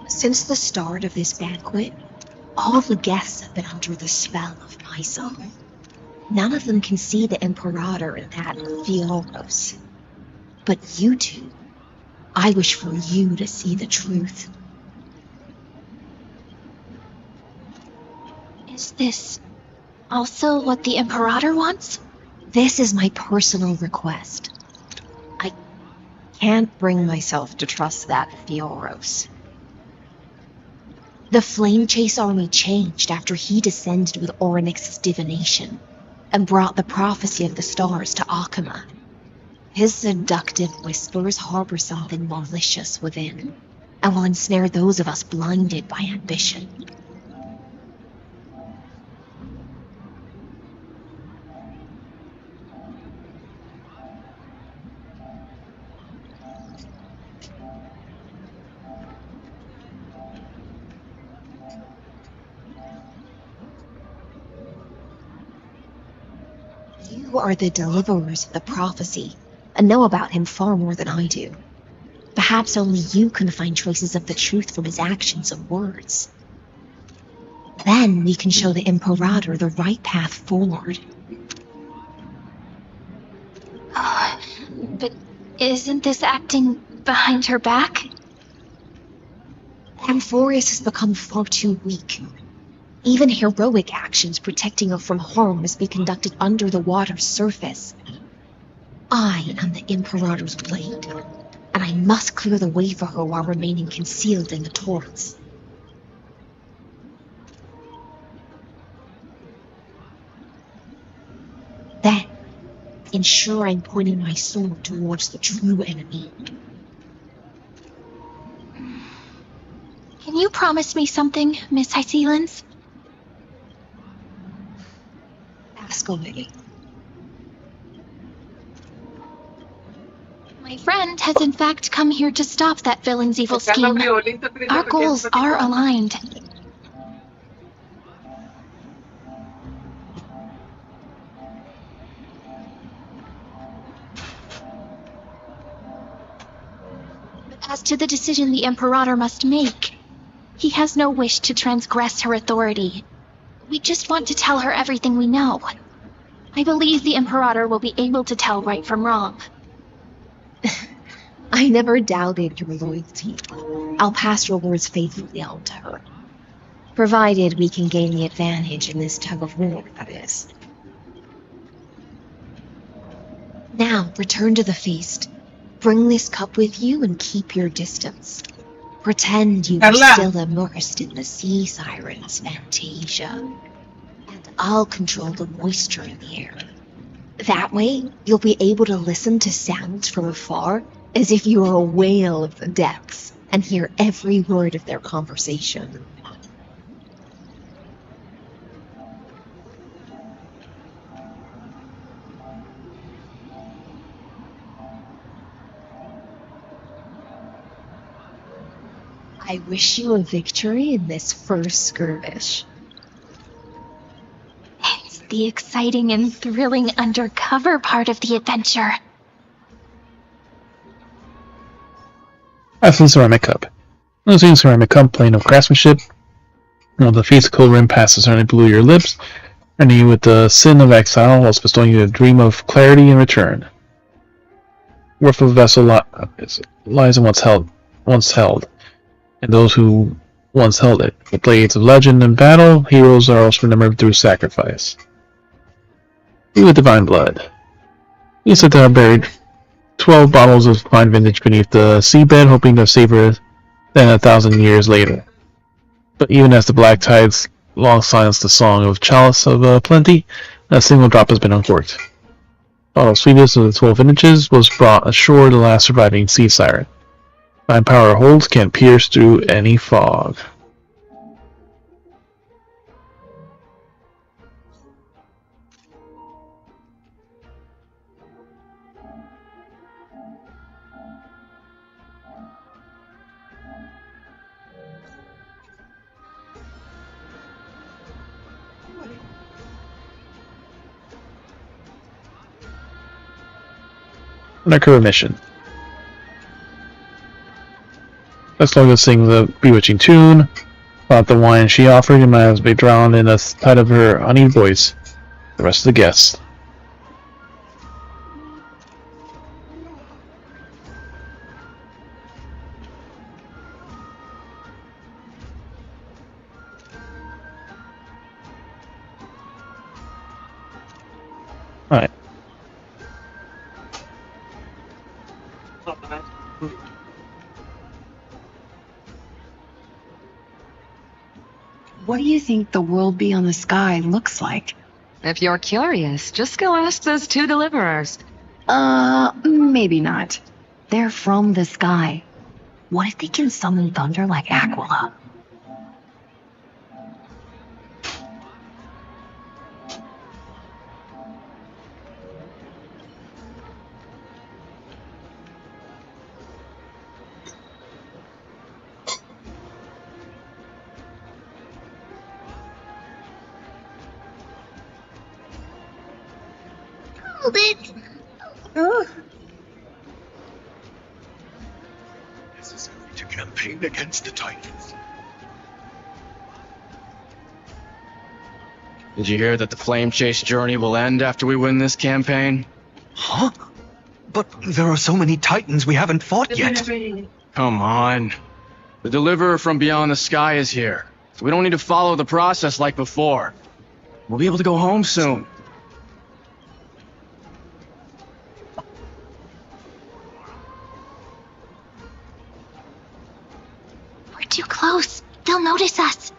Speaker 13: Since the start of this banquet, all the guests have been under the spell of my song. None of them can see the Imperator in that Fioros. But you two, I wish for you to see the truth.
Speaker 4: Is this also what the Imperator wants?
Speaker 13: This is my personal request. I can't bring myself to trust that Fioros. The Flame Chase army changed after he descended with Orynyx's divination and brought the prophecy of the stars to Akuma. His seductive whispers harbor something malicious within and will ensnare those of us blinded by ambition. You are the deliverers of the prophecy, and know about him far more than I do. Perhaps only you can find traces of the truth from his actions and words. Then we can show the Imperator the right path forward.
Speaker 4: Oh, but isn't this acting behind her back?
Speaker 13: Amphorius has become far too weak. Even heroic actions protecting her from harm must be conducted under the water's surface. I am the Imperator's blade, and I must clear the way for her while remaining concealed in the torrents. Then, ensure I'm pointing my sword towards the true enemy.
Speaker 4: Can you promise me something, Miss Hycelens?
Speaker 13: Ask away.
Speaker 4: My friend has in fact come here to stop that villain's evil scheme. Our goals are aligned. But as to the decision the Imperator must make, he has no wish to transgress her authority. We just want to tell her everything we know. I believe the Imperator will be able to tell right from wrong.
Speaker 13: I never doubted your loyalty. I'll pass your words faithfully on to her. Provided we can gain the advantage in this tug of war, that is. Now, return to the feast. Bring this cup with you and keep your distance. Pretend you are still immersed in the sea siren's fantasia. And I'll control the moisture in the air. That way, you'll be able to listen to sounds from afar as if you were a whale of the depths and hear every word of their conversation. I wish you a victory in this first skirmish.
Speaker 4: It's the exciting and thrilling undercover part of the adventure.
Speaker 9: That's the ceramic cup. Losing ceramic cup, plain of craftsmanship. While the physical rim passes only below your lips, ending you with the sin of exile, whilst bestowing you a dream of clarity in return. Worth of a vessel lies in once held, and those who once held it. With blades of legend and battle, heroes are also remembered through sacrifice. You with divine blood. You said there are buried 12 bottles of fine vintage beneath the seabed, hoping to savor then 1,000 years later. But even as the black tides long silence the song of chalice of plenty, not a single drop has been uncorked. Bottle sweetest of the 12 vintages was brought ashore the last surviving sea siren. Fine power holds can't pierce through any fog. Undercover mission. Let's go sing the bewitching tune. About the wine she offered, you might as be drowned in the tide of her honeyed voice. The rest of the guests. Alright.
Speaker 17: What do you think the world beyond the sky looks like?
Speaker 12: If you're curious, just go ask those two deliverers.
Speaker 17: Maybe not. They're from the sky. What if they can summon thunder like Aquila?
Speaker 14: Hold it!
Speaker 15: Necessary to campaign against the Titans.
Speaker 7: Did you hear that the flame chase journey will end after we win this campaign?
Speaker 3: Huh? But there are so many Titans we haven't fought yet.
Speaker 7: Come on. The deliverer from beyond the sky is here, so we don't need to follow the process like before. We'll be able to go home soon.
Speaker 14: We're too close. They'll notice us.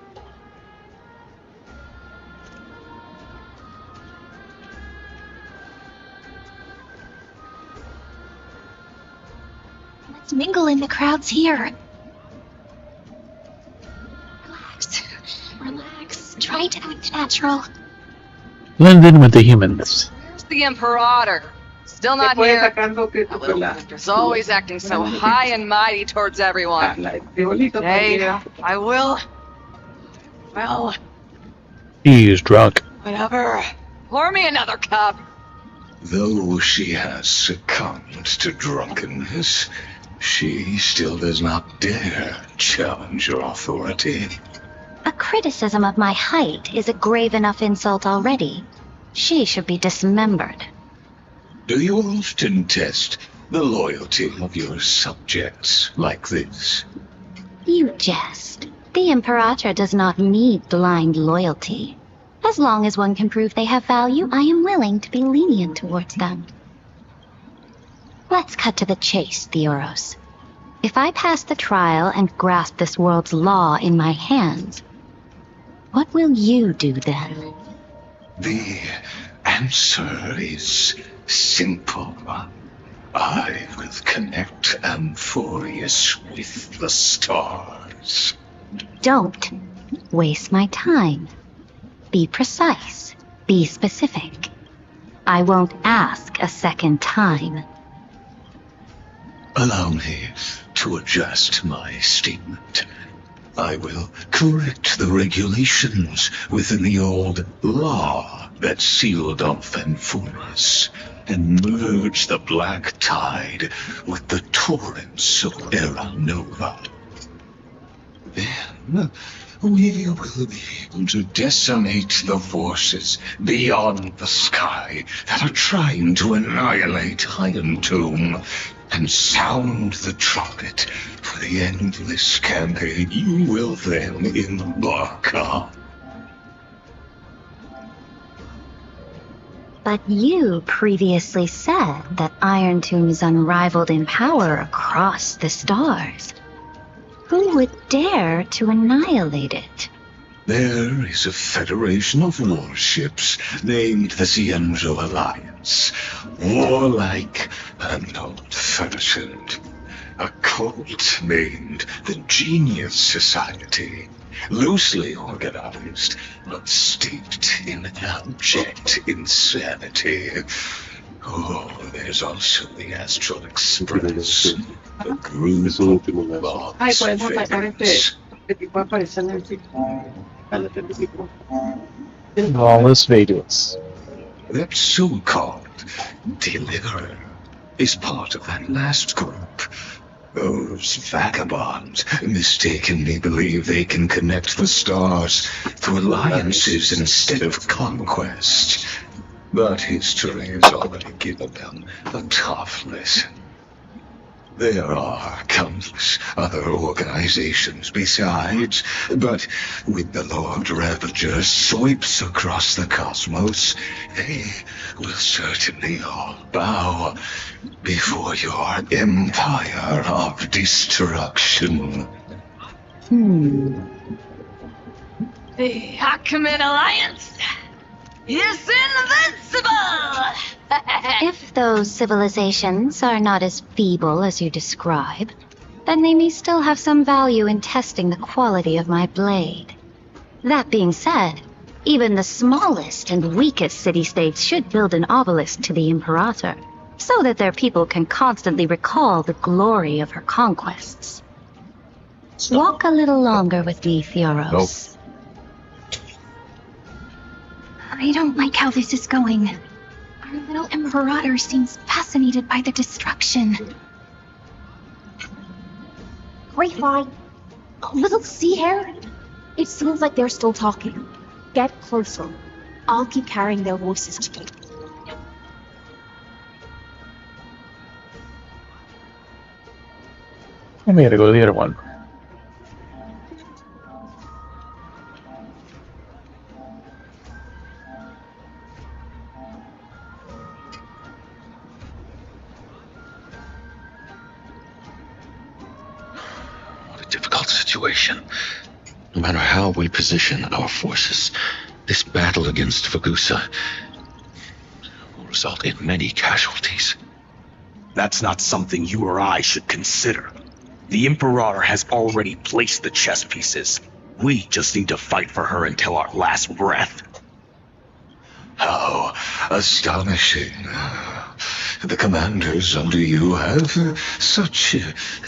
Speaker 14: Let's mingle in the crowds here. Relax. Try to act natural.
Speaker 9: Blend in with the humans.
Speaker 12: Where's the Imperator? Still not here. That little bastard's always acting so high and mighty towards everyone. Hey, I will. Well,
Speaker 9: He's drunk.
Speaker 12: whatever. Pour me another cup.
Speaker 11: Though she has succumbed to drunkenness, she still does not dare challenge your authority.
Speaker 14: A criticism of my height is a grave enough insult already. She should be dismembered.
Speaker 11: Do you often test the loyalty of your subjects like this?
Speaker 14: You jest. The Imperator does not need blind loyalty. As long as one can prove they have value, I am willing to be lenient towards them. Let's cut to the chase, Theoros. If I pass the trial and grasp this world's law in my hands, what will you do then?
Speaker 11: The answer is simple. I will connect Amphorius with the stars.
Speaker 14: Don't waste my time. Be precise. Be specific. I won't ask a second time.
Speaker 11: Allow me to adjust my statement. I will correct the regulations within the old law that sealed off Amphorius and merge the black tide with the torrents of Era Nova. Then we will be able to decimate the forces beyond the sky that are trying to annihilate Iron Tomb and sound the trumpet for the endless campaign you will then embark on.
Speaker 14: But you previously said that Iron Tomb is unrivaled in power across the stars. Who would dare to annihilate it?
Speaker 11: There is a federation of warships named the Xianzhou Alliance, warlike and old-fashioned. A cult named the Genius Society, loosely organized, but steeped in abject insanity. Oh, there's also the Astral Express, a group of
Speaker 5: Ay, podemos sacar
Speaker 11: favorites.
Speaker 5: este tipo aparece en el tipo.
Speaker 9: Lawless Vadus.
Speaker 11: That so-called deliverer is part of that last group. Those vagabonds mistakenly believe they can connect the stars through alliances instead of conquest. But history has already given them a tough lesson. There are countless other organizations besides, but when the Lord Ravager sweeps across the cosmos, they will certainly all bow before your empire of destruction.
Speaker 12: The Achaemenid Alliance is invincible!
Speaker 14: If those civilizations are not as feeble as you describe, then they may still have some value in testing the quality of my blade. That being said, even the smallest and weakest city-states should build an obelisk to the Imperator, so that their people can constantly recall the glory of her conquests. Walk a little longer with me, Theoros.
Speaker 19: I don't like how this is going. Our little Imperator seems fascinated by the destruction.
Speaker 13: Grapevine, a little sea hare? It seems like they're still talking. Get closer. I'll keep carrying their voices to you.
Speaker 9: And we gotta go to the other one.
Speaker 11: What a difficult situation. No matter how we position our forces, this battle against Fagusa will result in many casualties.
Speaker 16: That's not something you or I should consider. The Imperator has already placed the chess pieces. We just need to fight for her until our last breath.
Speaker 11: How astonishing. The commanders under you have such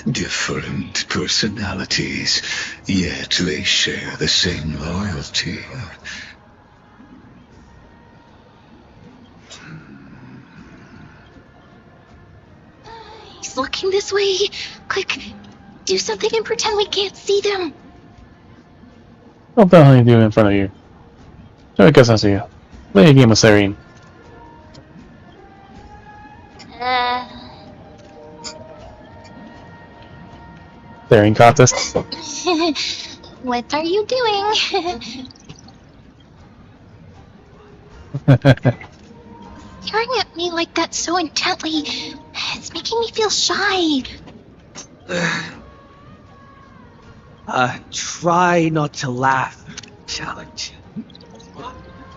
Speaker 11: different personalities, yet they share the same loyalty.
Speaker 4: He's looking this way. Quick, do something and pretend we can't see them.
Speaker 9: What the hell are you doing in front of you? I guess I see you. Play a game of Serene. Serene contest.
Speaker 4: What are you doing? Staring at me like that so intently, it's making me feel shy.
Speaker 20: Try not to laugh. Challenge.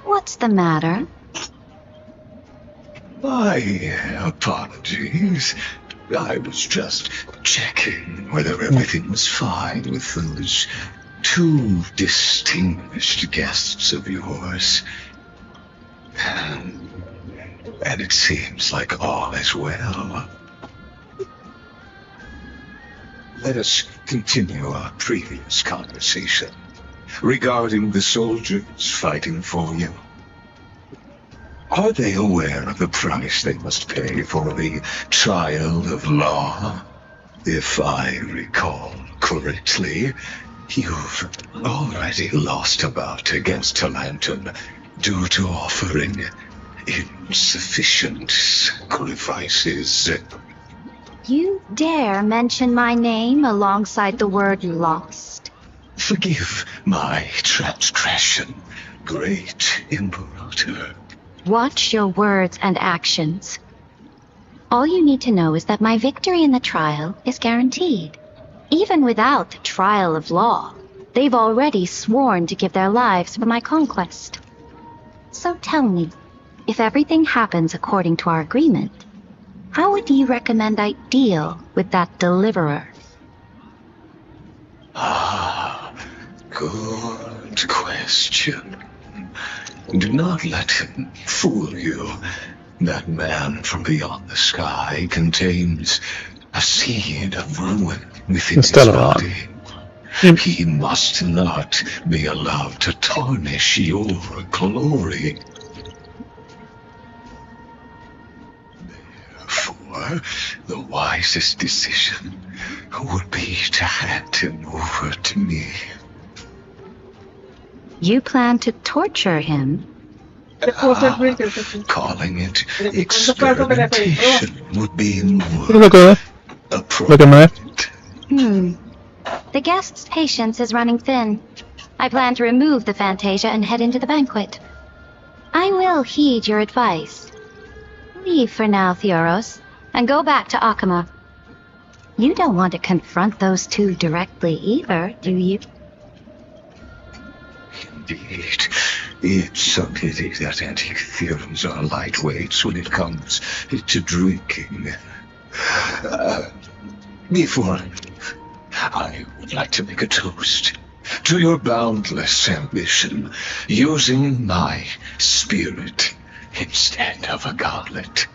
Speaker 17: What's the matter?
Speaker 11: My apologies. I was just checking whether everything was fine with those two distinguished guests of yours. And it seems like all is well. Let us continue our previous conversation regarding the soldiers fighting for you. Are they aware of the price they must pay for the trial of law? If I recall correctly, you've already lost a bout against Talantum due to offering insufficient sacrifices.
Speaker 17: You dare mention my name alongside the word lost?
Speaker 11: Forgive my transgression, great Imperator.
Speaker 17: Watch your words and actions. All you need to know is that my victory in the trial is guaranteed. Even without the trial of law, they've already sworn to give their lives for my conquest. So tell me, if everything happens according to our agreement, how would you recommend I deal with that deliverer?
Speaker 11: Good question. Do not let him fool you. That man from beyond the sky contains a seed of ruin within his body. He must not be allowed to tarnish your glory. Therefore, the wisest decision would be to hand him over to me.
Speaker 17: You plan to torture him?
Speaker 11: Calling it experimentation would be more
Speaker 9: appropriate.
Speaker 4: The guest's patience is running thin. I plan to remove the Fantasia and head into the banquet. I will heed your advice. Leave for now, Theoros, and go back to Akama. You don't want to confront those two directly either, do you?
Speaker 11: Indeed. It's a pity that antique-theorons are lightweights when it comes to drinking. Before I would like to make a toast to your boundless ambition, using my spirit instead of a goblet.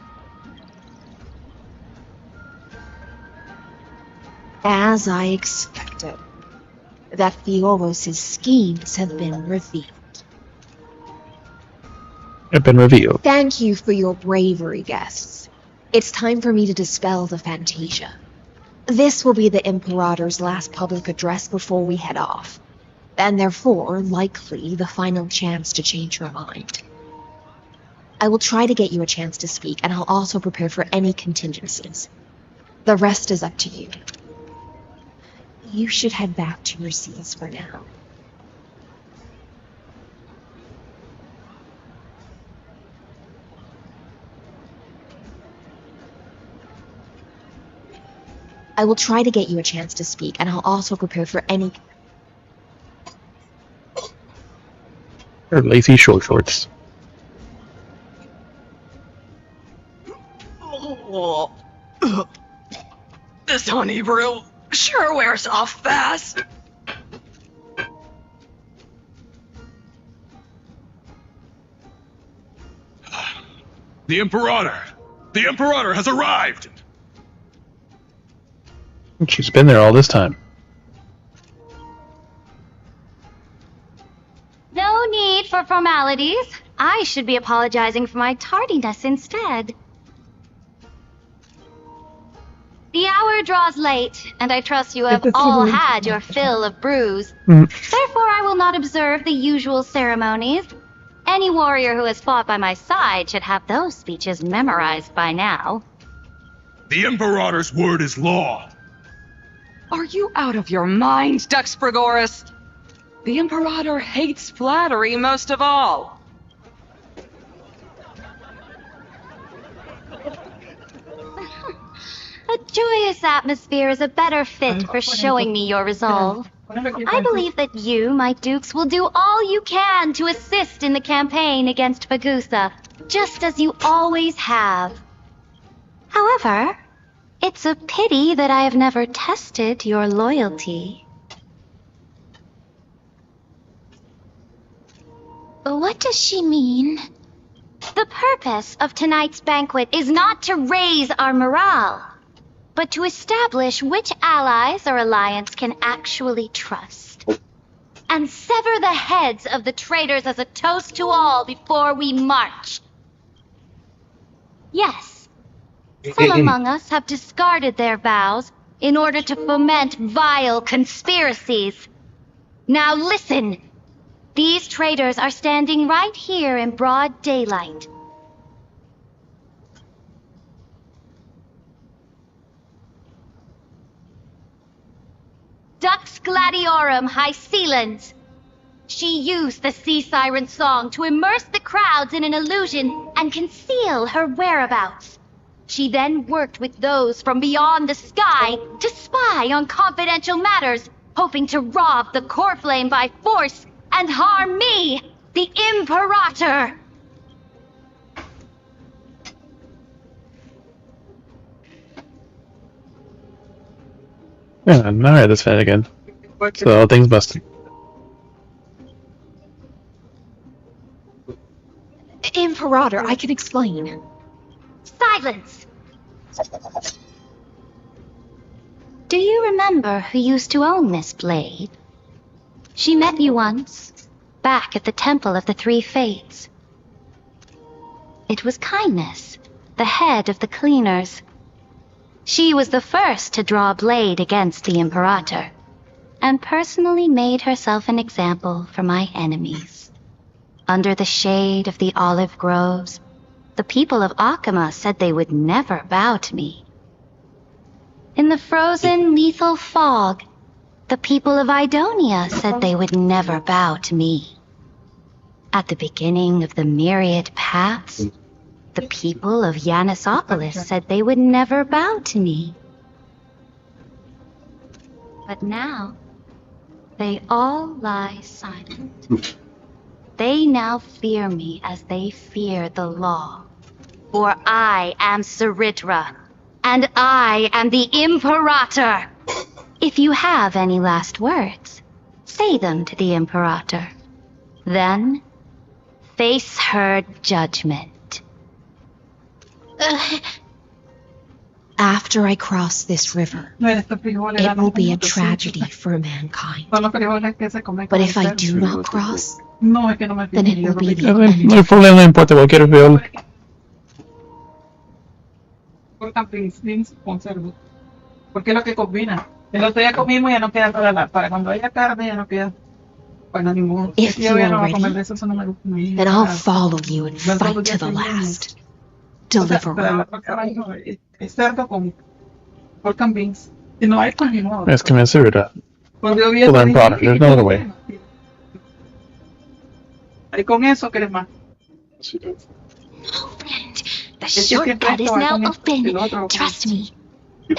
Speaker 13: As I expected, that Theoros' schemes have been revealed.
Speaker 9: have been revealed.
Speaker 13: Thank you for your bravery, guests. It's time for me to dispel the Fantasia. This will be the Imperator's last public address before we head off, and therefore, likely, the final chance to change your mind. I will try to get you a chance to speak, and I'll also prepare for any contingencies. The rest is up to you. You should head back to your seats for now. I will try to get you a chance to speak, and I'll also prepare for any...
Speaker 9: Her lacy short shorts.
Speaker 12: This honey brew sure wears off fast.
Speaker 16: The Imperator! The Imperator has arrived!
Speaker 9: She's been there all this time.
Speaker 14: No need for formalities. I should be apologizing for my tardiness instead. The hour draws late, and I trust you have all had your fill of brews. Therefore, I will not observe the usual ceremonies. Any warrior who has fought by my side should have those speeches memorized by now.
Speaker 16: The Imperator's word is law.
Speaker 12: Are you out of your mind, Duxpregoris? The Imperator hates flattery most of all.
Speaker 14: A joyous atmosphere is a better fit for showing me your resolve. I believe that you, my dukes, will do all you can to assist in the campaign against Fagusa, just as you always have. However, it's a pity that I have never tested your loyalty.
Speaker 4: What does she mean?
Speaker 14: The purpose of tonight's banquet is not to raise our morale, but to establish which allies our alliance can actually trust, and sever the heads of the traitors as a toast to all before we march. Yes, some among us have discarded their vows in order to foment vile conspiracies. Now listen, these traitors are standing right here in broad daylight. Dux Gladiorum Hycelans. She used the sea siren song to immerse the crowds in an illusion and conceal her whereabouts. She then worked with those from beyond the sky to spy on confidential matters, hoping to rob the core flame by force and harm me, the Imperator.
Speaker 9: Yeah, now I had this fan again. So things busted.
Speaker 13: Imperator, I can explain.
Speaker 14: Silence! Do you remember who used to own this blade? She met you once, back at the Temple of the Three Fates. It was Kindness, the head of the cleaners. She was the first to draw a blade against the Imperator, and personally made herself an example for my enemies. Under the shade of the olive groves, the people of Akama said they would never bow to me. In the frozen, lethal fog, the people of Idonia said they would never bow to me. At the beginning of the myriad paths, the people of Yanisopolis said they would never bow to me. But now, they all lie silent. They now fear me as they fear the law. For I am Saritra, and I am the Imperator. If you have any last words, say them to the Imperator. Then, face her judgment.
Speaker 13: After After I cross this river,
Speaker 5: No, estos frijoles
Speaker 13: it
Speaker 5: eran
Speaker 13: will be a
Speaker 5: unos
Speaker 13: tragedy
Speaker 5: trocitos.
Speaker 13: for mankind.
Speaker 5: Son los frijoles que se comen
Speaker 13: But
Speaker 5: con
Speaker 13: if I
Speaker 5: el
Speaker 13: do
Speaker 5: cerdo.
Speaker 13: not cross,
Speaker 5: No, es que no me
Speaker 13: then
Speaker 5: fijo,
Speaker 13: it
Speaker 5: yo
Speaker 13: will be
Speaker 5: creo que
Speaker 13: the
Speaker 9: No
Speaker 13: end.
Speaker 9: hay problema, no importa cualquier frijol.
Speaker 5: cortan beans con cerdo. Porque es lo que combina. El otro día comimos y ya no queda para cuando haya carne ya no queda. Bueno, ni modo.
Speaker 13: If
Speaker 5: Yo
Speaker 13: you
Speaker 5: ya
Speaker 13: are
Speaker 5: no voy a comer
Speaker 13: ready,
Speaker 5: de eso, eso no me gusta.
Speaker 13: then I'll follow you and
Speaker 5: Yo todos los
Speaker 13: fight to
Speaker 5: días
Speaker 13: the
Speaker 5: comemos.
Speaker 13: last.
Speaker 5: O sea,
Speaker 13: Deliver
Speaker 5: para la próxima es cerdo con cortan beans. Si no hay, pues ni modo.
Speaker 9: Es que me sirve that.
Speaker 5: Cuando yo vi
Speaker 9: Full
Speaker 5: eso,
Speaker 9: end
Speaker 5: dije,
Speaker 9: product. There's no other way.
Speaker 5: ahí con eso, ¿quieres más?
Speaker 14: The shortcut is now open. Trust me.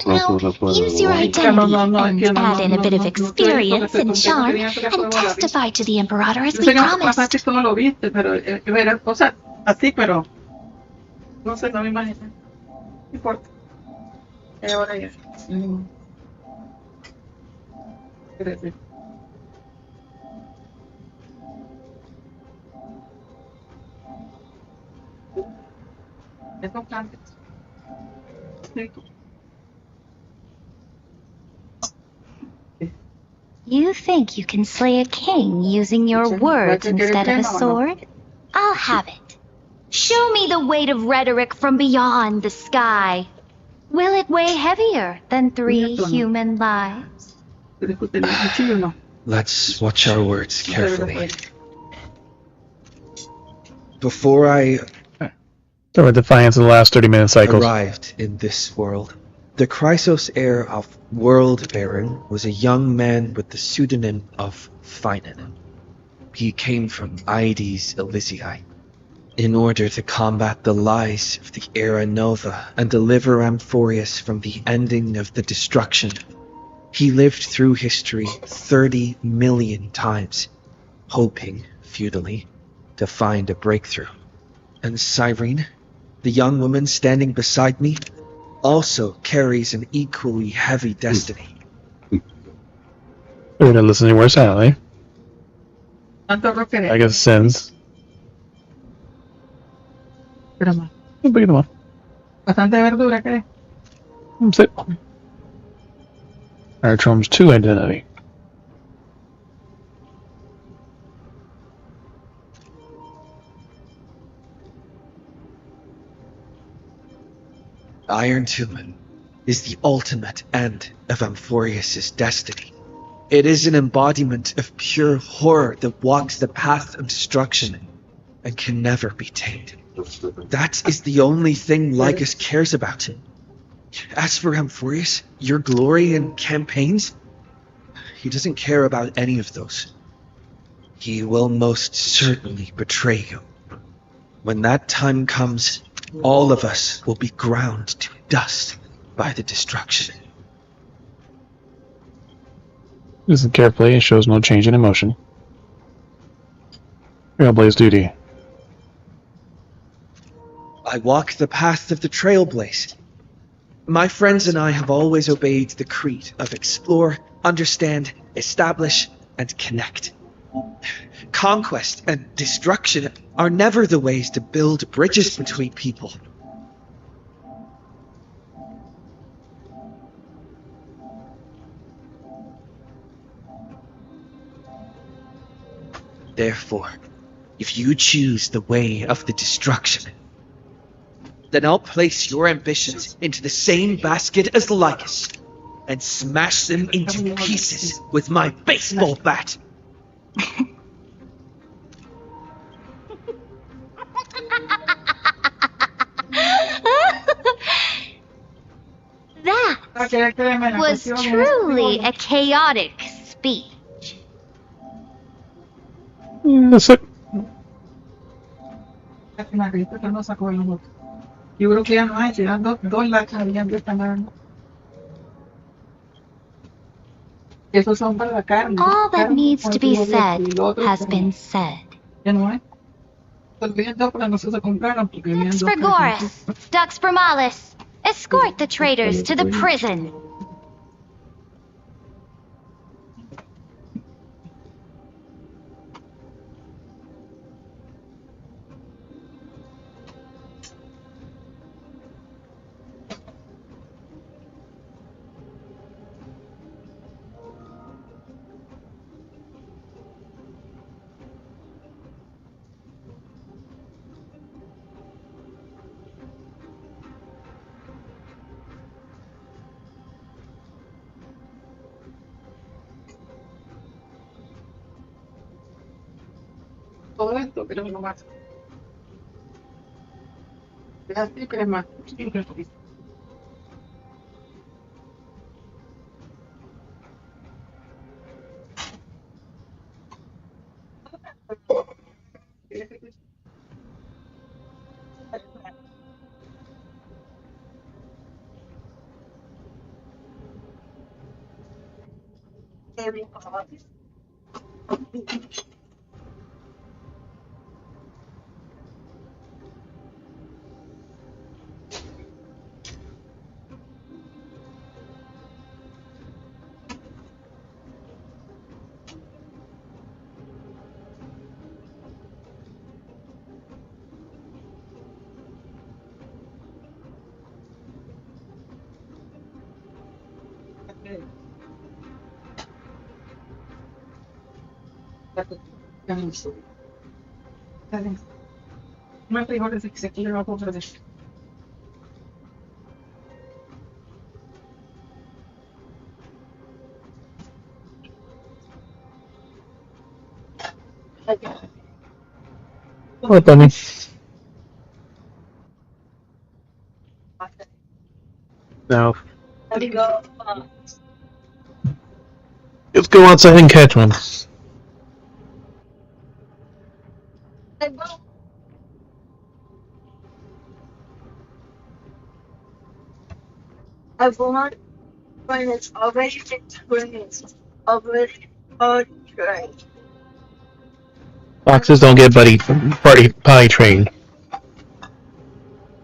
Speaker 14: Now, use your identity and add in a bit of experience and charm and testify to the Imperator as
Speaker 5: Yo
Speaker 14: we
Speaker 5: sé que
Speaker 14: promised.
Speaker 5: pasaste todo lo viste, pero ver cosas así, pero no sé, no me imagino. No importa. Ahora ya. Espérate. Estos cambios. Sí.
Speaker 14: You think you can slay a king using your words instead of a sword? I'll have it. Show me the weight of rhetoric from beyond the sky. Will it weigh heavier than 3 human lives?
Speaker 3: Let's watch our words carefully. Before I
Speaker 9: So defiance in the last 30-minute cycles.
Speaker 3: arrived in this world, the Chrysos heir of World Baron was a young man with the pseudonym of Finan. He came from Aedes Elysiae. In order to combat the lies of the Era Nova and deliver Amphorius from the ending of the destruction, he lived through history 30 million times, hoping, futilely, to find a breakthrough. And Cyrene, the young woman standing beside me, also carries an equally heavy destiny.
Speaker 9: We're gonna listen to words silently. I guess sins.
Speaker 5: Espera más.
Speaker 9: Un poquito más.
Speaker 5: Bastante verdura, ¿crees?
Speaker 9: That's it. Artrom's 2 identity.
Speaker 3: Iron Tomb is the ultimate end of Amphorius' destiny. It is an embodiment of pure horror that walks the path of destruction and can never be tamed. That is the only thing Lycus cares about. As for Amphorius, your glory and campaigns, he doesn't care about any of those. He will most certainly betray you. When that time comes, all of us will be ground to dust by the destruction.
Speaker 9: Listen carefully, it shows no change in emotion. Trailblaze duty.
Speaker 3: I walk the path of the Trailblaze. My friends and I have always obeyed the creed of explore, understand, establish, and connect. Conquest and destruction are never the ways to build bridges between people. Therefore, if you choose the way of the destruction, then I'll place your ambitions into the same basket as Lycus and smash them into pieces with my baseball bat.
Speaker 14: That was truly a chaotic speech.
Speaker 9: That's it.
Speaker 5: Yo creo que ya no hay, eran dos latas habían de esta mano. Esos son para la carne.
Speaker 14: All that needs to be said has been said.
Speaker 5: Ya no hay. Olvídate para no se compraron porque habían
Speaker 14: Dux
Speaker 5: dos
Speaker 14: for Goris, Dux for Malus. Escort the traitors to the prison.
Speaker 5: todo esto, pero no más. Es así, pero es más. Más frijoles que se quiere va por eso.
Speaker 9: What, Bunny? No. Let's go outside and catch one.
Speaker 10: Everyone, when it's already experienced, already portrayed.
Speaker 9: Foxes don't get potty trained.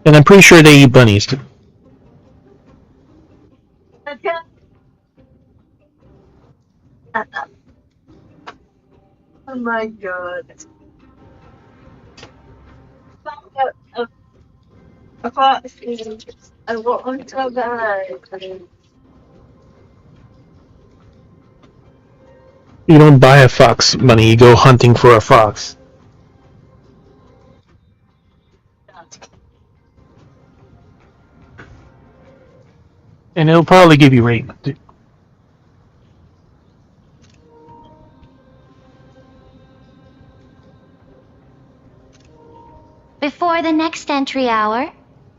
Speaker 9: And I'm pretty sure they eat bunnies too.
Speaker 10: Oh my god. I want to die.
Speaker 9: You don't buy a fox, Bunny, you go hunting for a fox. And it'll probably give you rain.
Speaker 14: Before the next entry hour,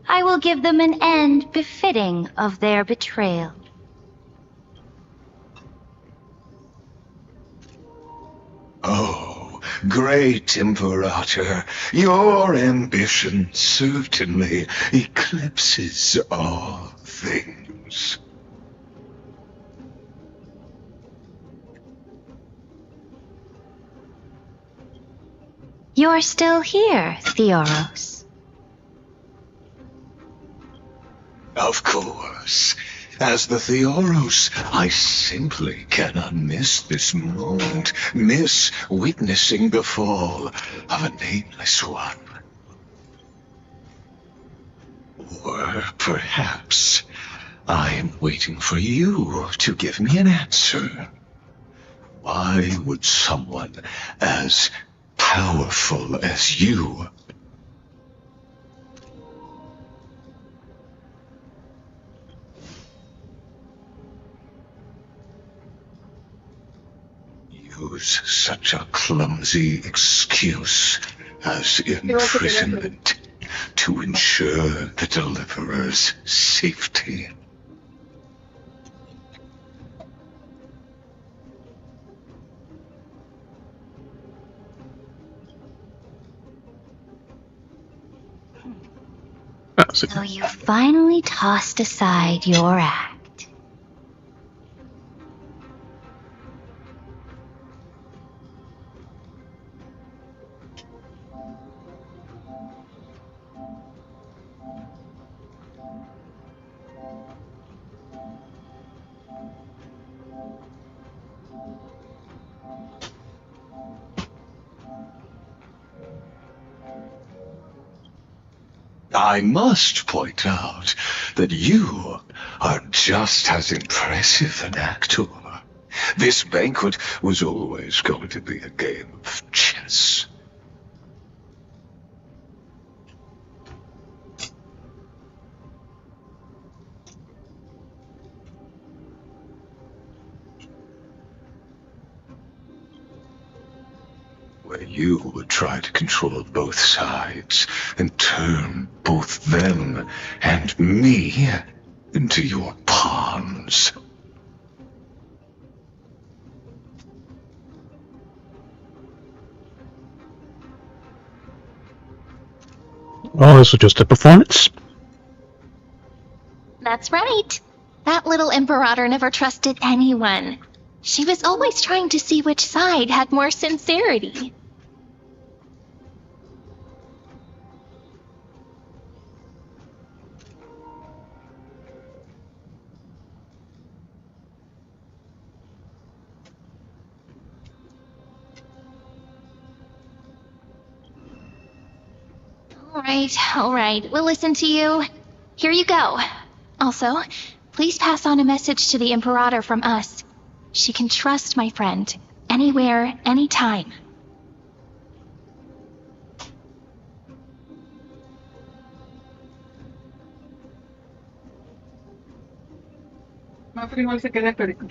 Speaker 14: I will give them an end befitting of their betrayal.
Speaker 11: Oh, great Imperator, your ambition certainly eclipses all things.
Speaker 14: You're still here, Theoros.
Speaker 11: Of course. As the Theoros, I simply cannot miss this moment, miss witnessing the fall of a nameless one. Or perhaps I am waiting for you to give me an answer. Why would someone as powerful as you use such a clumsy excuse as imprisonment to ensure the Deliverer's safety?
Speaker 14: So you finally tossed aside your act.
Speaker 11: I must point out that you are just as impressive an actor. This banquet was always going to be a game of chess. where you would try to control both sides and turn both them and me into your pawns.
Speaker 9: Oh, this was just a performance?
Speaker 4: That's right. That little Imperator never trusted anyone. She was always trying to see which side had more sincerity. All right, we'll listen to you. Here you go. Also, please pass on a message to the Imperator from us. She can trust my friend, anywhere, anytime.
Speaker 5: Más frijol se queda perico.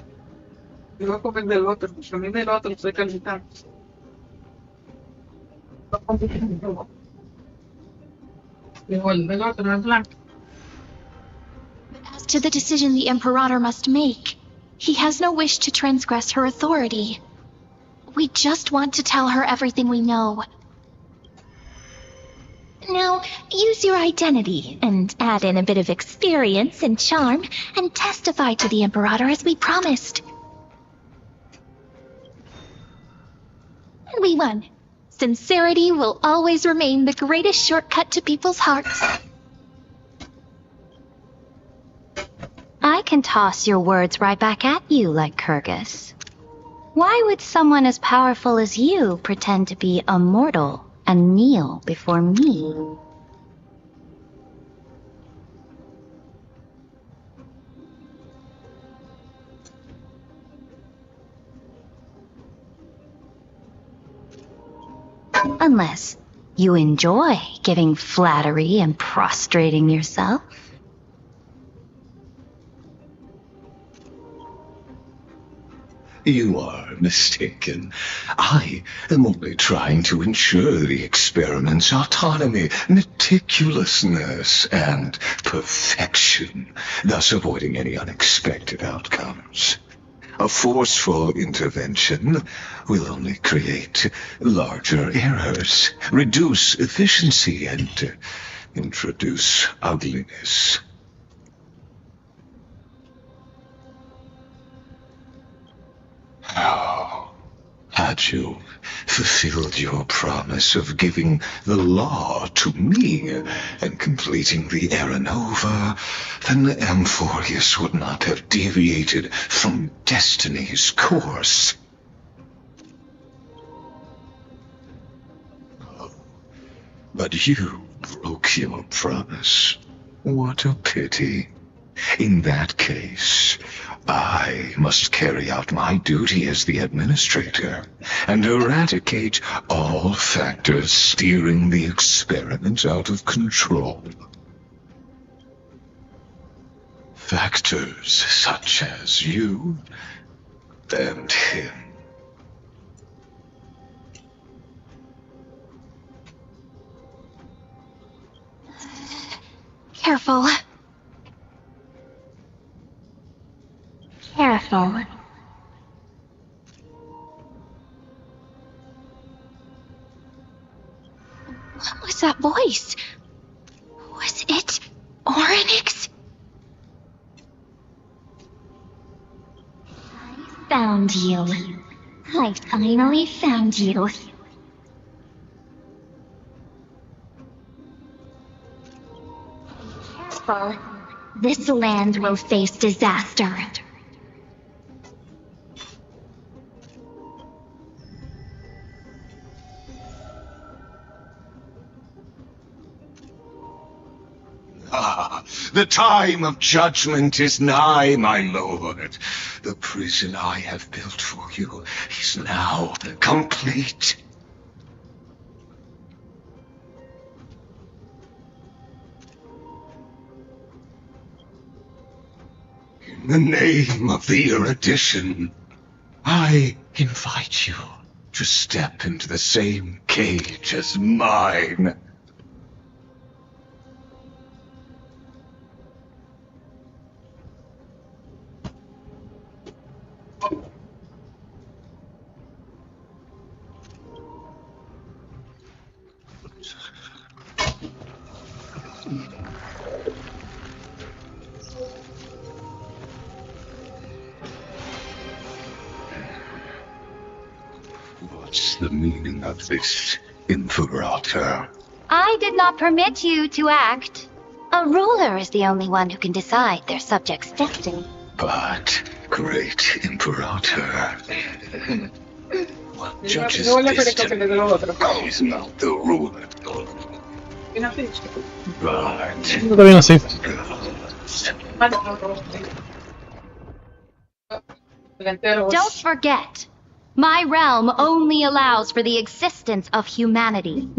Speaker 5: Yo voy a comer del otro, a mí del otro estoy calentando. Frijol del otro no es blanco.
Speaker 4: As to the decision the Imperator must make, he has no wish to transgress her authority. We just want to tell her everything we know. Now, use your identity and add in a bit of experience and charm and testify to the Imperator as we promised. And we won. Sincerity will always remain the greatest shortcut to people's hearts.
Speaker 14: I can toss your words right back at you like Kyrgyz. Why would someone as powerful as you pretend to be a mortal and kneel before me? Unless you enjoy giving flattery and prostrating yourself.
Speaker 11: You are mistaken. I am only trying to ensure the experiment's autonomy, meticulousness, and perfection, thus avoiding any unexpected outcomes. A forceful intervention will only create larger errors, reduce efficiency, and introduce ugliness. How? Had you fulfilled your promise of giving the law to me and completing the Aranova, then Amphorius would not have deviated from destiny's course. But you broke your promise. What a pity. In that case, I must carry out my duty as the administrator and eradicate all factors steering the experiment out of control. Factors such as you and him.
Speaker 4: Careful. Careful. What was that voice? Was it Oryx?
Speaker 14: I found you. I finally found you. Careful. This land will face disaster.
Speaker 11: The time of judgment is nigh, my lord. The prison I have built for you is now complete. In the name of the erudition, I invite you to step into the same cage as mine. What's the meaning of this, Imperator?
Speaker 14: I did not permit you to act. A ruler is the only one who can decide their subjects' destiny.
Speaker 11: But, great Imperator, what judges
Speaker 5: No le perdió que
Speaker 11: destiny
Speaker 5: le dio lo otro.
Speaker 11: is not the ruler. But,
Speaker 9: Todavía no sé.
Speaker 14: Don't forget, my realm only allows for the existence of humanity.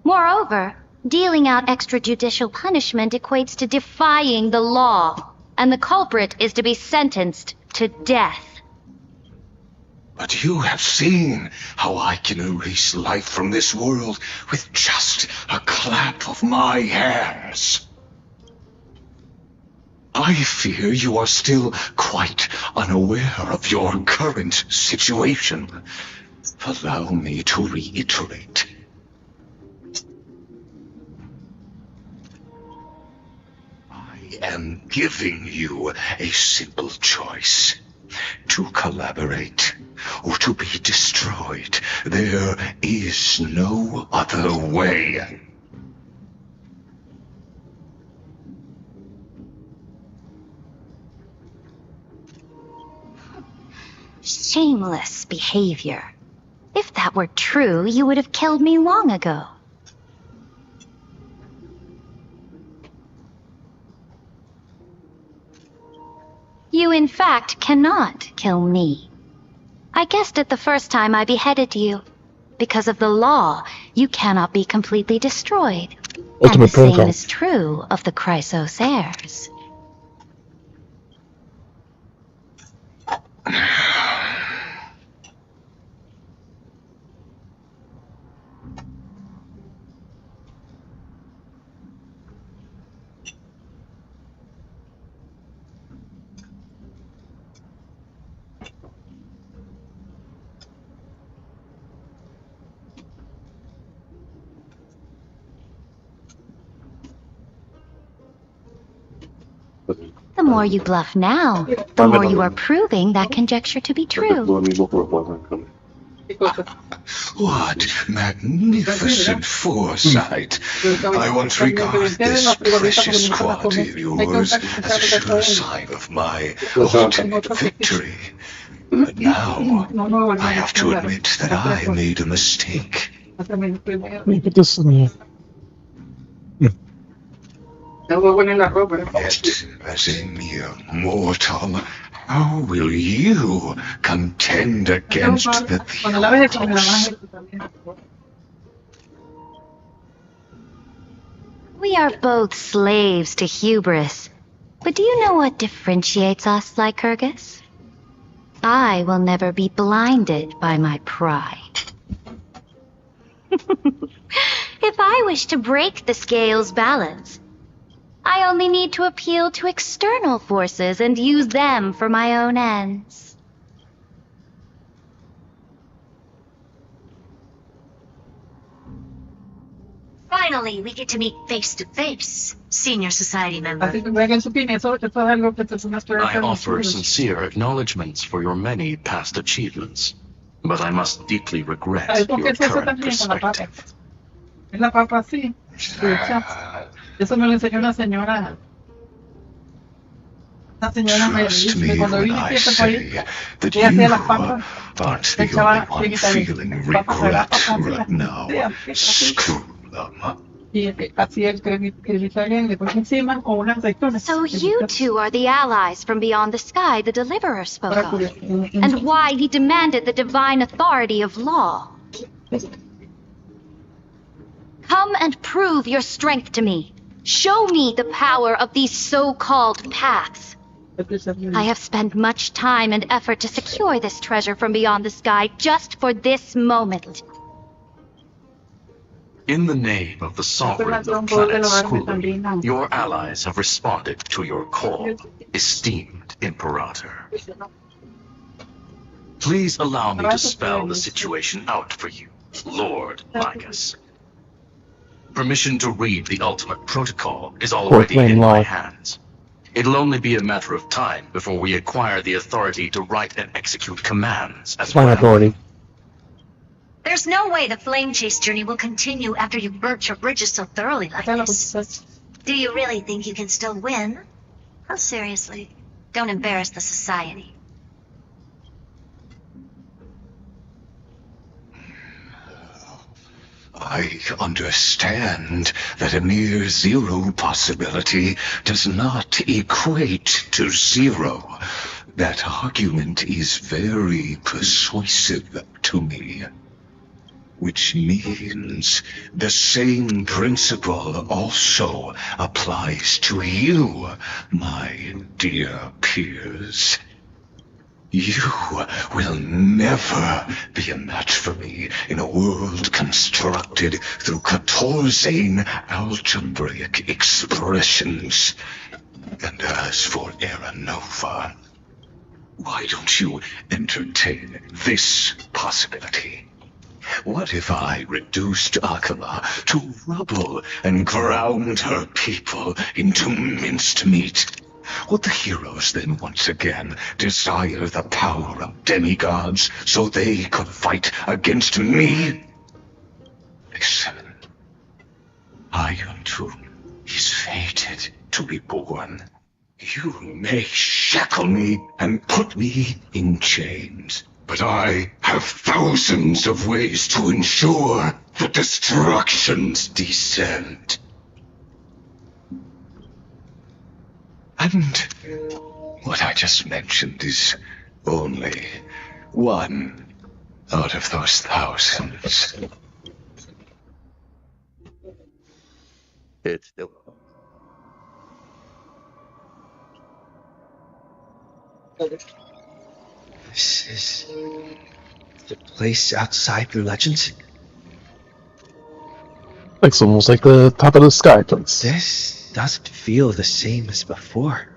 Speaker 14: Moreover, dealing out extrajudicial punishment equates to defying the law, and the culprit is to be sentenced to death.
Speaker 11: But you have seen how I can erase life from this world with just a clap of my hands. I fear you are still quite unaware of your current situation. Allow me to reiterate. I am giving you a simple choice. To collaborate or to be destroyed. There is no other way.
Speaker 14: Shameless behavior. If that were true, you would have killed me long ago. You, in fact, cannot kill me. I guessed it the first time I beheaded you. Because of the law, you cannot be completely destroyed. And the same is true of the Chrysos heirs. The more you bluff now, the more you are proving that conjecture to be true.
Speaker 11: What magnificent foresight! I once regarded this precious quality of yours as a sure sign of my ultimate victory. But now, I have to admit that I made a mistake.
Speaker 9: Let me put this in here.
Speaker 11: Yet, as a mere mortal, how will you contend against the Theotokos?
Speaker 14: We are both slaves to hubris. But do you know what differentiates us, Lycurgus? I will never be blinded by my pride. If I wish to break the scale's balance, I only need to appeal to external forces and use them for my own ends.
Speaker 8: Finally, we get to meet face to face, senior society member.
Speaker 16: I offer sincere acknowledgments for your many past achievements, but I must deeply regret your current perspective.
Speaker 5: Es la papa así. Eso me lo enseñó una señora. Una señora me
Speaker 11: Trust
Speaker 5: dice
Speaker 11: me
Speaker 5: cuando
Speaker 11: when
Speaker 5: vine
Speaker 11: I
Speaker 5: aquí a este
Speaker 11: say
Speaker 5: país,
Speaker 11: that
Speaker 5: ella hacía las
Speaker 11: you
Speaker 5: papas.
Speaker 11: aren't the
Speaker 5: Echaba
Speaker 11: only one
Speaker 5: chiquita de
Speaker 11: feeling
Speaker 5: papas, las
Speaker 11: regret
Speaker 5: papas así,
Speaker 11: right now.
Speaker 5: así.
Speaker 11: Screw them.
Speaker 5: Y así el cremita bien, le pone encima con unas aceitunas.
Speaker 14: So you two are the allies from beyond the sky the Deliverer spoke of, and why he demanded the divine authority of law. Come and prove your strength to me. Show me the power of these so-called paths. I have spent much time and effort to secure this treasure from beyond the sky just for this moment.
Speaker 16: In the name of the sovereign of planet Skrull, your allies have responded to your call, esteemed Imperator. Please allow me to spell the situation out for you, Lord Magus. Permission to read the ultimate protocol is already in my hands. It'll only be a matter of time before we acquire the authority to write and execute commands as well.
Speaker 9: Authority.
Speaker 8: There's no way the flame chase journey will continue after you've burnt your bridges so thoroughly like this. Do you really think you can still win? Oh, seriously. Don't embarrass the society.
Speaker 11: I understand that a mere zero possibility does not equate to zero. That argument is very persuasive to me. Which means the same principle also applies to you, my dear peers. You will never be a match for me in a world constructed through Catorzean algebraic expressions. And as for Era Nova, why don't you entertain this possibility? What if I reduced Akala to rubble and ground her people into minced meat? Would the heroes then once again desire the power of demigods so they could fight against me? Listen, Iron Tomb is fated to be born. You may shackle me and put me in chains, but I have thousands of ways to ensure the destruction's descent. And what I just mentioned is only one out of those thousands.
Speaker 20: It's still.
Speaker 3: This is the place outside the legends.
Speaker 9: It's almost like the top of the sky place.
Speaker 3: This doesn't feel the same as before.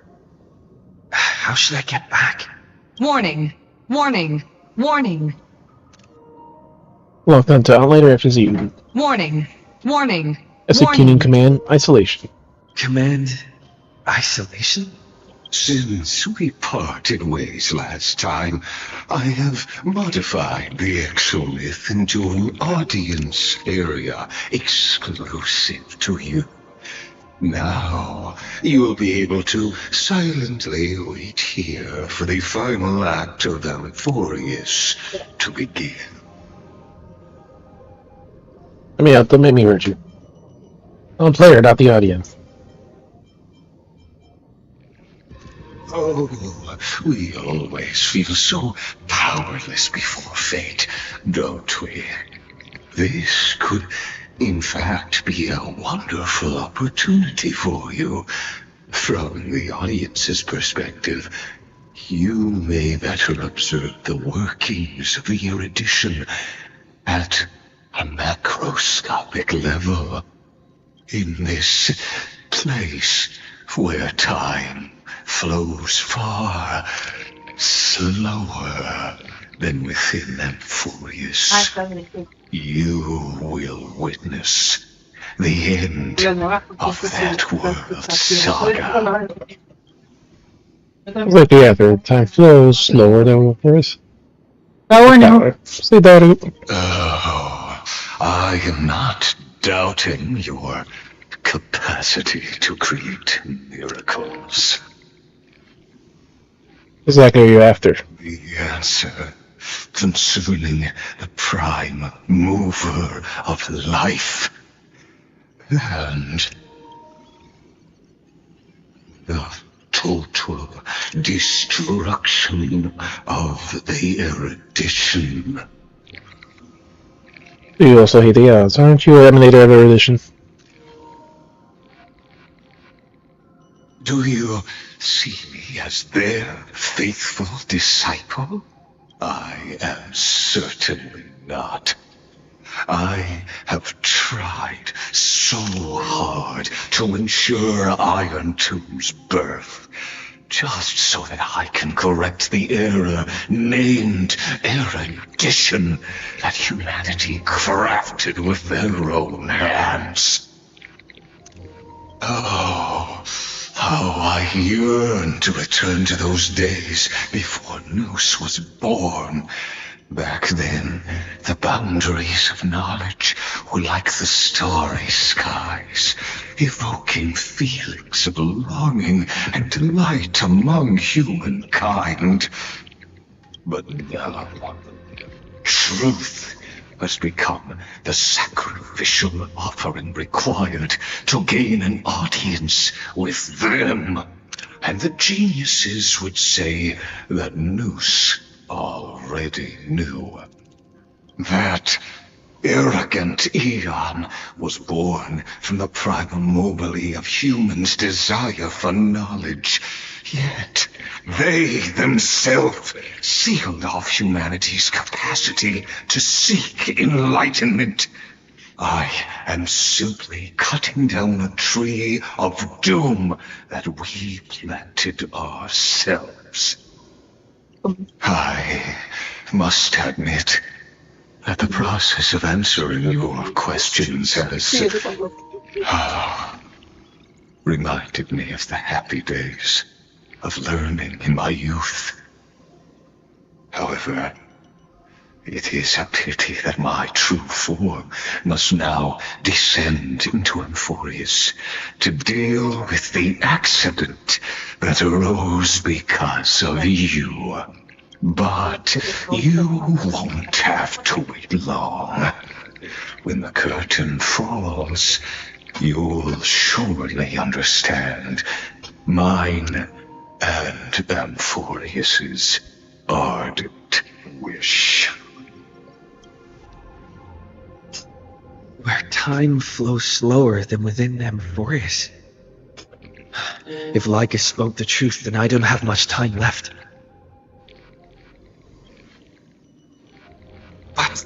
Speaker 3: How should I get back?
Speaker 12: Warning! Warning! Warning!
Speaker 9: Lock that down later after eaten.
Speaker 12: Warning! Warning!
Speaker 9: Executing command isolation.
Speaker 3: Command isolation?
Speaker 11: Since we parted ways last time, I have modified the exomyth into an audience area exclusive to you. Now, you will be able to silently wait here for the final act of Amphorius to begin.
Speaker 9: I mean, don't make me hurt you. I'm a player, not the audience.
Speaker 11: Oh, we always feel so powerless before fate, don't we? This could, in fact, be a wonderful opportunity for you. From the audience's perspective, you may better observe the workings of the erudition at a macroscopic level. In this place where time flows far slower than within Amphorius, you will witness the end of that world's saga.
Speaker 9: Like the other, time flows slower than Earth.
Speaker 11: Oh, I am not doubting your capacity to create miracles.
Speaker 9: Exactly what you're after.
Speaker 11: The answer concerning the prime mover of life and the total destruction of the erudition.
Speaker 9: You also hate the odds, aren't you, Emanator of Erudition?
Speaker 11: Do you see me as their faithful disciple? I am certainly not. I have tried so hard to ensure Iron Tomb's birth, just so that I can correct the error named erudition that humanity crafted with their own hands. Oh, how I yearn to return to those days before Noose was born. Back then, the boundaries of knowledge were like the starry skies, evoking feelings of longing and delight among humankind. But now, truth has become the sacrificial offering required to gain an audience with them. And the geniuses would say that Noose already knew. That arrogant Eon was born from the primal mobile of humans' desire for knowledge. Yet they themselves sealed off humanity's capacity to seek enlightenment. I am simply cutting down a tree of doom that we planted ourselves. I must admit that the process of answering your questions has reminded me of the happy days of learning in my youth. However, it is a pity that my true form must now descend into Amphorius to deal with the accident that arose because of you. But you won't have to wait long. When the curtain falls, you'll surely understand mine and Amphorius's ardent wish.
Speaker 3: Where time flows slower than within Amphorius. If Lycus spoke the truth, then I don't have much time left. But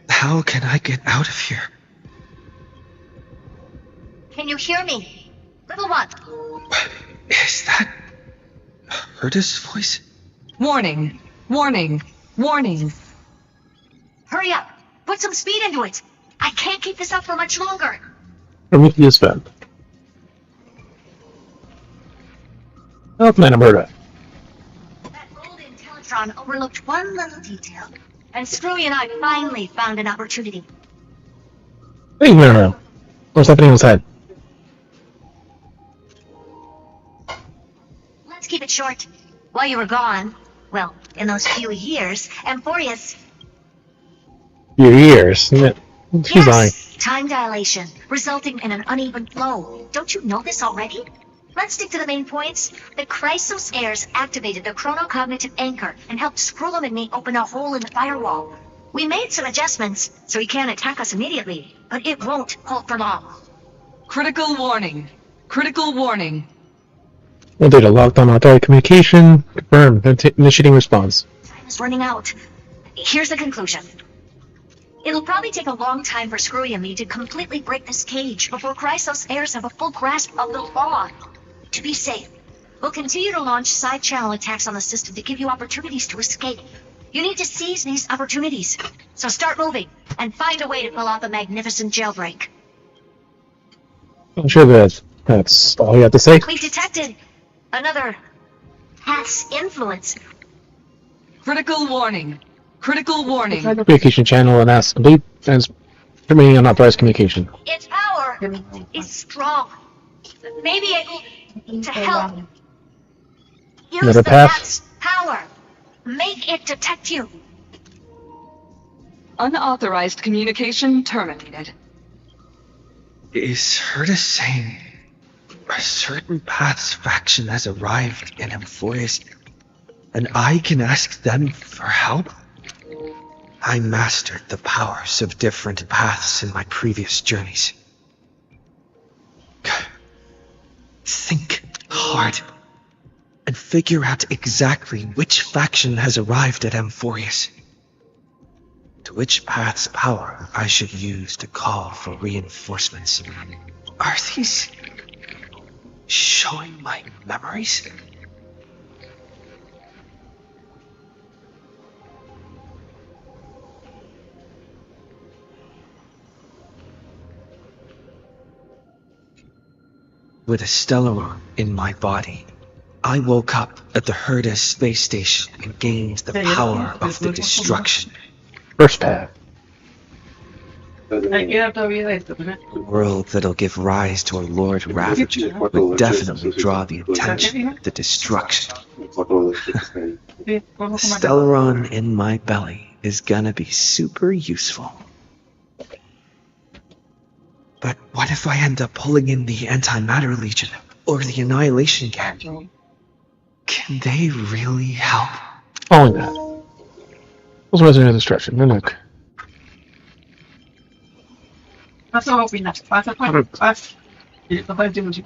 Speaker 3: how can I get out of here?
Speaker 8: Can you hear me? Little one.
Speaker 3: Is that Herta's voice?
Speaker 12: Warning, warning, warning.
Speaker 8: Hurry up. Put some speed into it. I can't keep this up for much longer.
Speaker 1: Prometheus vent. Oh, man, I'm hurt.
Speaker 8: That old Intellitron overlooked one little detail. And Screwy and I finally found an opportunity.
Speaker 1: Hey, no. What's happening on his head?
Speaker 8: Let's keep it short. While you were gone, well, in those few years, Amphorius...
Speaker 1: Your ears. She's lying.
Speaker 8: Time dilation, resulting in an uneven flow. Don't you know this already? Let's stick to the main points. The Chrysos heirs activated the chronocognitive anchor and helped Skrullum and me open a hole in the firewall. We made some adjustments, so he can't attack us immediately, but it won't hold for long.
Speaker 12: Critical warning. Critical warning.
Speaker 1: Well, data locked on authorized communication. Confirmed. Initiating response.
Speaker 8: Time is running out. Here's the conclusion. It'll probably take a long time for Screwy and me to completely break this cage before Chrysos heirs have a full grasp of the law. To be safe, we'll continue to launch side-channel attacks on the system to give you opportunities to escape. You need to seize these opportunities. So start moving, and find a way to pull off a magnificent jailbreak.
Speaker 1: I'm sure that's all you have to say.
Speaker 8: We've detected another Hath's influence.
Speaker 12: Critical warning. Critical warning.
Speaker 1: Communication channel and ask complete as permitting unauthorized communication.
Speaker 8: Its power is strong. Maybe able to help. Use
Speaker 1: Another
Speaker 8: the
Speaker 1: path.
Speaker 8: Hath's power. Make it detect you.
Speaker 12: Unauthorized communication terminated.
Speaker 3: Is Herta saying a certain Path's faction has arrived in Amphorius, and I can ask them for help? I mastered the powers of different paths in my previous journeys. think hard, and figure out exactly which faction has arrived at Amphorius. To which path's power I should use to call for reinforcements. Are these showing my memories? With a Stellaron in my body, I woke up at the Herda space station and gained the power of the destruction.
Speaker 9: First path.
Speaker 3: The world that'll give rise to a Lord Ravager would definitely draw the attention of the destruction. The Stellaron in my belly is gonna be super useful. But what if I end up pulling in the Antimatter Legion or the Annihilation Gang? Can they really help?
Speaker 9: Following that. What's the resident of destruction? No, look.
Speaker 5: Pasa a opinar. Pasa cuando. Pasa. Y no puedes decir mucho.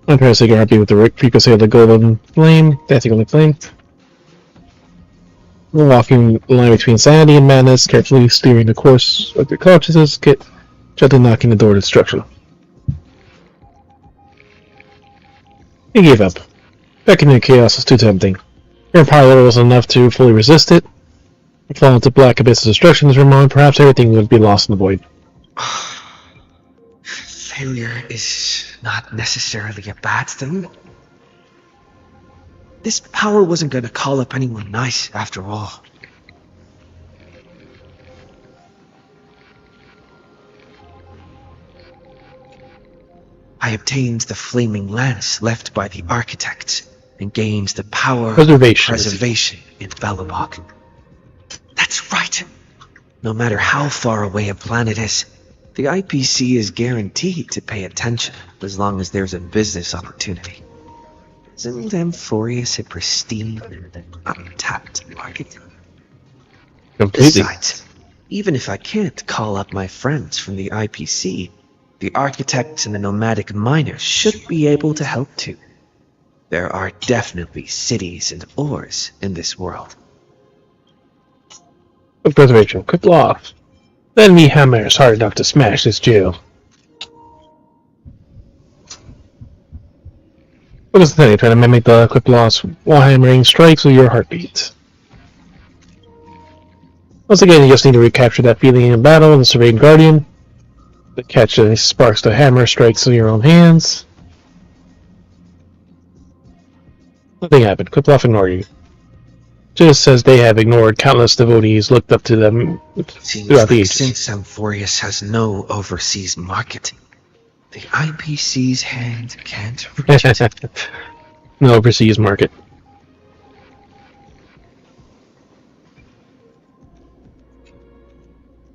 Speaker 9: I'm trying to stay happy with the frequency of the golden flame, dancing on the flame. Walking the line between sanity and madness, carefully steering the course of your consciousness, gently knocking the door to destruction. You gave up. Back into chaos was too tempting. Your power level was enough to fully resist it. If fall into black abyss of destruction is removed, perhaps everything would be lost in the void.
Speaker 3: Failure is not necessarily a bad thing. This power wasn't going to call up anyone nice, after all. I obtained the flaming lance left by the architects and gained the power of preservation in Belobog. That's right! No matter how far away a planet is, the IPC is guaranteed to pay attention as long as there's a business opportunity. Isn't Amphorius a pristine and untapped market?
Speaker 9: Completely.
Speaker 3: Besides, even if I can't call up my friends from the IPC, the architects and the nomadic miners should be able to help too. There are definitely cities and ores in this world.
Speaker 9: With preservation, quick off. The enemy hammer is hard enough to smash this jail. What is the thing? Trying to mimic the quick loss while hammering strikes with your heartbeat. Once again, you just need to recapture that feeling in battle in the Serene Guardian. The catch any sparks the hammer strikes in your own hands. Nothing happened. Quickloff ignored you. Just as they have ignored countless devotees looked up to them throughout the ages.
Speaker 3: Since Amphorius has no overseas market, the IPC's hand can't reach it.
Speaker 9: No overseas market.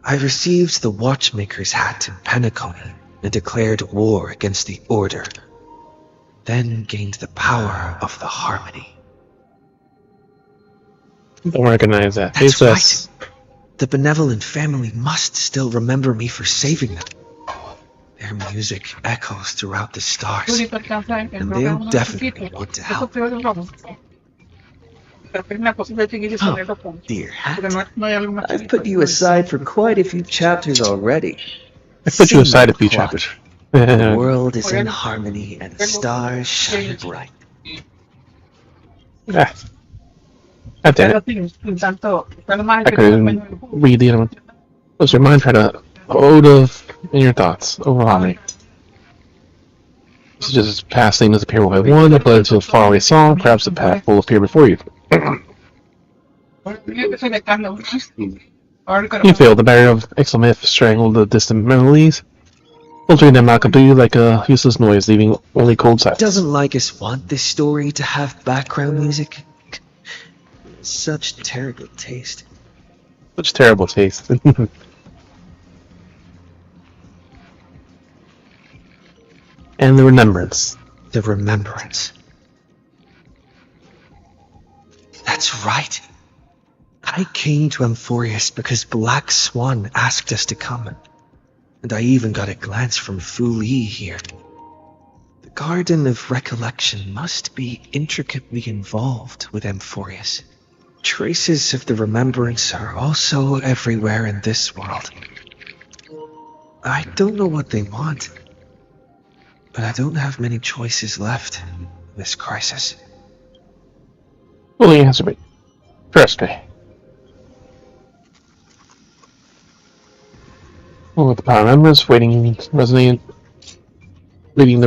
Speaker 3: I received the Watchmaker's hat in Penacony and declared war against the Order, then gained the power of the Harmony.
Speaker 9: Don't recognize that.
Speaker 3: That's right. The benevolent family must still remember me for saving them. Their music echoes throughout the stars, and they'll definitely want to help. Oh, dear hat. I've put you aside for quite a few chapters already.
Speaker 9: I put you aside a few chapters.
Speaker 3: The world is in harmony and the stars shine bright.
Speaker 9: Ah. God damn it. I couldn't read the other one. Close your mind, try to hold of in your thoughts. Over harmony. This is just past things appear one by one, that led to a faraway song, perhaps the path will appear before you. You failed. The barrier of Exomyth strangled the distant melodies, filtering them out completely like a useless noise, leaving only cold silence.
Speaker 3: Doesn't Lycus want this story to have background music? Such terrible taste.
Speaker 9: Such terrible taste. And the remembrance.
Speaker 3: The remembrance. That's right. I came to Amphorius because Black Swan asked us to come. And I even got a glance from Fu Li here. The Garden of Recollection must be intricately involved with Amphorius. Traces of the remembrance are also everywhere in this world. I don't know what they want, but I don't have many choices left in this crisis.
Speaker 9: Fully answer me. Trust me. Well, with the power members leading the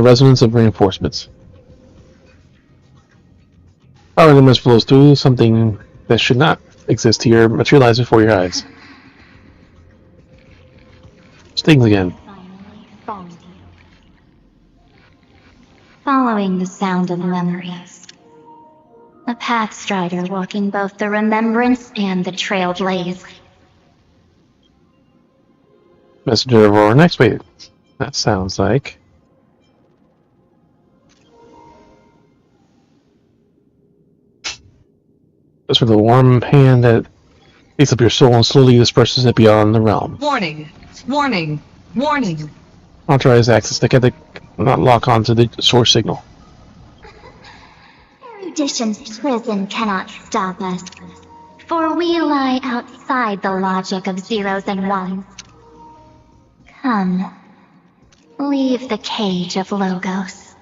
Speaker 9: resonance of reinforcements. Power members flows through something that should not exist here, materialize before your eyes. Stings again.
Speaker 4: Following the sound of memories. A pathstrider walking both the remembrance and the trailblaze.
Speaker 9: Messenger of Aurora next. Wait, that sounds like... That's for the warm hand that takes up your soul and slowly disperses it beyond the realm.
Speaker 12: Warning! Warning! Warning!
Speaker 9: Authorized access to get the not lock onto the source signal.
Speaker 4: Erudition's prison cannot stop us, for we lie outside the logic of zeros and ones. Come, leave the cage of Logos.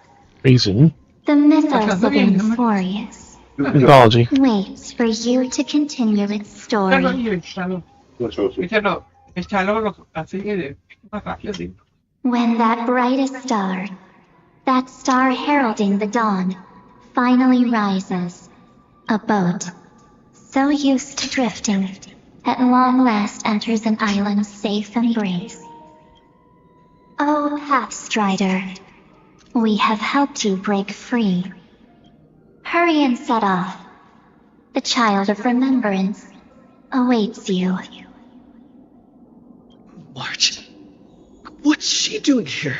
Speaker 9: Reason?
Speaker 4: The mythos of Amphorius
Speaker 9: Mythology.
Speaker 4: waits for you to continue its story. When that brightest star, that star heralding the dawn, finally rises, a boat, so used to drifting, at long last enters an island's safe embrace. Oh, Pathstrider, we have helped you break free. Hurry and set off. The child of remembrance awaits you.
Speaker 3: March? What's she doing here?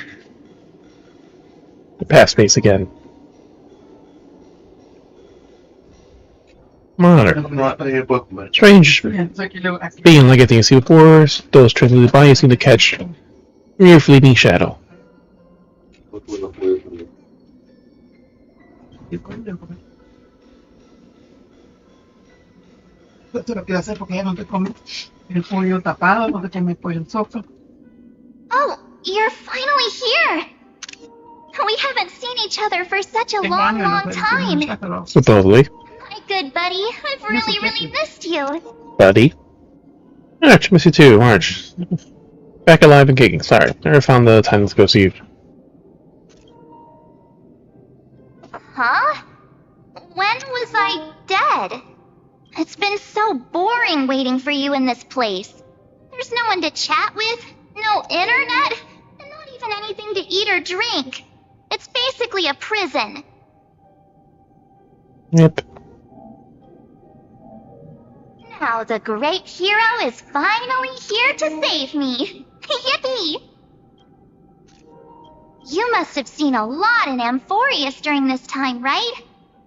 Speaker 9: The past space again. Monitor. Strange being like anything you see before, those transmitted by you seem to catch your fleeting shadow.
Speaker 5: Esto lo quiero hacer porque ella no te come el pollo tapado, no te come el pollo en sopa.
Speaker 4: Oh, you're finally here! We haven't seen each other for such a long, long time.
Speaker 9: Supposedly.
Speaker 4: My good buddy, I've really, really missed you.
Speaker 9: Buddy. March, miss you too, March. Back alive and kicking. Sorry, never found the time to go see you.
Speaker 4: Huh? When was I dead? It's been so boring waiting for you in this place. There's no one to chat with, no internet, and not even anything to eat or drink. It's basically a prison.
Speaker 9: Yep.
Speaker 4: Now the great hero is finally here to save me. Yippee! You must have seen a lot in Amphorius during this time, right?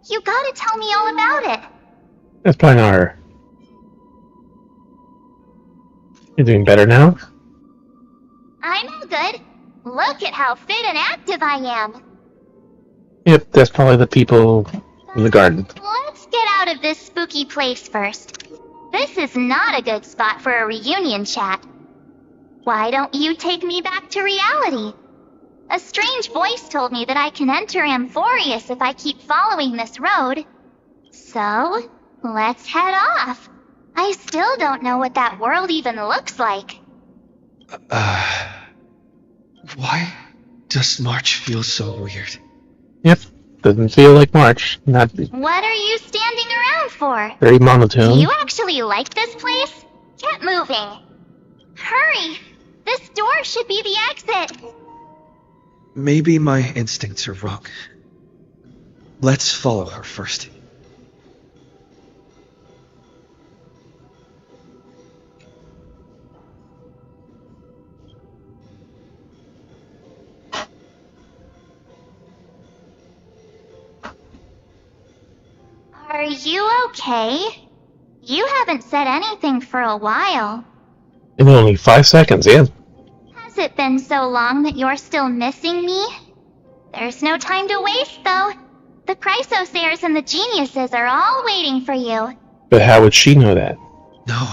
Speaker 4: You gotta tell me all about it.
Speaker 9: That's probably not her. You're doing better now?
Speaker 4: I'm all good. Look at how fit and active I am.
Speaker 9: Yep, that's probably the people in the garden.
Speaker 4: Let's get out of this spooky place first. This is not a good spot for a reunion chat. Why don't you take me back to reality? A strange voice told me that I can enter Amphorius if I keep following this road. So, let's head off. I still don't know what that world even looks like.
Speaker 3: Why does March feel so weird?
Speaker 9: Yep, doesn't feel like March. Not
Speaker 4: What are you standing around for?
Speaker 9: very monotone.
Speaker 4: Do you actually like this place? Get moving. Hurry! This door should be the exit.
Speaker 3: Maybe my instincts are wrong. Let's follow her first.
Speaker 4: Are you okay? You haven't said anything for a while.
Speaker 9: In only 5 seconds, yeah.
Speaker 4: Has
Speaker 14: Has it been so long that you're still missing me? There's no time to waste, though. The Chrysosayers and the Geniuses are all waiting for you.
Speaker 9: But how would she know that?
Speaker 3: No.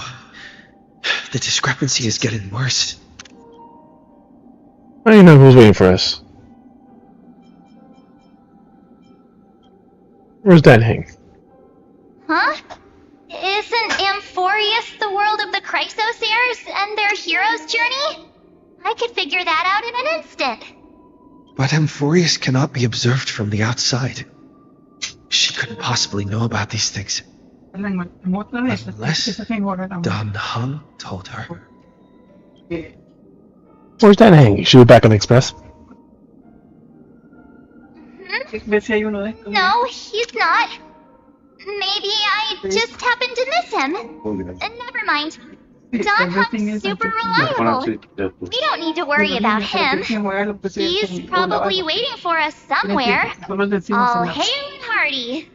Speaker 3: The discrepancy is getting worse.
Speaker 9: I don't know who's waiting for us. Where's Dan Hang?
Speaker 14: Huh? Isn't Amphorius the world of the Chrysosayers and their hero's journey? I could figure that out in an instant.
Speaker 3: But Amphorius cannot be observed from the outside. She couldn't possibly know about these things. Unless Don Hung told her.
Speaker 9: Where's Dan Hang? Should be back on the Express.
Speaker 14: No, he's not. Maybe I just happened to miss him. Never mind. Don Hung's super reliable. We don't need to worry about him. He's probably waiting for us somewhere. All hail and hearty.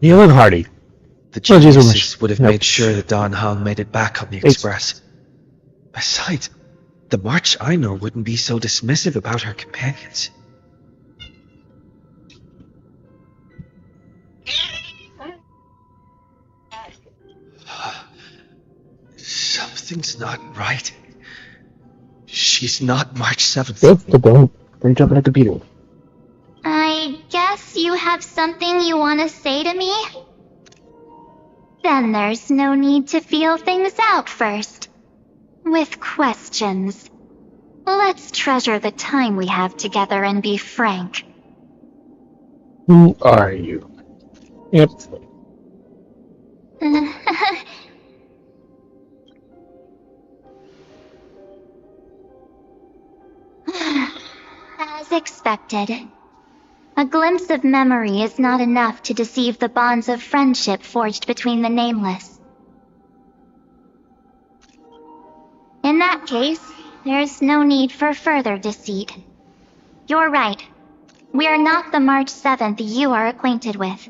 Speaker 9: Neil and Hardy.
Speaker 3: The Geniuses would have made sure that Don Hung made it back on the Express. Besides, the March I know wouldn't be so dismissive about her companions. Something's not right. She's not March 7th.
Speaker 9: Don't jump at the computer.
Speaker 14: I guess you have something you want to say to me? Then there's no need to feel things out first. With questions. Let's treasure the time we have together and be frank.
Speaker 9: Who are you? Yep.
Speaker 14: As expected. A glimpse of memory is not enough to deceive the bonds of friendship forged between the nameless. In that case, there's no need for further deceit. You're right. We are not the March 7th you are acquainted with.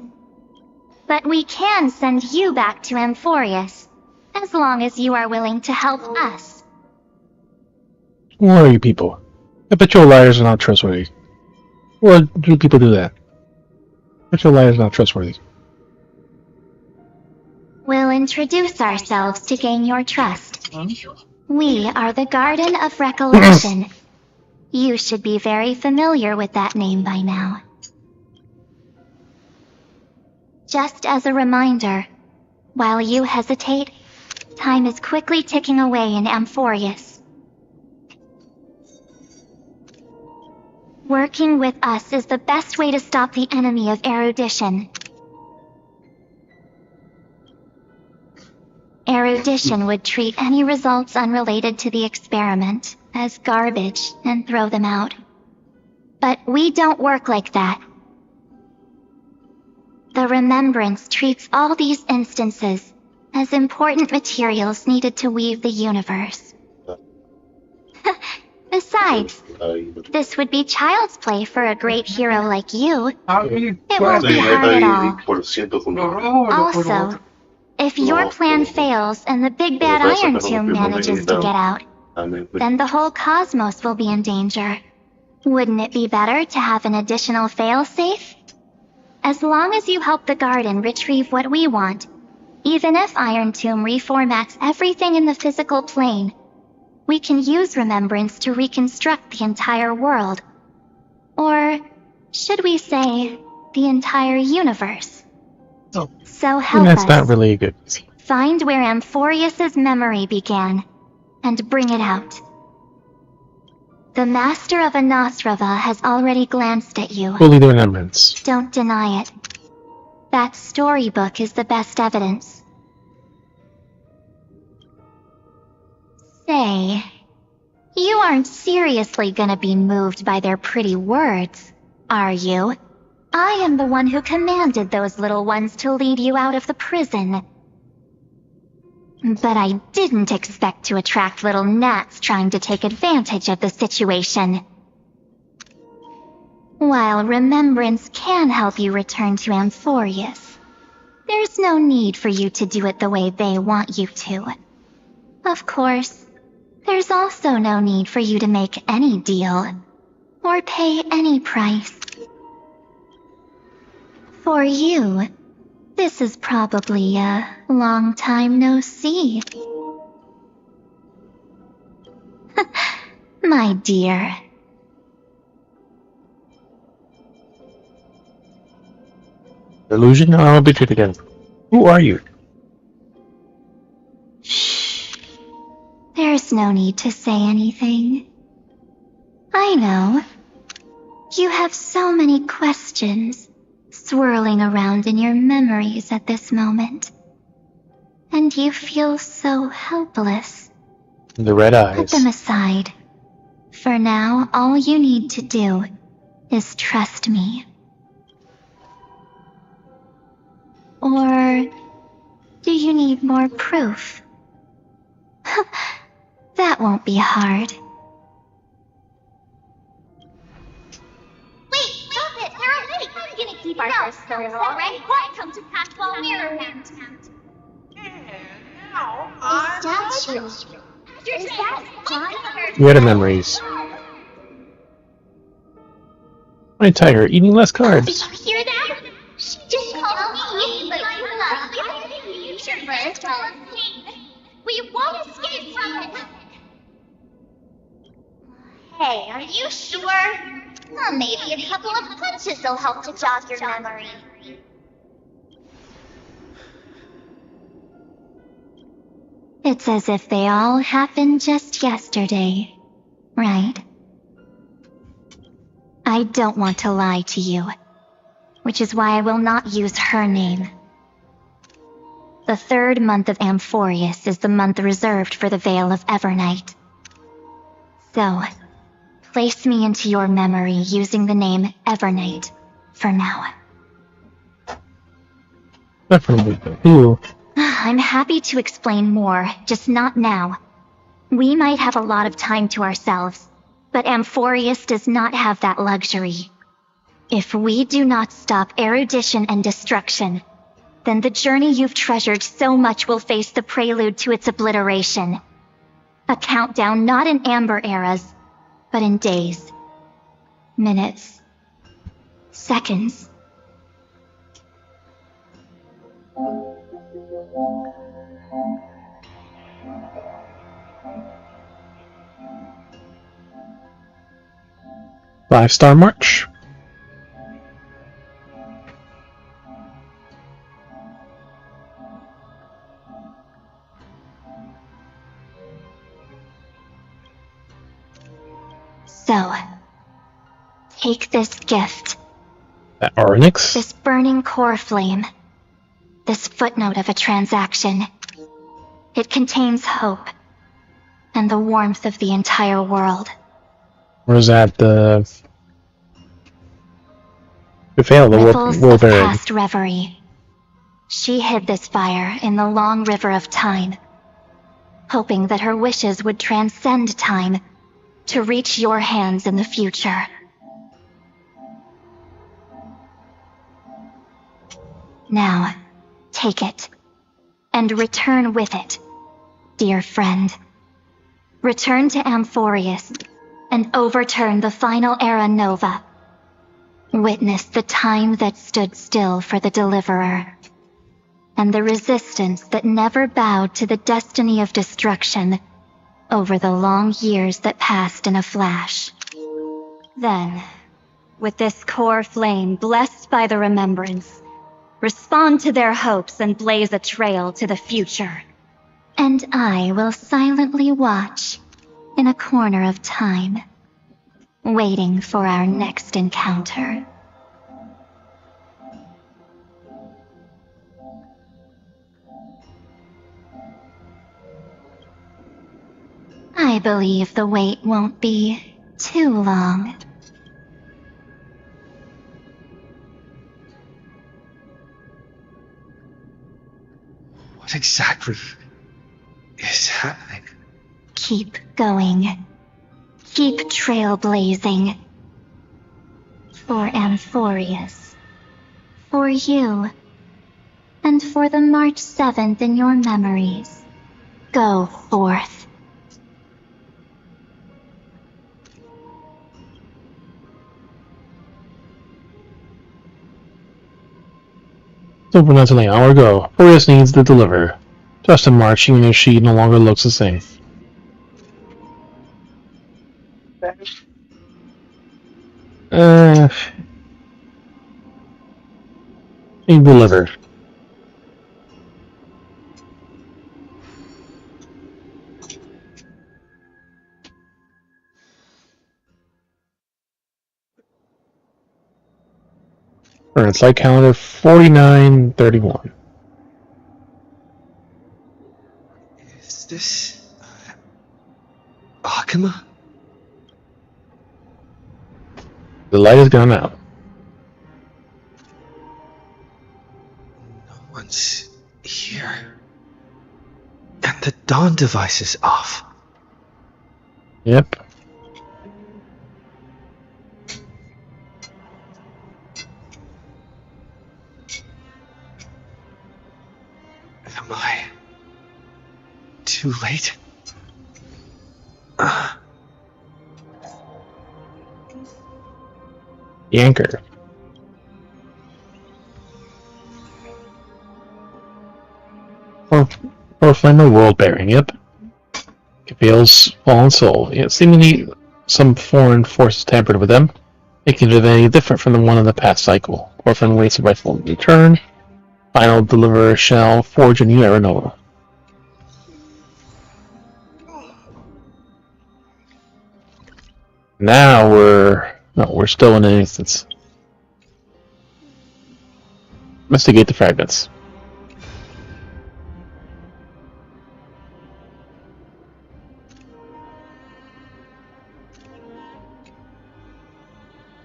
Speaker 14: But we can send you back to Amphorius, as long as you are willing to help us.
Speaker 9: Who are you people? I bet your liars are not trustworthy. Or do people do that? I bet your liars are not trustworthy.
Speaker 14: We'll introduce ourselves to gain your trust. We are the Garden of Recollection. You should be very familiar with that name by now. Just as a reminder, while you hesitate, time is quickly ticking away in Amphorius. Working with us is the best way to stop the enemy of erudition. Erudition would treat any results unrelated to the experiment as garbage and throw them out. But we don't work like that. The Remembrance treats all these instances as important materials needed to weave the universe. Besides, this would be child's play for a great hero like you. It won't be hard at all. Also, if your plan fails and the big bad Iron Tomb manages to get out, then the whole cosmos will be in danger. Wouldn't it be better to have an additional failsafe? As long as you help the Garden retrieve what we want, even if Iron Tomb reformats everything in the physical plane, we can use Remembrance to reconstruct the entire world. Or, should we say, the entire universe. So help
Speaker 9: That's
Speaker 14: us.
Speaker 9: not really good.
Speaker 14: Find where Amphorius's memory began, and bring it out. The Master of Anosrava has already glanced at you.
Speaker 9: Fully the remembrance.
Speaker 14: Don't deny it. That storybook is the best evidence. Say, you aren't seriously gonna be moved by their pretty words, are you? I am the one who commanded those little ones to lead you out of the prison. But I didn't expect to attract little gnats trying to take advantage of the situation. While Remembrance can help you return to Amphorius, there's no need for you to do it the way they want you to. Of course, There's also no need for you to make any deal, or pay any price. For you, this is probably a long time no see. My dear.
Speaker 9: Illusion? I'll beat it again. Who are you?
Speaker 14: There's no need to say anything. I know. You have so many questions swirling around in your memories at this moment. And you feel so helpless.
Speaker 9: The red eyes.
Speaker 14: Put them aside. For now, all you need to do is trust me. Or do you need more proof? That won't be hard.
Speaker 4: Wait, stop it! There are many. I'm gonna keep our first story, alright? What come to pass while mirror hand?
Speaker 14: Is that John?
Speaker 9: Red memories. My tiger eating less carbs.
Speaker 4: Did you hear that? She just called me, but you should rest on pain. We won't escape from it. Hey, are you sure? Well, maybe a couple of punches will help to jog your memory.
Speaker 14: It's as if they all happened just yesterday, right? I don't want to lie to you, which is why I will not use her name. The third month of Amphorius is the month reserved for the Veil of Evernight. So, place me into your memory using the name Evernight for now.
Speaker 9: Definitely. Ew.
Speaker 14: I'm happy to explain more, just not now. We might have a lot of time to ourselves, but Amphorius does not have that luxury. If we do not stop erudition and destruction, then the journey you've treasured so much will face the prelude to its obliteration. A countdown not in amber eras, but in days, minutes, seconds.
Speaker 9: Five-star march.
Speaker 14: So, take this gift.
Speaker 9: That Arnix?
Speaker 14: This burning core flame. This footnote of a transaction. It contains hope. And the warmth of the entire world.
Speaker 9: Or is that the fail the
Speaker 14: Ripples of
Speaker 9: Wolverine?
Speaker 14: past reverie. She hid this fire in the long river of time, hoping that her wishes would transcend time to reach your hands in the future. Now, take it, and return with it, dear friend. Return to Amphorius, and overturn the final era Nova. Witness the time that stood still for the Deliverer, and the resistance that never bowed to the destiny of destruction over the long years that passed in a flash. Then, with this core flame blessed by the remembrance, respond to their hopes and blaze a trail to the future. And I will silently watch in a corner of time, waiting for our next encounter. I believe the wait won't be too long.
Speaker 20: What exactly is happening?
Speaker 14: Keep going. Keep trailblazing. For Amphorius. For you. And for the March 7th in your memories. Go forth.
Speaker 9: So for not an hour ago, Boreas needs to deliver. Just in March, even if she no longer looks the same. Need delivered. Current site calendar 4931.
Speaker 3: Is this Akuma?
Speaker 9: The light has gone out.
Speaker 3: No one's here. And the dawn device is off.
Speaker 9: Yep.
Speaker 3: Am I too late?
Speaker 9: The anchor. Or find the world bearing, yep. Gabriel's fallen soul. Yet seemingly some foreign force tampered with them, making it any different from the one of the past cycle. Orphan waits a rightful return. Final deliverer shall forge a new era Nova. Now we're still in an instance. Investigate the fragments.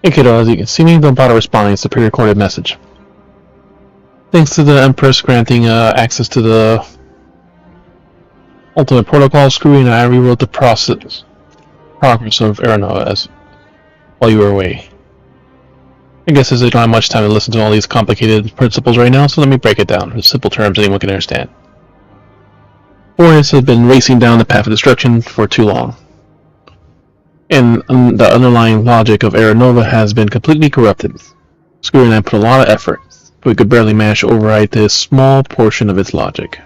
Speaker 9: Hey kiddo, as you can see me, don't bother responding, it's a pre-recorded message. Thanks to the Empress granting access to the Ultimate Protocol, Screwy and I rewrote the progress of Aranova as while you were away. I guess as I don't have much time to listen to all these complicated principles right now, so let me break it down in simple terms anyone can understand. Boreas has been racing down the path of destruction for too long. And the underlying logic of Aranova has been completely corrupted. Screwy and I put a lot of effort, but we could barely manage to override this small portion of its logic.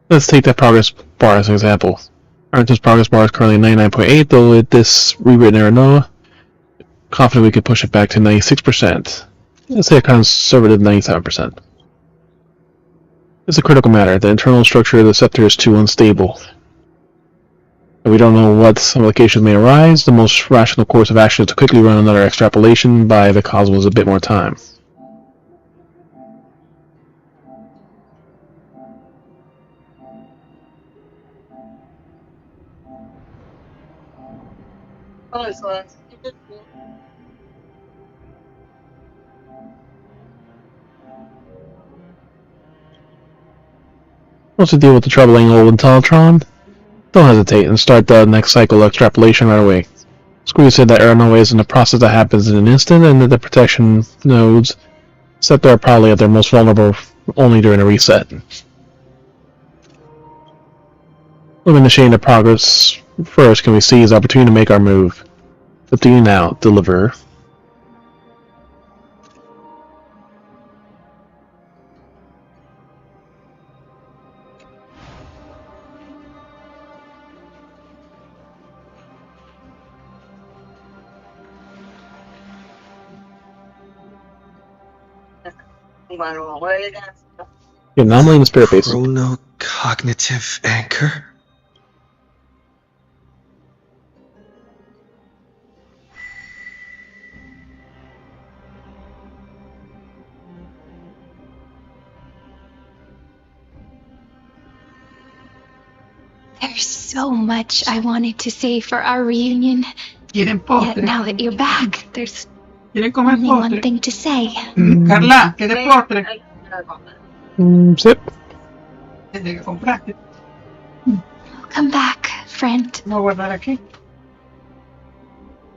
Speaker 9: Let's take that progress bar as an example. Arnton's progress bar is currently 99.8, though with this rewritten Aranova, confident we could push it back to 96%. Let's say a conservative 97%. It's a critical matter. The internal structure of the scepter is too unstable. We don't know what implications may arise. The most rational course of action is to quickly run another extrapolation by the cosmos a bit more time. Wants to deal with the troubling old Intellatron? Don't hesitate and start the next cycle of extrapolation right away. Screwy said that Aranova isn't a process that happens in an instant, and that the protection nodes set there are probably at their most vulnerable only during a reset. We've initiating the progress first. Can we seize the opportunity to make our move? Up to you now, deliver. Yeah, anomaly in the spirit base.
Speaker 3: Chrono-cognitive anchor?
Speaker 19: There's so much I wanted to say for our reunion. Yet now that you're back, there's only one thing to say.
Speaker 5: Carla, ¿quieres postre?
Speaker 9: Sip.
Speaker 19: Come back, friend.
Speaker 5: No guardar aquí.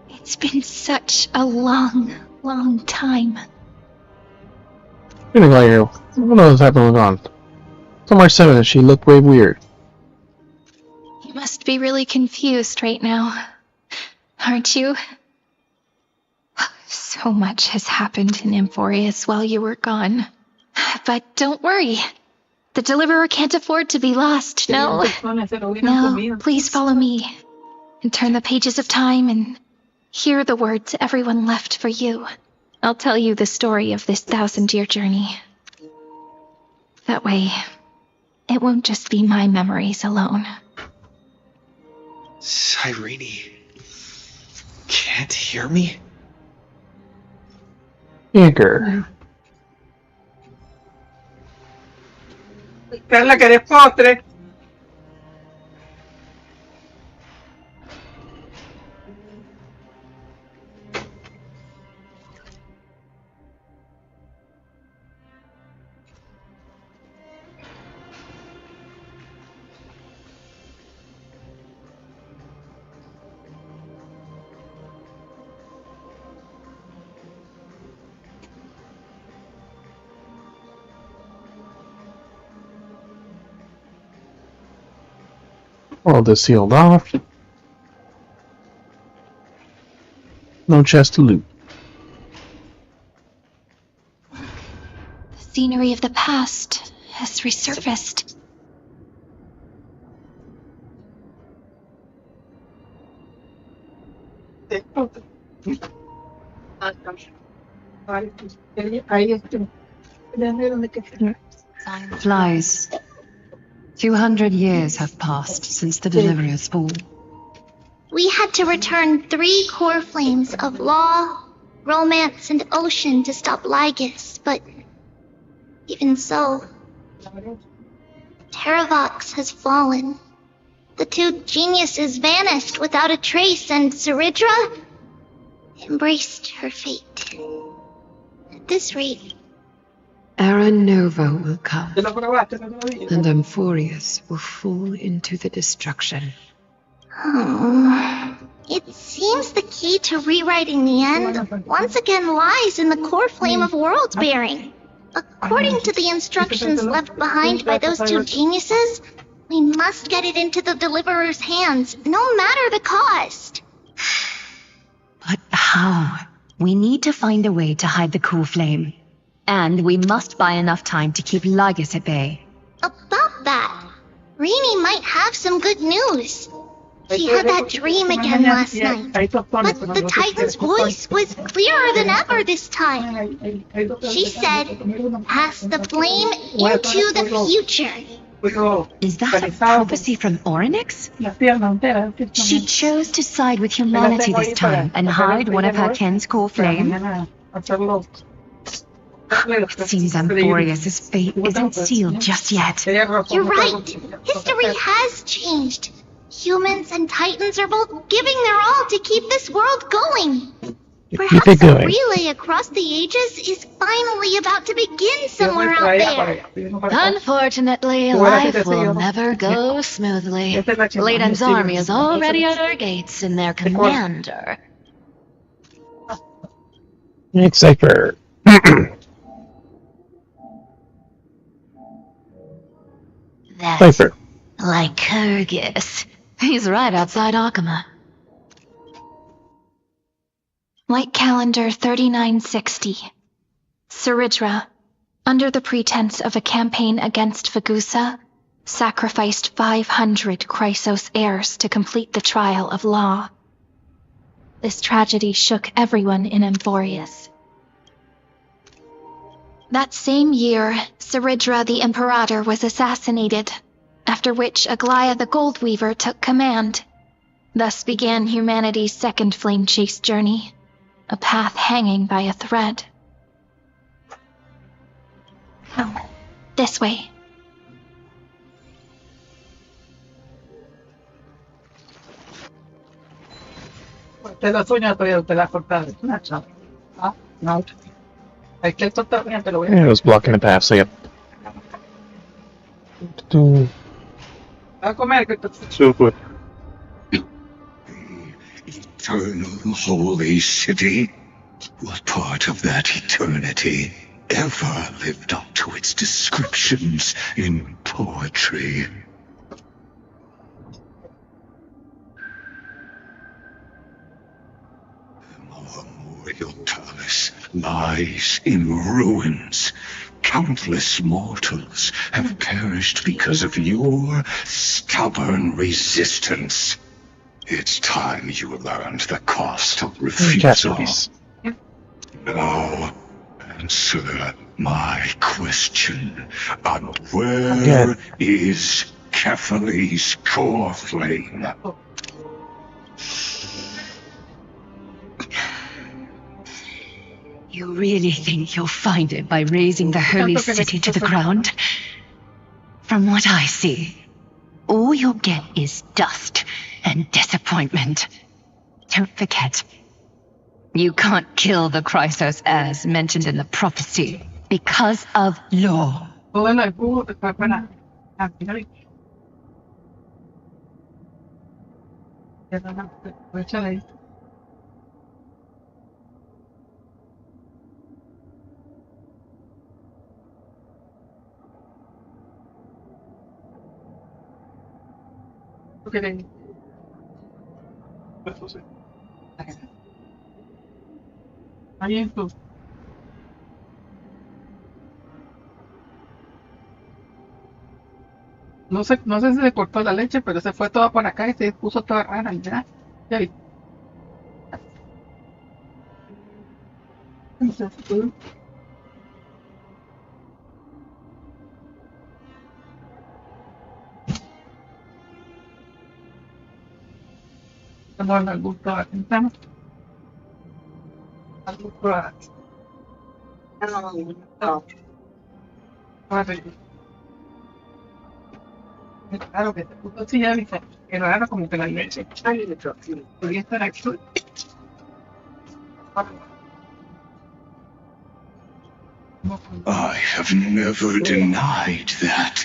Speaker 19: It's been such a long, long time.
Speaker 9: Feeling like you. I don't know what's happening on. So much said that she looked way weird.
Speaker 19: You must be really confused right now, aren't you? So much has happened in Emporius while you were gone. But don't worry. The Deliverer can't afford to be lost, no? No, please follow me. And turn the pages of time and hear the words everyone left for you. I'll tell you the story of this 1,000-year journey. That way, it won't just be my memories alone.
Speaker 3: Cyrene can't hear me?
Speaker 9: Igor.
Speaker 5: Carla, ¿querés postre?
Speaker 9: All this sealed off. No chest to loot.
Speaker 19: The scenery of the past has resurfaced.
Speaker 17: Flies. 200 years have passed since the Deliverer's fall.
Speaker 14: We had to return 3 core flames of law, romance, and ocean to stop Lygus, but even so, Terravox has fallen. The 2 geniuses vanished without a trace, and Ceridra embraced her fate. At this rate,
Speaker 17: Era Nova will come, and Amphorius will fall into the destruction.
Speaker 14: It seems the key to rewriting the end once again lies in the core flame of world bearing. According to the instructions left behind by those 2 geniuses, we must get it into the Deliverer's hands, no matter the cost.
Speaker 17: But how? We need to find a way to hide the core flame. And we must buy enough time to keep Lygus at bay.
Speaker 14: About that, Rini might have some good news. She had that dream again last night, but the Titan's voice was clearer than ever this time. She said, "Pass the flame into the future."
Speaker 17: Is that a prophecy from Orynyx? She chose to side with humanity this time and hide one of her kin's core flame. It seems Amphorius' fate isn't sealed just yet.
Speaker 14: You're right. History has changed. Humans and Titans are both giving their all to keep this world going. Perhaps a relay across the ages is finally about to begin somewhere out there.
Speaker 19: Unfortunately, life will never go smoothly. Layden's army is already at our gates, and their commander...
Speaker 9: Next cipher.
Speaker 19: That's Lycurgus. He's right outside Akama. Light calendar 3960. Ceridra, under the pretense of a campaign against Vagusa, sacrificed 500 Chrysos heirs to complete the trial of law. This tragedy shook everyone in Amphorius. That same year, Ceridra the Imperator was assassinated, after which Aglaia the Goldweaver took command. Thus began humanity's second flame chase journey, a path hanging by a thread. Oh, this way.
Speaker 5: Te lo sueño todavía, te la cortaste. Ah, no. Es que esto está bien, te lo voy a...
Speaker 9: Yeah, it was blocking the path, so yep.
Speaker 5: A comer, que
Speaker 9: So good.
Speaker 11: Eternal holy city. What part of that eternity ever lived up to its descriptions in poetry? Our memorial palace lies in ruins. Countless mortals have perished because of your stubborn resistance. It's time you learned the cost of refusal. Now, answer my question. And where is Kephalie's core flame?
Speaker 17: You really think you'll find it by razing the holy city to the ground? From what I see, all you'll get is dust and disappointment. Don't forget, you can't kill the Chrysos heirs mentioned in the prophecy because of law.
Speaker 5: No sé si se cortó la leche, pero se fue toda por acá y se puso toda rara. Ya, ya vi. Estamos al gusto de la ventana. Al gusto de la claro que se puso así, ya dice, que raro como que la leche. Podría estar aquí.
Speaker 11: I have never denied that,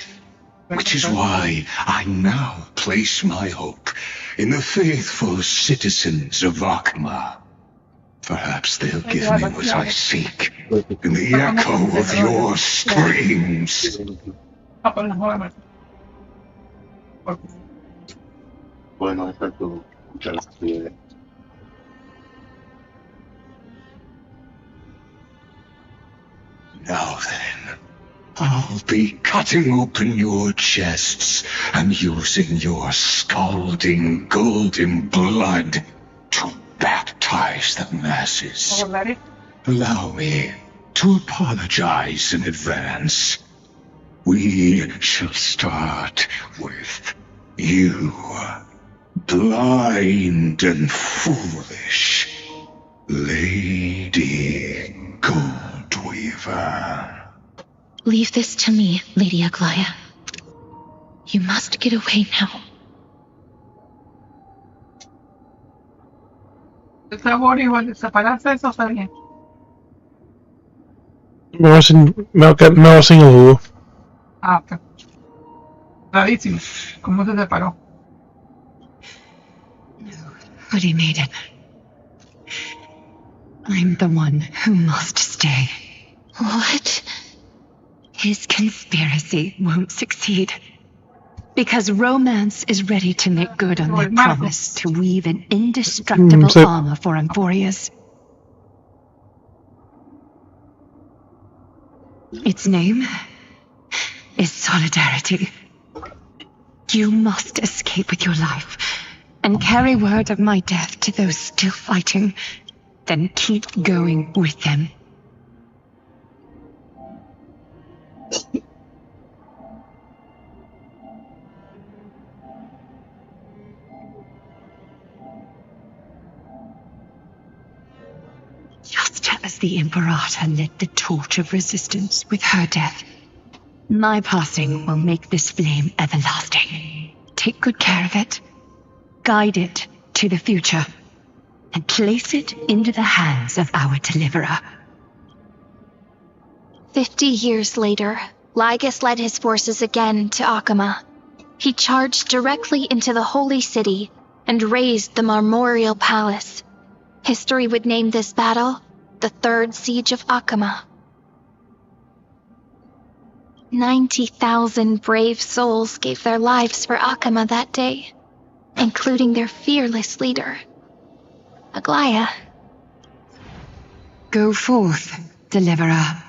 Speaker 11: which is why I now place my hope in the faithful citizens of Akma. Perhaps they'll give me what I seek in the echo of your screams.
Speaker 6: Bueno, exacto. Muchas gracias.
Speaker 11: Now then, I'll be cutting open your chests and using your scalding golden blood to baptize the masses. Allow me to apologize in advance. We shall start with you, blind and foolish Lady Goldweaver.
Speaker 19: Leave this to me, Lady Aglaya. You must get away now.
Speaker 5: Está bueno igual desaparece, eso está bien.
Speaker 9: Me voy sin jugo.
Speaker 5: Ah, ok. Rarísimo. ¿Cómo se separó?
Speaker 17: But he made it. I'm the one who must stay.
Speaker 19: What?
Speaker 17: His conspiracy won't succeed. Because romance is ready to make good on their promise to weave an indestructible armor for Emphorius. Its name is Solidarity. You must escape with your life and carry word of my death to those still fighting, then keep going with them. Just as the Imperator lit the torch of resistance with her death, my passing will make this flame everlasting. Take good care of it, guide it to the future, and place it into the hands of our deliverer.
Speaker 19: 50 years later, Lygus led his forces again to Akama. He charged directly into the Holy City and razed the Marmorial Palace. History would name this battle the Third Siege of Akama. 90,000 brave souls gave their lives for Akama that day, including their fearless leader, Aglaya.
Speaker 17: Go forth, deliverer.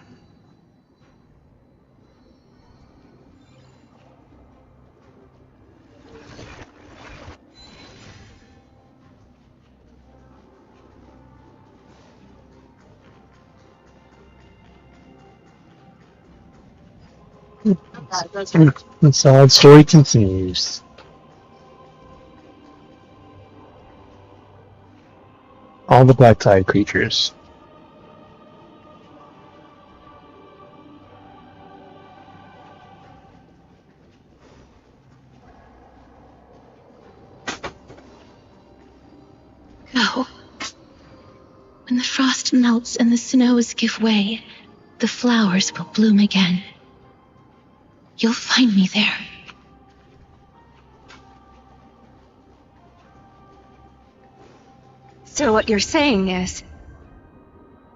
Speaker 9: The sad story continues. All the black-tide creatures.
Speaker 19: Go. When the frost melts and the snows give way, the flowers will bloom again. You'll find me there.
Speaker 17: So what you're saying is,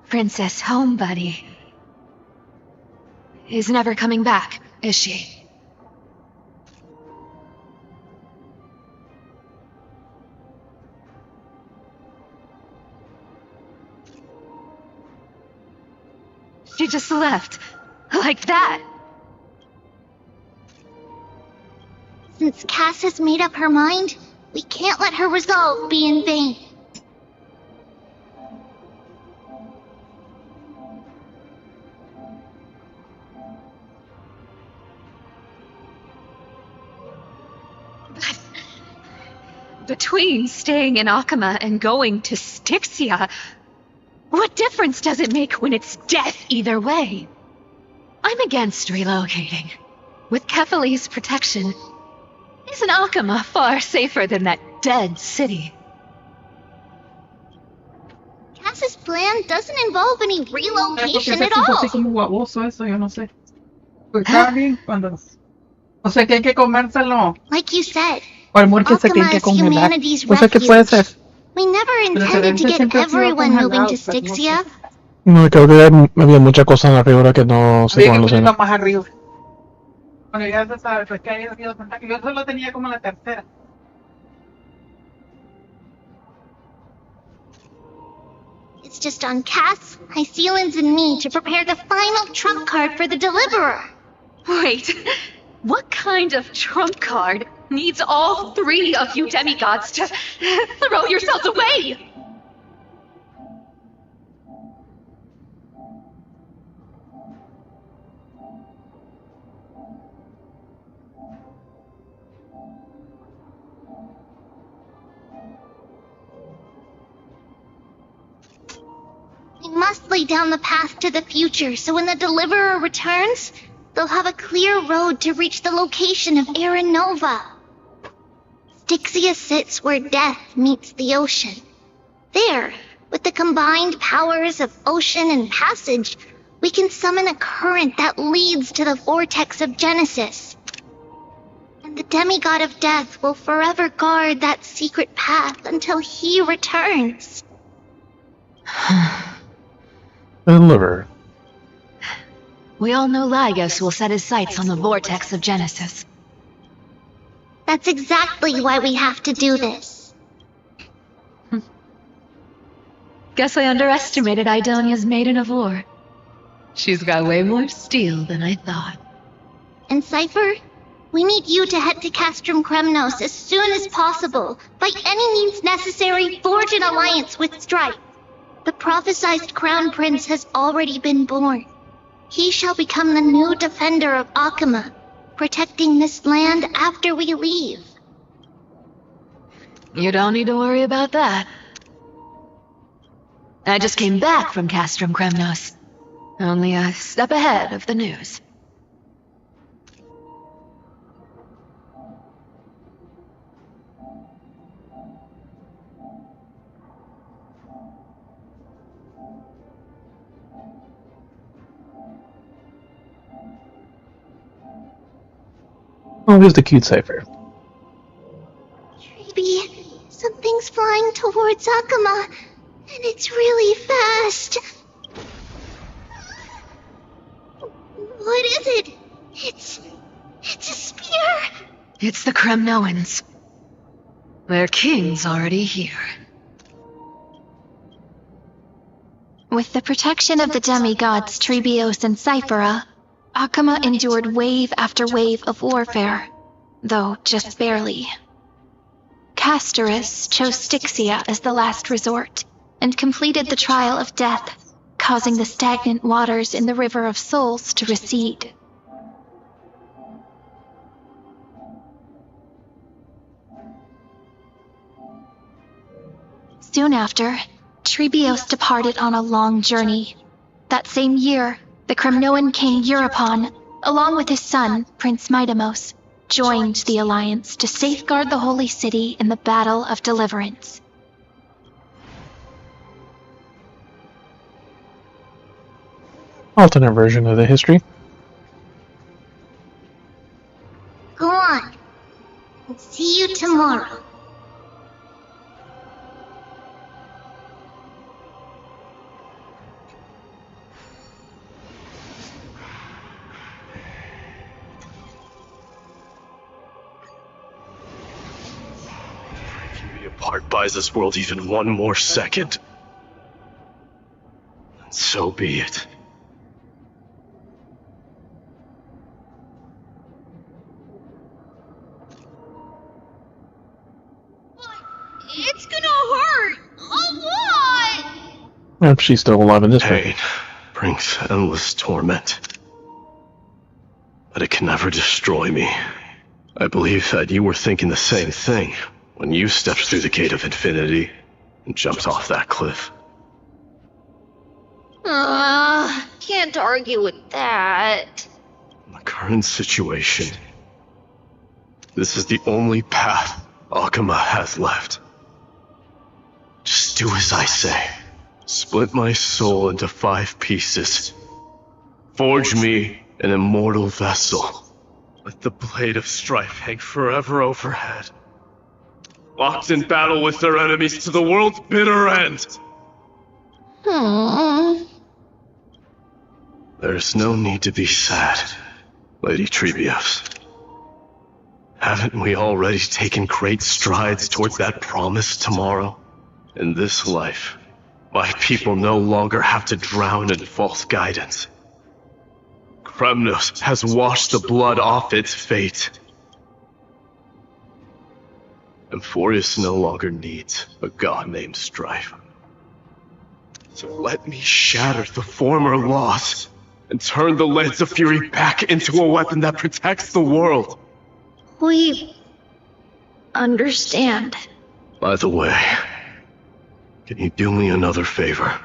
Speaker 17: Princess Homebuddy is never coming back, is she? She just left. Like that.
Speaker 14: Since Cass has made up her mind, we can't let her resolve be in vain.
Speaker 17: Between staying in Akama and going to Styxia, what difference does it make when it's death either way? I'm against relocating. With Kefali's protection, isn't Akama far safer than that dead city?
Speaker 14: Cass's plan doesn't involve any relocation at all.
Speaker 5: Así como baboso eso, yo no sé. Pues está bien cuando... O sea que hay que comérselo.
Speaker 14: Like you said,
Speaker 5: O el muerto se tiene que
Speaker 14: Akama is
Speaker 5: congelar.
Speaker 14: humanity's
Speaker 5: O sea que puede
Speaker 14: refuge.
Speaker 5: ser.
Speaker 14: We never intended to get everyone moving to Styxia.
Speaker 9: No, creo que había mucha cosa en la ribera que no se
Speaker 5: Había
Speaker 9: pueden
Speaker 5: que ponerlo
Speaker 9: solucionar.
Speaker 5: más arriba. Bueno, ya se sabe, pues que había sido cuenta que yo solo tenía como la tercera.
Speaker 14: It's just on Cass, Hycealans, and me to prepare the final trump card for the Deliverer.
Speaker 17: Wait, what kind of trump card needs all three of you demigods to throw yourselves away?
Speaker 14: We must lay down the path to the future so when the Deliverer returns, they'll have a clear road to reach the location of Era Nova. Styxia sits where death meets the ocean. There, with the combined powers of ocean and passage, we can summon a current that leads to the vortex of Genesis. And the demigod of death will forever guard that secret path until he returns.
Speaker 9: Deliver.
Speaker 17: We all know Lygos will set his sights on the vortex of Genesis.
Speaker 14: That's exactly why we have to do this.
Speaker 17: Guess I underestimated Idonia's Maiden of War. She's got way more steel than I thought.
Speaker 14: And Cypher, we need you to head to Castrum Kremnos as soon as possible. By any means necessary, forge an alliance with Strife. The prophesized Crown Prince has already been born. He shall become the new defender of Akama, protecting this land after we leave.
Speaker 17: You don't need to worry about that. I just came back from Castrum Kremnos. Only a step ahead of the news.
Speaker 9: Oh, here's the cute cipher.
Speaker 14: Maybe something's flying towards Akama, and it's really fast. What is it? It's a spear.
Speaker 17: It's the Kremnoans. Their king's already here.
Speaker 19: With the protection of the demigods Trebios and Cyphera, Akama endured wave after wave of warfare, though just barely. Castorus chose Styxia as the last resort, and completed the trial of death, causing the stagnant waters in the River of Souls to recede. Soon after, Trebios departed on a long journey. That same year, the Kremnoan king Euripon, along with his son, Prince Midamos, joined the alliance to safeguard the holy city in the Battle of Deliverance.
Speaker 9: Alternate version of the history.
Speaker 14: Go on. I'll see you tomorrow.
Speaker 16: Apart buys this world even one more second. And so be it.
Speaker 14: It's gonna hurt a lot!
Speaker 9: Yep, she's still alive in this
Speaker 16: Pain
Speaker 9: way.
Speaker 16: brings endless torment. But it can never destroy me. I believe that you were thinking the same thing when you stepped through the gate of infinity and jumped off that cliff.
Speaker 14: Can't argue with that.
Speaker 16: In the current situation, this is the only path Akama has left. Just do as I say. Split my soul into 5 pieces. Forge me an immortal vessel. Let the blade of strife hang forever overhead. Locked in battle with their enemies to the world's bitter end. There's no need to be sad, Lady Trebios. Haven't we already taken great strides towards that promised tomorrow? In this life, my people no longer have to drown in false guidance. Kremnos has washed the blood off its fate. Emphorius no longer needs a god named Strife. So let me shatter the former laws and turn the Lance of Fury back into a weapon that protects the world.
Speaker 19: We understand.
Speaker 16: By the way, can you do me another favor?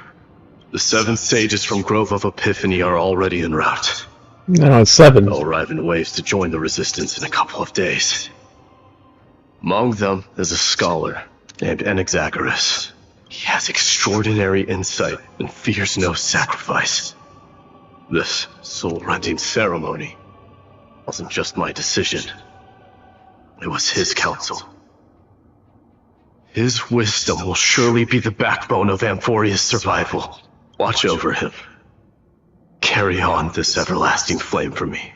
Speaker 16: The 7 sages from Grove of Epiphany are already en route.
Speaker 9: No, it's 7.
Speaker 16: They'll arrive in waves to join the resistance in a couple of days. Among them is a scholar named Anaxagoras. He has extraordinary insight and fears no sacrifice. This soul-rending ceremony wasn't just my decision. It was his counsel. His wisdom will surely be the backbone of Amphoria's survival. Watch over him. Carry on this everlasting flame for me.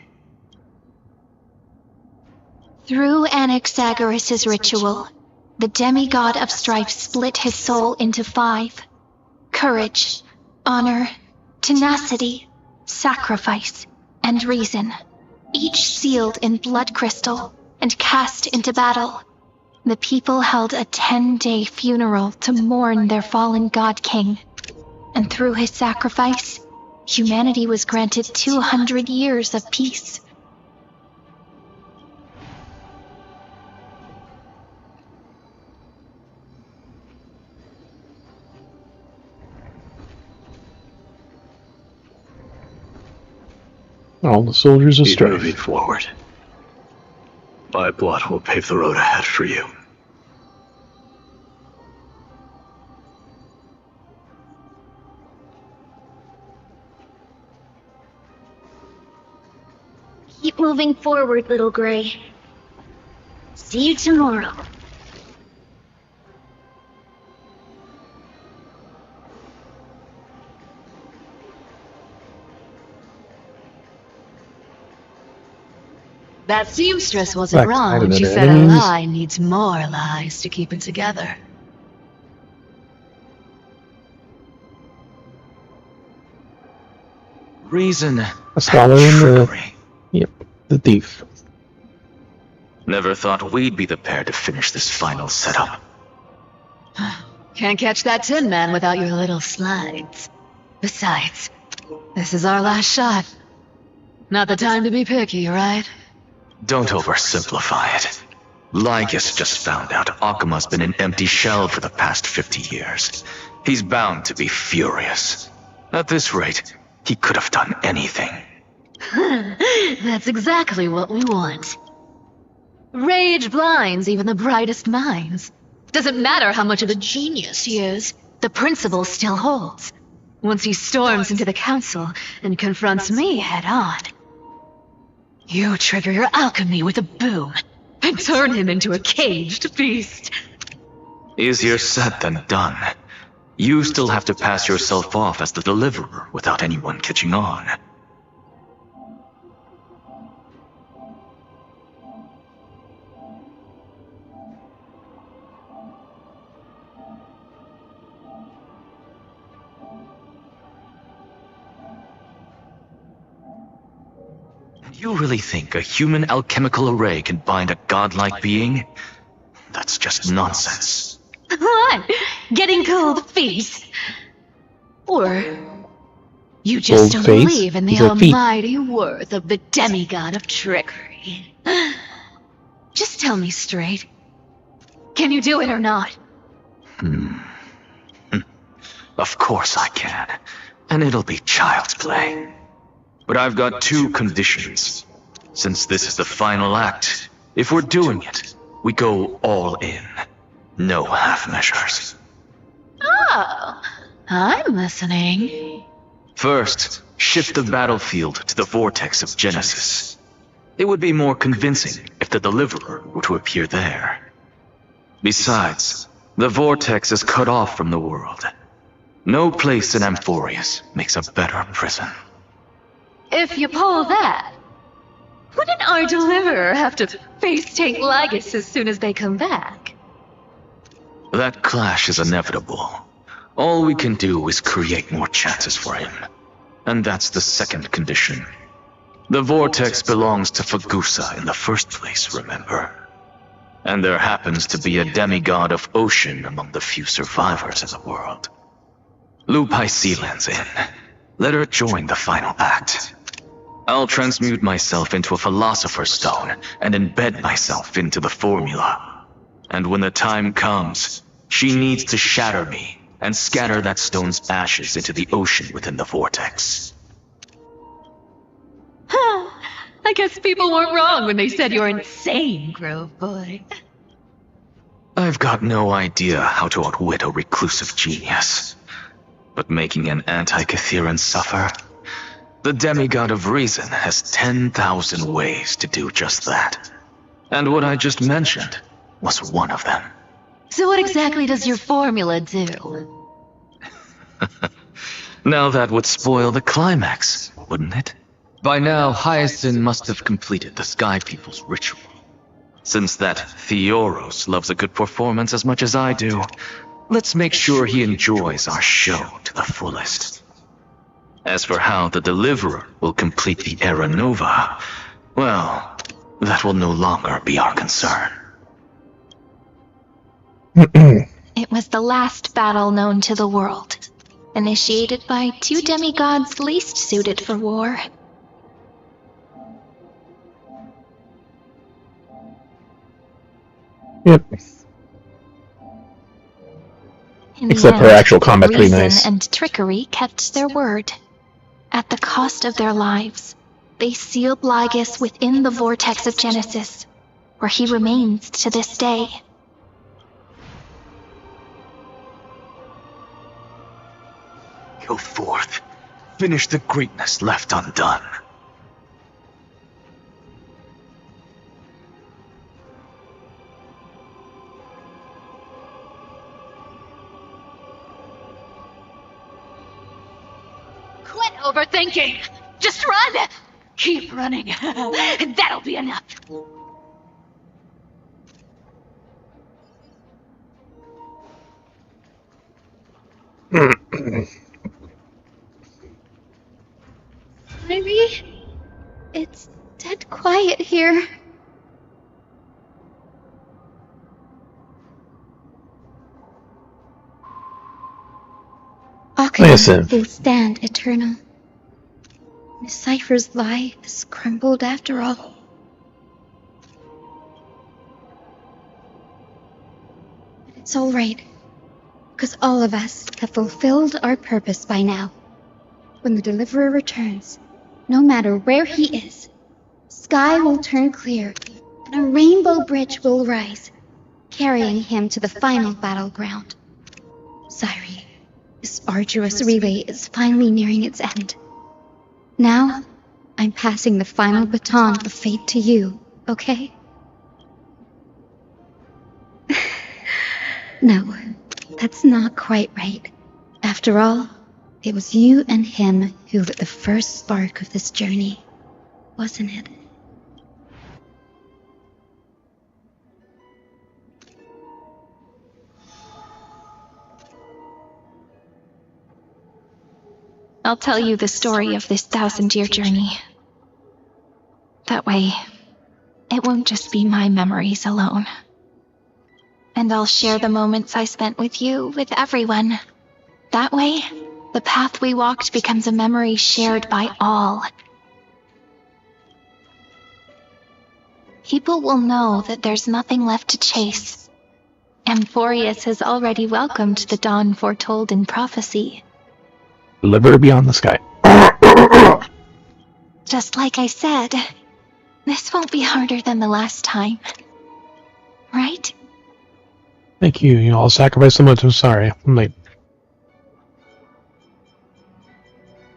Speaker 19: Through Anaxagoras' ritual, the demigod of strife split his soul into 5. Courage, honor, tenacity, sacrifice, and reason, each sealed in blood crystal and cast into battle. The people held a 10-day funeral to mourn their fallen god king, and through his sacrifice, humanity was granted 200 years of peace.
Speaker 9: All the soldiers of
Speaker 16: Keep
Speaker 9: strife.
Speaker 16: moving forward. My blood will pave the road ahead for you.
Speaker 14: Keep moving forward, little Gray. See you tomorrow.
Speaker 17: That seamstress wasn't
Speaker 9: Back
Speaker 17: wrong
Speaker 9: to
Speaker 17: when
Speaker 9: the
Speaker 17: she said a
Speaker 9: enemies.
Speaker 17: lie needs more lies to keep it together.
Speaker 7: Reason.
Speaker 9: Swallowing the thief.
Speaker 2: Never thought we'd be the pair to finish this final setup.
Speaker 17: Can't catch that Tin Man without your little slides. Besides, this is our last shot. Not the time to be picky, right?
Speaker 2: Don't oversimplify it. Lygus just found out Akuma's been an empty shell for the past 50 years. He's bound to be furious. At this rate, he could have done anything.
Speaker 17: That's exactly what we want. Rage blinds even the brightest minds. Doesn't matter how much of a genius he is, the principle still holds. Once he storms into the council and confronts me head on, you trigger your alchemy with a boom and turn him into a caged beast.
Speaker 2: Easier said than done. You still have to pass yourself off as the deliverer without anyone catching on. You really think a human alchemical array can bind a godlike being? That's just nonsense.
Speaker 17: What? Getting cold feet? Or you just don't believe in the almighty worth of the demigod of trickery? Just tell me straight. Can you do it or not?
Speaker 2: Of course I can. And it'll be child's play. But I've got two conditions. Since this is the final act, if we're doing it, we go all in. No half measures.
Speaker 17: Oh, I'm listening.
Speaker 2: First, shift the battlefield to the vortex of Genesis. It would be more convincing if the deliverer were to appear there. Besides, the vortex is cut off from the world. No place in Amphorius makes a better prison.
Speaker 17: If you pull that, wouldn't our deliverer have to face tank Lygus as soon as they come back?
Speaker 2: That clash is inevitable. All we can do is create more chances for him. And that's the second condition. The vortex belongs to Fagusa in the first place, remember? And there happens to be a demigod of ocean among the few survivors in the world. Lupai Sealand's in. Let her join the final act. I'll transmute myself into a philosopher's stone and embed myself into the formula. And when the time comes, she needs to shatter me and scatter that stone's ashes into the ocean within the vortex.
Speaker 17: I guess people weren't wrong when they said you're insane, Grove Boy.
Speaker 2: I've got no idea how to outwit a reclusive genius. But making an anti-Cathiran suffer? The demigod of reason has 10,000 ways to do just that. And what I just mentioned was one of them.
Speaker 17: So what exactly does your formula do?
Speaker 2: Now that would spoil the climax, wouldn't it? By now, Hyacinth must have completed the Sky People's ritual. Since that Theoros loves a good performance as much as I do, let's make sure he enjoys our show to the fullest. As for how the Deliverer will complete the Era Nova, well, that will no longer be our concern.
Speaker 19: It was the last battle known to the world, initiated by two demigods least suited for war.
Speaker 9: Yep. Except her actual combat's pretty
Speaker 19: reason
Speaker 9: nice.
Speaker 19: And trickery kept their word. At the cost of their lives, they sealed Lygus within the vortex of Genesis, where he remains to this day.
Speaker 2: Go forth. Finish the greatness left undone.
Speaker 17: Quit overthinking! Just run! Keep running. That'll be enough.
Speaker 19: quiet here.
Speaker 9: Listen.
Speaker 19: Akuma will stand eternal. The cipher's lie is crumbled after all. But it's all right, because all of us have fulfilled our purpose by now. When the Deliverer returns, no matter where he is, sky will turn clear, and a rainbow bridge will rise, carrying him to the final battleground. Sairi, this arduous relay is finally nearing its end. Now, I'm passing the final baton of fate to you, okay? No, that's not quite right. After all, it was you and him who lit the first spark of this journey, wasn't it? I'll tell you the story of this 1,000-year journey. That way, it won't just be my memories alone. And I'll share the moments I spent with you, with everyone. That way, the path we walked becomes a memory shared by all. People will know that there's nothing left to chase. Amphorius has already welcomed the dawn foretold in prophecy.
Speaker 9: Deliver beyond the sky.
Speaker 19: Just like I said, this won't be harder than the last time. Right?
Speaker 9: Thank you. You all sacrificed so much. I'm sorry. I'm late.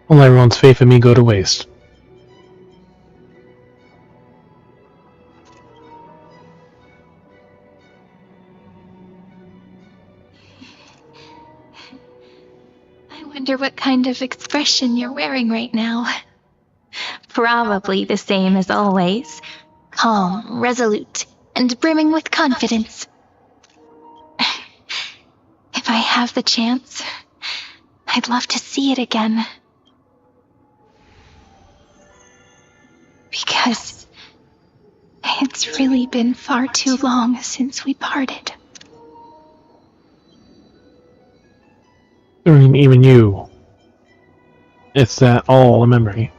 Speaker 9: Don't let everyone's faith in me go to waste.
Speaker 19: I wonder what kind of expression you're wearing right now. Probably the same as always. Calm, resolute, and brimming with confidence. If I have the chance, I'd love to see it again. Because it's really been far too long since we parted.
Speaker 9: I mean, even you. It's that all a memory.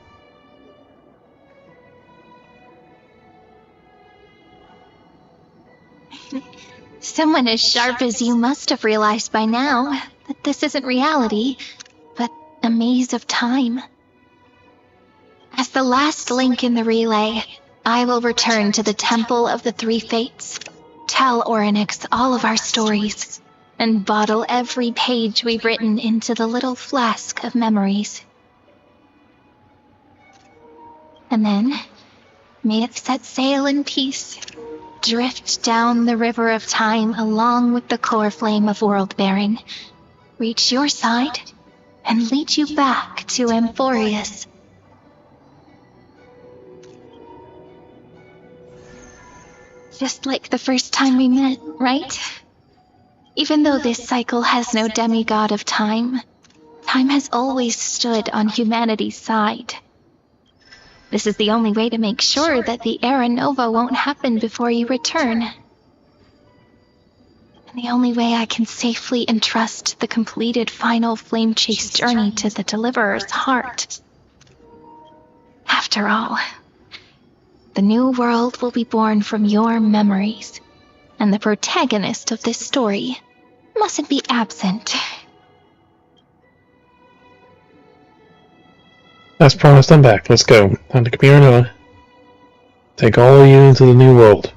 Speaker 19: Someone as sharp as you must have realized by now that this isn't reality, but a maze of time. As the last link in the relay, I will return to the Temple of the Three Fates, tell Orynyx all of our stories, and bottle every page we've written into the little flask of memories. And then, may it set sail in peace, drift down the river of time along with the core flame of world-bearing, reach your side, and lead you back to Amphorius. Just like the first time we met, right? Even though this cycle has no demigod of time, time has always stood on humanity's side. This is the only way to make sure that the Era Nova won't happen before you return. And the only way I can safely entrust the completed final flame chase journey to the Deliverer's heart. After all, the new world will be born from your memories, and the protagonist of this story mustn't be absent.
Speaker 9: As promised, I'm back. Let's go. Time to come here and take all of you into the new world.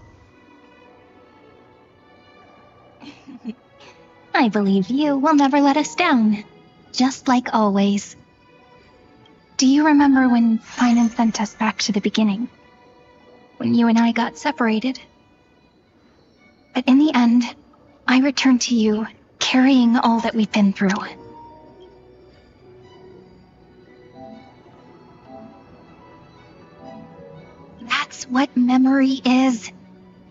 Speaker 19: I believe you will never let us down, just like always. Do you remember when Finan sent us back to the beginning? When you and I got separated? But in the end, I returned to you, carrying all that we've been through. That's what memory is.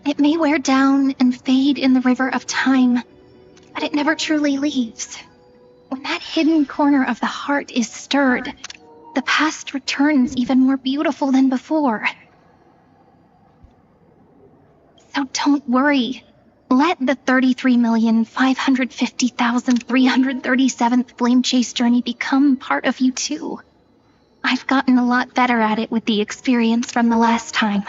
Speaker 19: It may wear down and fade in the river of time, but it never truly leaves. When that hidden corner of the heart is stirred, the past returns even more beautiful than before. So don't worry. Let the 33,550,337th Flame Chase journey become part of you too. I've gotten a lot better at it with the experience from the last time.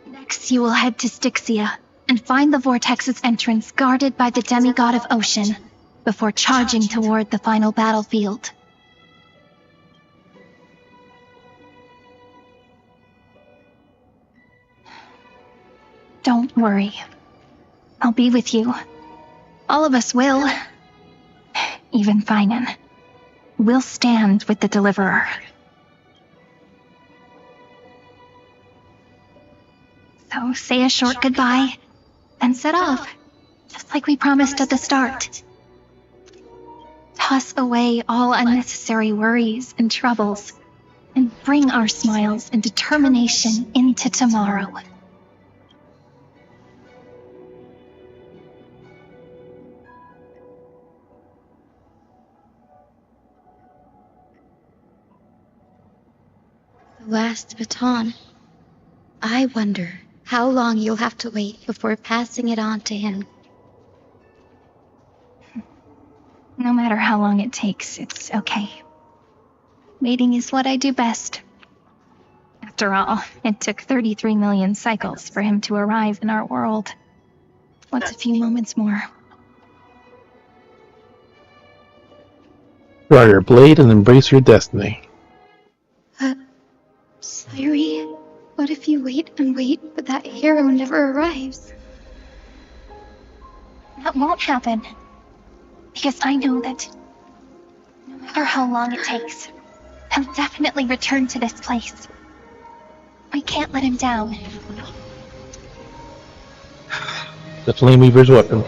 Speaker 19: Next, you will head to Styxia and find the Vortex's entrance guarded by the demigod of Ocean before charging toward the final battlefield. Don't worry. I'll be with you. All of us will. Even Finan. We'll stand with the Deliverer. So say a short goodbye, then set off, just like we promised at the start. Toss away all unnecessary worries and troubles, and bring our smiles and determination into tomorrow.
Speaker 14: The last baton. I wonder how long you'll have to wait before passing it on to him.
Speaker 19: No matter how long it takes, it's okay. Waiting is what I do best. After all, it took 33 million cycles for him to arrive in our world. What's a few moments more?
Speaker 9: Draw your blade and embrace your destiny.
Speaker 14: Sairi, what if you wait and wait, but that hero never arrives?
Speaker 19: That won't happen. Because I know that no matter how long it takes, he'll definitely return to this place. I can't let him down.
Speaker 9: The Flame Weaver's weapon.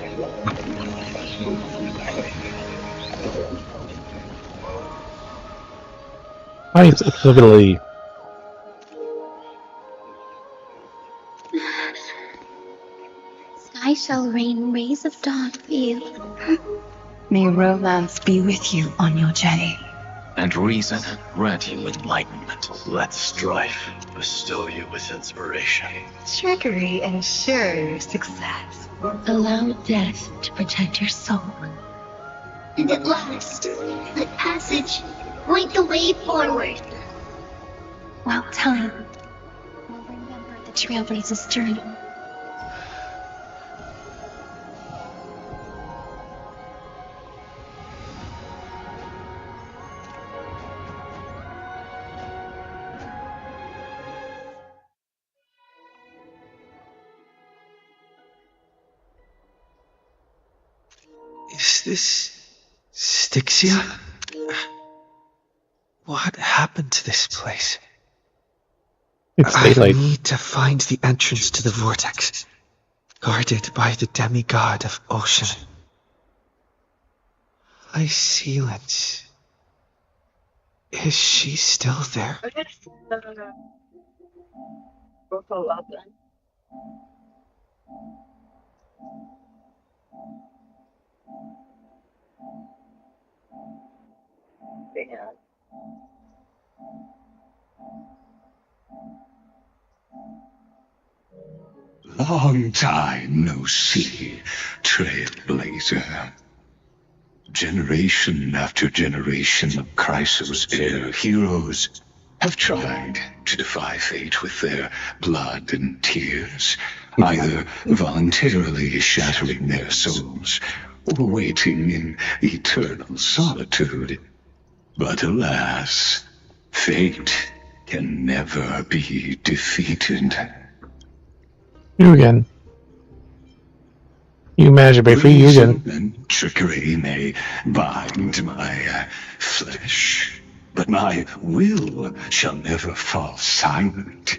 Speaker 9: Nice ability.
Speaker 14: Sky shall rain rays of dawn for you.
Speaker 17: May romance be with you on your journey.
Speaker 2: And reason grant you enlightenment. Let strife bestow you with inspiration.
Speaker 17: Trickery ensure your success.
Speaker 14: Allow death to protect your soul.
Speaker 10: And at last, let passage point the way forward.
Speaker 19: Well, time will remember the Trailblazer's journey.
Speaker 3: Is this Styxia? What happened to this place? I need to find the entrance to the vortex, guarded by the demigod of Ocean. High Sealant. Is she still there?
Speaker 11: Long time no see, Trailblazer. Generation after generation of Chrysos heir heroes have tried to defy fate with their blood and tears, either voluntarily shattering their souls or waiting in eternal solitude. But alas, fate can never be defeated.
Speaker 9: You again. You managed to break free, you again.
Speaker 11: And trickery may bind my flesh, but my will shall never fall silent.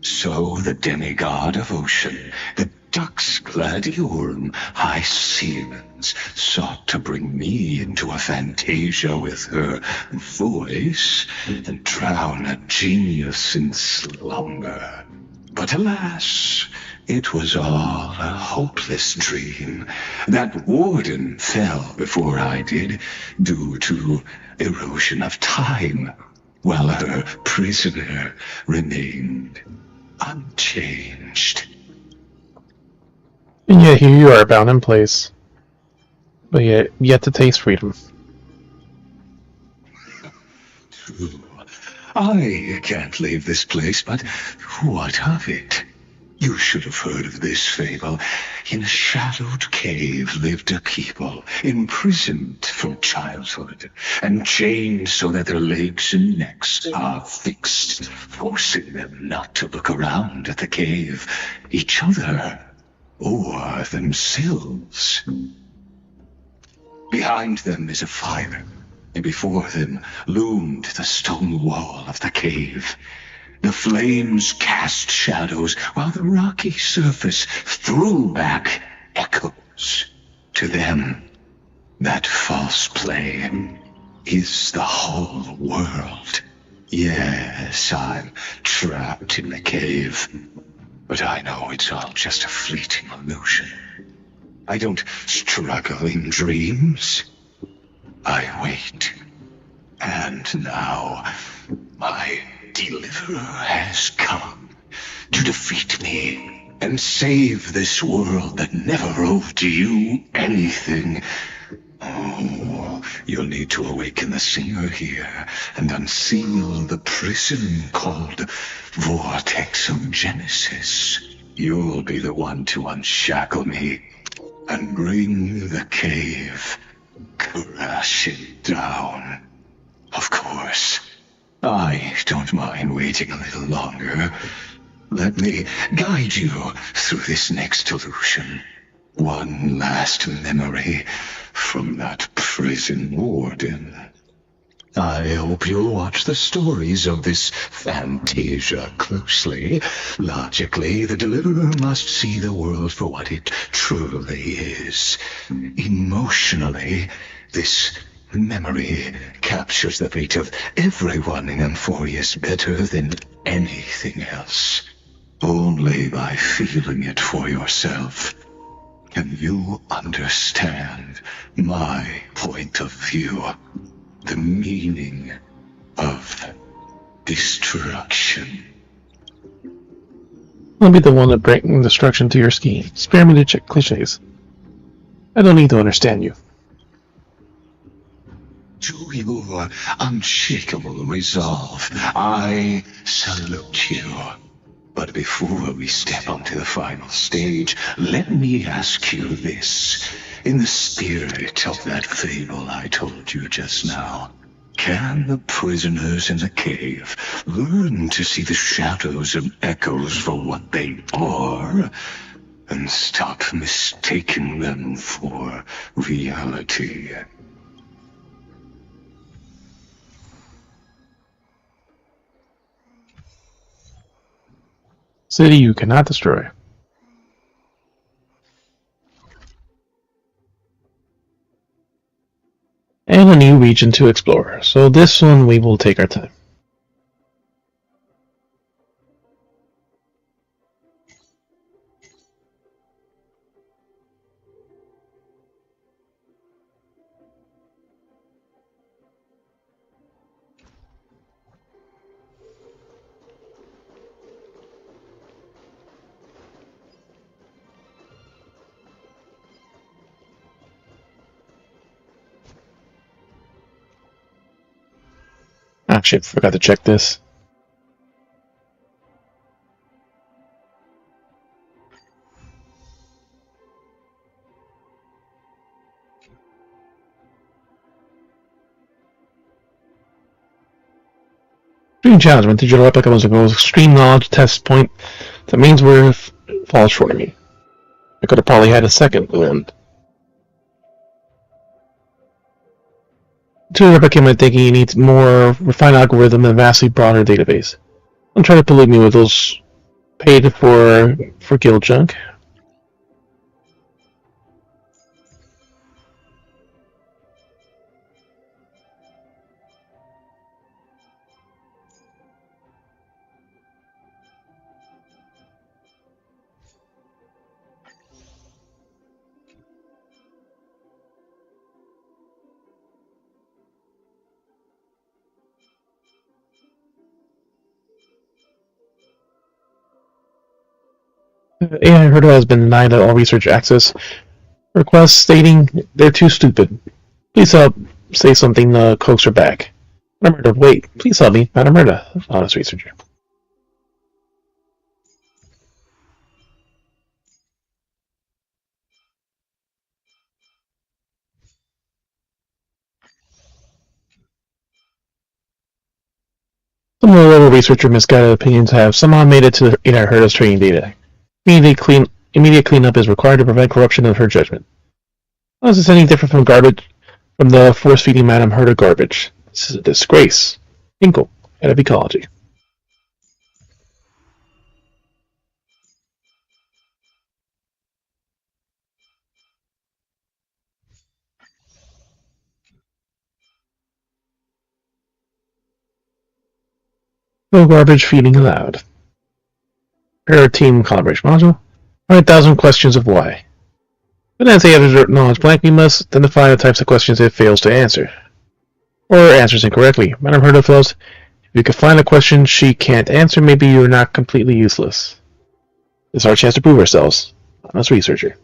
Speaker 11: So the demigod of Ocean, the duck's-clad Yorm, High Sealants, sought to bring me into a fantasia with her voice and drown a genius in slumber. But alas, It was all a hopeless dream. That warden fell before I did, due to erosion of time, while her prisoner remained unchanged.
Speaker 9: And yet here you are, bound in place, but yet to taste freedom.
Speaker 11: True. I can't leave this place, but what of it? You should have heard of this fable. In a shadowed cave lived a people, imprisoned from childhood, and chained so that their legs and necks are fixed, forcing them not to look around at the cave, each other, or themselves. Behind them is a fire, and before them loomed the stone wall of the cave. The flames cast shadows, while the rocky surface threw back echoes. To them, that false play is the whole world. Yes, I'm trapped in the cave, but I know it's all just a fleeting illusion. I don't struggle in dreams. I wait. And now, my deliverer has come to defeat me and save this world that never owed you anything. Oh, you'll need to awaken the singer here and unseal the prison called Vortex of Genesis. You'll be the one to unshackle me and bring the cave crashing down. Of course, I don't mind waiting a little longer. Let me guide you through this next illusion. One last memory from that prison warden. I hope you'll watch the stories of this Fantasia closely. Logically, the Deliverer must see the world for what it truly is. Emotionally, this memory captures the fate of everyone in Emphorius better than anything else. Only by feeling it for yourself can you understand my point of view, the meaning of destruction.
Speaker 9: I'll be the one to bring destruction to your scheme. Spare me to check cliches. I don't need to understand you.
Speaker 11: To your unshakable resolve, I salute you. But before we step onto the final stage, let me ask you this. In the spirit of that fable I told you just now, can the prisoners in the cave learn to see the shadows and echoes for what they are, and stop mistaking them for reality?
Speaker 9: City you cannot destroy. And a new region to explore, so this one we will take our time. Ah shit, forgot to check this. Extreme challenge. When digital replica was a extreme knowledge test point, that means we're fall short of me. I could have probably had a second one. To replicate my thinking, you need more refined algorithm and a vastly broader database. Don't try to pollute me with those paid for guild junk. AI Herta has been denied all research access requests, stating they're too stupid. Please help say something to coax her back. Madam Herta, wait, please help me, Madam Herta, honest researcher. Some low-level researcher misguided opinions have somehow made it to AI Herta's training data. Immediate cleanup is required to prevent corruption of her judgment. How is this any different from garbage from the force-feeding Madam Herta garbage? This is a disgrace. Hinkle, head of ecology. No garbage feeding allowed. Prepare a team collaboration module. 100,000 questions of why. But as the editor knowledge blank, we must identify the types of questions it fails to answer. Or answers incorrectly. Madam Herta feels if you can find a question she can't answer, maybe you're not completely useless. This is our chance to prove ourselves. Honest researcher.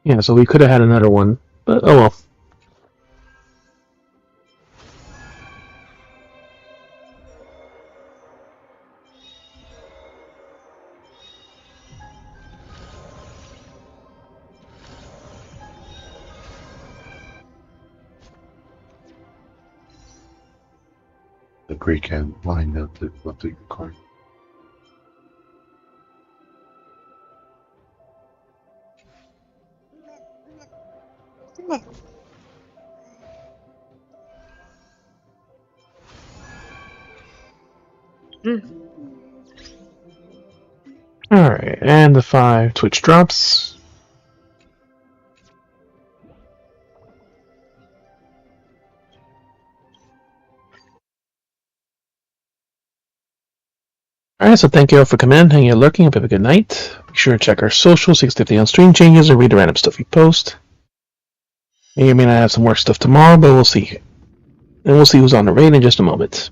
Speaker 9: Yeah, so we could have had another one, but oh well.
Speaker 6: The Greek and line up the what the card.
Speaker 9: Alright, and the 5 Twitch drops. Alright, so thank you all for coming in, hanging out, lurking. Hope you have a good night. Be sure to check our socials, see if the on stream changes, or read the random stuff we post. May or may not have some more stuff tomorrow, but we'll see. And we'll see who's on the raid in just a moment.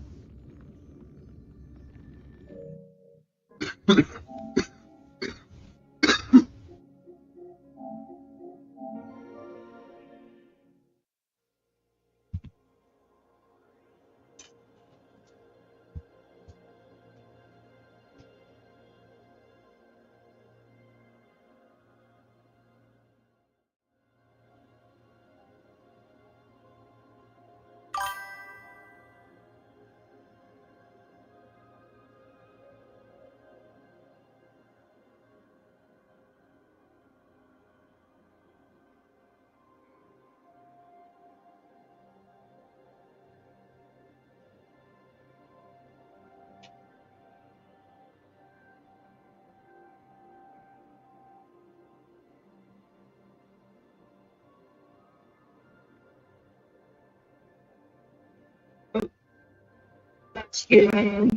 Speaker 10: Excuse me.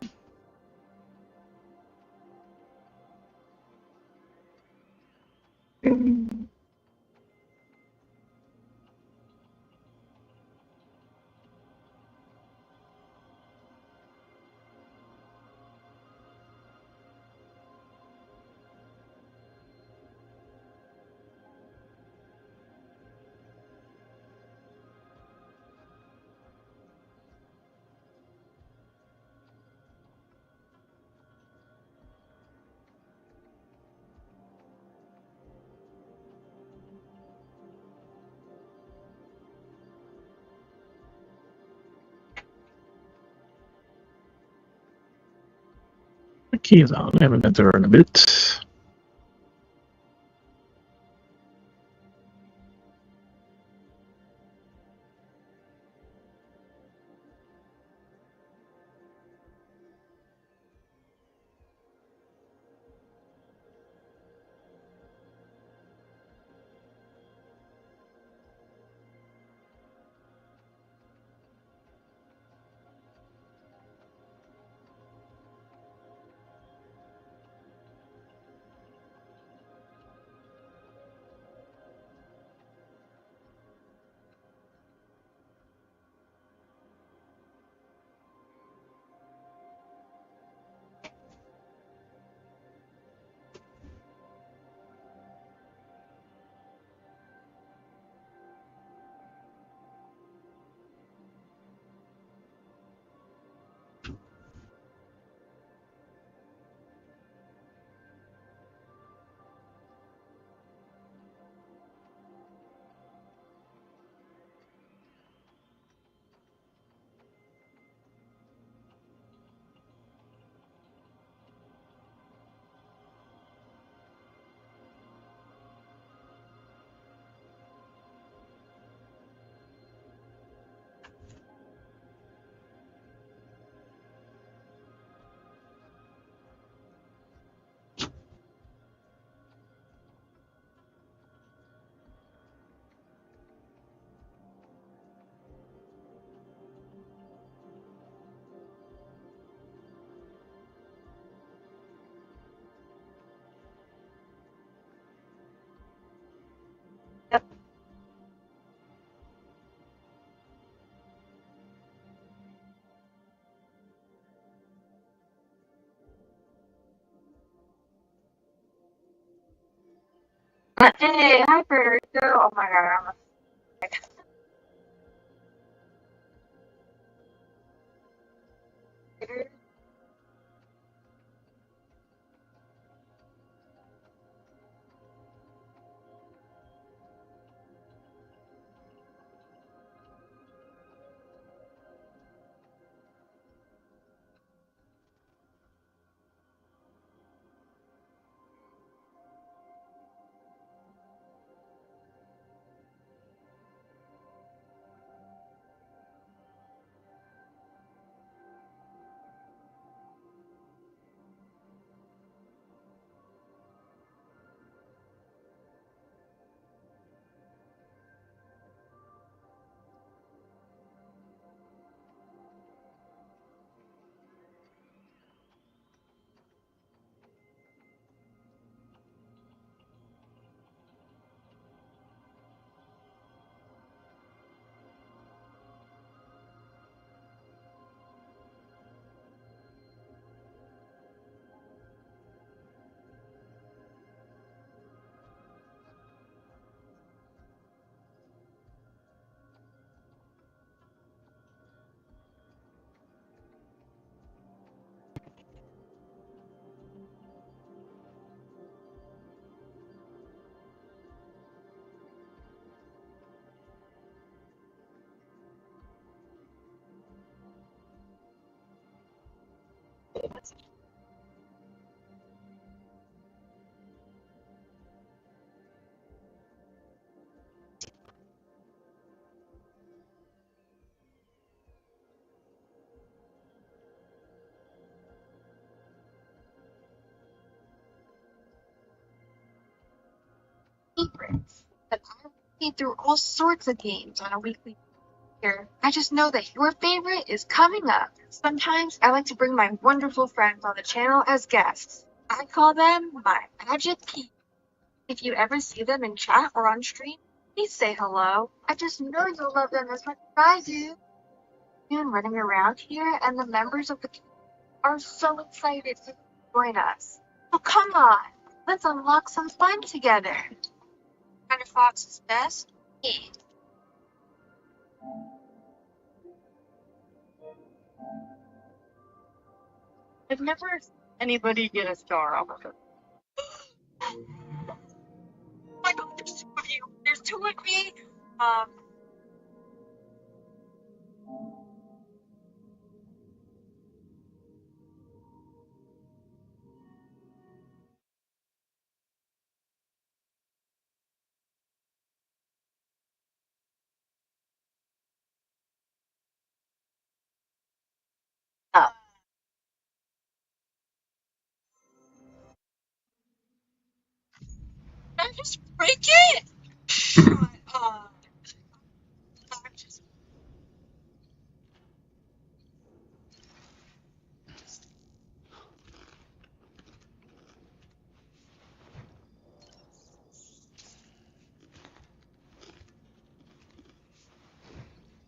Speaker 9: The key's on. I haven't been through her in a bit.
Speaker 10: Hey, hi, Federico. Oh my god, I'm
Speaker 18: favorites. But I play through all sorts of games on a weekly basis. I just know that your favorite is coming up. Sometimes I like to bring my wonderful friends on the channel as guests. I call them my magic key. If you ever see them in chat or on stream, please say hello. I just know you'll love them as much as I do. Soon running around here, and the members of the community are so excited to join us. So come on, let's unlock some fun together. Kind of Fox is best. Yeah. I've never seen anybody get a star off of it. Oh my god, there's two of you. There's two of me. Uh, Did I just break it? God, I just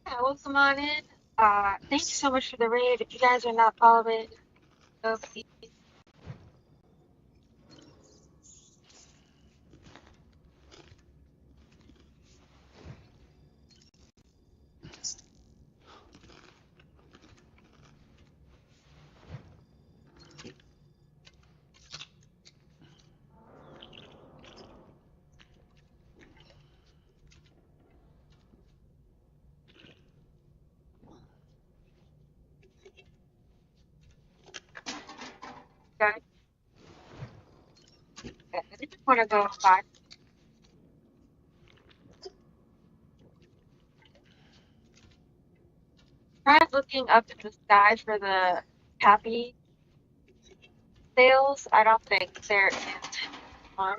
Speaker 18: yeah, welcome on in. Thank you so much for the raid. If you guys are not following, go please. Guys, I just want to go back. Try looking up in the sky for the happy sales. I don't think there is one.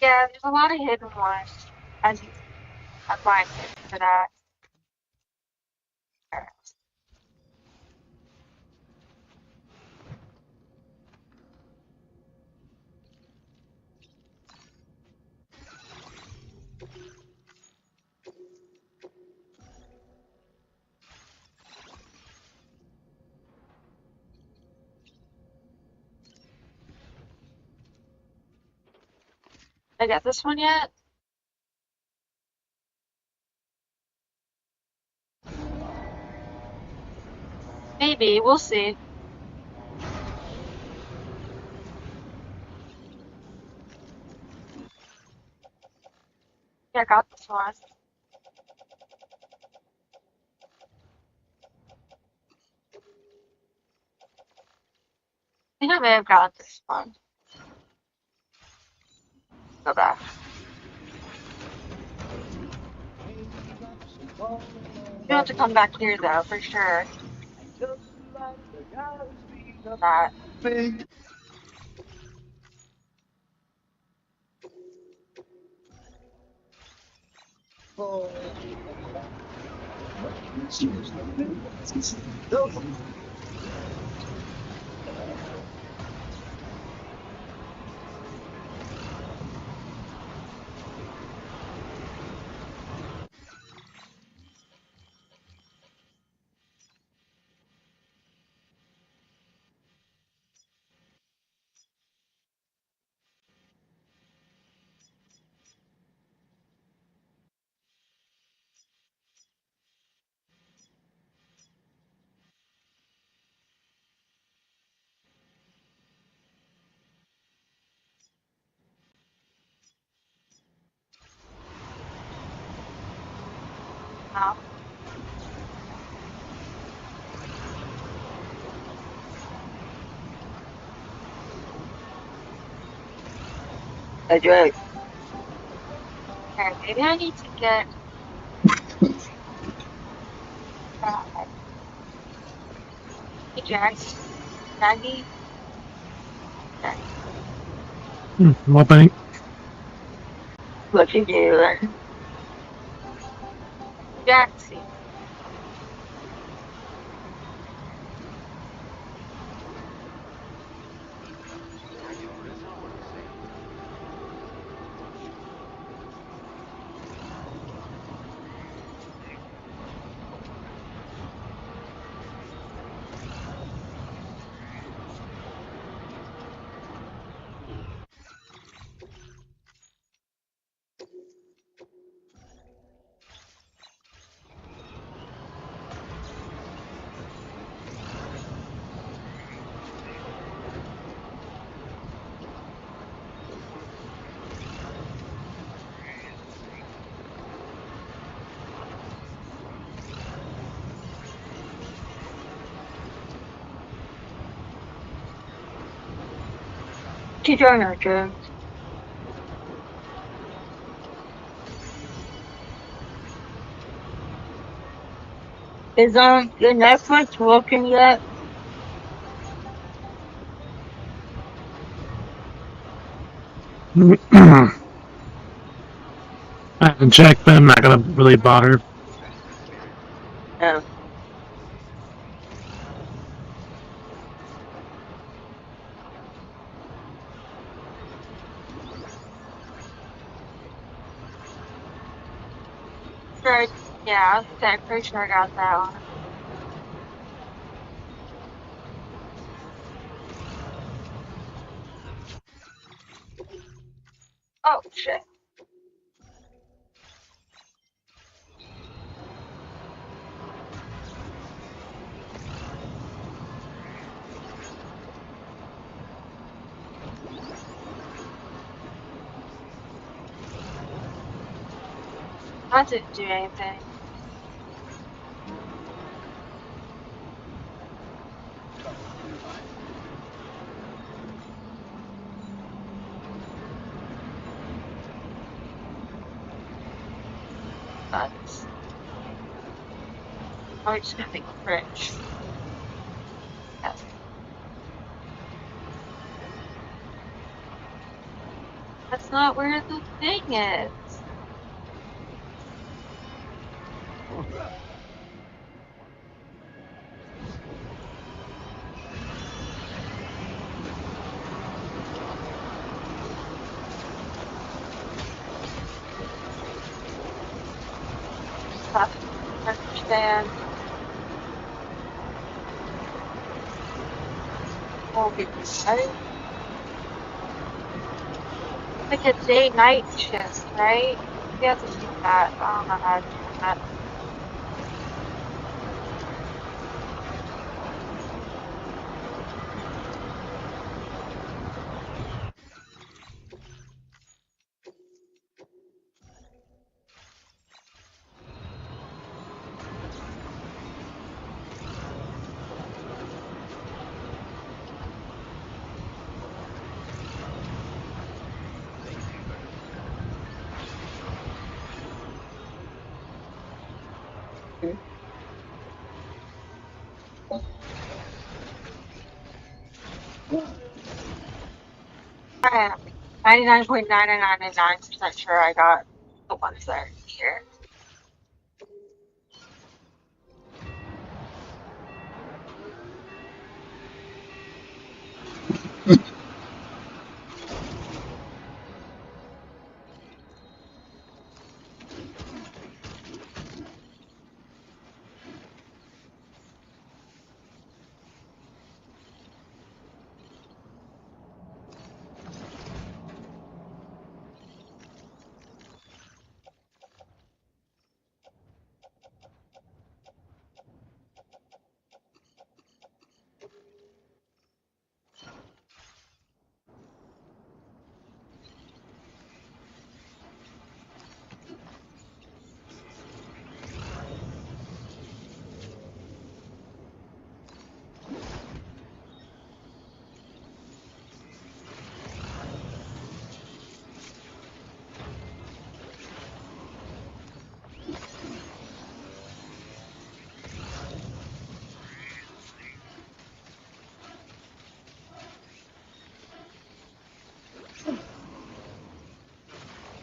Speaker 18: Yeah, there's a lot of hidden ones. As you, that's why I'm looking for that. I got this one yet? Maybe, we'll see. Yeah, I got this one. I think I may have got this one. Go back. You have to come back here though, for sure. That. Now.
Speaker 10: I drank.
Speaker 18: Okay, maybe I need to get. Hey, Jax. Maggie.
Speaker 9: What, buddy?
Speaker 10: What you doing?
Speaker 18: Jaxie.
Speaker 10: Keep doing that, James. Is your Netflix working yet?
Speaker 9: I haven't checked, but I'm not gonna really bother.
Speaker 10: No.
Speaker 18: Sure. Yeah, I'm pretty sure I got that one. Oh, shit. That didn't do anything. But I'm just gonna make a fridge. Yeah. That's not where the thing is. I understand. Oh, like a day-night shift, right? You have to do that. I don't know how to do that. I am 99.999% sure I got the ones that are here.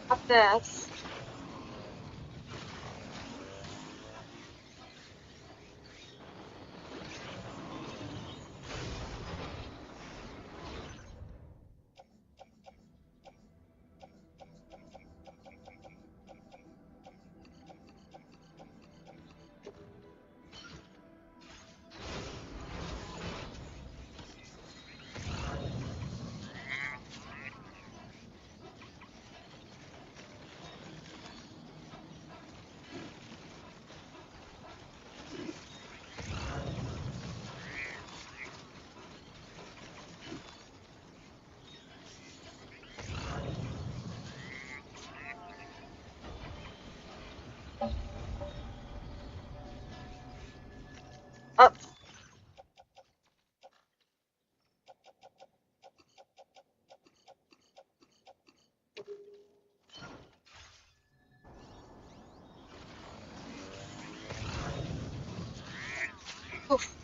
Speaker 18: Got this. Up. Oof.